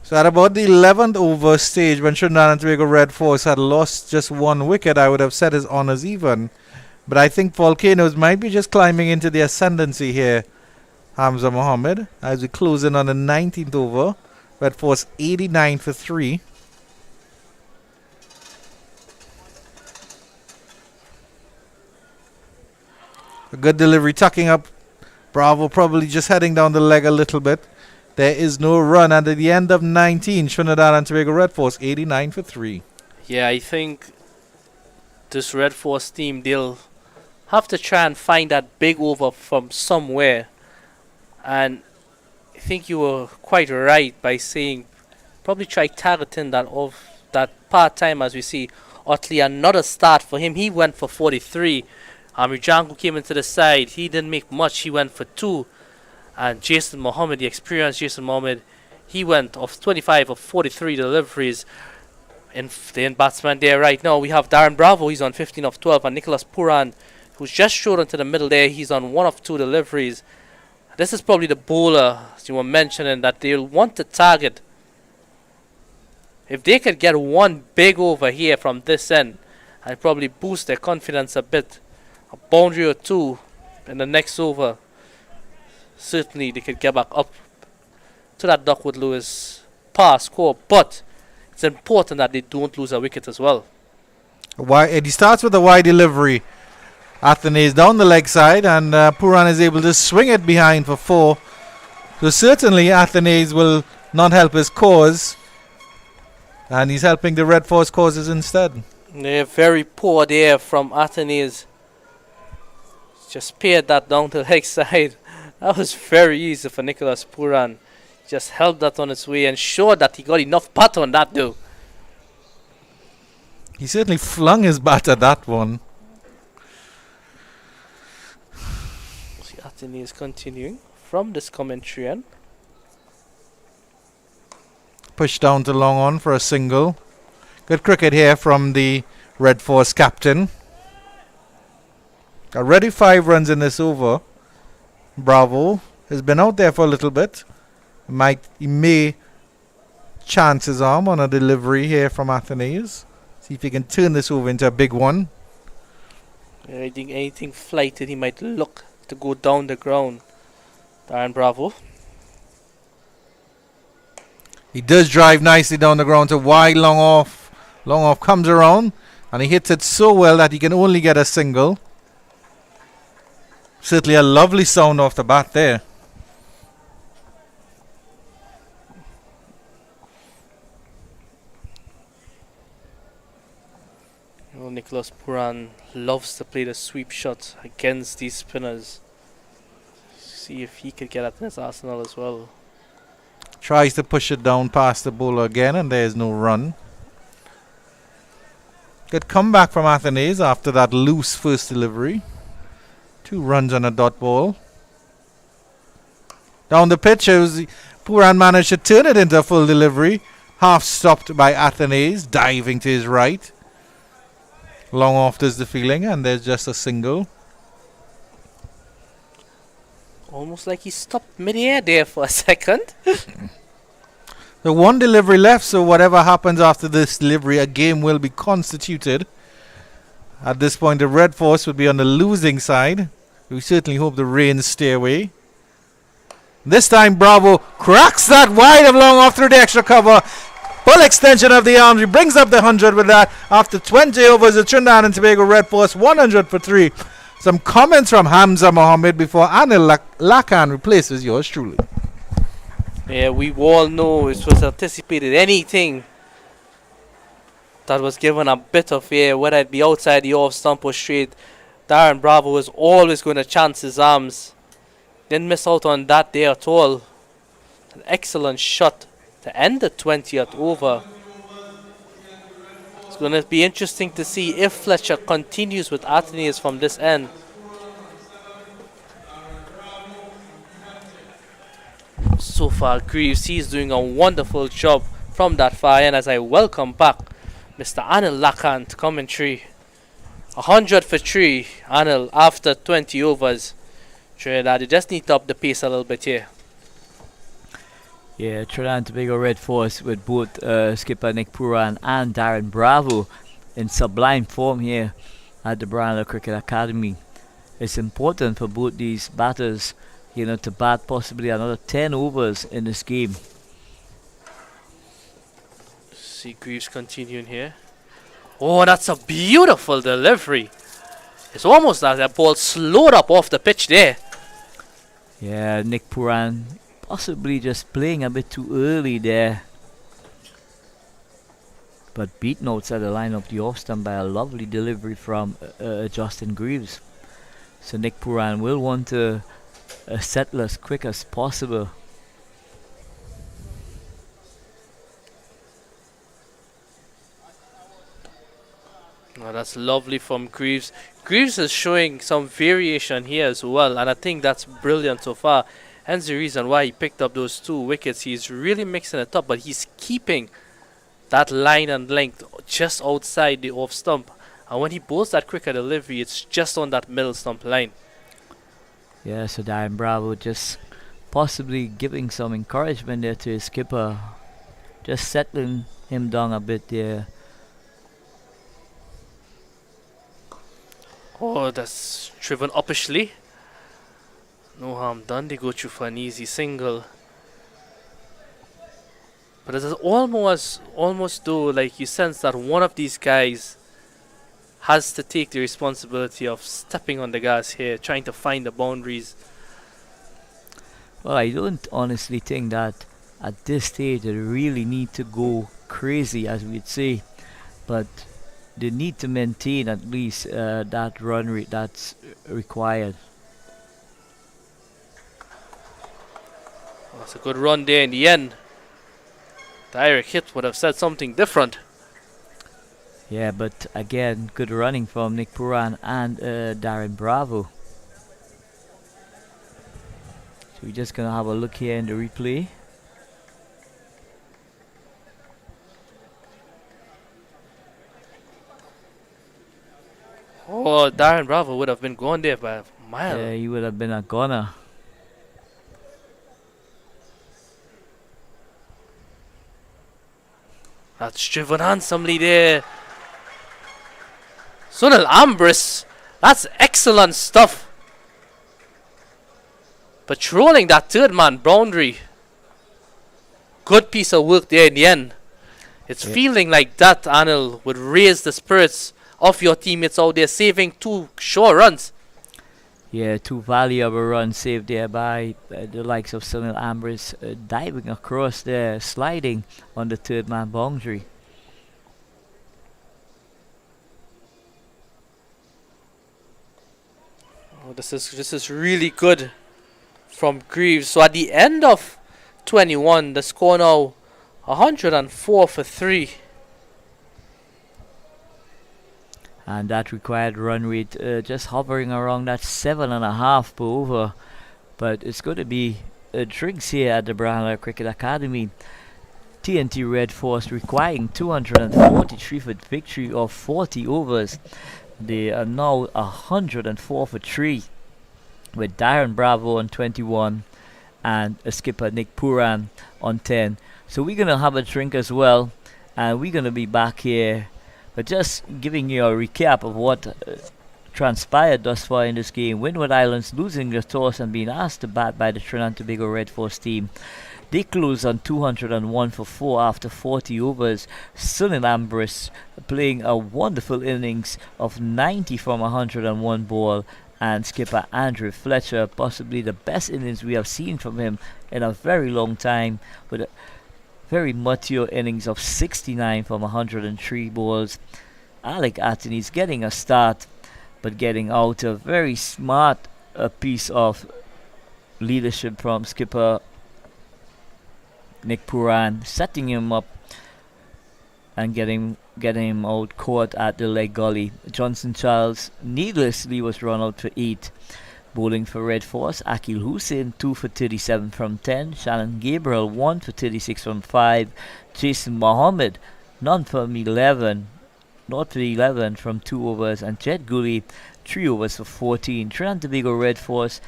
So at about the 11th over stage, when Trinidad and Tobago Red Force had lost just 1 wicket, I would have said his honours even. But I think Volcanoes might be just climbing into the ascendancy here, Hamza Mohammed, as we close in on the 19th over. Red Force 89 for 3. A good delivery, tucking up Bravo probably just heading down the leg a little bit. There is no run, and at the end of 19, Trinidad and Tobago Red Force 89 for 3. Yeah, I think this Red Force team, they'll have to try and find that big over from somewhere. And I think you were quite right by saying probably try targeting that part-time, as we see. Otley, another start for him. He went for 43. Rijango came into the side. He didn't make much. He went for 2. And Jason Mohammed, the experienced Jason Mohammed, he went off 25 of 43 deliveries. In the batsman there right now, we have Darren Bravo. He's on 15 of 12. And Nicholas Puran, who's just short into the middle there. He's on 1 of 2 deliveries. This is probably the bowler, as you were mentioning, that they'll want to target. If they could get one big over here from this end, and probably boost their confidence a bit, a boundary or 2 in the next over, certainly they could get back up to that Duckwood Lewis par score. But it's important that they don't lose a wicket as well. He starts with a wide delivery. Athenaeus down the leg side, and Puran is able to swing it behind for 4. So certainly Athenaeus will not help his cause, and he's helping the Red Force causes instead. They're very poor there from Athenaeus. Just paired that down the leg side. That was very easy for Nicholas Puran. Just held that on its way and showed that he got enough putt on that though. He certainly flung his bat at that one. See, Athenaeus continuing from this commentary end. Pushed down to long on for a single. Good cricket here from the Red Force captain. Already 5 runs in this over. Bravo has been out there for a little bit. He may chance his arm on a delivery here from Athenaeus. See if he can turn this over into a big one. I think anything flighted, he might look to go down the ground. Darren Bravo. He does drive nicely down the ground to wide, long off. Long off comes around, and he hits it so well that he can only get a single. Certainly a lovely sound off the bat there. You know, Nicholas Puran loves to play the sweep shot against these spinners. See if he could get at this arsenal as well. Tries to push it down past the bowler again, and there is no run. Good comeback from Athenaeus after that loose first delivery. 2 runs on a dot ball. Down the pitch, Puran managed to turn it into a full delivery. Half stopped by Athenaeus, diving to his right. Long off does the feeling, and there's just a single. Almost like he stopped mid-air there for a second. The 1 delivery left, so whatever happens after this delivery, a game will be constituted. At this point, the Red Force would be on the losing side. We certainly hope the rains stay away. This time, Bravo cracks that wide of long off through the extra cover. Full extension of the arms. He brings up the 100 with that. After 20 overs, the Trinidad and Tobago Red Force 100 for 3. Some comments from Hamza Mohammed before Anil Lakan replaces yours truly. Yeah, we all know it was anticipated. Anything that was given a bit of air, whether it be outside the off stump or straight, Darren Bravo was always going to chance his arms. Didn't miss out on that there at all. An excellent shot to end the 20th over. It's going to be interesting to see if Fletcher continues with Athenaeus from this end. So far, Greaves, he's doing a wonderful job from that far end as I welcome back Mr. Anil Lakan to commentary. 100 for 3, Anil, after 20 overs. Trinidad, you just need to up the pace a little bit here. Yeah, Trinidad and Tobago Red Force with both skipper Nick Puran and Darren Bravo in sublime form here at the Brownlow Cricket Academy. It's important for both these batters, to bat possibly another 10 overs in this game. See Greaves continuing here. Oh, that's a beautiful delivery. It's almost like that ball slowed up off the pitch there. Yeah, Nick Puran possibly just playing a bit too early there. But beaten outside the line of the off stump by a lovely delivery from Justin Greaves. So Nick Puran will want to settle as quick as possible. Oh, that's lovely from Greaves. Greaves is showing some variation here as well, and I think that's brilliant so far. Hence the reason why he picked up those 2 wickets. He's really mixing it up, but he's keeping that line and length just outside the off stump. And when he bowls that quicker delivery, it's just on that middle stump line. Yeah, so Darren Bravo just possibly giving some encouragement there to his skipper. Just settling him down a bit there. Oh, that's driven uppishly. No harm done. They go through for an easy single. But it's almost though like you sense that one of these guys has to take the responsibility of stepping on the gas here, trying to find the boundaries. Well, I don't honestly think that at this stage they really need to go crazy, as we'd say. But they need to maintain at least that run rate that's required. That's a good run there in the end. Direct hit would have said something different. Yeah, but again, good running from Nick Puran and Darren Bravo. So we're just gonna have a look here in the replay. Oh, Darren Bravo would have been going there by a mile. Yeah, he would have been a gunner. That's driven handsomely there. Sunil Ambris. That's excellent stuff. Patrolling that third man boundary. Good piece of work there in the end. It's feeling like that, Anil, would raise the spirits of your teammates out there, saving 2 sure runs. Yeah, 2 valuable runs saved there by the likes of Sunil Ambris, diving across there, sliding on the third man boundary. Oh, this is really good from Greaves. So at the end of 21, the score now 104 for 3. And that required run rate just hovering around that 7.5 per over. But it's going to be drinks here at the Brownlow Cricket Academy. TNT Red Force requiring 243 for victory of 40 overs. They are now 104 for 3 with Darren Bravo on 21 and skipper Nick Puran on 10. So we're going to have a drink as well, and we're going to be back here. But just giving you a recap of what transpired thus far in this game. Windward Islands losing the toss and being asked to bat by the Trinidad Tobago Red Force team. They closed on 201 for 4 after 40 overs. Sunil Ambris playing a wonderful innings of 90 from 101 ball. And skipper Andrew Fletcher, possibly the best innings we have seen from him in a very long time, with a very mature innings of 69 from 103 balls. Alec Atteney's getting a start, but getting out a very smart piece of leadership from skipper Nick Puran, setting him up and getting him out caught at the leg gully. Johnson Charles needlessly was run out for 8. Bowling for Red Force, Akil Hussain 2 for 37 from 10. Shannon Gabriel 1 for 36 from 5. Jason Mohammed none from 11. Not for 11 from 2 overs. And Jed Gully 3 overs for 14. Trinidad Tobago Red Force,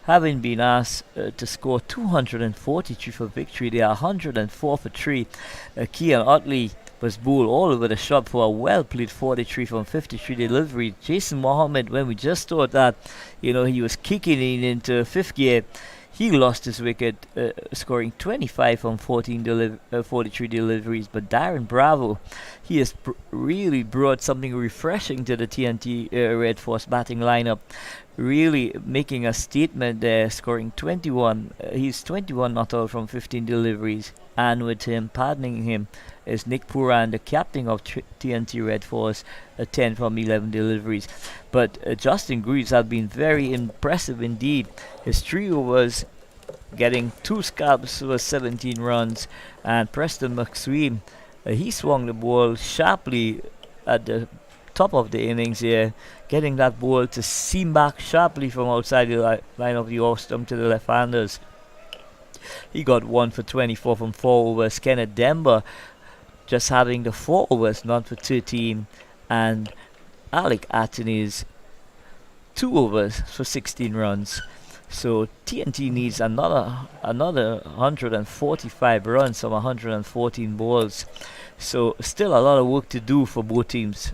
having been asked to score 243 for victory, they are 104 for 3. Kean Otley was bowled all over the shop for a well-played 43 from 53 delivery. Jason Mohammed, when we just thought that, he was kicking into 5th gear, he lost his wicket, scoring 25 from 43 deliveries. But Darren Bravo, he has really brought something refreshing to the TNT Red Force batting lineup. really making a statement there, scoring 21. He's 21 not out from 15 deliveries, and with him partnering him is Nick Puran, the captain of TNT Red Force, 10 from 11 deliveries. But Justin Greaves has been very impressive indeed. His 3 overs, getting 2 scalps was 17 runs, and Preston McSween, he swung the ball sharply at the top of the innings here, getting that ball to seam back sharply from outside the line of the off stump to the left-handers. He got 1 for 24 from 4 overs. Kenneth Demba just having the 4 overs, not for 13, and Alec Atteney's 2 overs for 16 runs. So TNT needs another 145 runs from 114 balls. So still a lot of work to do for both teams.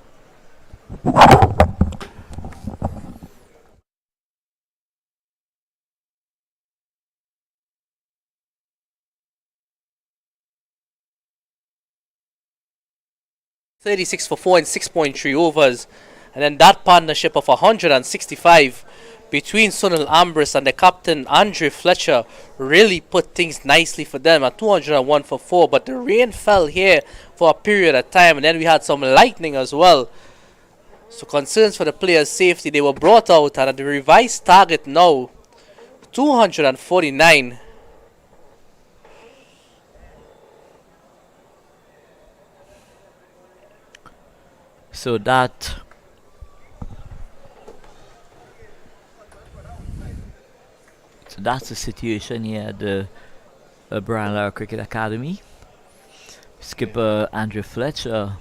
"36 for 4 in 6.3 overs," and then that partnership of 165 between Sunil Ambris and the captain Andre Fletcher really put things nicely for them at 201 for 4. But the rain fell here for a period of time, and then we had some lightning as well. So concerns for the players' safety, they were brought out, and at the revised target now, 249. So that's the situation here at the Brian Lara Cricket Academy. Skipper Andrew Fletcher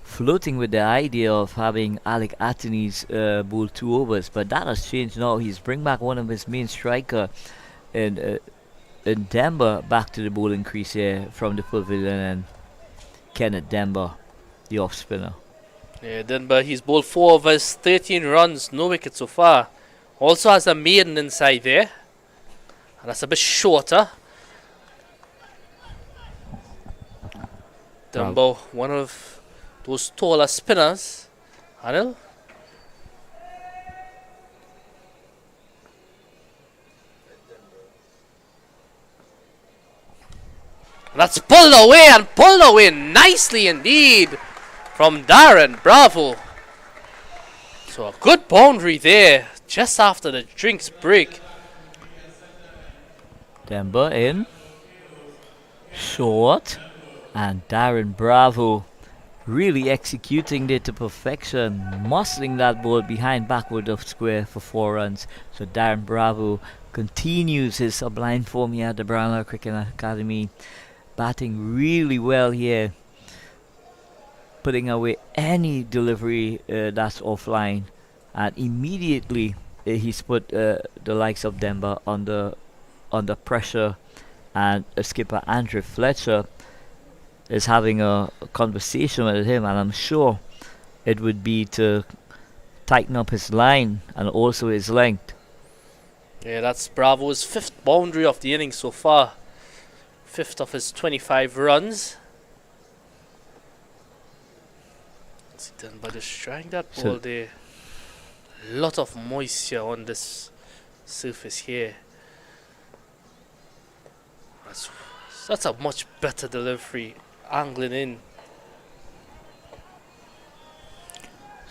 floating with the idea of having Alec Atteney's bowl 2 overs, but that has changed now. He's bring back one of his main striker in Demba back to the bowling crease here from the pavilion, and Kenneth Demba, the off spinner. Yeah, Denver, he's bowled 4 overs, 13 runs, no wicket so far. Also has a maiden inside there, and that's a bit shorter. Denver, one of those taller spinners. Anil? And that's pulled away nicely indeed from Darren Bravo. So a good boundary there just after the drinks break. Demba in short, and Darren Bravo really executing it to perfection, muscling that ball behind backward of square for 4 runs. So Darren Bravo continues his sublime form here at the Brownlow Cricket Academy, batting really well here, putting away any delivery that's offline, and immediately he's put the likes of Demba under pressure, and skipper Andrew Fletcher is having a conversation with him, and I'm sure it would be to tighten up his line and also his length. Yeah, that's Bravo's 5th boundary of the innings so far, 5th of his 25 runs. Denver just trying that ball there. Lot of moisture on this surface here. That's a much better delivery, angling in.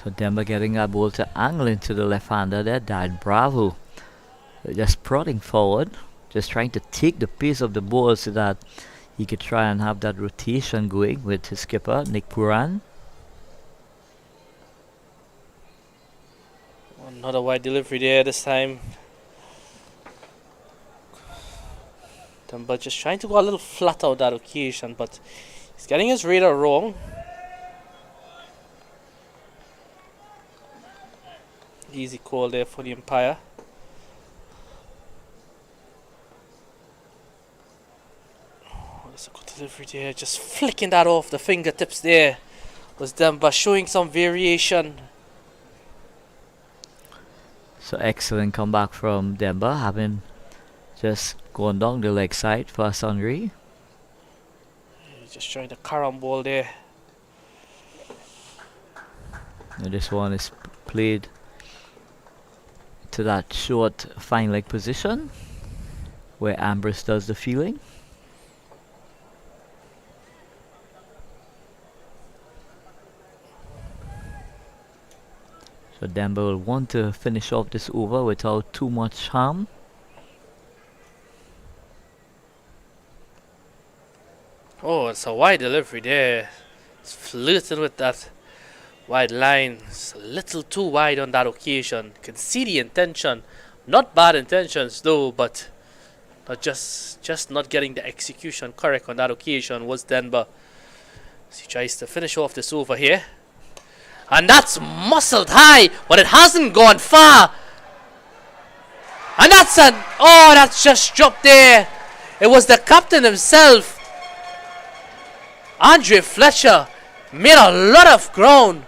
So Denver getting that ball to angle into the left-hander there, Darren Bravo. Just prodding forward, just trying to take the pace of the ball so that he could try and have that rotation going with his skipper, Nick Puran. Another wide delivery there this time. But just trying to go a little flat out that occasion, but he's getting his radar wrong. Easy call there for the umpire. Oh, that's a good delivery there. Just flicking that off the fingertips there was Demba showing some variation. So excellent comeback from Demba, having just gone down the leg side for Sundry. Just trying to carambole there. And this one is played to that short fine leg position where Ambris does the fielding. So Denver will want to finish off this over without too much harm. Oh, it's a wide delivery there. It's flirting with that wide line. It's a little too wide on that occasion. Can see the intention. Not bad intentions though, but not just not getting the execution correct on that occasion was Denver. So he tries to finish off this over here. And that's muscled high, but it hasn't gone far. And that's just dropped there. It was the captain himself, Andre Fletcher, made a lot of ground.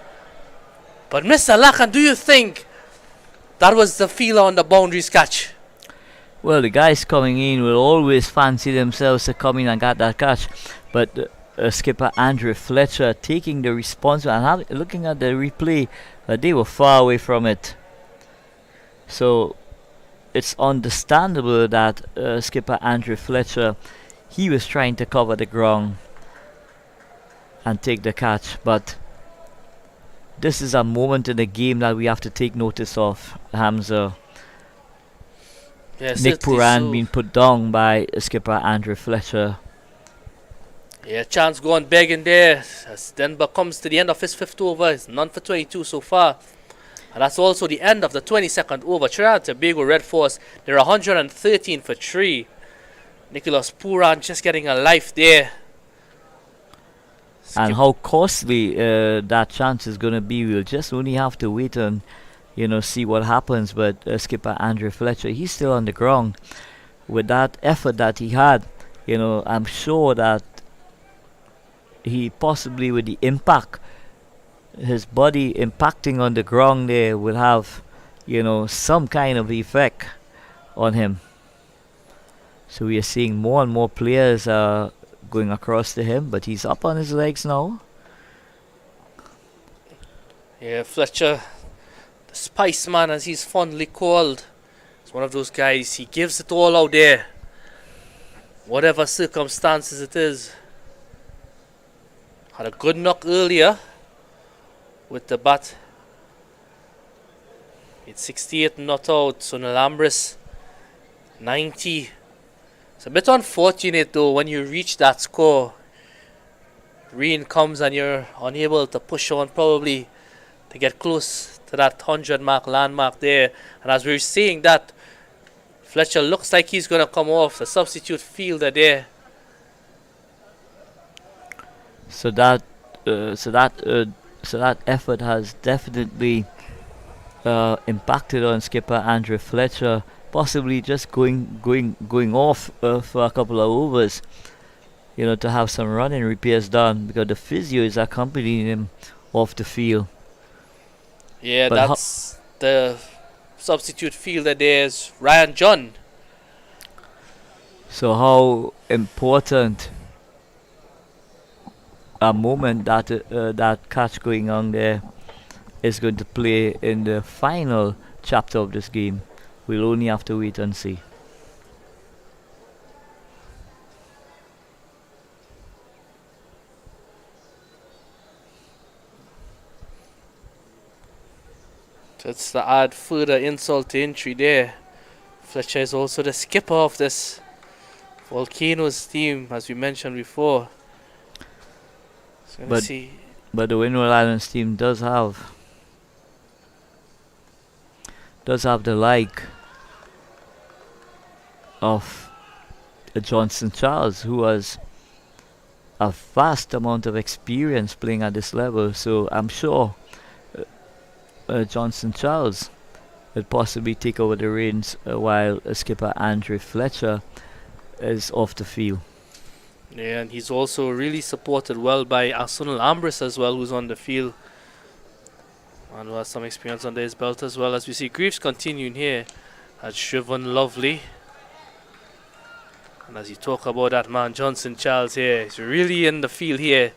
But Mr. Lacan, do you think that was the feeler on the boundaries catch? Well, the guys coming in will always fancy themselves to come in and get that catch. But skipper Andre Fletcher taking the responsibility and looking at the replay, they were far away from it. So it's understandable that skipper Andre Fletcher, he was trying to cover the ground and take the catch. But this is a moment in the game that we have to take notice of, Hamza. Yes, Nick Puran being put down by skipper Andre Fletcher. Yeah, chance going big in there as Denver comes to the end of his 5th over. It's none for 22 so far. And that's also the end of the 22nd over. Trinidad Tobago Red Force, they're 113 for 3. Nicholas Puran just getting a life there. And how costly that chance is going to be, we'll just only have to wait and see what happens. But skipper Andre Fletcher, he's still on the ground. With that effort that he had, I'm sure that he possibly, with the impact, his body impacting on the ground there, will have some kind of effect on him. So we are seeing more and more players going across to him, but he's up on his legs now. Yeah, Fletcher, the Spice Man as he's fondly called, is one of those guys. He gives it all out there, whatever circumstances it is. Had a good knock earlier with the bat. It's 68 not out. So Ambris 90. It's a bit unfortunate though when you reach that score. Rain comes and you're unable to push on probably to get close to that 100 mark landmark there. And as we're seeing that, Fletcher looks like he's going to come off. The substitute fielder there. So that effort has definitely impacted on skipper Andre Fletcher, possibly just going off for a couple of overs, to have some running repairs done, because the physio is accompanying him off the field. Yeah, but that's the substitute fielder there is Ryan John. So how important a moment that that catch going on there is going to play in the final chapter of this game. We'll only have to wait and see. That's to add further insult to injury there. Fletcher is also the skipper of this Volcanoes team, as we mentioned before. So but the Windward Islands team does have the like of Johnson Charles, who has a vast amount of experience playing at this level. So I'm sure Johnson Charles will possibly take over the reins while skipper Andre Fletcher is off the field. Yeah, and he's also really supported well by Arsenal Ambris as well, who's on the field and who has some experience under his belt as well. As we see Greaves continuing here at Shriven Lovely. And as you talk about that man Johnson Charles here, he's really in the field here.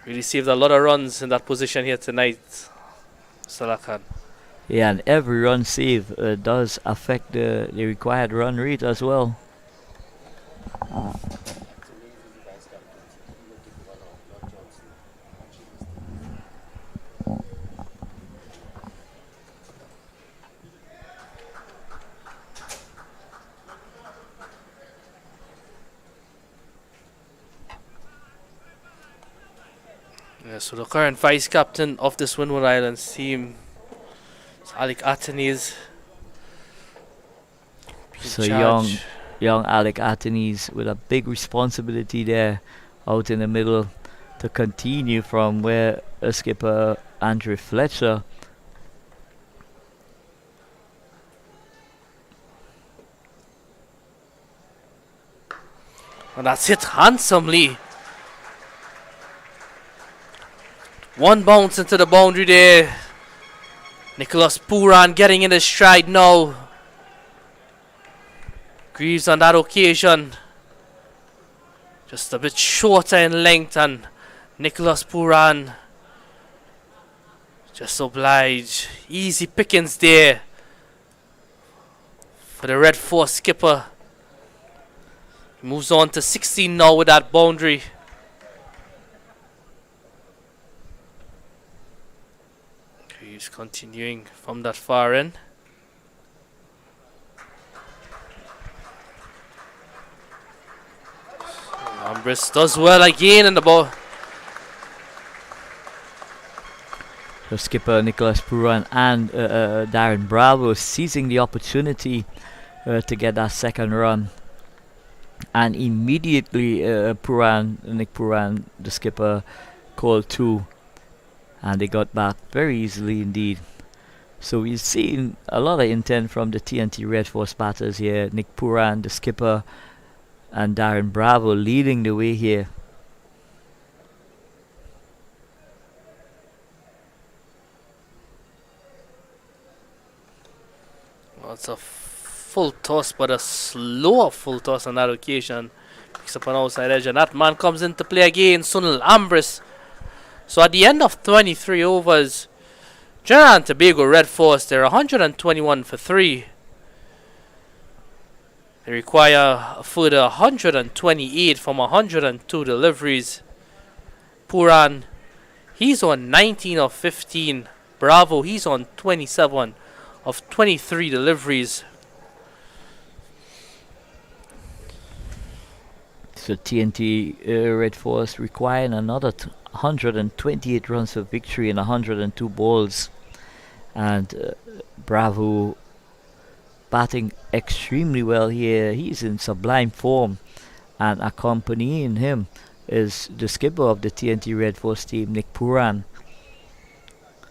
Really saved a lot of runs in that position here tonight. Salakan. Yeah, and every run save does affect the required run rate as well. Yeah, so the current vice captain of this Windward Islands team is Alec Atenes. So young Alec Atenes with a big responsibility there out in the middle to continue from where skipper Andrew Fletcher. And that's hit handsomely. One bounce into the boundary there. Nicholas Puran getting in his stride now. Greaves on that occasion. Just a bit shorter in length, and Nicholas Puran just obliged. Easy pickings there for the Red Force skipper. He moves on to 16 now with that boundary. He's continuing from that far end. Ambris does well again in the ball. So skipper Nicholas Puran and Darren Bravo seizing the opportunity to get that second run. And immediately Nick Puran, the skipper, called two. And they got back very easily indeed. So we've seen a lot of intent from the TNT Red Force batters here. Nick Puran, the skipper, and Darren Bravo leading the way here. Well, it's a full toss, but a slower full toss on that occasion. Picks up an outside edge, and that man comes into play again, Sunil Ambris. So at the end of 23 overs, Trinidad and Tobago Red Force, they're 121 for 3. They require a further 128 from 102 deliveries. Puran, he's on 19 of 15. Bravo, he's on 27 of 23 deliveries. So TNT Red Force requiring another 128 runs for victory in 102 balls. And Bravo batting extremely well here. He's in sublime form. And accompanying him is the skipper of the TNT Red Force team, Nick Puran.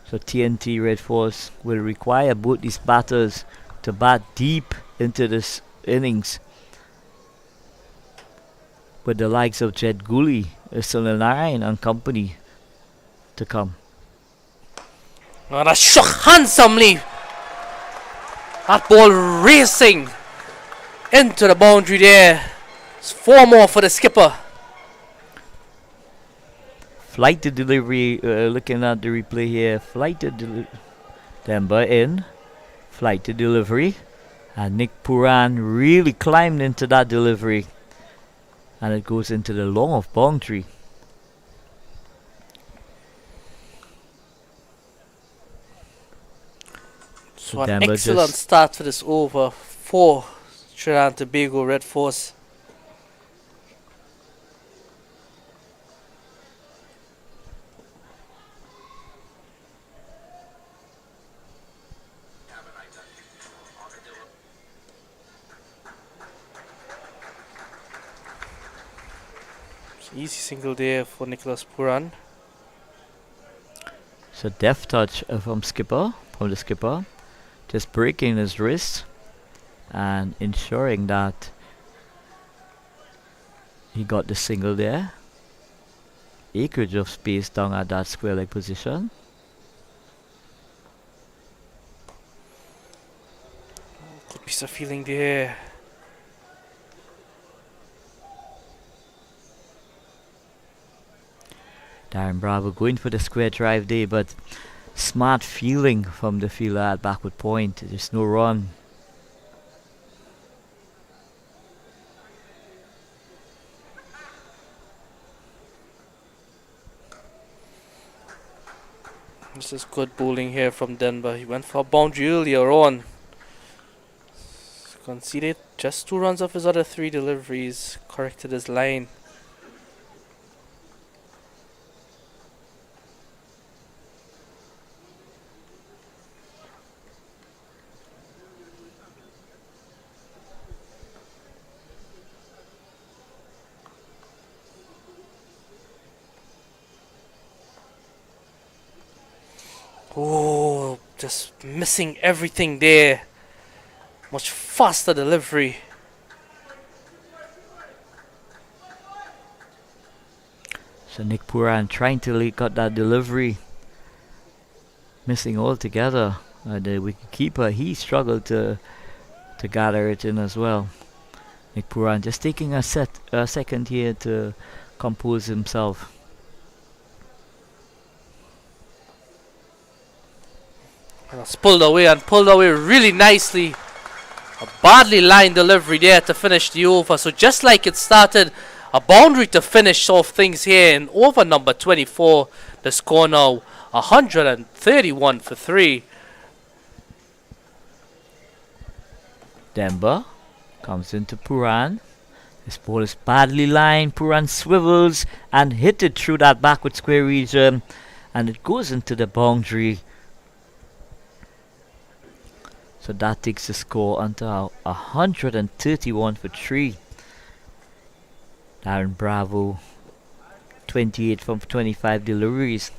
So TNT Red Force will require both these batters to bat deep into this innings, with the likes of Jed Gully, Sunil Narayan and company to come. And a shot handsomely. That ball racing into the boundary there. It's 4 more for the skipper. Flight to delivery, looking at the replay here. Flight to delivery. Demba in. Flight to delivery. And Nick Puran really climbed into that delivery. And it goes into the long of boundary. So an excellent start for this over for Trinidad and Tobago Red Force. Easy single there for Nicholas Puran. So deft touch from the skipper, just breaking his wrist and ensuring that he got the single there. Acreage of space down at that square leg position. Good piece of feeling there. Darren Bravo going for the square drive there, but smart fielding from the fielder at backward point. There's no run. This is good bowling here from Denver. He went for a boundary earlier on. Conceded just 2 runs off his other 3 deliveries. Corrected his line. Oh, just missing everything there. Much faster delivery. So Nick Puran trying to got that delivery. Missing altogether. The wicketkeeper, he struggled to gather it in as well. Nick Puran just taking a second here to compose himself. That's pulled away and pulled away really nicely. A badly lined delivery there to finish the over. So just like it started, a boundary to finish off things here in over number 24. The score now 131 for 3. Denver comes into Puran. This ball is badly lined. Puran swivels and hit it through that backward square region, and it goes into the boundary. So that takes the score onto 131 for 3. Darren Bravo, 28 from 25 deliveries.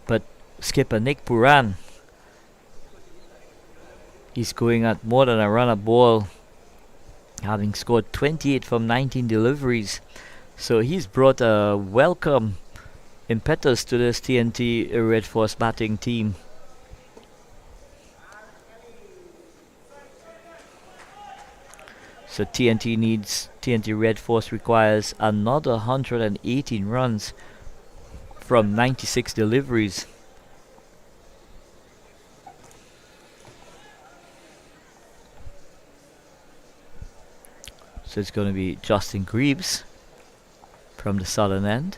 But skipper Nick Puran, he's going at more than a run a ball, having scored 28 from 19 deliveries. So he's brought a welcome impetus to this TNT Red Force batting team. So TNT Red Force requires another 118 runs from 96 deliveries. So it's going to be Justin Greaves from the southern end.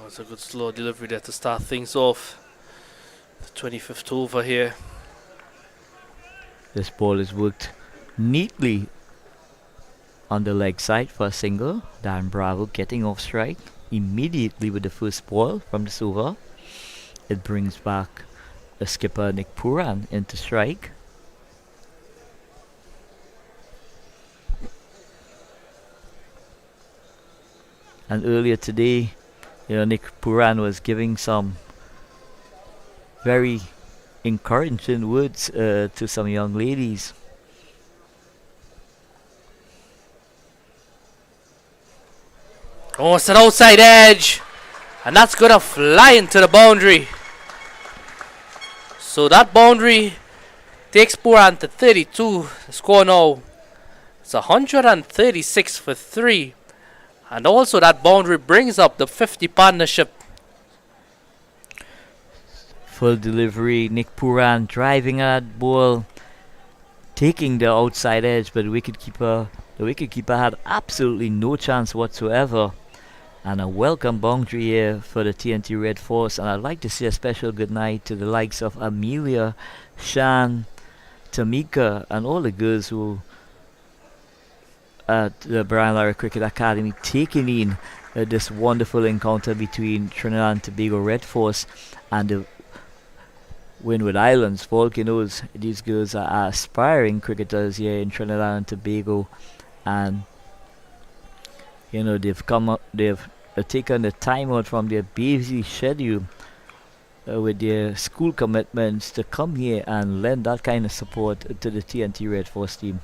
That's a good slow delivery there to start things off. The 25th over here. This ball is worked neatly on the leg side for a single. Darren Bravo getting off strike immediately with the first ball from this over. It brings back the skipper Nick Puran into strike. And earlier today, Nick Puran was giving some very encouraging words to some young ladies. Oh, it's an outside edge. And that's going to fly into the boundary. So that boundary takes Puran to 32. The score now is 136 for 3. And also that boundary brings up the 50 partnership. Full delivery, Nick Puran driving at that ball, taking the outside edge, but the wicketkeeper had absolutely no chance whatsoever. And a welcome boundary here for the TNT Red Force. And I'd like to say a special good night to the likes of Amelia, Shan, Tamika, and all the girls who at the Brian Lara Cricket Academy taking in this wonderful encounter between Trinidad and Tobago Red Force and the Windward Islands, Volcanoes. These girls are aspiring cricketers here in Trinidad and Tobago, and they've taken the time out from their busy schedule with their school commitments to come here and lend that kind of support to the TNT Red Force team.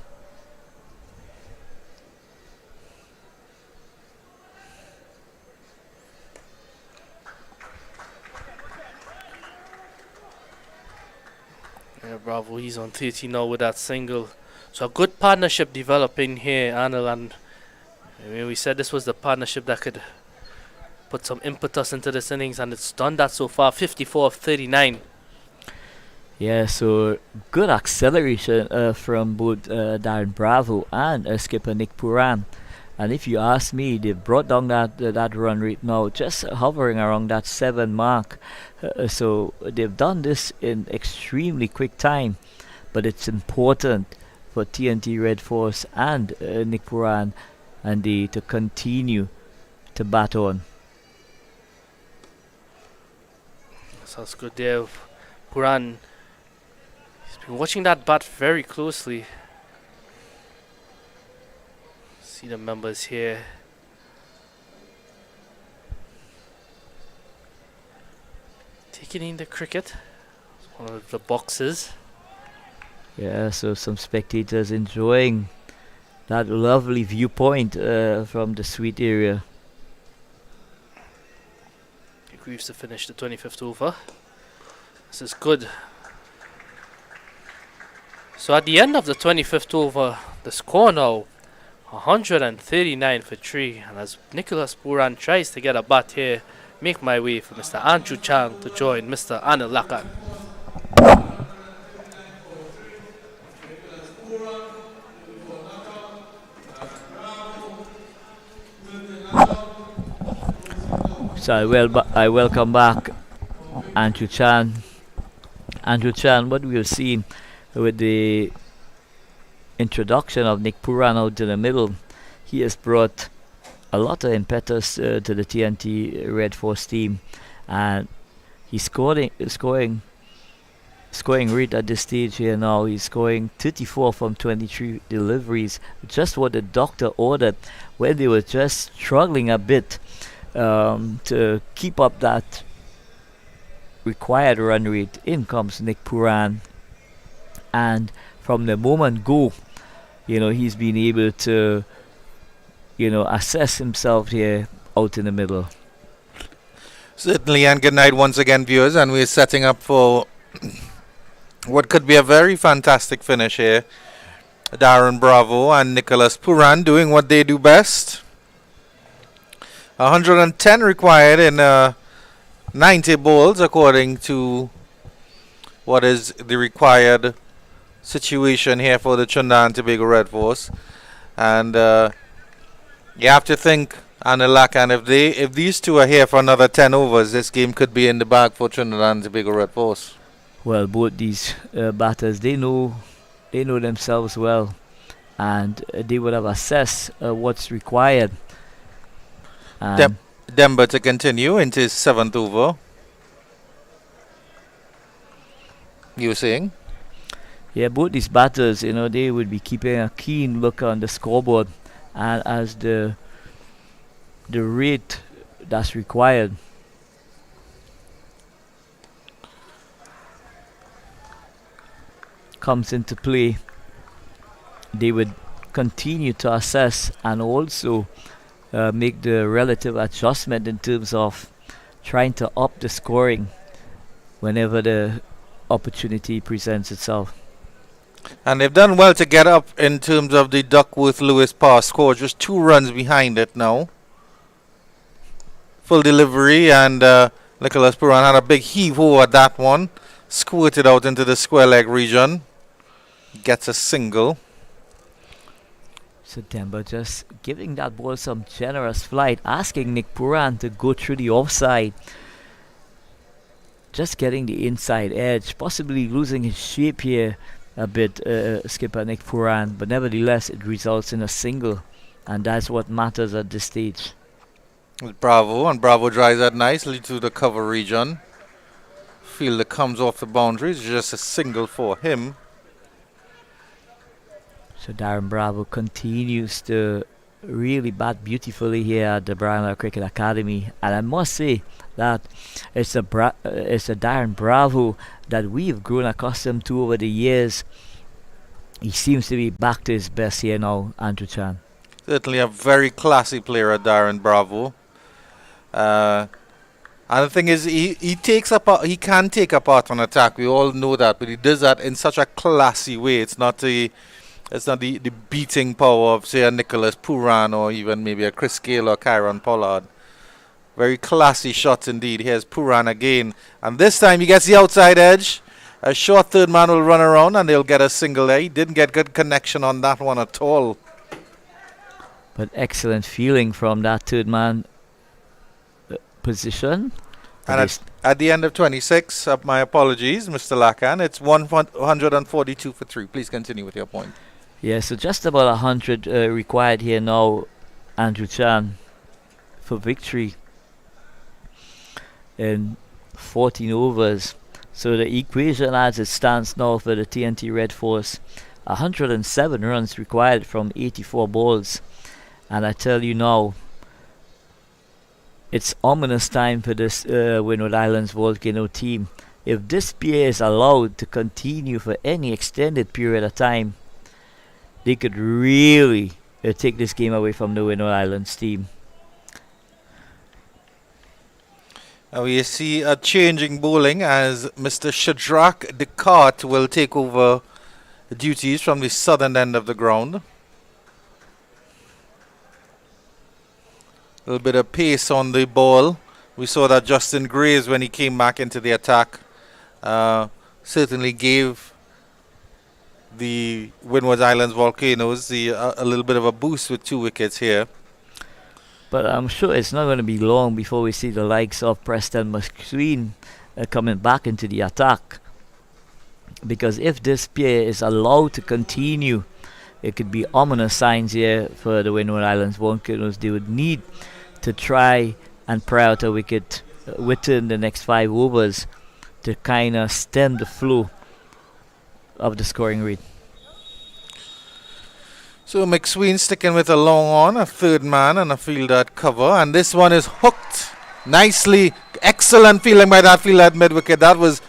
Yeah, Bravo, he's on 30 now with that single. So a good partnership developing here, Anil, and I mean, we said this was the partnership that could put some impetus into this innings, and it's done that so far. 54 of 39. Yeah, so good acceleration from both Darren Bravo and skipper Nick Puran. And if you ask me, they've brought down that run rate now, just hovering around that 7 mark. So they've done this in extremely quick time. But it's important for TNT Red Force and Nick Puran and they to continue to bat on. Sounds good there. Puran, he's been watching that bat very closely. See the members here. Taking in the cricket. It's one of the boxes. Yeah, so some spectators enjoying that lovely viewpoint from the suite area. Greaves to finish the 25th over. This is good. So at the end of the 25th over, the score now 139 for 3. And as Nicholas Puran tries to get a bat here, make my way for Mr. Andrew Chang to join Mr. Anil Lakan. So I welcome back Andrew Chan. Andrew Chan, what we've seen with the introduction of Nick Puran out to the middle, he has brought a lot of impetus to the TNT Red Force team, and he's scoring right at this stage here now. He's scoring 34 from 23 deliveries, just what the doctor ordered when they were just struggling a bit to keep up that required run rate. In comes Nick Puran, and from the moment go, he's been able to assess himself here out in the middle. Certainly, and good night once again, viewers, and we're setting up for what could be a very fantastic finish here. Darren Bravo and Nicholas Puran doing what they do best. 110 required in 90 balls, according to what is the required situation here for the Trinidad and Tobago Red Force. And you have to think, Anilak, and if these two are here for another 10 overs, this game could be in the bag for Trinidad and Tobago Red Force. Well, both these batters, they know themselves well, and they would have assessed what's required. Demba to continue into his 7th over. You were saying? Yeah, both these batters, they would be keeping a keen look on the scoreboard, and as the rate that's required comes into play, they would continue to assess and also make the relative adjustment in terms of trying to up the scoring whenever the opportunity presents itself. And they've done well to get up in terms of the Duckworth-Lewis pass score, just 2 runs behind it now. Full delivery, and Nicholas Puran had a big heave-ho at that one. Squirted out into the square leg region. Gets a single. So Demba just giving that ball some generous flight, asking Nick Puran to go through the offside. Just getting the inside edge, possibly losing his shape here a bit, skipper Nick Puran, but nevertheless it results in a single, and that's what matters at this stage. With Bravo, and Bravo drives that nicely to the cover region. Fielder comes off the boundaries, just a single for him. So Darren Bravo continues to really bat beautifully here at the Brownlow Cricket Academy, and I must say that it's a Darren Bravo that we've grown accustomed to over the years. He seems to be back to his best here now, Andrew Chan. Certainly a very classy player, Darren Bravo. And the thing is, he can take a part on attack. We all know that, but he does that in such a classy way. It's not It's not the beating power of, say, a Nicholas Puran or even maybe a Chris Gale or Kyron Pollard. Very classy shots indeed. Here's Puran again. And this time he gets the outside edge. A short third man will run around and they'll get a single there. He didn't get good connection on that one at all. But excellent feeling from that third man position. And at the end of 26, my apologies, Mr. Lacan, it's 142 for 3. Please continue with your point. Yeah, so just about 100 required here now, Andrew Chan, for victory in 14 overs. So the equation as it stands now for the TNT Red Force, 107 runs required from 84 balls. And I tell you now, it's ominous time for this Windward Islands Volcano team. If this PA is allowed to continue for any extended period of time, they could really take this game away from the Windward Islands team. Now we see a changing bowling as Mr. Shadrach Descartes will take over duties from the southern end of the ground. A little bit of pace on the ball. We saw that Justin Graves, when he came back into the attack, certainly gave the Windward Islands Volcanoes a little bit of a boost with 2 wickets here. But I'm sure it's not going to be long before we see the likes of Preston McSween coming back into the attack. Because if this pair is allowed to continue, it could be ominous signs here for the Windward Islands Volcanoes. They would need to try and pry out a wicket within the next 5 overs to kind of stem the flow of the scoring rate. So McSween sticking with a long on, a third man and a fielder at cover, and this one is hooked nicely. Excellent feeling by that fielder at mid-wicket. That was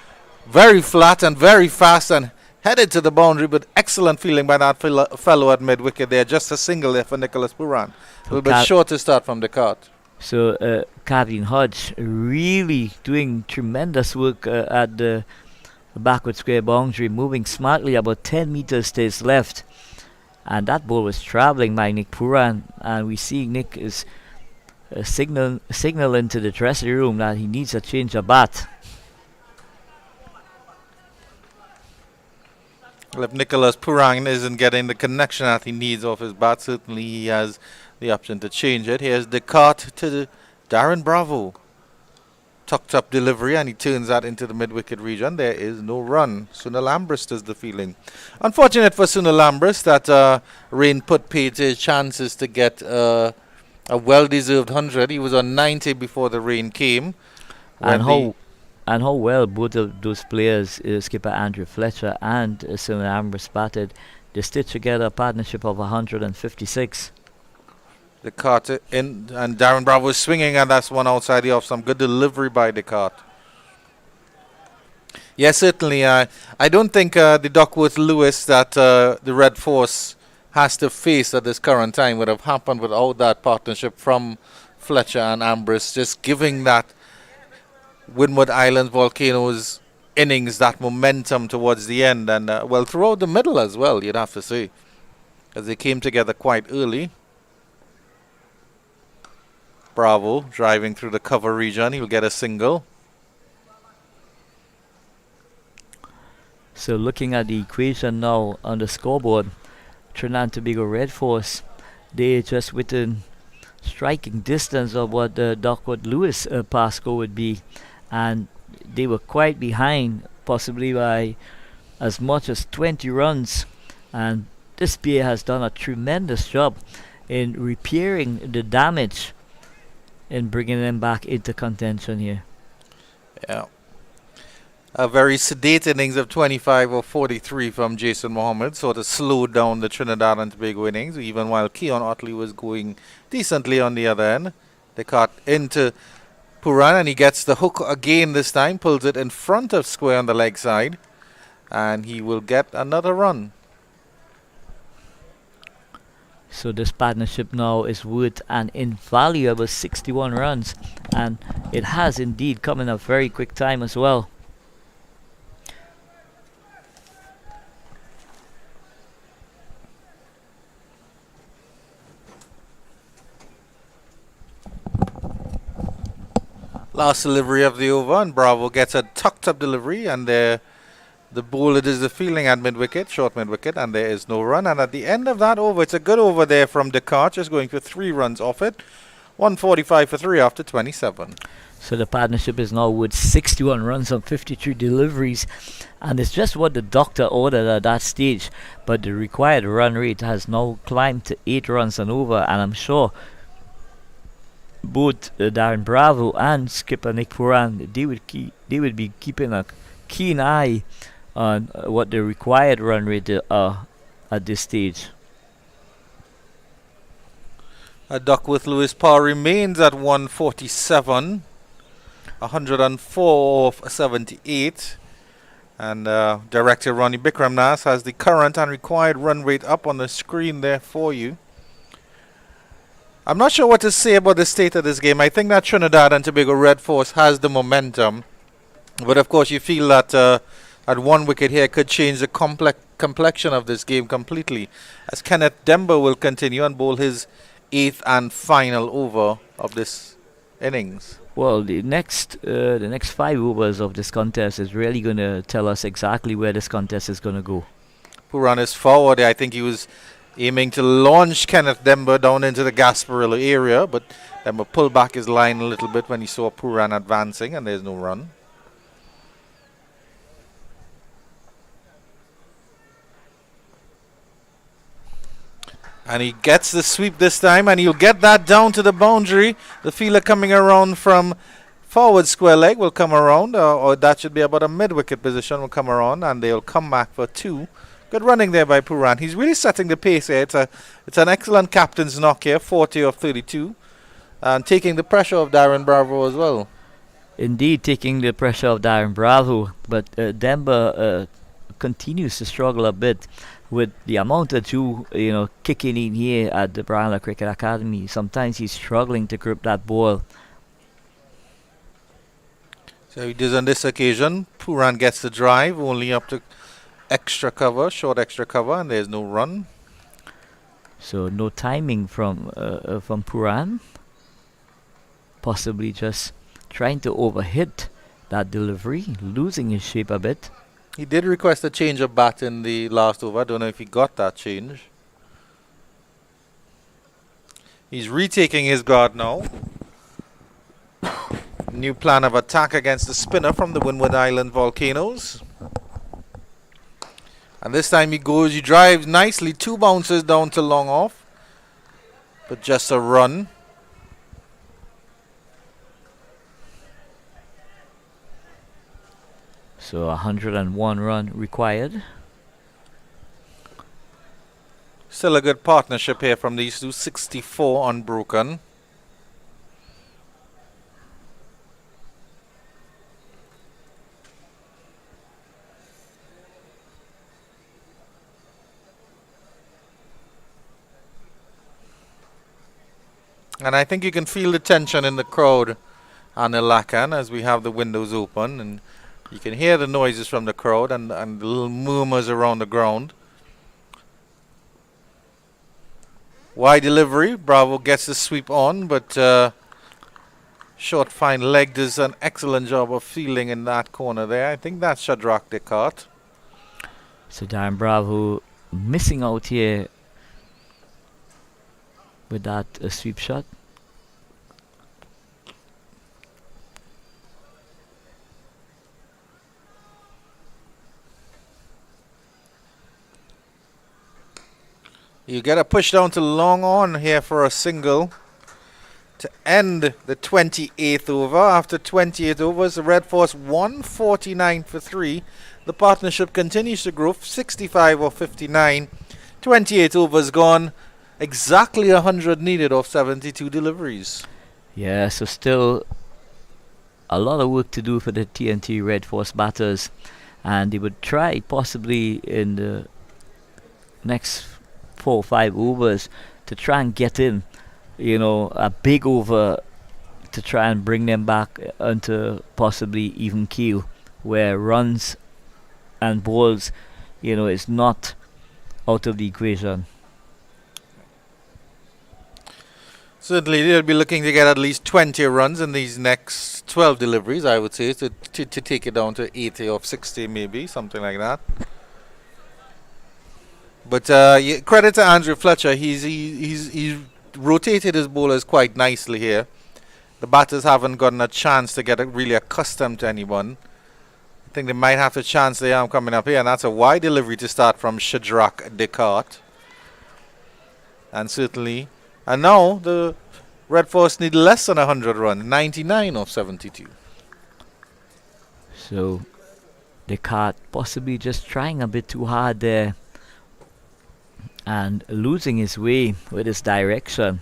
very flat and very fast and headed to the boundary, but excellent feeling by that fellow at mid-wicket there. Just a single there for Nicholas Puran. A little bit short to start from the cart. So Kevin Hodge really doing tremendous work at the backward square boundary, moving smartly about 10 meters to his left. And that ball was travelling by Nick Puran, and we see Nick is signaling to the dressing room that he needs a change of bat. Well, if Nicholas Puran isn't getting the connection that he needs off his bat, certainly he has the option to change it. Here's Descartes to Darren Bravo. Tucked up delivery, and he turns that into the mid-wicket region. There is no run. Sunil Ambris does the fielding. Unfortunate for Sunil Ambris that rain put paid his chances to get a well-deserved 100. He was on 90 before the rain came. And how well both of those players, skipper Andrew Fletcher and Sunil Ambris, batted. They stitched together a partnership of 156. Descartes in, and Darren Bravo is swinging, and that's one outside the off. Some good delivery by Descartes. Yes, certainly. I don't think the Duckworth Lewis that the Red Force has to face at this current time would have happened without that partnership from Fletcher and Ambris, just giving that Windward Islands Volcanoes innings that momentum towards the end, and well, throughout the middle as well, you'd have to say, as they came together quite early. Bravo driving through the cover region. He'll get a single. So looking at the equation now on the scoreboard, Trinidad Tobago Red Force, they just within striking distance of what the Duckworth Lewis pass score would be, and they were quite behind, possibly by as much as 20 runs. And this PA has done a tremendous job in repairing the damage and bringing them back into contention here. Yeah. A very sedate innings of 25 or 43 from Jason Mohammed sort of slowed down the Trinidad and Tobago innings, even while Keon Otley was going decently on the other end. They caught into Puran, and he gets the hook again this time, pulls it in front of square on the leg side, and he will get another run. So this partnership now is worth an invaluable 61 runs, and it has indeed come in a very quick time as well. Last delivery of the over, and Bravo gets a tucked up delivery, and the bowler does the fielding at mid wicket, short mid wicket, and there is no run. And at the end of that over, it's a good over there from Descartes, just going for 3 runs off it. 145 for 3 after 27. So the partnership is now with 61 runs on 53 deliveries, and it's just what the doctor ordered at that stage. But the required run rate has now climbed to 8 runs and over, and I'm sure both Darren Bravo and skipper Nick Puran, they would be keeping a keen eye on what the required run rate are at this stage. Duckworth Lewis Power remains at 147, 104 off 78. And Director Ronnie Bikramnas has the current and required run rate up on the screen there for you. I'm not sure what to say about the state of this game. I think that Trinidad and Tobago Red Force has the momentum. But of course you feel that at 1 wicket here could change the complexion of this game completely, as Kenneth Demba will continue and bowl his 8th and final over of this innings. Well, the next 5 overs of this contest is really going to tell us exactly where this contest is going to go. Puran is forward. I think he was aiming to launch Kenneth Demba down into the Gasparillo area, but Demba pulled back his line a little bit when he saw Puran advancing, and there's no run. And he gets the sweep this time, and he'll get that down to the boundary. The fielder coming around from forward square leg will come around, or that should be about a mid-wicket position, will come around, and they'll come back for 2. Good running there by Puran. He's really setting the pace here. It's an excellent captain's knock here, 40 of 32, and taking the pressure of Darren Bravo as well. Indeed, taking the pressure of Darren Bravo, but Demba continues to struggle a bit with the amount that kicking in here at the Brownlow Cricket Academy. Sometimes he's struggling to grip that ball. So he does on this occasion. Puran gets the drive, only up to extra cover, short extra cover, and there's no run. So no timing from Puran. Possibly just trying to overhit that delivery, losing his shape a bit. He did request a change of bat in the last over. I don't know if he got that change. He's retaking his guard now. New plan of attack against the spinner from the Windward Island Volcanoes. And this time he drives nicely. 2 bounces down to long off. But just a run. So 101 run required. Still a good partnership here from these two. 64 unbroken. And I think you can feel the tension in the crowd on Ilakan as we have the windows open, and you can hear the noises from the crowd and the little murmurs around the ground. Wide delivery. Bravo gets the sweep on, but short fine leg does an excellent job of fielding in that corner there. I think that's Shadrach Descartes. So Darren Bravo missing out here with that sweep shot. You get a push down to long on here for a single to end the 28th over. After 28 overs, the Red Force 149 for 3. The partnership continues to grow, 65 or 59. 28 overs gone, exactly 100 needed off 72 deliveries. Yeah, so still a lot of work to do for the TNT Red Force batters, and they would try possibly in the next 4 or 5 overs to try and get in, a big over to try and bring them back onto possibly even keel, where runs and balls, is not out of the equation. Certainly, they'll be looking to get at least 20 runs in these next 12 deliveries, I would say, to take it down to 80 or 60 maybe, something like that. But credit to Andrew Fletcher. He's rotated his bowlers quite nicely here. The batters haven't gotten a chance to get really accustomed to anyone. I think they might have a chance they are coming up here, and that's a wide delivery to start from Shadrach Descartes. And certainly, and now the Red Force need less than 100 runs, 99 of 72. So Descartes possibly just trying a bit too hard there and losing his way with his direction.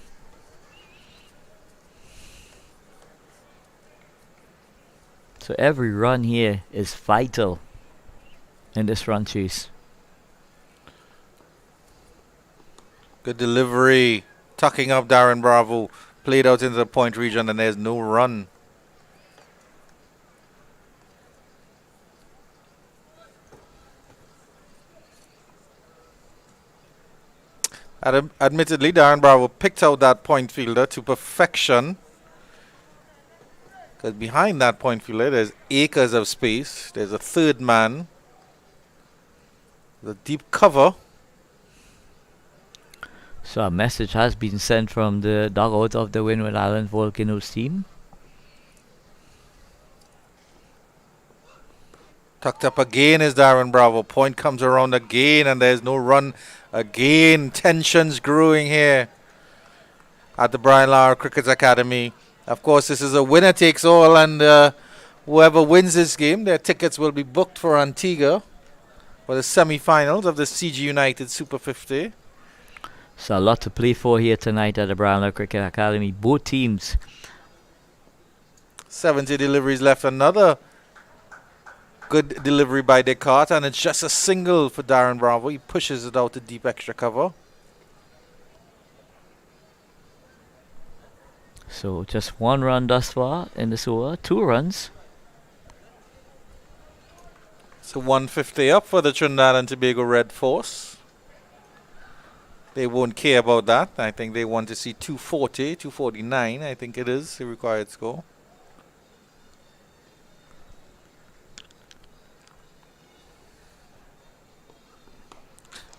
So every run here is vital in this run chase. Good delivery, tucking up Darren Bravo, played out into the point region, and there's no run. Admittedly, Darren Bravo picked out that point fielder to perfection. Because behind that point fielder, there's acres of space. There's a third man. The deep cover. So a message has been sent from the dugout of the Windward Island Volcanoes team. Tucked up again is Darren Bravo. Point comes around again, and there's no run. Again, tensions growing here at the Brian Lara Cricket Academy. Of course, this is a winner takes all, and whoever wins this game, their tickets will be booked for Antigua for the semi-finals of the CG United Super 50. So a lot to play for here tonight at the Brian Lara Cricket Academy. Both teams. 70 deliveries left. Another good delivery by Descartes, and it's just a single for Darren Bravo. He pushes it out to deep extra cover. So just one run thus far in this over, 2 runs. So 150 up for the Trinidad and Tobago Red Force. They won't care about that. I think they want to see 240, 249, I think it is the required score.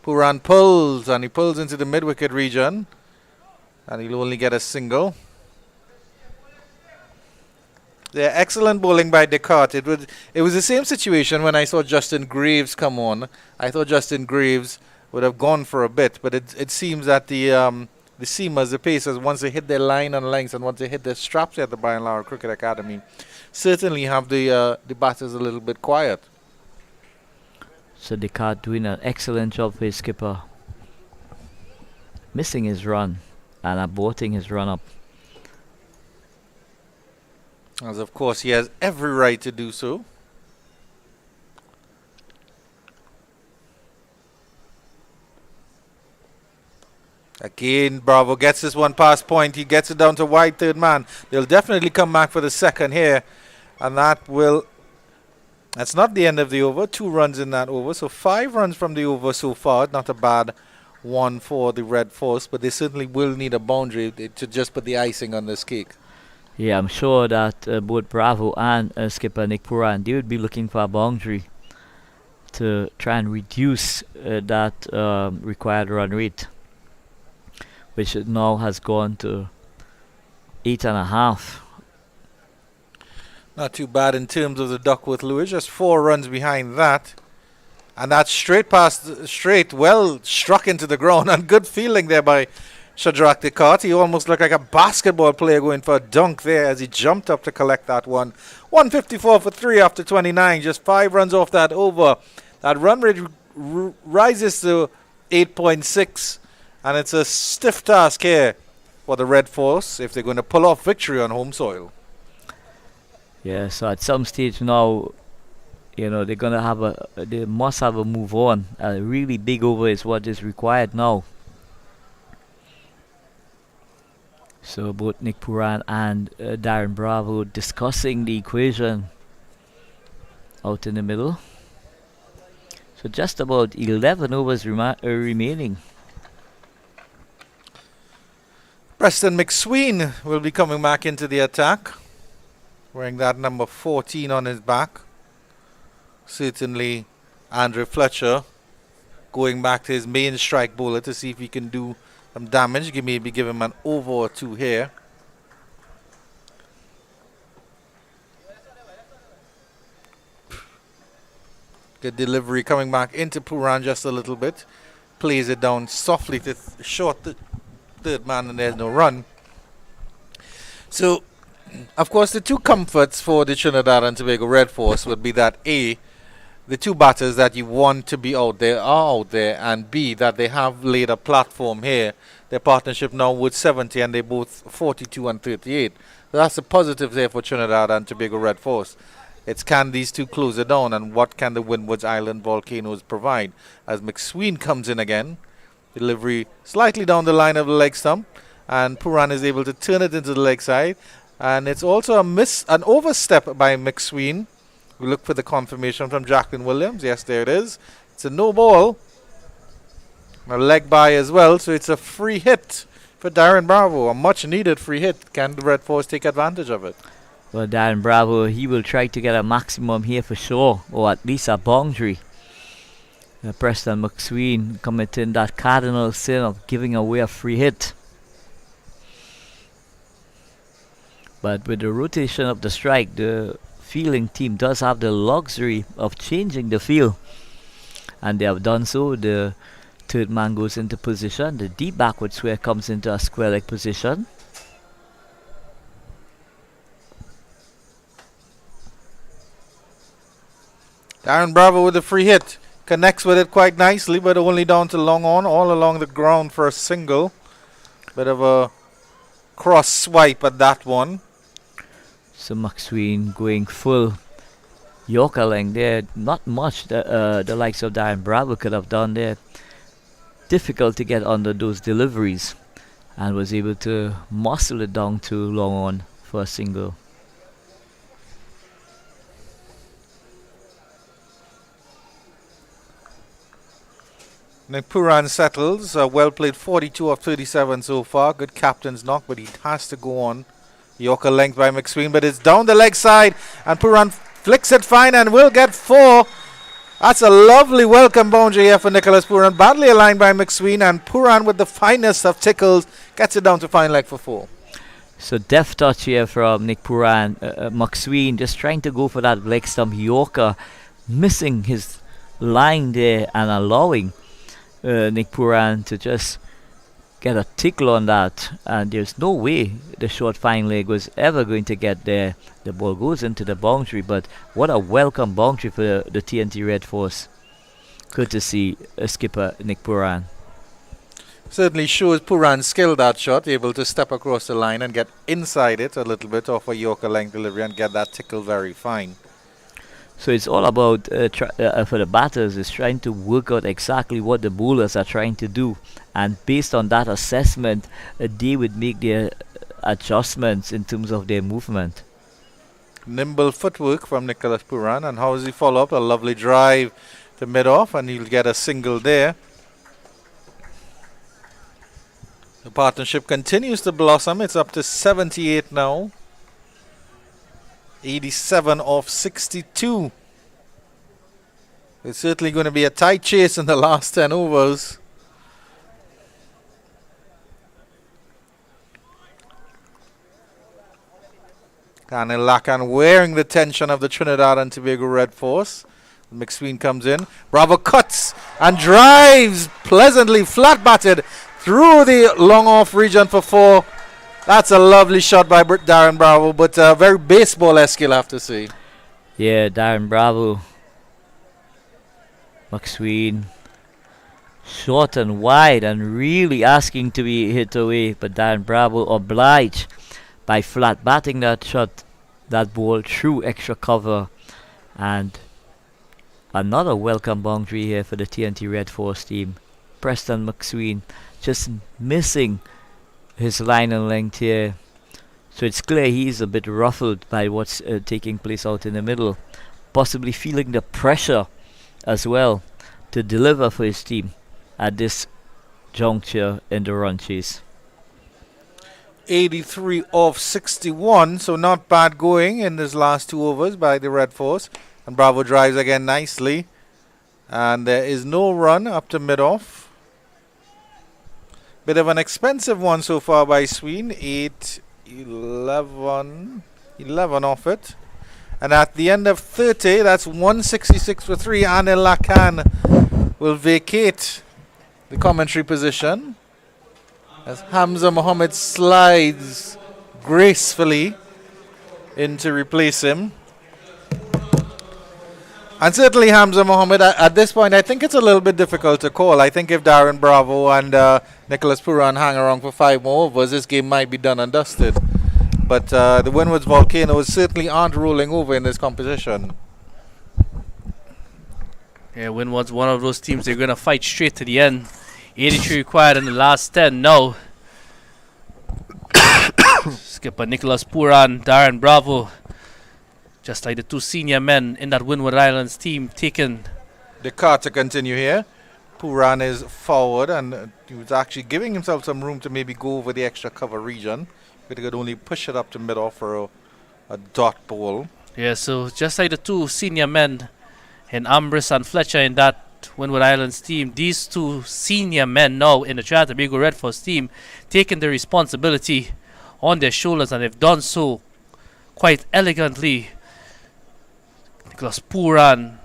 Puran pulls, and he pulls into the mid-wicket region, and he'll only get a single. Yeah, excellent bowling by Descartes. It was the same situation when I saw Justin Graves come on. I thought Justin Graves would have gone for a bit, but it seems that the seamers, the pacers, once they hit their line and lengths and once they hit their straps at the Brian Lara Cricket Academy, certainly have the batters a little bit quiet. So Descartes doing an excellent job for his skipper. Missing his run and aborting his run up. As of course he has every right to do so. Again, Bravo gets this one past point. He gets it down to wide third man. They'll definitely come back for the second here. And that's not the end of the over. 2 runs in that over. So 5 runs from the over so far. Not a bad one for the Red Force. But they certainly will need a boundary to just put the icing on this cake. Yeah, I'm sure that both Bravo and skipper Nick Puran, they would be looking for a boundary to try and reduce that required run rate, which it now has gone to 8.5. Not too bad in terms of the Duckworth Lewis, just 4 runs behind that. And that's straight, well struck into the ground, and good fielding there by Shadrach Descartes. He almost looked like a basketball player going for a dunk there as he jumped up to collect that one. 154 for 3 after 29, just 5 runs off that over. That run rate rises to 8.6, and it's a stiff task here for the Red Force if they're going to pull off victory on home soil. Yeah, so at some stage now, they're gonna they must have a move on. A really big over is what is required now. So both Nick Puran and Darren Bravo discussing the equation out in the middle. So just about 11 overs remaining. Preston McSween will be coming back into the attack, wearing that number 14 on his back. Certainly Andre Fletcher going back to his main strike bowler to see if he can do some damage. Maybe give him an over or two here. Good delivery coming back into Puran just a little bit. Plays it down softly to short the third man, and there's no run. So, of course, the two comforts for the Trinidad and Tobago Red Force would be that A, the two batters that you want to be out there are out there, and B, that they have laid a platform here. Their partnership now with 70, and they both 42 and 38. So that's a positive there for Trinidad and Tobago Red Force. It's can these two close it down, and what can the Windwards Island Volcanoes provide? As McSween comes in again, delivery slightly down the line of the leg stump, and Puran is able to turn it into the leg side, and it's also an overstep by McSween. We look for the confirmation from Jacqueline Williams. Yes, there it is. It's a no ball, a leg by as well, so it's a free hit for Darren Bravo, a much needed free hit. Can the Red Force take advantage of it? Well, Darren Bravo, he will try to get a maximum here for sure, or at least a boundary. Preston McSween committing that cardinal sin of giving away a free hit. But with the rotation of the strike, the fielding team does have the luxury of changing the field. And they have done so. The third man goes into position. The deep backward square comes into a square leg position. Darren Bravo with the free hit. Connects with it quite nicely, but only down to long on, all along the ground for a single. Bit of a cross swipe at that one. So McSween going full Yorker length there. Not much the likes of Darren Bravo could have done there. Difficult to get under those deliveries, and was able to muscle it down to long on for a single. Nick Puran settles. Well played, 42 of 37 so far. Good captain's knock, but he has to go on. Yorker length by McSween, but it's down the leg side, and Puran flicks it fine and will get 4. That's a lovely welcome boundary here for Nicholas Puran. Badly aligned by McSween, and Puran with the finest of tickles gets it down to fine leg for 4. So deft touch here from Nick Puran. McSween just trying to go for that leg stump Yorker, missing his line there and allowing Nick Puran to just get a tickle on that, and there's no way the short fine leg was ever going to get there. The ball goes into the boundary, but what a welcome boundary for the TNT Red Force, courtesy skipper Nick Puran. Certainly shows Puran's skill, that shot, able to step across the line and get inside it a little bit off a Yorker length delivery and get that tickle very fine. So it's all about, for the batters, is trying to work out exactly what the bowlers are trying to do. And based on that assessment, they would make their adjustments in terms of their movement. Nimble footwork from Nicholas Puran. And how does he follow up? A lovely drive to mid-off, and he'll get a single there. The partnership continues to blossom. It's up to 78 now. 87 of 62. It's certainly going to be a tight chase in the last 10 overs. Daniel Lacan wearing the tension of the Trinidad and Tobago Red Force. McSween comes in. Bravo cuts and drives pleasantly flat-batted through the long-off region for 4. That's a lovely shot by Darren Bravo, but very baseball-esque, you'll have to say. Yeah, Darren Bravo. McSween short and wide and really asking to be hit away, but Darren Bravo obliged by flat batting that shot, that ball through extra cover, and another welcome boundary here for the TNT Red Force team. Preston McSween just missing his line and length here, so it's clear he's a bit ruffled by what's taking place out in the middle, possibly feeling the pressure as well to deliver for his team at this juncture in the run chase. 83 off 61, so not bad going in this last 2 overs by the Red Force. And Bravo drives again nicely. And there is no run up to mid-off. Bit of an expensive one so far by Sween. 8, 11 off it. And at the end of 30, that's 166 for 3. Anil Lakan will vacate the commentary position as Hamza Mohammed slides gracefully in to replace him. And certainly Hamza Mohammed, at this point, I think it's a little bit difficult to call. I think if Darren Bravo and Nicholas Puran hang around for 5 more overs, this game might be done and dusted. But the Windwards Volcanoes certainly aren't rolling over in this competition. Yeah, Windward's one of those teams they're going to fight straight to the end. 83 required in the last 10 now. Skipper Nicholas Puran, Darren Bravo, just like the 2 senior men in that Windward Islands team, taking The car to continue here. Puran is forward and he was actually giving himself some room to maybe go over the extra cover region. But he could only push it up to mid-off for a dot ball. Yeah, so just like the 2 senior men in Ambris and Fletcher in that Windward Islands team, these 2 senior men now in the Trinidad Tobago Red Force team taking the responsibility on their shoulders, and they've done so quite elegantly. Nicholas Puran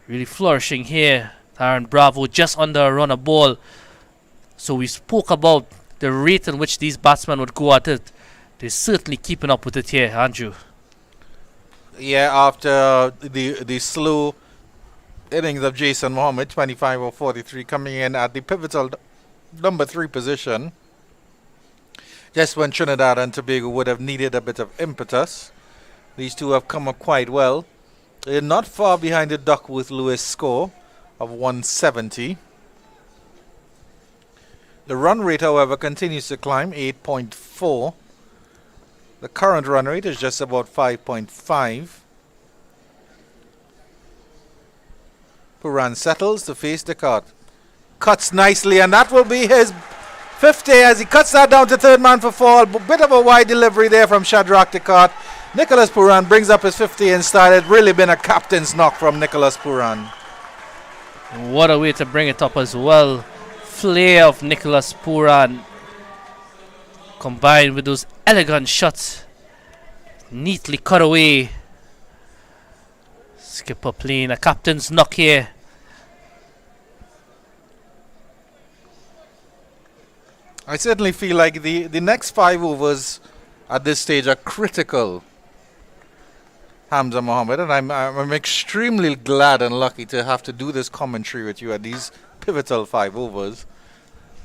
really flourishing here. Darren Bravo just under a run a ball. So we spoke about the rate in which these batsmen would go at it. They're certainly keeping up with it here, Andrew. Yeah, after the slow innings of Jason Mohammed, 25 or 43, coming in at the pivotal number 3 position, just when Trinidad and Tobago would have needed a bit of impetus. These 2 have come up quite well. They're not far behind the Duckworth-Lewis score of 170. The run rate, however, continues to climb, 8.4. The current run rate is just about 5.5. Puran settles to face the cut. Cuts nicely, and that will be his 50 as he cuts that down to third man for 4. Bit of a wide delivery there from Shadrach Dekart. Nicholas Puran brings up his 50 in style. It's really been a captain's knock from Nicholas Puran. What a way to bring it up as well. Flair of Nicholas Puran combined with those elegant shots. Neatly cut away. Skipper playing a captain's knock here. I certainly feel like the next 5 overs at this stage are critical, Hamza Mohammed, and I'm extremely glad and lucky to have to do this commentary with you at these pivotal 5 overs.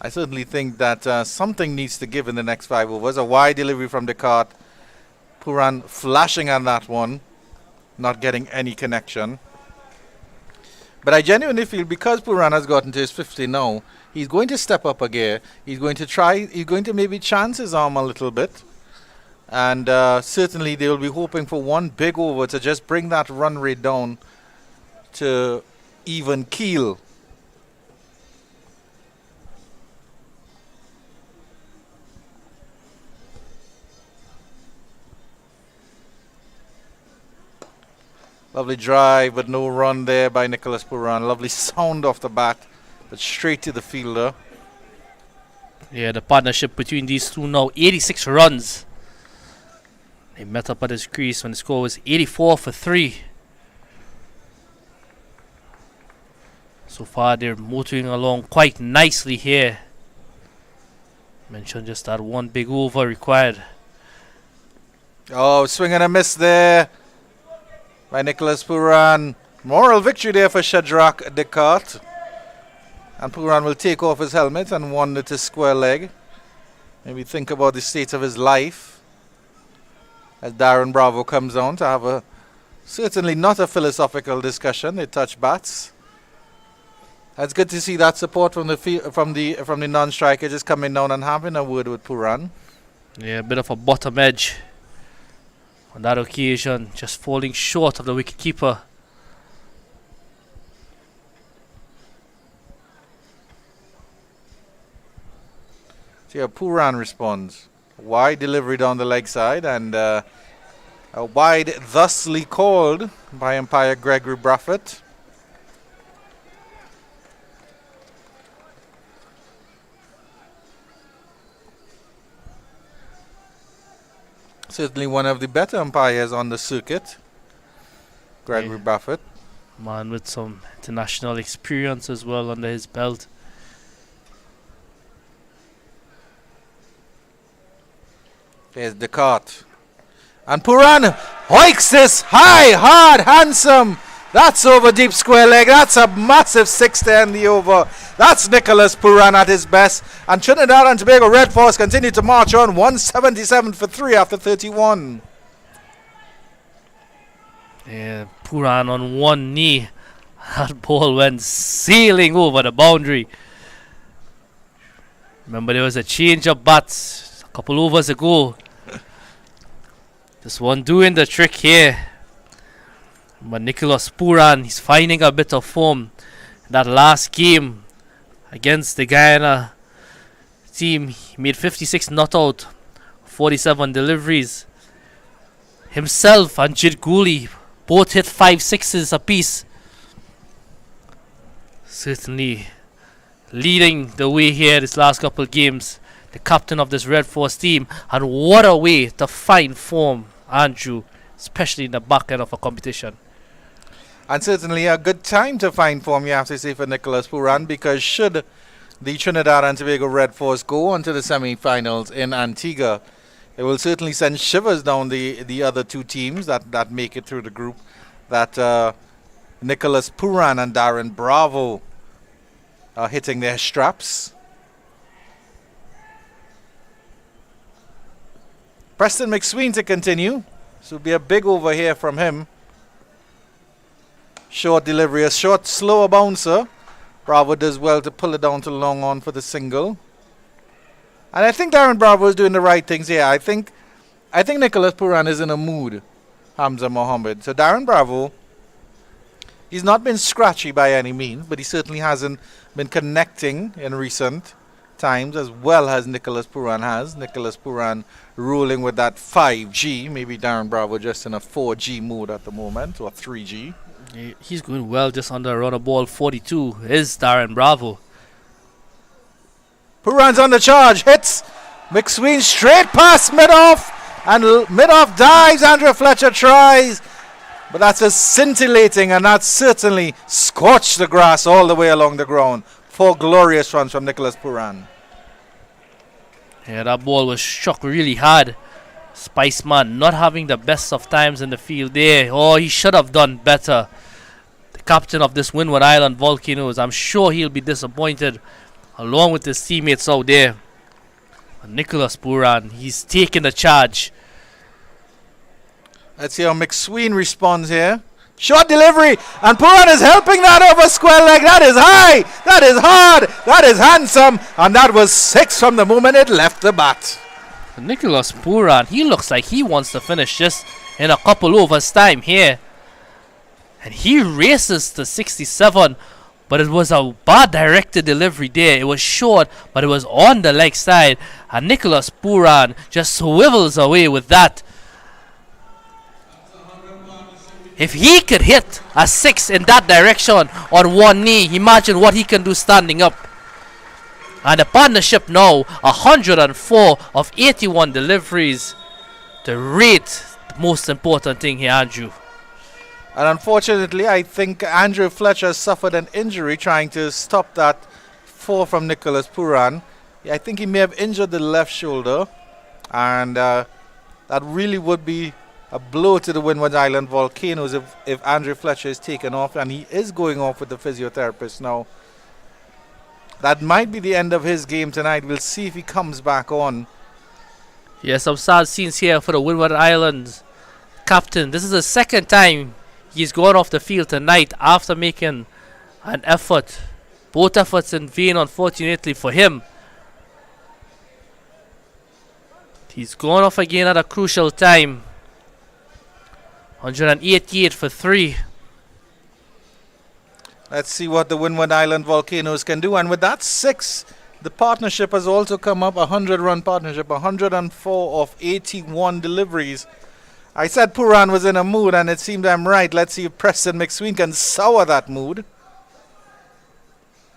I certainly think that something needs to give in the next 5 overs. A wide delivery from Descartes. Puran flashing on that one, not getting any connection. But I genuinely feel because Puran has gotten to his 50 now, he's going to step up a gear. He's going to maybe chance his arm a little bit. And certainly they will be hoping for one big over to just bring that run rate down to even keel. Lovely drive, but no run there by Nicholas Puran. Lovely sound off the bat, but straight to the fielder. Yeah, the partnership between these 2 now, 86 runs. They met up at his crease when the score was 84 for 3. So far, they're motoring along quite nicely here. Mentioned just that one big over required. Oh, swing and a miss there by Nicholas Puran. Moral victory there for Shadrach Descartes. And Puran will take off his helmet and wander to square leg. Maybe think about the state of his life as Darren Bravo comes on to have a certainly not a philosophical discussion. They touch bats. It's good to see that support from the non-striker just coming down and having a word with Puran. Yeah, a bit of a bottom edge on that occasion, just falling short of the wicketkeeper. See how Puran responds. Wide delivery down the leg side, and a wide thusly called by umpire Gregory Braffett. Certainly one of the better umpires on the circuit, Gregory Braffett. Man with some international experience as well under his belt. There's Descartes. And Puran hoiks this high, hard, handsome. That's over deep square leg. That's a massive 6 to end the over. That's Nicholas Puran at his best. And Trinidad and Tobago Red Force continue to march on. 177 for 3 after 31. Yeah, Puran on one knee. That ball went sailing over the boundary. Remember, there was a change of bats a couple overs ago. This one doing the trick here. But Nicholas Puran, he's finding a bit of form. That last game against the Guyana team, he made 56 not out, 47 deliveries. Himself and Jid Gooley both hit 5 sixes apiece. Certainly leading the way here this last couple of games. The captain of this Red Force team. And what a way to find form, Andrew, especially in the back end of a competition. And certainly a good time to find form, you have to say, for Nicholas Puran, because should the Trinidad and Tobago Red Force go on to the semi-finals in Antigua, it will certainly send shivers down the other two teams that make it through the group. That Nicholas Puran and Darren Bravo are hitting their straps. Preston McSween to continue. This will be a big over here from him. Short delivery, a short, slower bouncer. Bravo does well to pull it down to long on for the single. And I think Darren Bravo is doing the right things here. I think Nicholas Puran is in a mood, Hamza Mohammed. So Darren Bravo, he's not been scratchy by any means, but he certainly hasn't been connecting in recent times as well as Nicholas Puran has. Nicholas Puran ruling with that 5G. Maybe Darren Bravo just in a 4G mood at the moment, or 3G. He's going well just under a run of ball 42 is Darren Bravo. Puran's on the charge, hits McSween straight past mid-off, and mid-off dives. Andrew Fletcher tries, but that's a scintillating, and that certainly scorched the grass all the way along the ground. 4 glorious runs from Nicholas Puran. Yeah, that ball was struck really hard. Spiceman not having the best of times in the field there. Oh, he should have done better. The captain of this Windward Island Volcanoes, I'm sure he'll be disappointed along with his teammates out there. And Nicholas Puran, he's taking the charge. Let's see how McSween responds here. Short delivery, and Puran is helping that over square leg. That is high, that is hard, that is handsome, and that was 6 from the moment it left the bat. Nicholas Puran, he looks like he wants to finish just in a couple overs time here. And he races to 67, but it was a bad directed delivery there. It was short, but it was on the leg side. And Nicholas Puran just swivels away with that. If he could hit a 6 in that direction on one knee, imagine what he can do standing up. And the partnership now, 104 of 81 deliveries. To rate the most important thing here, Andrew. And unfortunately, I think Andrew Fletcher suffered an injury trying to stop that 4 from Nicholas Puran. I think he may have injured the left shoulder. And that really would be a blow to the Windward Island Volcanoes if Andrew Fletcher is taken off. And he is going off with the physiotherapist now. That might be the end of his game tonight. We'll see if he comes back on. Yeah, some sad scenes here for the Windward Islands captain. This is the second time he's gone off the field tonight after making an effort. Both efforts in vain, unfortunately, for him. He's gone off again at a crucial time. 188 for 3. Let's see what the Windward Island Volcanoes can do. And with that 6 The partnership has also come up, 100-run partnership, 104 of 81 deliveries. I said Puran was in a mood, and it seemed I'm right. Let's see if Preston McSween can sour that mood.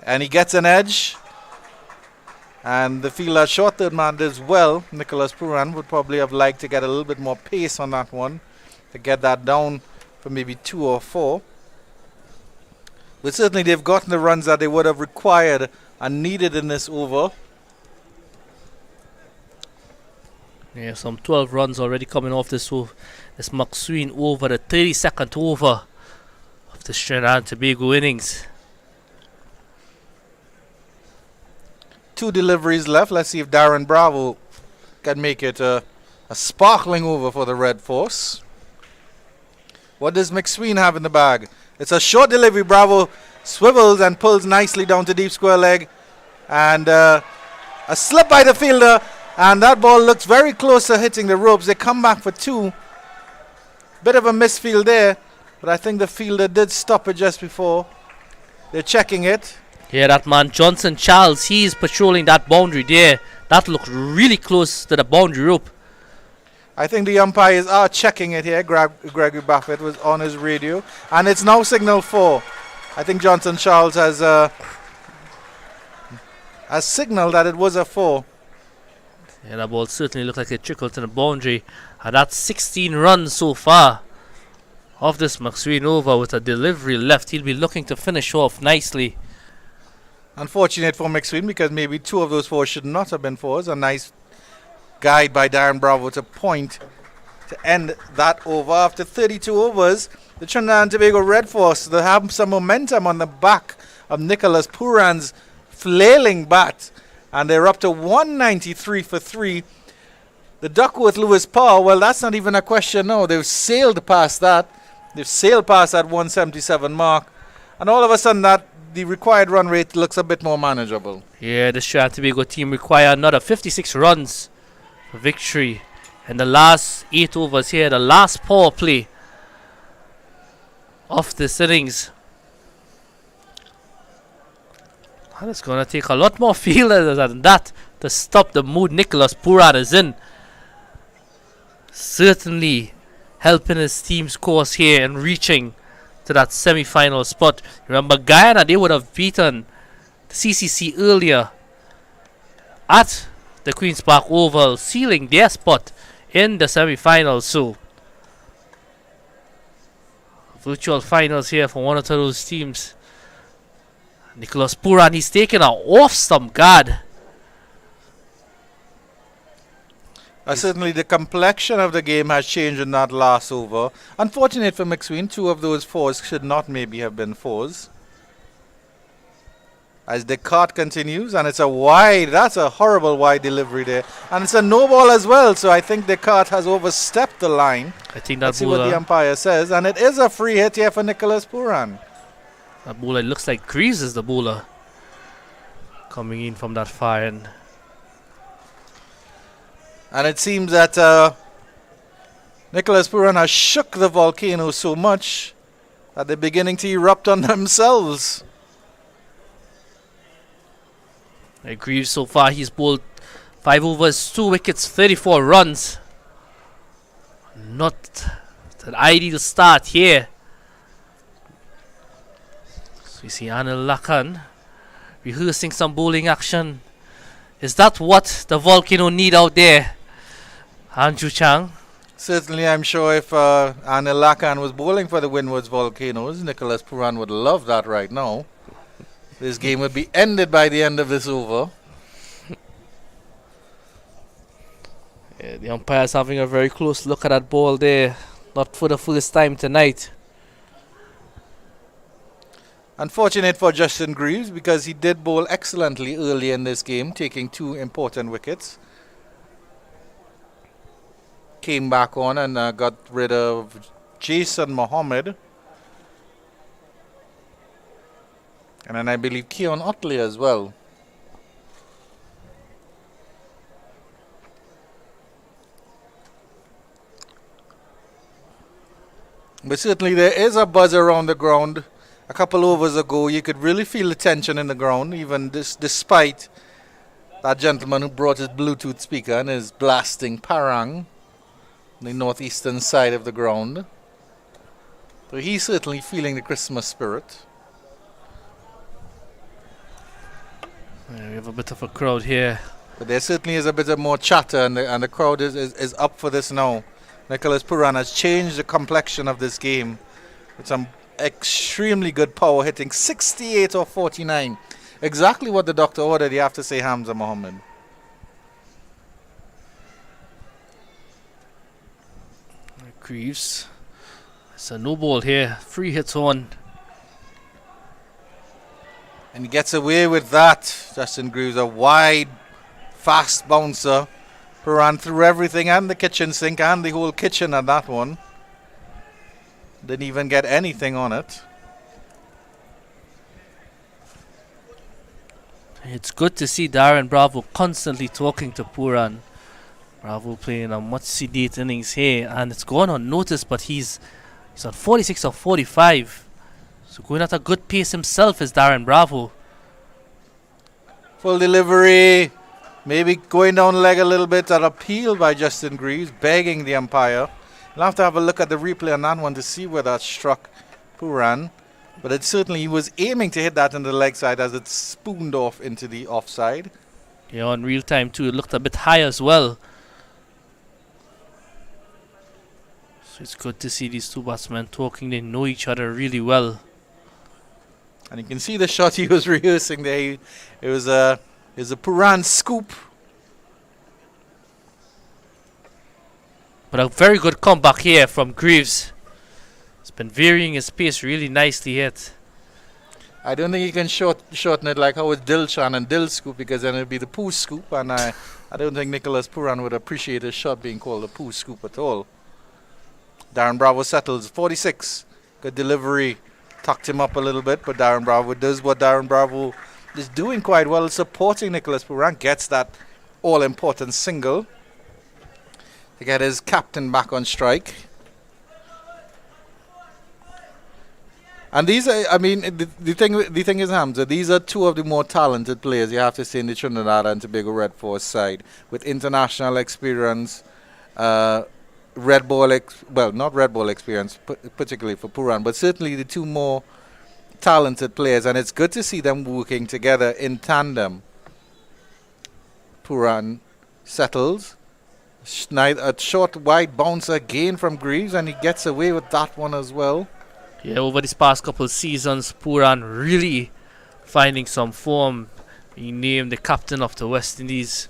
And he gets an edge. And the fielder short third man does well. Nicholas Puran would probably have liked to get a little bit more pace on that one, to get that down for maybe 2 or 4. But certainly they've gotten the runs that they would have required and needed in this over. Yeah, some 12 runs already coming off this McSween over, the 32nd over of the Trinidad and Tobago innings. 2 deliveries left. Let's see if Darren Bravo can make it a sparkling over for the Red Force. What does McSween have in the bag? It's a short delivery. Bravo swivels and pulls nicely down to deep square leg. And a slip by the fielder. And that ball looks very close to hitting the ropes. They come back for 2. Bit of a misfield there. But I think the fielder did stop it just before. They're checking it. Yeah, that man Johnson Charles, he's patrolling that boundary there. That looked really close to the boundary rope. I think the umpires are checking it here. Gregory Buffett was on his radio. And it's now signal 4. I think Johnson Charles has signaled that it was a 4. Yeah, that ball certainly looked like it trickled to the boundary. And that's 16 runs so far of this McSween over with a delivery left. He'll be looking to finish off nicely. Unfortunate for McSween because maybe 2 of those 4 should not have been 4s. A nice guide by Darren Bravo to point to end that over. After 32 overs, the Trinidad and Tobago Red Force, they have some momentum on the back of Nicholas Puran's flailing bat. And they're up to 193 for 3. The Duckworth Lewis power, well, that's not even a question now. They've sailed past that. They've sailed past that 177 mark. And all of a sudden, the required run rate looks a bit more manageable. Yeah, the Trinidad and Tobago team require another 56 runs for victory. And the last 8 overs here, the last power play of this innings. And it's going to take a lot more fielders than that to stop the mood Nicholas Puran is in. Certainly helping his team's course here and reaching to that semi-final spot. Remember, Guyana, they would have beaten the CCC earlier at the Queen's Park Oval, sealing their spot in the semi-finals. So, virtual finals here for one of those teams. Nicholas Puran, he's taken an off-stump guard. Certainly the complexion of the game has changed in that last over. Unfortunate for McSween, 2 of those 4s should not maybe have been 4s. As the cart continues, and it's a wide, that's a horrible wide delivery there. And it's a no ball as well, so I think the cart has overstepped the line. I think that Let's see what the umpire says. And it is a free hit here for Nicholas Puran. That bowler, it looks like Greaves is the bowler coming in from that far end. And it seems that Nicholas Puran has shook the volcanoes so much that they're beginning to erupt on themselves. Greaves so far, he's bowled 5 overs, 2 wickets, 34 runs. Not an ideal start here. So we see Anil Lakan rehearsing some bowling action. Is that what the Volcano need out there? Andrew Chang. Certainly, I'm sure if Anil Lakan was bowling for the Windwards Volcanoes, Nicholas Puran would love that right now. This game would be ended by the end of this over. Yeah, the umpire's having a very close look at that ball there. Not for the first time tonight. Unfortunate for Justin Greaves because he did bowl excellently early in this game, taking 2 important wickets. Came back on and got rid of Jason Mohammed. And then I believe Keon Otley as well. But certainly there is a buzz around the ground. A couple overs ago, you could really feel the tension in the ground, even despite That gentleman who brought his Bluetooth speaker and is blasting Puran, the northeastern side of the ground. So he's certainly feeling the Christmas spirit. Yeah, we have a bit of a crowd here. But there certainly is a bit of more chatter, and the crowd is up for this now. Nicholas Puran has changed the complexion of this game with some extremely good power, hitting 68 or 49. Exactly what the doctor ordered, you have to say, Hamza Mohammed. Greaves. It's a no ball here. 3 hits on. And he gets away with that. Justin Greaves, a wide, fast bouncer. Puran threw everything and the kitchen sink and the whole kitchen at that one. Didn't even get anything on it. It's good to see Darren Bravo constantly talking to Puran. Bravo playing a much sedate innings here, and it's gone unnoticed, but he's on 46 or 45. So going at a good pace himself is Darren Bravo. Full delivery. Maybe going down leg a little bit. An appeal by Justin Greaves, begging the umpire. You'll have to have a look at the replay on that one to see where that struck Puran. But it certainly, he was aiming to hit that in the leg side as it spooned off into the offside. Yeah, on real time too, it looked a bit high as well. So it's good to see these two batsmen talking. They know each other really well. And you can see the shot he was rehearsing there. It was a Puran scoop. But a very good comeback here from Greaves. He's been varying his pace really nicely yet. I don't think he can shorten it like how it's Dilshan and Dil scoop, because then it'd be the poo scoop, and I don't think Nicholas Puran would appreciate his shot being called a poo scoop at all. Darren Bravo settles 46. Good delivery. Tucked him up a little bit, but Darren Bravo does what Darren Bravo is doing quite well, supporting Nicholas Puran. Gets that all-important single to get his captain back on strike. And these are, I mean, the thing is, Hamza, these are two of the more talented players you have to say in the Trinidad and Tobago Red Force side, with international experience, red ball, not red ball experience, particularly for Puran, but certainly the two more talented players, and it's good to see them working together in tandem. Puran settles. A short, wide bounce again from Greaves, and he gets away with that one as well. Yeah, over these past couple of seasons, Puran really finding some form. He named the captain of the West Indies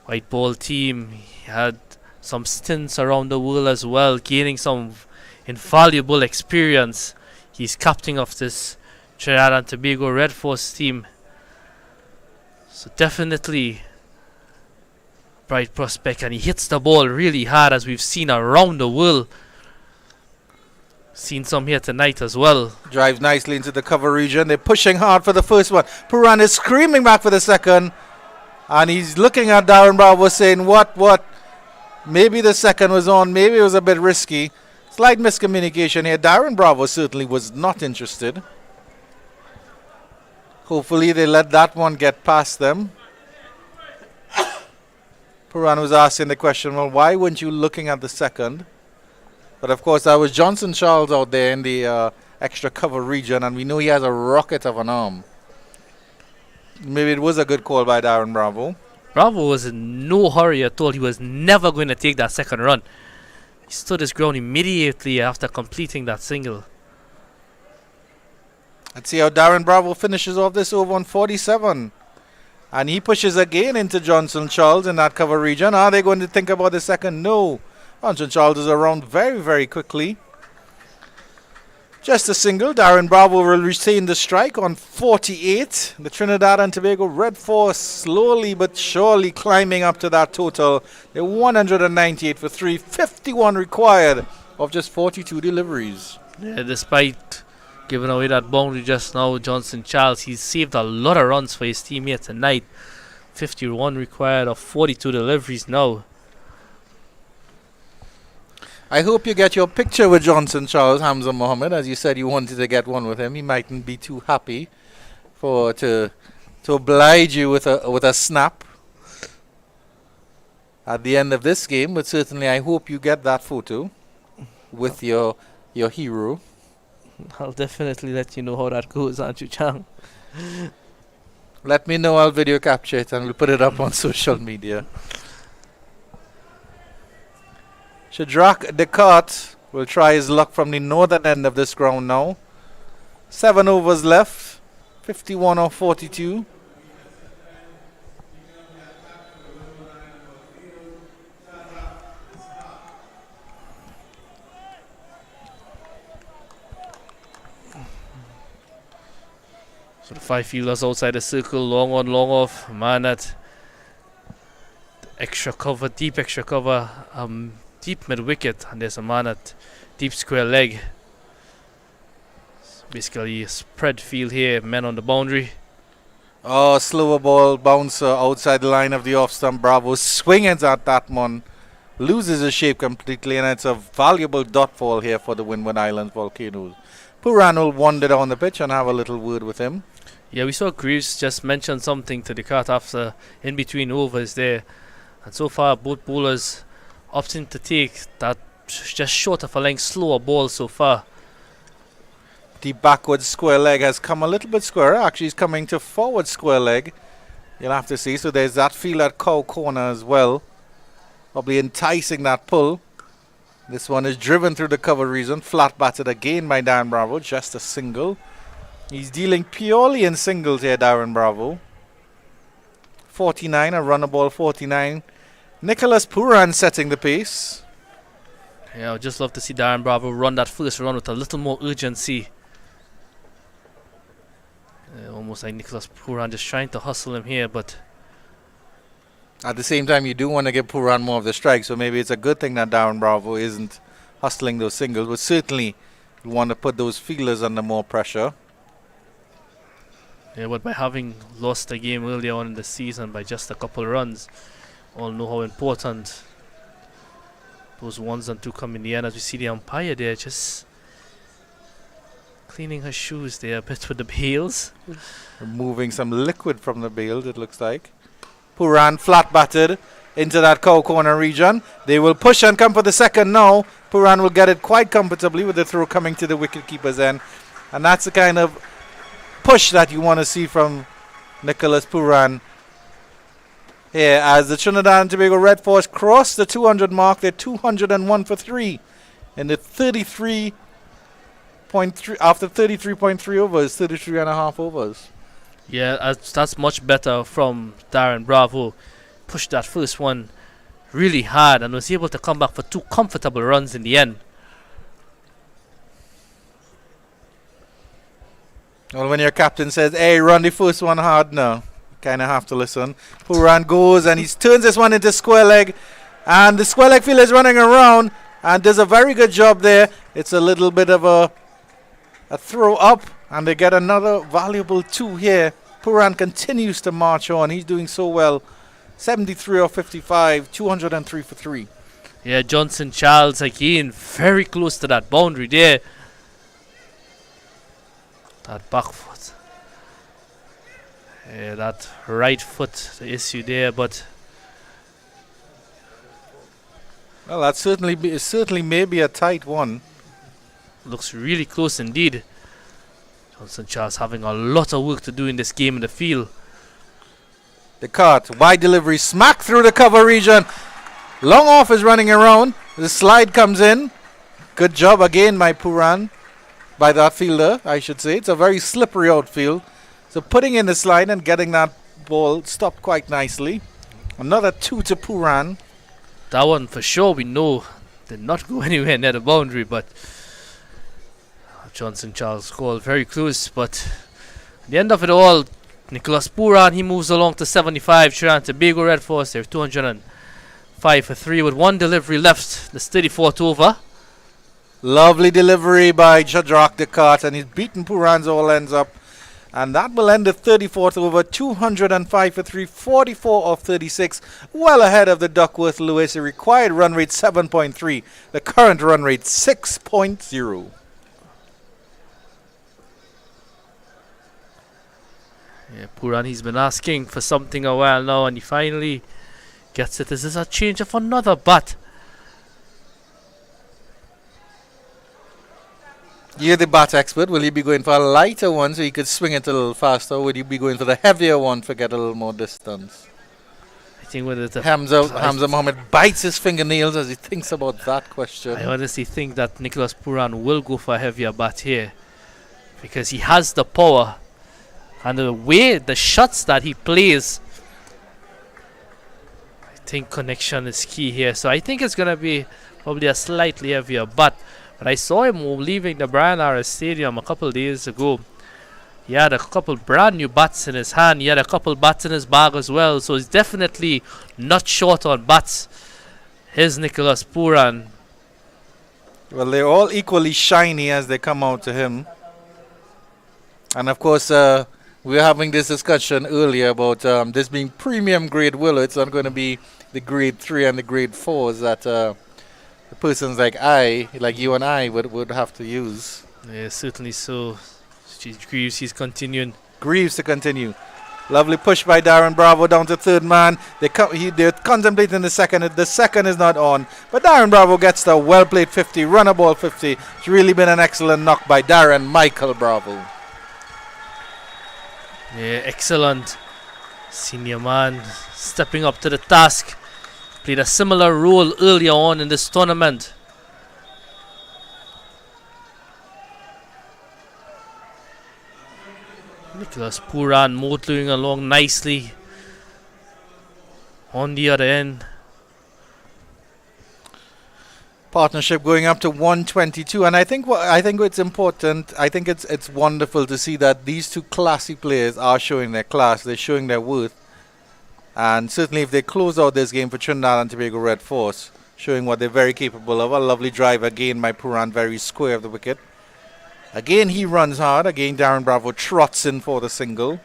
white ball team. He had some stints around the world as well, gaining some invaluable experience. He's captain of this Trinidad and Tobago Red Force team. So definitely bright prospect, and he hits the ball really hard, as we've seen around the world. Seen some here tonight as well. Drives nicely into the cover region. They're pushing hard for the first one. Puran is screaming back for the second. And he's looking at Darren Bravo saying, what? Maybe the second was on. Maybe it was a bit risky. Slight miscommunication here. Darren Bravo certainly was not interested. Hopefully they let that one get past them. Puran was asking the question, well, why weren't you looking at the second? But of course, that was Johnson Charles out there in the extra cover region, and we know he has a rocket of an arm. Maybe it was a good call by Darren Bravo. Bravo was in no hurry at all. He was never going to take that second run. He stood his ground immediately after completing that single. Let's see how Darren Bravo finishes off this over on 47. And he pushes again into Johnson Charles in that cover region. Are they going to think about the second? No. Johnson Charles is around very, very quickly. Just a single. Darren Bravo will retain the strike on 48. The Trinidad and Tobago Red Force slowly but surely climbing up to that total. They're 198 for 3. 51 required of just 42 deliveries. Yeah, despite giving away that boundary just now, Johnson Charles, he's saved a lot of runs for his team here tonight. 51 required of 42 deliveries now. I hope you get your picture with Johnson Charles, Hamza Mohammed. As you said, you wanted to get one with him. He mightn't be too happy to oblige you with a snap. at the end of this game, but certainly I hope you get that photo with your hero. I'll definitely let you know how that goes, Andrew Chang. Let me know, I'll video capture it and we'll put it up on social media. Shadrach Descartes will try his luck from the northern end of this ground now. 7 overs left, 51 or 42. So the 5 fielders outside the circle, long on, long off. Man, that extra cover, deep extra cover, deep mid wicket, and there's a man at deep square leg. So basically a spread field here, men on the boundary. Oh, slower ball bouncer outside the line of the off stump. Bravo swings at that one, loses his shape completely, and it's a valuable dot ball here for the Windward Islands Volcanoes. Puran will wander down the pitch and have a little word with him. Yeah, we saw Greaves just mention something to the cat after in between overs there. And so far, both bowlers opting to take that just short of a length slower ball so far. The backward square leg has come a little bit squarer. Actually, he's coming to forward square leg. You'll have to see. So there's that field at cow corner as well. Probably enticing that pull. This one is driven through the cover region. Flat batted again by Darren Bravo. Just a single. He's dealing purely in singles here, Darren Bravo. 49, a runner ball 49. Nicholas Puran setting the pace. Yeah, I'd just love to see Darren Bravo run that first run with a little more urgency. Almost like Nicholas Puran just trying to hustle him here, but at the same time, you do want to give Puran more of the strike, so maybe it's a good thing that Darren Bravo isn't hustling those singles, but certainly you want to put those fielders under more pressure. yeah, but by having lost the game earlier on in the season by just a couple of runs, all know how important those 1s and 2 come in the end. As we see the umpire there just cleaning her shoes there a bit with the bails. Removing some liquid from the bails, it looks like. Puran flat batted into that cow corner region. They will push and come for the second now. Puran will get it quite comfortably with the throw coming to the wicket keeper's end. And that's the kind of push that you want to see from Nicholas Puran. Here, as the Trinidad and Tobago Red Force cross the 200 mark, they're 201 for 3 in the 33.3 after 33.3 overs, 33 and a half overs. Yeah, that's much better from Darren Bravo. Pushed that first one really hard and was able to come back for 2 comfortable runs in the end. Well, when your captain says, hey, run the first one hard, no, you kind of have to listen. Puran goes and he turns this one into square leg. And the square leg field is running around and does a very good job there. It's a little bit of a throw up and they get another valuable 2 here. Puran continues to march on. He's doing so well. 73 or 55, 203 for 3. Yeah, Johnson Charles again, very close to that boundary there. That back foot. Yeah, that right foot, the issue there, but Well, that certainly may be a tight one. looks really close indeed. Johnson Charles having a lot of work to do in this game in the field. The cut, wide delivery, smack through the cover region. Long off is running around. The slide comes in. Good job again by Puran. By that fielder, I should say. It's a very slippery outfield. So putting in the slide and getting that ball stopped quite nicely. Another 2 to Puran. That one for sure we know did not go anywhere near the boundary, but Johnson Charles scored very close. But at the end of it all, Nicholas Puran, he moves along to 75. Trinidad Tobago Red Force, they're 205 for 3 with 1 delivery left. The 34th over. Lovely delivery by Shadrach Descartes, and he's beaten Puran's all ends up. And that will end the 34th over, 205 for 3, 44 of 36. Well ahead of the Duckworth Lewis. The required run rate 7.3. The current run rate 6.0. Yeah, Puran, he's been asking for something a while now, and he finally Gets it. This is a change of another bat. You're the bat expert. Will you be going for a lighter one so you could swing it a little faster, or would you be going for the heavier one to get a little more distance? I think with it, Hamza Mohammed bites his fingernails as he thinks about that question. I honestly think that Nicholas Puran will go for a heavier bat here because he has the power and the way the shots that he plays. I think connection is key here. So I think it's going to be probably a slightly heavier bat. But I saw him leaving the Brian Lara Stadium a couple of days ago. He had a couple brand new bats in his hand. He had a couple bats in his bag as well. So he's definitely not short on bats. Here's Nicholas Puran. Well, they're all equally shiny as they come out to him. And of course, we were having this discussion earlier about this being premium grade willow. It's not going to be the grade 3 and the grade 4s that the persons like you and I would have to use. Yeah, certainly so. Greaves, he's continuing. Greaves to continue. Lovely push by Darren Bravo down to third man. They're contemplating the second. The second is not on. But Darren Bravo gets the well-played 50, runner ball 50. It's really been an excellent knock by Darren Michael Bravo. Yeah, excellent. Senior man stepping up to the task. Played a similar role earlier on in this tournament. Nicholas Puran motoring along nicely on the other end. Partnership going up to 122, and I think it's important. I think it's wonderful to see that these two classy players are showing their class. They're showing their worth, and certainly if they close out this game for Trinidad and Tobago Red Force, showing what they're very capable of. A lovely drive again by Puran, very square of the wicket. Again, he runs hard. Again, Darren Bravo trots in for the single.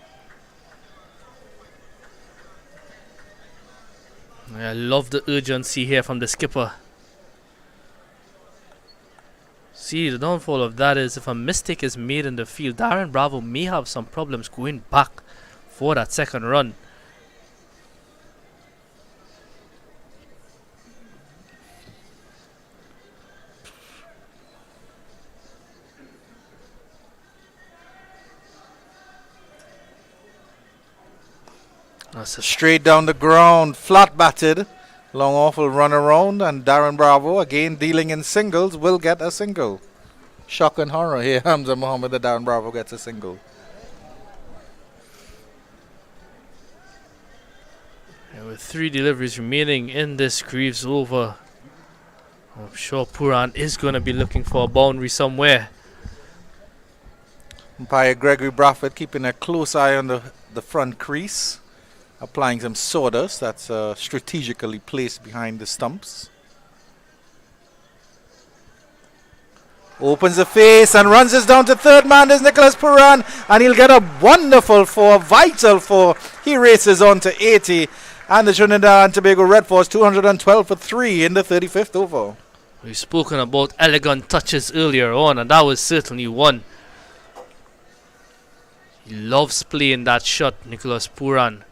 I love the urgency here from the skipper. See, the downfall of that is if a mistake is made in the field, Darren Bravo may have some problems going back for that second run. Straight down the ground, flat batted. Long awful run around, and Darren Bravo, again dealing in singles, will get a single. Shock and horror here, Hamza Mohammed, that Darren Bravo gets a single. And with 3 deliveries remaining in this Greaves over, I'm sure Puran is going to be looking for a boundary somewhere. Umpire Gregory Brafford keeping a close eye on the front crease. Applying some sawdust that's strategically placed behind the stumps. Opens the face and runs this down to third man. There's Nicholas Puran, and he'll get a wonderful 4, vital 4. He races on to 80, and the Trinidad and Tobago Red Force 212 for 3 in the 35th over. We've spoken about elegant touches earlier on, and that was certainly one. He loves playing that shot, Nicholas Puran.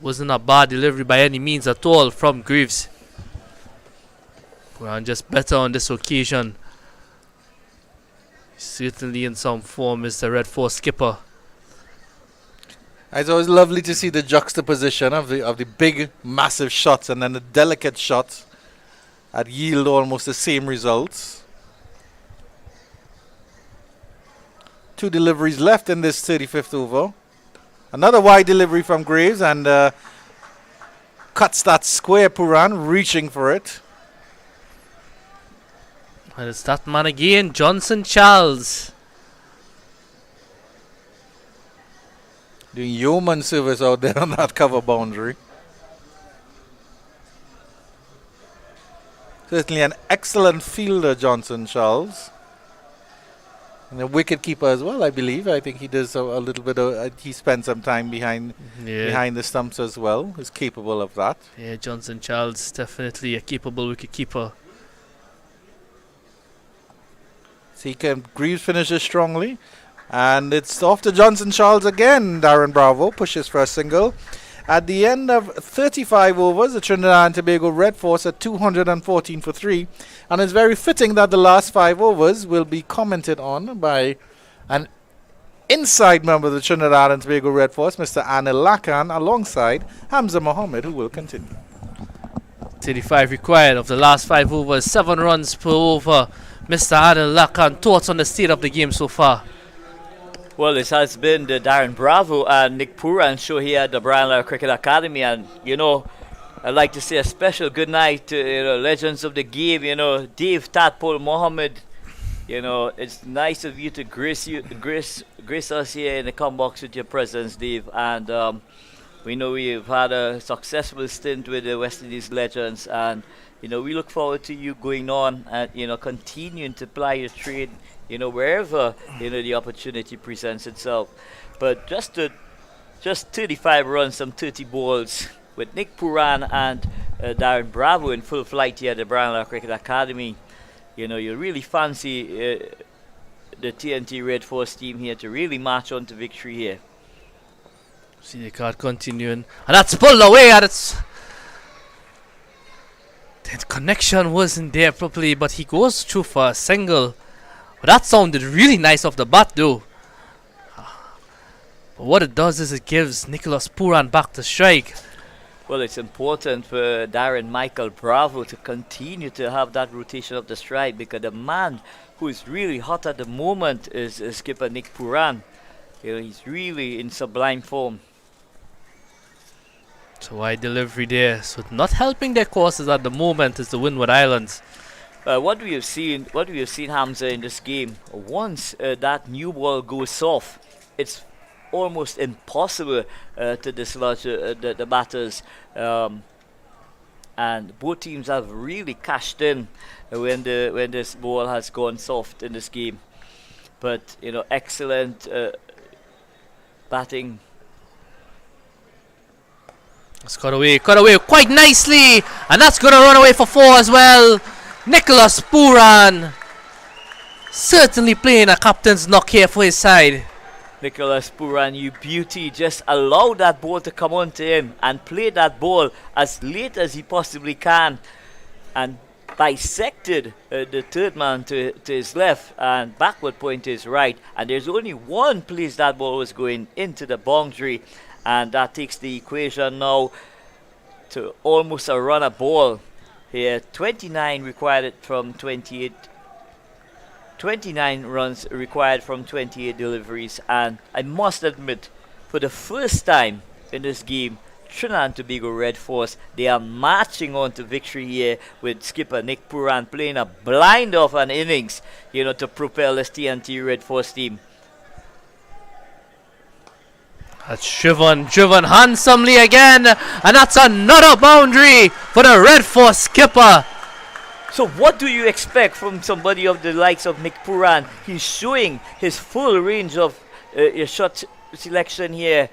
Wasn't a bad delivery by any means at all from Greaves. Puran just better on this occasion. Certainly in some form is the Red Force skipper. It's always lovely to see the juxtaposition of the big, massive shots and then the delicate shots that yield almost the same results. 2 deliveries left in this 35th over. Another wide delivery from Greaves, and cuts that square. Puran reaching for it. And it's that man again, Johnson Charles. Doing yeoman service out there on that cover boundary. Certainly an excellent fielder, Johnson Charles. And a wicket keeper as well, I believe. I think he does a little bit of... he spends some time behind the stumps as well. He's capable of that. Yeah, Johnson Charles, definitely a capable wicket keeper. So Greaves finishes strongly. And it's off to Johnson Charles again. Darren Bravo pushes for a single. At the end of 35 overs, the Trinidad and Tobago Red Force at 214 for 3. And it's very fitting that the last 5 overs will be commented on by an inside member of the Trinidad and Tobago Red Force, Mr. Anil Lakan, alongside Hamza Mohammed, who will continue. 35 required of the last 5 overs, 7 runs per over. Mr. Anil Lakan, thoughts on the state of the game so far? Well, this has been the Darren Bravo and Nick Puran show here at the Brian Lara Cricket Academy, and I'd like to say a special good night to legends of the game, Dave Tadpole Mohammed. It's nice of you to grace us here in the come box with your presence, Dave, and we know we've had a successful stint with the West Indies legends, and we look forward to you going on and continuing to ply your trade wherever the opportunity presents itself. But just 35 runs, some 30 balls with Nick Puran and Darren Bravo in full flight here at the Brian Lara Cricket Academy. You really fancy the TNT Red Force team here to really march on to victory here. See the card continuing, and that's pulled away, and the connection wasn't there properly, but he goes through for a single. But that sounded really nice off the bat though. But what it does is it gives Nicholas Puran back to strike. Well, it's important for Darren Michael Bravo to continue to have that rotation of the strike, because the man who is really hot at the moment is skipper Nick Puran. He's really in sublime form. So wide delivery there. So not helping their courses at the moment is the Windward Islands. What we have seen, Hamza, in this game, once that new ball goes soft, it's almost impossible to dislodge the batters, and both teams have really cashed in when this ball has gone soft in this game. But excellent batting. It's cut away quite nicely, and that's going to run away for 4 as well. Nicholas Puran certainly playing a captain's knock here for his side. Nicholas Puran, you beauty, just allow that ball to come on to him and play that ball as late as he possibly can, and bisected the third man to his left and backward point to his right, and there's only one place that ball was going, into the boundary, and that takes the equation now to almost a runner ball. Here, 29 required from 28. 29 runs required from 28 deliveries, and I must admit, for the first time in this game, Trinidad and Tobago Red Force, they are marching on to victory here with skipper Nick Puran playing a blind off an innings, to propel this TNT Red Force team. That's driven handsomely again, and that's another boundary for the Red Force skipper. So what do you expect from somebody of the likes of Nick Puran? He's showing his full range of shot selection here,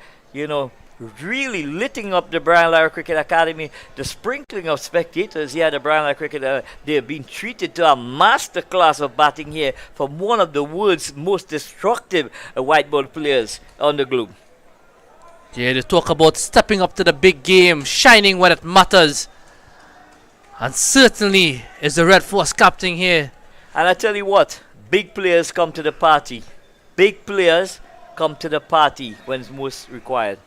really lighting up the Brian Lara Cricket Academy. The sprinkling of spectators here at the Brian Lara Cricket, they're being treated to a masterclass of batting here from one of the world's most destructive white ball players on the globe. Yeah, they talk about stepping up to the big game, shining when it matters. And certainly is the Red Force captain here. And I tell you what, big players come to the party. Big players come to the party when it's most required.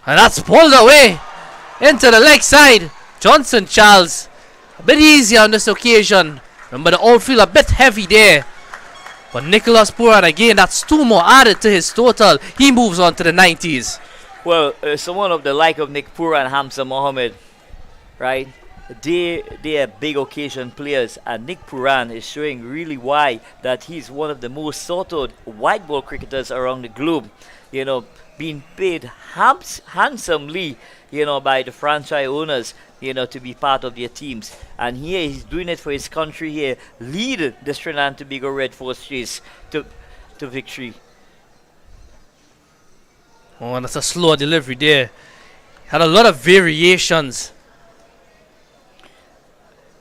And that's pulled away into the leg side. Johnson Charles, a bit easier on this occasion. Remember, the outfield a bit heavy there. But Nicholas Puran, again, that's 2 more added to his total. He moves on to the 90s. Well, someone of the like of Nick Puran, Hamza Mohammed, right? They are big occasion players, and Nick Puran is showing really why that he's one of the most sought out white ball cricketers around the globe. Being paid handsomely, by the franchise owners, to be part of their teams. And here he's doing it for his country here, lead the Trinidad and Tobago Red Force chase to victory. Oh, that's a slow delivery there. Had a lot of variations.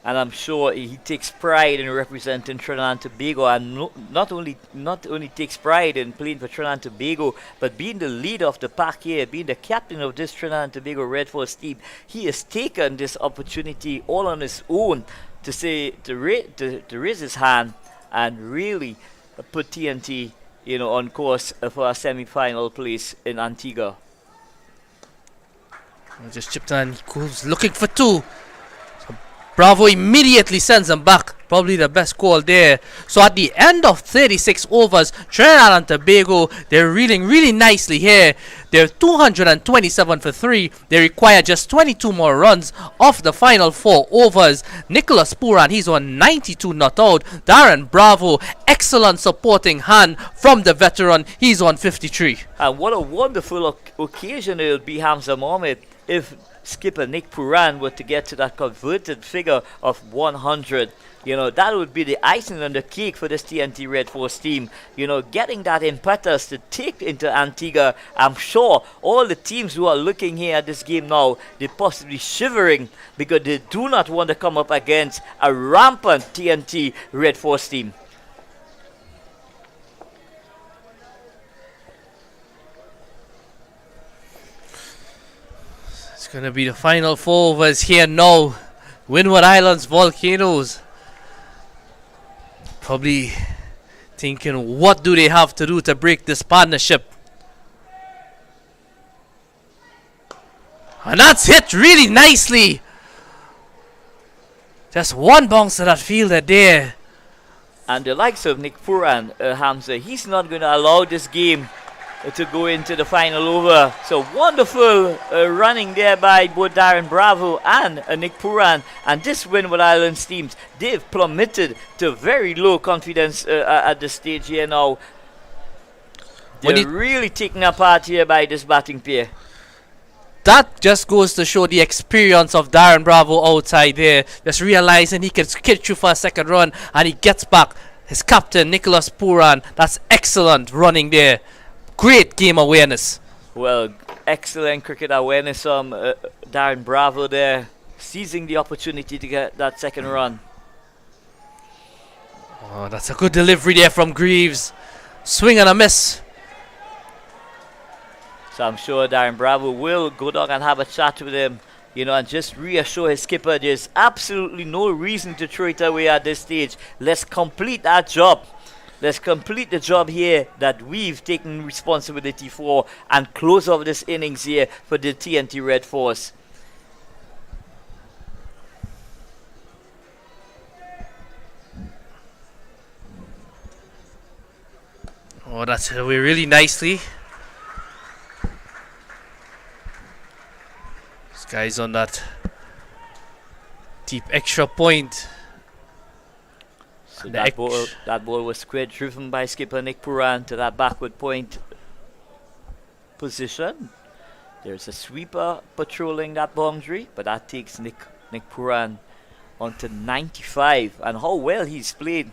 and I'm sure he takes pride in representing Trinidad and Tobago, and not only takes pride in playing for Trinidad and Tobago, but being the leader of the pack here, being the captain of this Trinidad and Tobago Red Force team. He has taken this opportunity all on his own to raise his hand and really put TNT, on course for a semi-final place in Antigua. Just chipped on. He goes looking for two. Bravo immediately sends them back. Probably the best call there. So at the end of 36 overs, Trinidad and Tobago, they're reeling really nicely here. They're 227 for 3. They require just 22 more runs off the final 4 overs. Nicholas Puran, he's on 92 not out. Darren Bravo, excellent supporting hand from the veteran. He's on 53. And what a wonderful occasion it will be, Hamza Mohammed, if skipper Nick Puran were to get to that converted figure of 100. That would be the icing on the cake for this TNT Red Force team. Getting that impetus to take into Antigua. I'm sure all the teams who are looking here at this game now, they're possibly shivering because they do not want to come up against a rampant TNT Red Force team. It's going to be the final 4 overs here now. Windward Islands Volcanoes. Probably thinking, what do they have to do to break this partnership? And that's hit really nicely. Just one bounce to that fielder there. And the likes of Nick Puran, Hamza, he's not going to allow this game to go into the final over. So wonderful running there by both Darren Bravo and Nick Puran. And this Windward Islands teams, they've plummeted to very low confidence at this stage here now. They're really taken apart here by this batting pair. That just goes to show the experience of Darren Bravo outside there. Just realizing he can skid through for a second run, and he gets back his captain, Nicholas Puran. That's excellent running there. Great game awareness. Well, excellent cricket awareness from Darren Bravo there, seizing the opportunity to get that second run. Oh, that's a good delivery there from Greaves. Swing and a miss. So I'm sure Darren Bravo will go down and have a chat with him, and just reassure his skipper there's absolutely no reason to throw it away at this stage. Let's complete that job. Let's complete the job here that we've taken responsibility for and close off this innings here for the TNT Red Force. Oh, that's hit away really nicely. This guy's on that deep extra point. So that ball was square driven by skipper Nick Puran to that backward point position. There's a sweeper patrolling that boundary, but that takes Nick Puran onto 95. And how well he's played.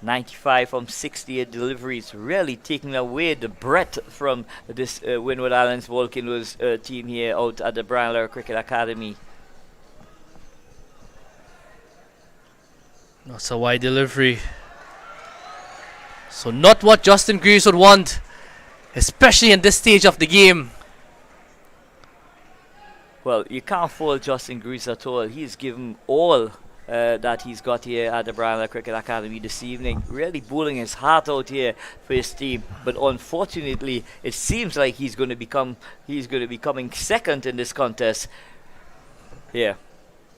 95 from 68 deliveries, really taking away the breath from this Windward Islands Volcanoes team here out at the Brian Lara Cricket Academy. That's a wide delivery. So not what Justin Greaves would want, especially in this stage of the game. Well, you can't fault Justin Greaves at all. He's given all that he's got here at the Brian Lara Cricket Academy this evening. Really bowling his heart out here for his team. But unfortunately, it seems like he's going to be coming second in this contest here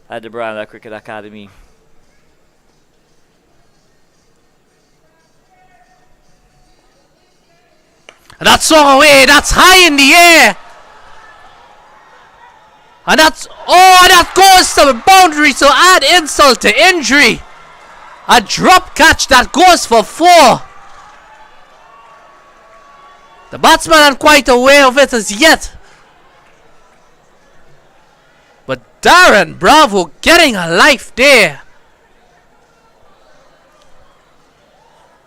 at the Brian Lara Cricket Academy. And that's swung away. That's high in the air. And that goes to the boundary to add insult to injury. A drop catch that goes for 4. The batsman aren't quite aware of it as yet. But Darren Bravo getting a life there.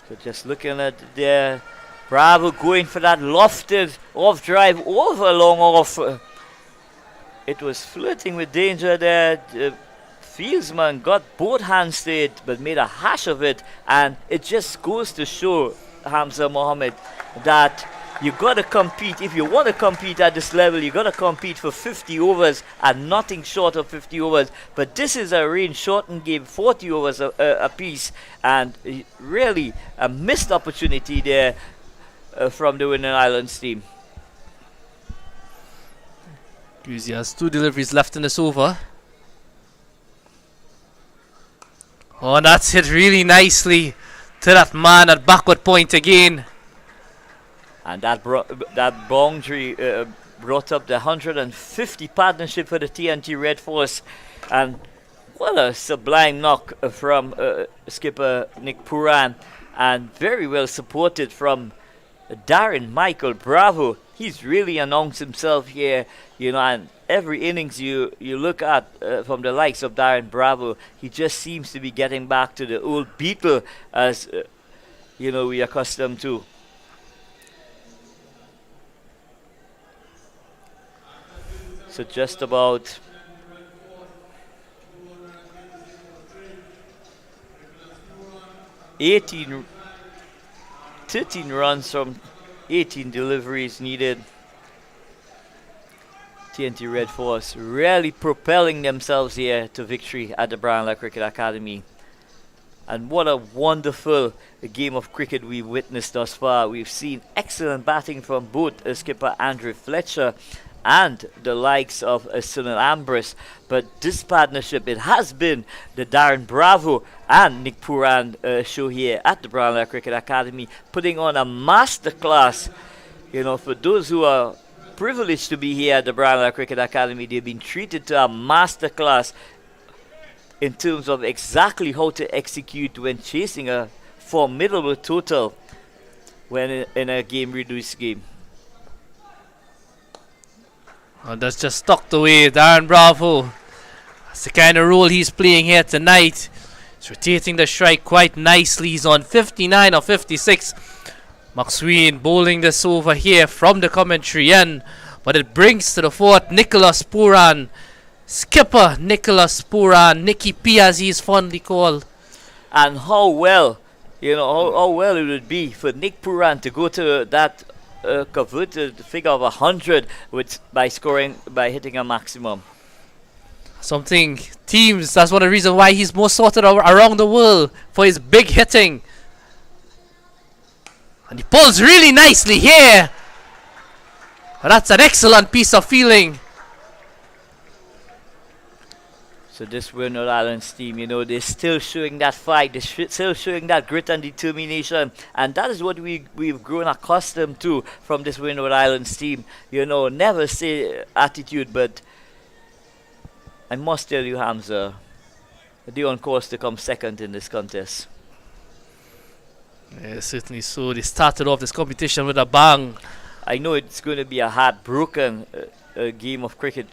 So just looking at there, Bravo going for that lofted off drive over long off. It was flirting with danger there. fieldsman got both hands to it but made a hash of it, and it just goes to show, Hamza Mohammed, that you got to compete. If you want to compete at this level, you got to compete for 50 overs and nothing short of 50 overs. But this is a rain shortened game, 40 overs a piece, and really a missed opportunity there from the Winning Islands team. He has 2 deliveries left in this over. Oh, and that's hit really nicely to that man at backward point again. And that boundary brought up the 150 partnership for the TNT Red Force. And what a sublime knock from skipper Nick Puran. And very well supported from Darren Michael Bravo. He's really announced himself here, you know, and every innings you look at from the likes of Darren Bravo, he just seems to be getting back to the old Beatle as, you know, we are accustomed to. So just about 13 runs from 18 deliveries needed. TNT Red Force really propelling themselves here to victory at the Brownlow Cricket Academy. And what a wonderful game of cricket we've witnessed thus far. We've seen excellent batting from both skipper Andrew Fletcher and the likes of Sunil Ambris. But this partnership, it has been the Darren Bravo and Nick Puran show here at the Brownlow Cricket Academy, putting on a masterclass. You know, for those who are privileged to be here at the Brownlow Cricket Academy, they've been treated to a masterclass in terms of exactly how to execute when chasing a formidable total when in a game reduced game. And that's just tucked away. Darren Bravo, that's the kind of role he's playing here tonight. He's rotating the strike quite nicely. He's on 59 or 56. McSween bowling this over here from the commentary end, but it brings to the fourth Nicholas Puran, skipper Nicholas Puran, Nicky P as he's fondly called. And how well, you know, how well it would be for Nick Puran to go to that converted figure of 100 by hitting a maximum. Something teams, that's one of the reasons why he's most sorted around the world, for his big hitting. And he pulls really nicely here. And that's an excellent piece of fielding. So this Windward Islands team, you know, they're still showing that fight, they're still showing that grit and determination, and that is what we've grown accustomed to from this Windward Islands team. You know, never say attitude, but I must tell you, Hamza, they're on course to come second in this contest. Yeah, certainly so. They started off this competition with a bang. I know it's going to be a heartbroken game of cricket.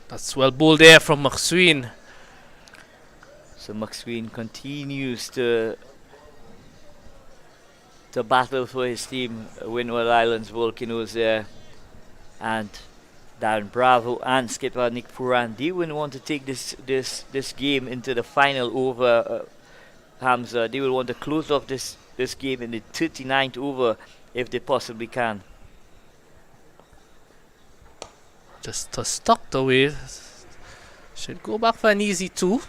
That's well bowled there from McSween. So McSween continues to battle for his team, Windward Islands Volcanoes there. And Darren Bravo and skipper Nick Puran, they will want to take this game into the final over, Hamza. They will want to close off this game in the 39th over if they possibly can. Just tucked away. Should go back for an easy 2.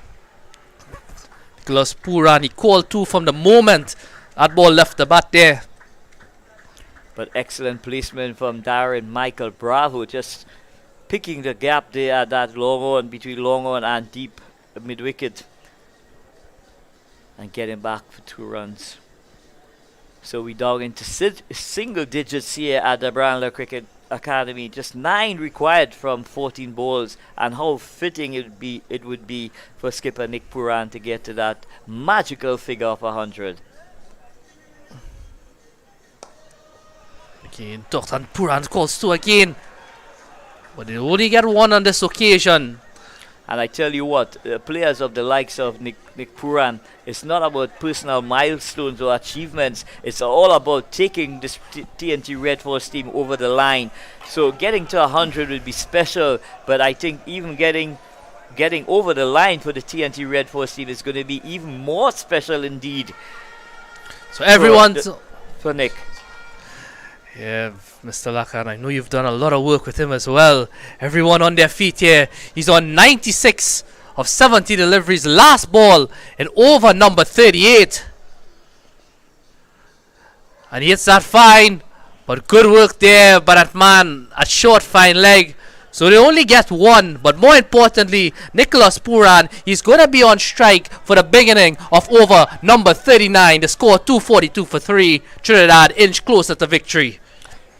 Nicholas Puran, he called 2 from the moment that ball left the bat there. But excellent placement from Darren Michael Bravo, just picking the gap there at that long on, between long on and deep mid wicket, and getting back for 2 runs. So we dog into single digits here at the Brownlow Cricket Academy, just 9 required from 14 balls, and how fitting it would be for skipper Nick Puran to get to that magical figure of 100. Again, Dr. Puran calls 2 again, but they only get 1 on this occasion. And I tell you what, players of the likes of Nick Puran, it's not about personal milestones or achievements. It's all about taking this TNT Red Force team over the line. So getting to 100 would be special, but I think even getting over the line for the TNT Red Force team is going to be even more special indeed. So everyone's for Nick. Yeah, Mr. Lakan, I know you've done a lot of work with him as well. Everyone on their feet here. He's on 96 of 70 deliveries. Last ball in over number 38. And he hits that fine. But good work there by that man. A short fine leg. So they only get one. But more importantly, Nicholas Puran, he's going to be on strike for the beginning of over number 39. The score 242 for 3. Trinidad inch closer to victory.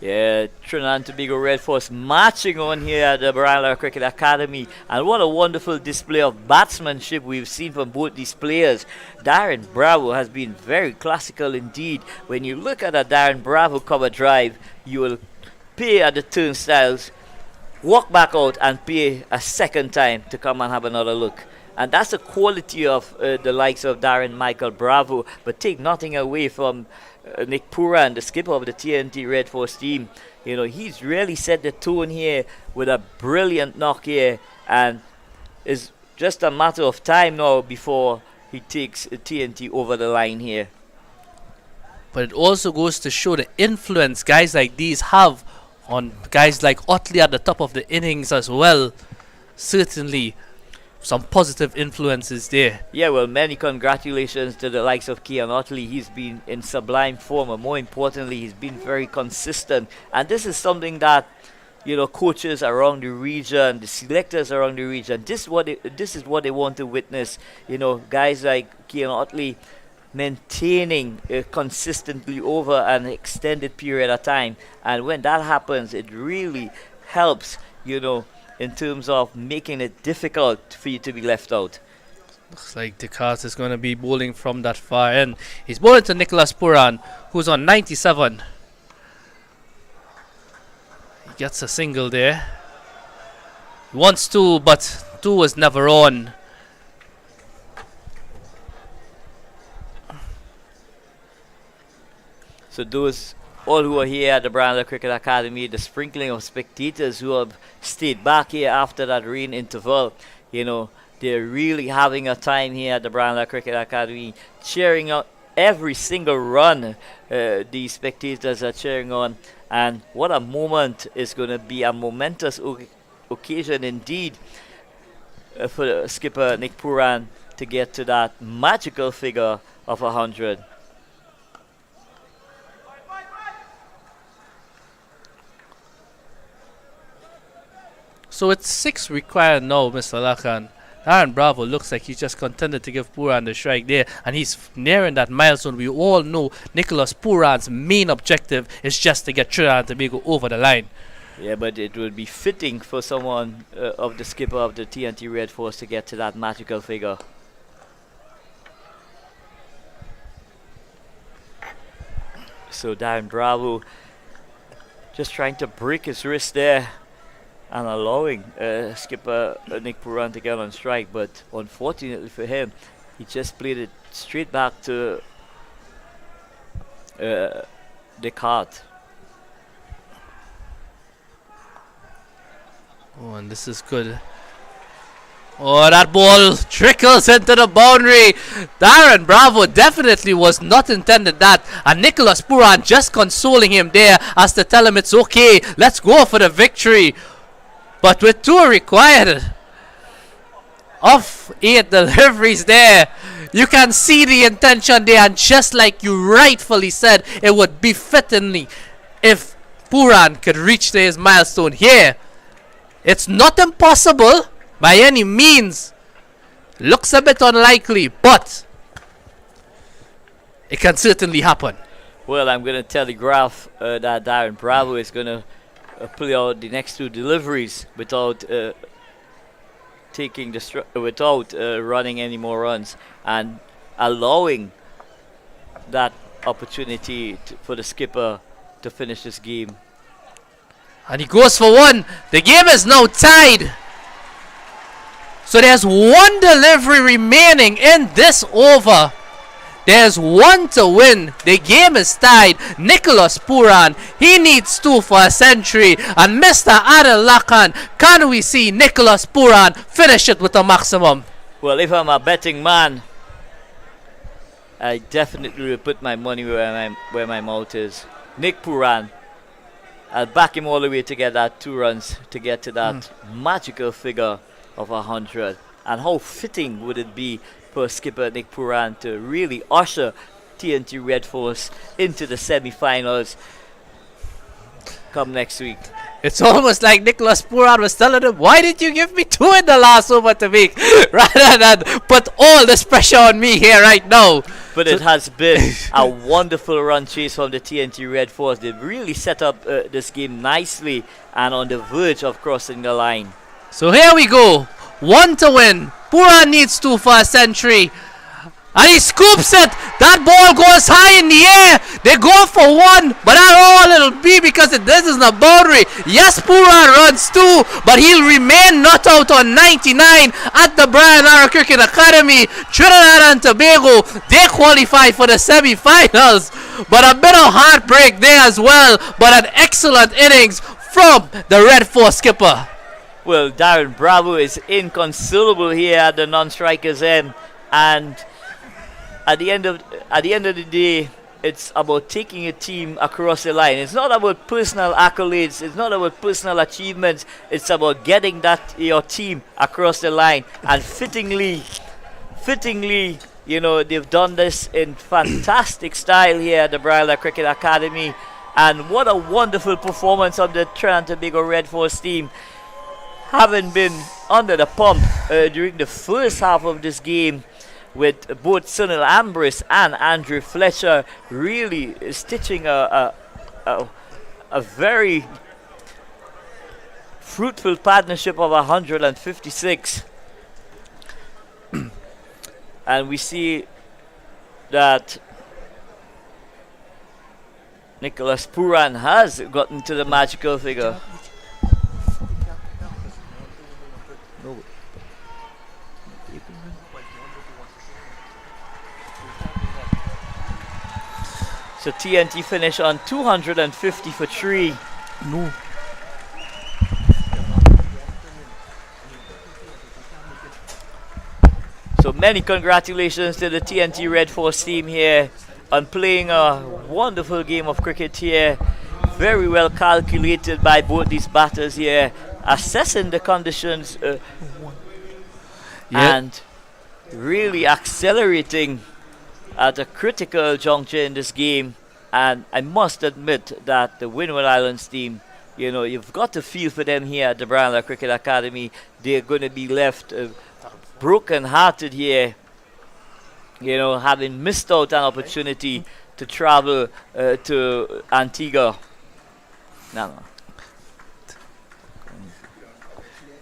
Yeah, Trinidad and Tobago Red Force marching on here at the Barala Cricket Academy. And what a wonderful display of batsmanship we've seen from both these players. Darren Bravo has been very classical indeed. When you look at a Darren Bravo cover drive, you will pay at the turnstiles, walk back out and pay a second time to come and have another look. And that's the quality of the likes of Darren Michael Bravo. But take nothing away from Nick Puran, the skipper of the TNT Red Force team. You know, he's really set the tone here with a brilliant knock here, and it's just a matter of time now before he takes TNT over the line here. But it also goes to show the influence guys like these have on guys like Otley at the top of the innings as well. Certainly some positive influences there. Yeah, well, many congratulations to the likes of Kean Otley. He's been in sublime form, and more importantly, he's been very consistent. And this is something that, you know, coaches around the region, the selectors around the region, this is what they want to witness. You know, guys like Kean Otley maintaining consistently over an extended period of time. And when that happens, it really helps, you know, in terms of making it difficult for you to be left out. Looks like Descartes is going to be bowling from that far end. He's bowling to Nicholas Puran, who's on 97. He gets a single there. He wants two, but two was never on. So those all who are here at the Brandler Cricket Academy, the sprinkling of spectators who have stayed back here after that rain interval, you know, they're really having a time here at the Brandler Cricket Academy, cheering out every single run. These spectators are cheering on, and what a moment is going to be, a momentous occasion indeed for skipper Nick Puran to get to that magical figure of 100. So it's 6 required now, Mr. Lakan. Darren Bravo looks like he's just contented to give Puran the strike there, and he's nearing that milestone. We all know Nicholas Puran's main objective is just to get Trinidad and Tobago over the line. Yeah, but it would be fitting for someone of the skipper of the TNT Red Force to get to that magical figure. So Darren Bravo just trying to break his wrist there and allowing skipper Nick Puran to get on strike, but unfortunately for him, he just played it straight back to Descartes. Oh, and this is good. Oh, that ball trickles into the boundary. Darren Bravo definitely was not intended that. And Nicholas Puran just consoling him there as to tell him it's okay. Let's go for the victory. But with 2 required of 8 deliveries there, you can see the intention there. And just like you rightfully said, it would be fittingly if Puran could reach his milestone here. It's not impossible by any means. Looks a bit unlikely, but it can certainly happen. Well, I'm going to telegraph that Darren Bravo is going to play out the next 2 deliveries without taking the without running any more runs, and allowing that opportunity for the skipper to finish this game. And he goes for 1. The game is now tied. So there's one delivery remaining in this over. There's one to win. The game is tied. Nicholas Puran, he needs 2 for a century. And Mr. Adel Lakan, can we see Nicholas Puran finish it with a maximum? Well, if I'm a betting man, I definitely will put my money where my mouth is. Nick Puran, I'll back him all the way to get that 2 runs to get to that magical figure of 100. And how fitting would it be for skipper Nick Puran to really usher TNT Red Force into the semi-finals come next week. It's almost like Nicholas Puran was telling him, why did you give me 2 in the last over to make? Rather than put all this pressure on me here right now. But it has been a wonderful run chase from the TNT Red Force. They've really set up this game nicely and on the verge of crossing the line. So here we go. 1 to win. Puran needs 2 for a century. And he scoops it. That ball goes high in the air. They go for 1, but that's all it'll be because this is the boundary. Yes, Puran runs 2, but he'll remain not out on 99 at the Brian Lara Cricket Academy. Trinidad and Tobago, they qualify for the semi-finals. But a bit of heartbreak there as well. But an excellent innings from the Red Force skipper. Well, Darren Bravo is inconsolable here at the non-strikers end, and at the end of the day, it's about taking a team across the line. It's not about personal accolades. It's not about personal achievements. It's about getting your team across the line. And fittingly, they've done this in fantastic style here at the Brian Cricket Academy. And what a wonderful performance of the Trinidad Tobago Red Force team, having been under the pump during the first half of this game, with both Sunil Ambris and Andrew Fletcher really stitching a very fruitful partnership of 156. And we see that Nicholas Puran has gotten to the magical figure. So TNT finish on 250 for 3. No. So many congratulations to the TNT Red Force team here on playing a wonderful game of cricket here. Very well calculated by both these batters here, assessing the conditions and really accelerating at a critical juncture in this game. And I must admit that the Windward Islands team, you've got to feel for them here at the Brian Cricket Academy. They're going to be left broken hearted here, having missed out an opportunity to travel to Antigua. No.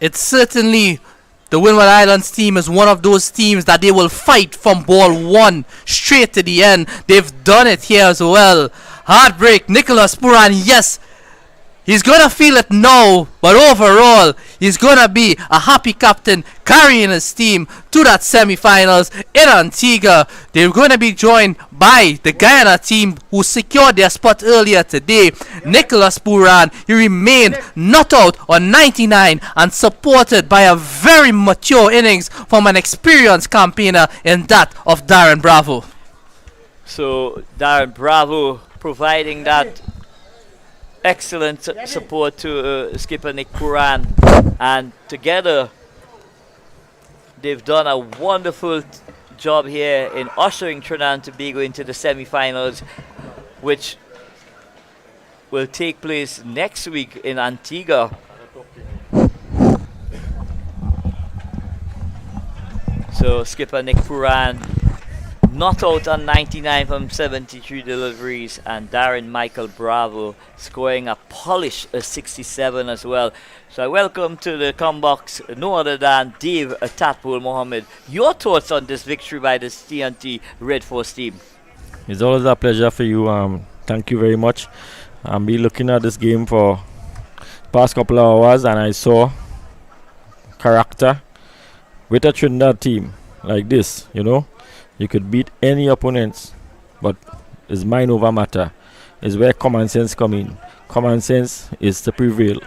It's certainly the Windward Islands team is one of those teams that they will fight from ball 1 straight to the end. They've done it here as well. Heartbreak, Nicholas Puran, yes, he's going to feel it now, but overall, he's going to be a happy captain carrying his team to that semi-finals in Antigua. They're going to be joined by the Guyana team who secured their spot earlier today. Nicholas Puran, he remained not out on 99 and supported by a very mature innings from an experienced campaigner in that of Darren Bravo. So Darren Bravo providing that excellent support to skipper Nick Puran, and together they've done a wonderful job here in ushering Trinidad and Tobago into the semi-finals, which will take place next week in Antigua. So skipper Nick Puran not out on 99 from 73 deliveries, and Darren Michael Bravo scoring a polished 67 as well. So I welcome to the combox no other than Dave Tatpul Mohammed. Your thoughts on this victory by the TNT Red Force team? It's always a pleasure for you. Thank you very much. I've been looking at this game for past couple of hours, and I saw character, with a Trinidad team like this, you could beat any opponents, but it's mind over matter. Is where common sense come in. Common sense is to prevail,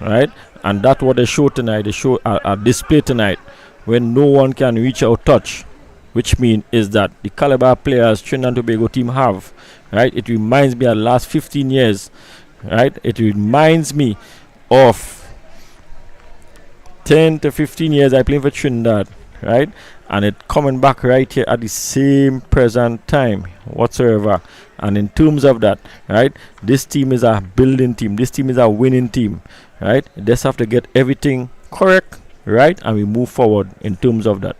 right? And that's what they show tonight. They show a display tonight when no one can reach out touch, which means is that the caliber players Trinidad and Tobago team have, right? It reminds me of the last 15 years, right? It reminds me of 10 to 15 years I played for Trinidad, right? And it coming back right here at the same present time whatsoever. And in terms of that, right, this team is a building team. This team is a winning team, right? They just have to get everything correct, right, and we move forward in terms of that.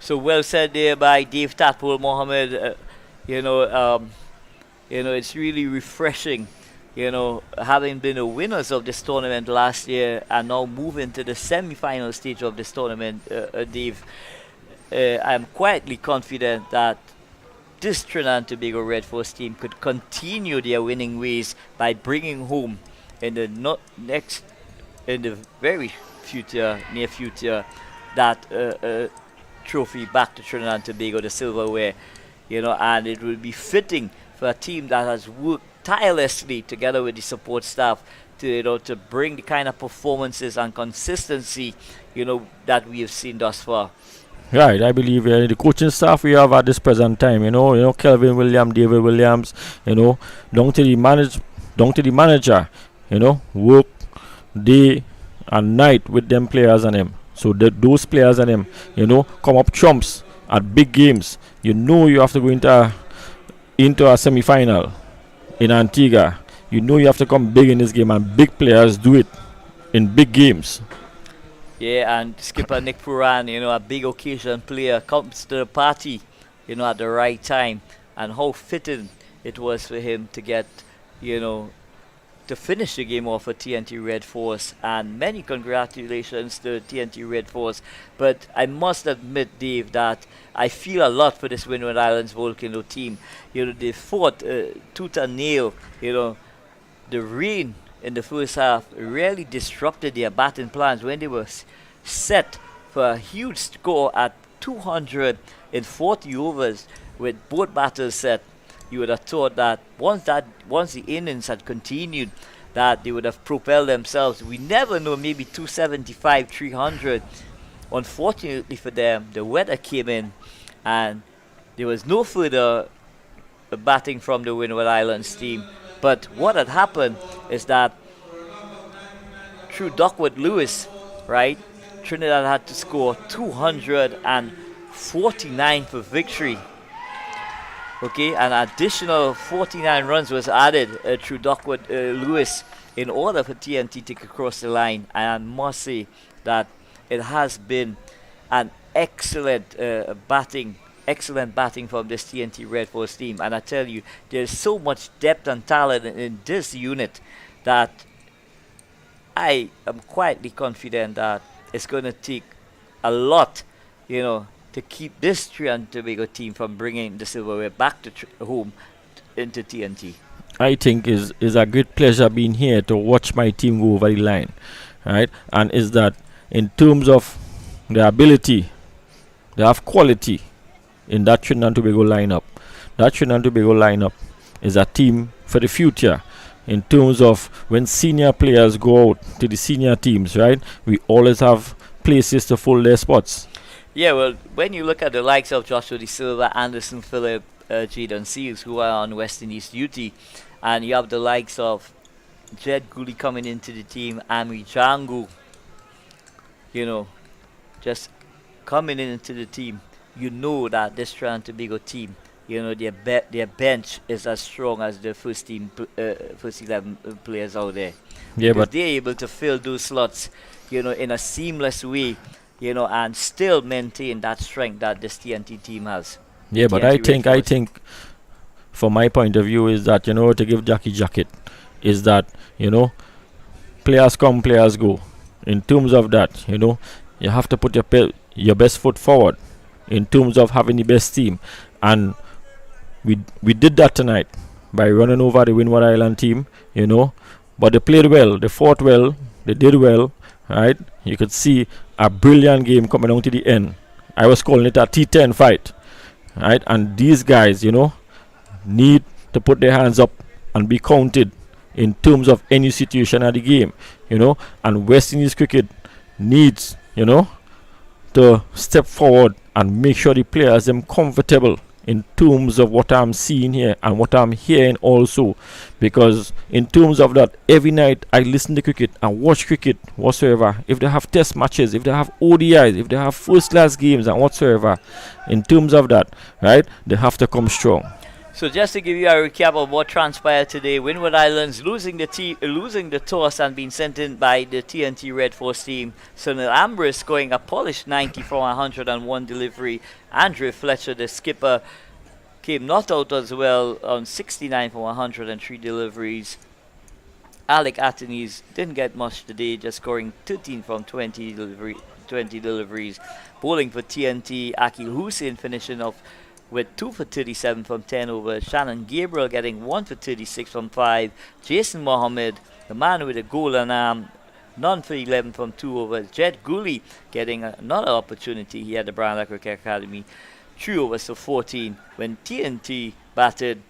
So well said there by Dave Tatpol Mohammed. It's really refreshing, having been the winners of this tournament last year and now moving to the semi-final stage of this tournament, Dave. I'm quietly confident that this Trinidad and Tobago Red Force team could continue their winning ways by bringing home in the very near future, that trophy back to Trinidad and Tobago, the silverware, and it will be fitting for a team that has worked tirelessly together with the support staff to bring the kind of performances and consistency, that we have seen thus far. Right, I believe the coaching staff we have at this present time, Kelvin Williams, David Williams, down to the manager, work day and night with them players and them. So those players and them, come up trumps at big games. You have to go into a semi-final in Antigua. You have to come big in this game, and big players do it in big games. Yeah, and skipper Nick Puran, a big occasion player, comes to the party, at the right time. And how fitting it was for him to get, to finish the game off for TNT Red Force. And many congratulations to TNT Red Force. But I must admit, Dave, that I feel a lot for this Windward Islands Volcano team. They fought tooth and nail. The rain in the first half really disrupted their batting plans when they were set for a huge score at 240 overs with both batters set. You would have thought that once the innings had continued, that they would have propelled themselves. We never know, maybe 275, 300. Unfortunately for them, the weather came in and there was no further batting from the Windward Islands team. But what had happened is that through Duckworth Lewis, right, Trinidad had to score 249 for victory. Okay, an additional 49 runs was added through Duckworth Lewis in order for TNT to cross the line. And I must say that it has been an excellent batting from this TNT Red Force team. And I tell you, there's so much depth and talent in this unit that I am quietly confident that it's going to take a lot, to keep this Trinidad and Tobago team from bringing the silverware back to home into TNT. I think is a great pleasure being here to watch my team go over the line, right? And is that in terms of their ability, they have quality in that Trinidad and Tobago lineup. That Trinidad and Tobago lineup is a team for the future. In terms of when senior players go out to the senior teams, right? We always have places to fill their spots. Yeah, well, when you look at the likes of Joshua De Silva, Anderson Phillip, Jadon Seals, who are on West Indies duty, and you have the likes of Jed Gooley coming into the team, Ami Jangu, just coming into the team, that this Trinidad and Tobago team, their bench is as strong as the first 11 players out there. Yeah, but they're able to fill those slots, in a seamless way, and still maintain that strength that this TNT team has. Yeah, but I think, from my point of view, is that to give Jackie jacket, is that players come, players go. In terms of that, you have to put your best foot forward in terms of having the best team, and we did that tonight by running over the Windward Island team, but they played well, they fought well, they did well, right? You could see a brilliant game coming down to the end. I was calling it a T10 fight, right? And these guys, need to put their hands up and be counted in terms of any situation of the game, And West Indies cricket needs, to step forward and make sure the players them comfortable in terms of what I'm seeing here and what I'm hearing also, because in terms of that, every night I listen to cricket and watch cricket whatsoever. If they have test matches, if they have ODIs, if they have first class games and whatsoever, in terms of that, right, they have to come strong. So just to give you a recap of what transpired today, Windward Islands losing the toss and being sent in by the TNT Red Force team. Sunil Ambris scoring a polished 90 from 101 delivery. Andre Fletcher, the skipper, came not out as well on 69 from 103 deliveries. Alec Atenes didn't get much today, just scoring 13 from 20 deliveries. Bowling for TNT, Akil Hussein finishing off with 2 for 37 from 10 overs. Shannon Gabriel getting 1 for 36 from 5. Jason Mohammed, the man with a golden arm, none for 11 from 2 overs. Jed Gooley getting another opportunity here at the Brown Cricket Academy. 3 overs to 14 when TNT batted.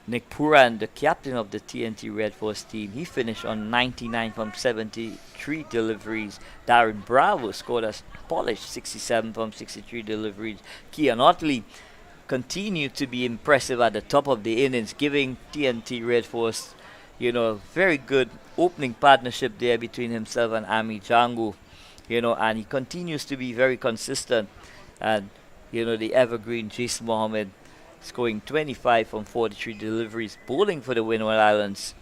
Nick Puran, the captain of the TNT Red Force team, he finished on 99 from 73 deliveries. Darren Bravo scored a polished 67 from 63 deliveries. Kean Otley continued to be impressive at the top of the innings, giving TNT Red Force, very good opening partnership there between himself and Ami Jangu, and he continues to be very consistent. And, the evergreen Jason Mohammed scoring 25 from 43 deliveries. Bowling for the Windward Islands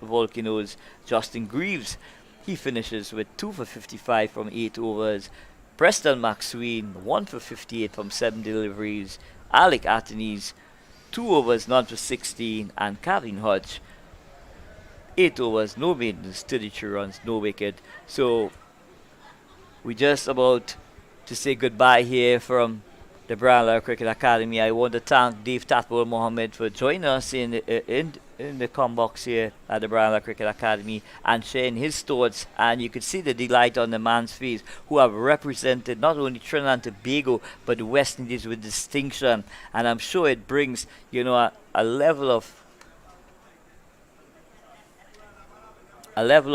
Volcanoes, Justin Greaves, he finishes with 2 for 55 from 8 overs. Preston McSween, 1 for 58 from 7 deliveries. Alec Atenes, 2 overs, none for 16. And Kevin Hodge, 8 overs, no maintenance, 33 runs, no wicket. So we just about to say goodbye here from the Brownlow Cricket Academy. I want to thank Dave Tatwal Mohammed for joining us in the combox here at the Brownlow Cricket Academy and sharing his thoughts. And you could see the delight on the man's face, who have represented not only Trinidad and Tobago but the West Indies with distinction. And I'm sure it brings, a level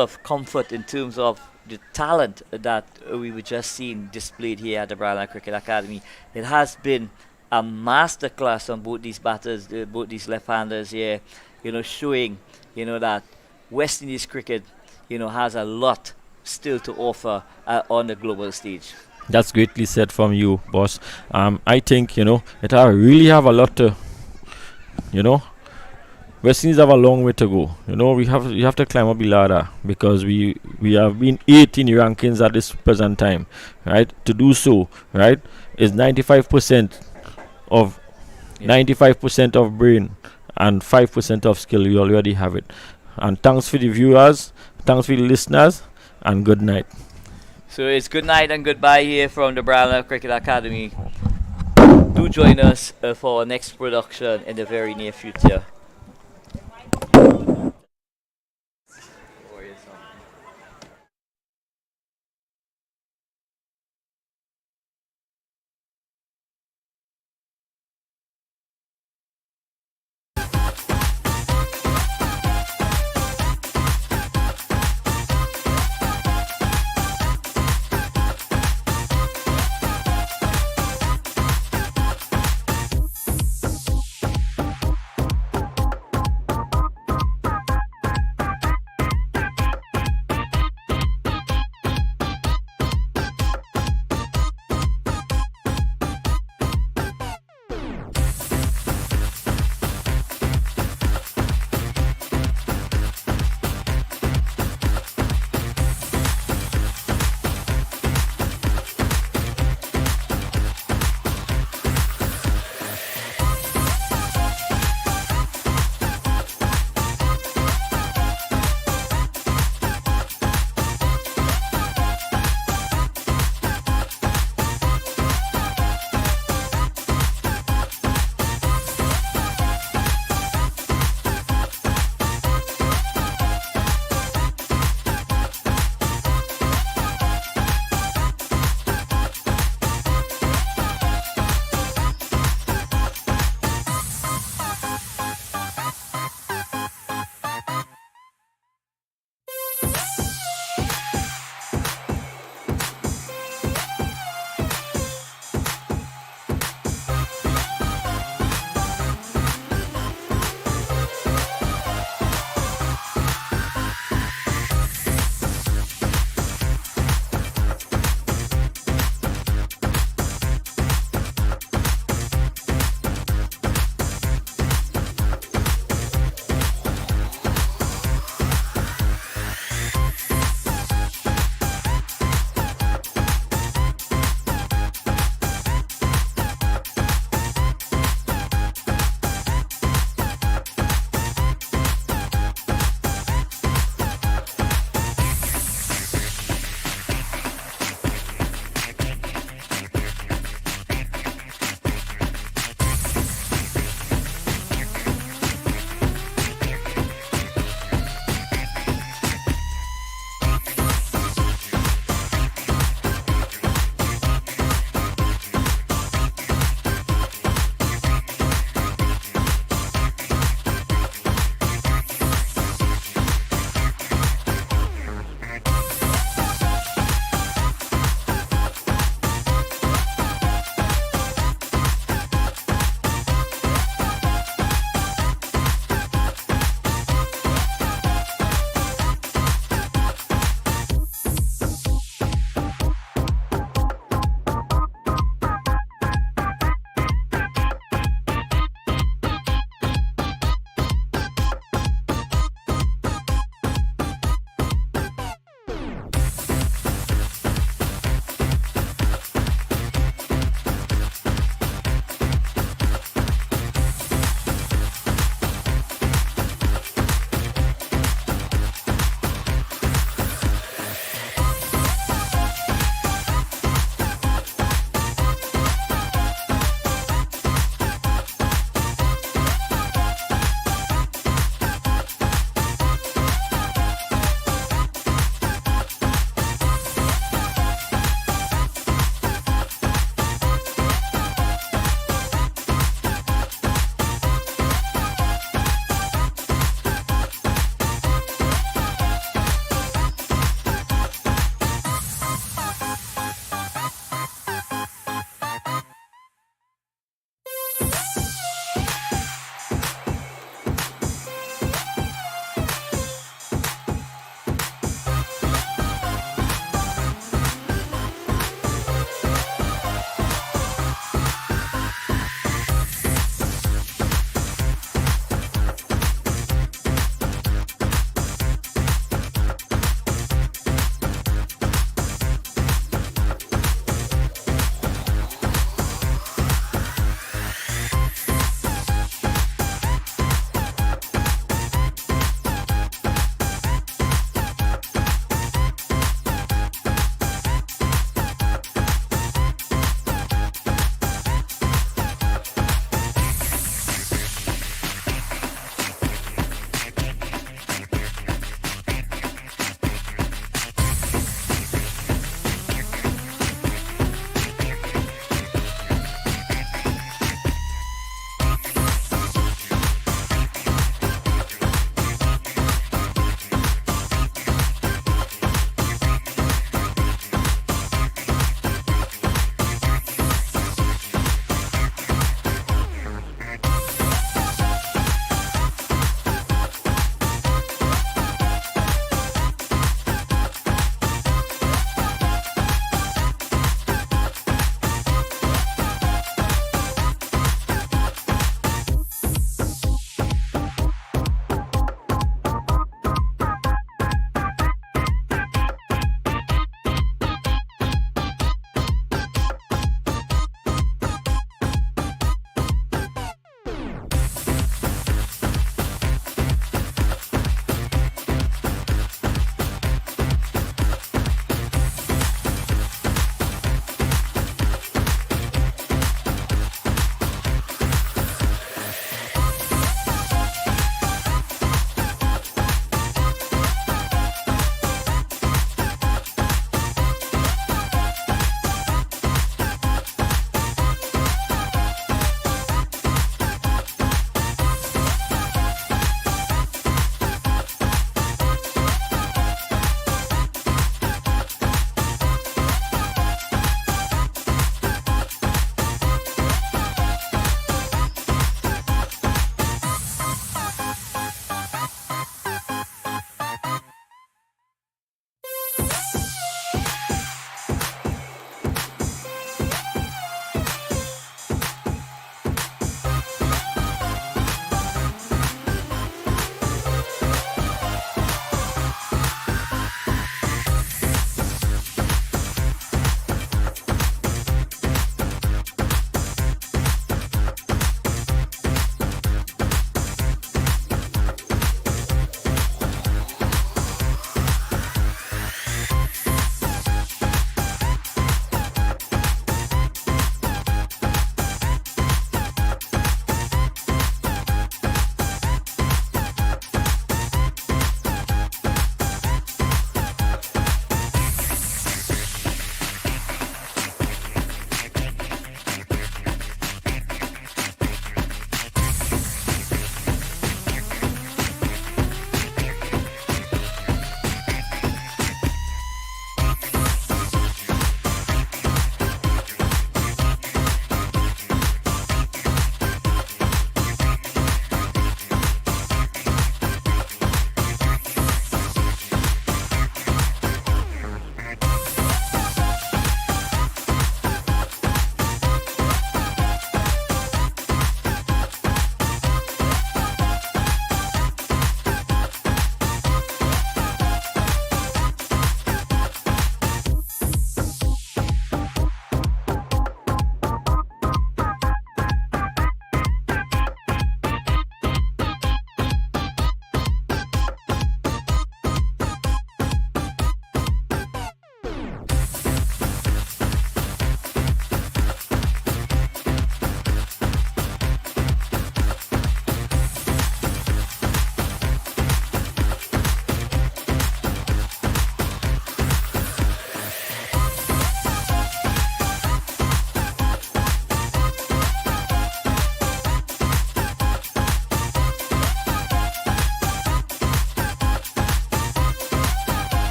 of comfort in terms of the talent that we were just seeing displayed here at the Brownlow Cricket Academy. It has been a masterclass on both these batters, both these left-handers here, showing, that West Indies cricket, has a lot still to offer on the global stage. That's greatly said from you, boss. I think, it really have a lot to, West Indies have a long way to go. We have to climb up the ladder, because we have been 8 in the rankings at this present time, right? To do so, right, is 95% of 95% of brain and 5% of skill. We already have it. And thanks for the viewers, thanks for the listeners, and good night. So it's good night and goodbye here from the Brownlow Cricket Academy. Do join us for our next production in the very near future.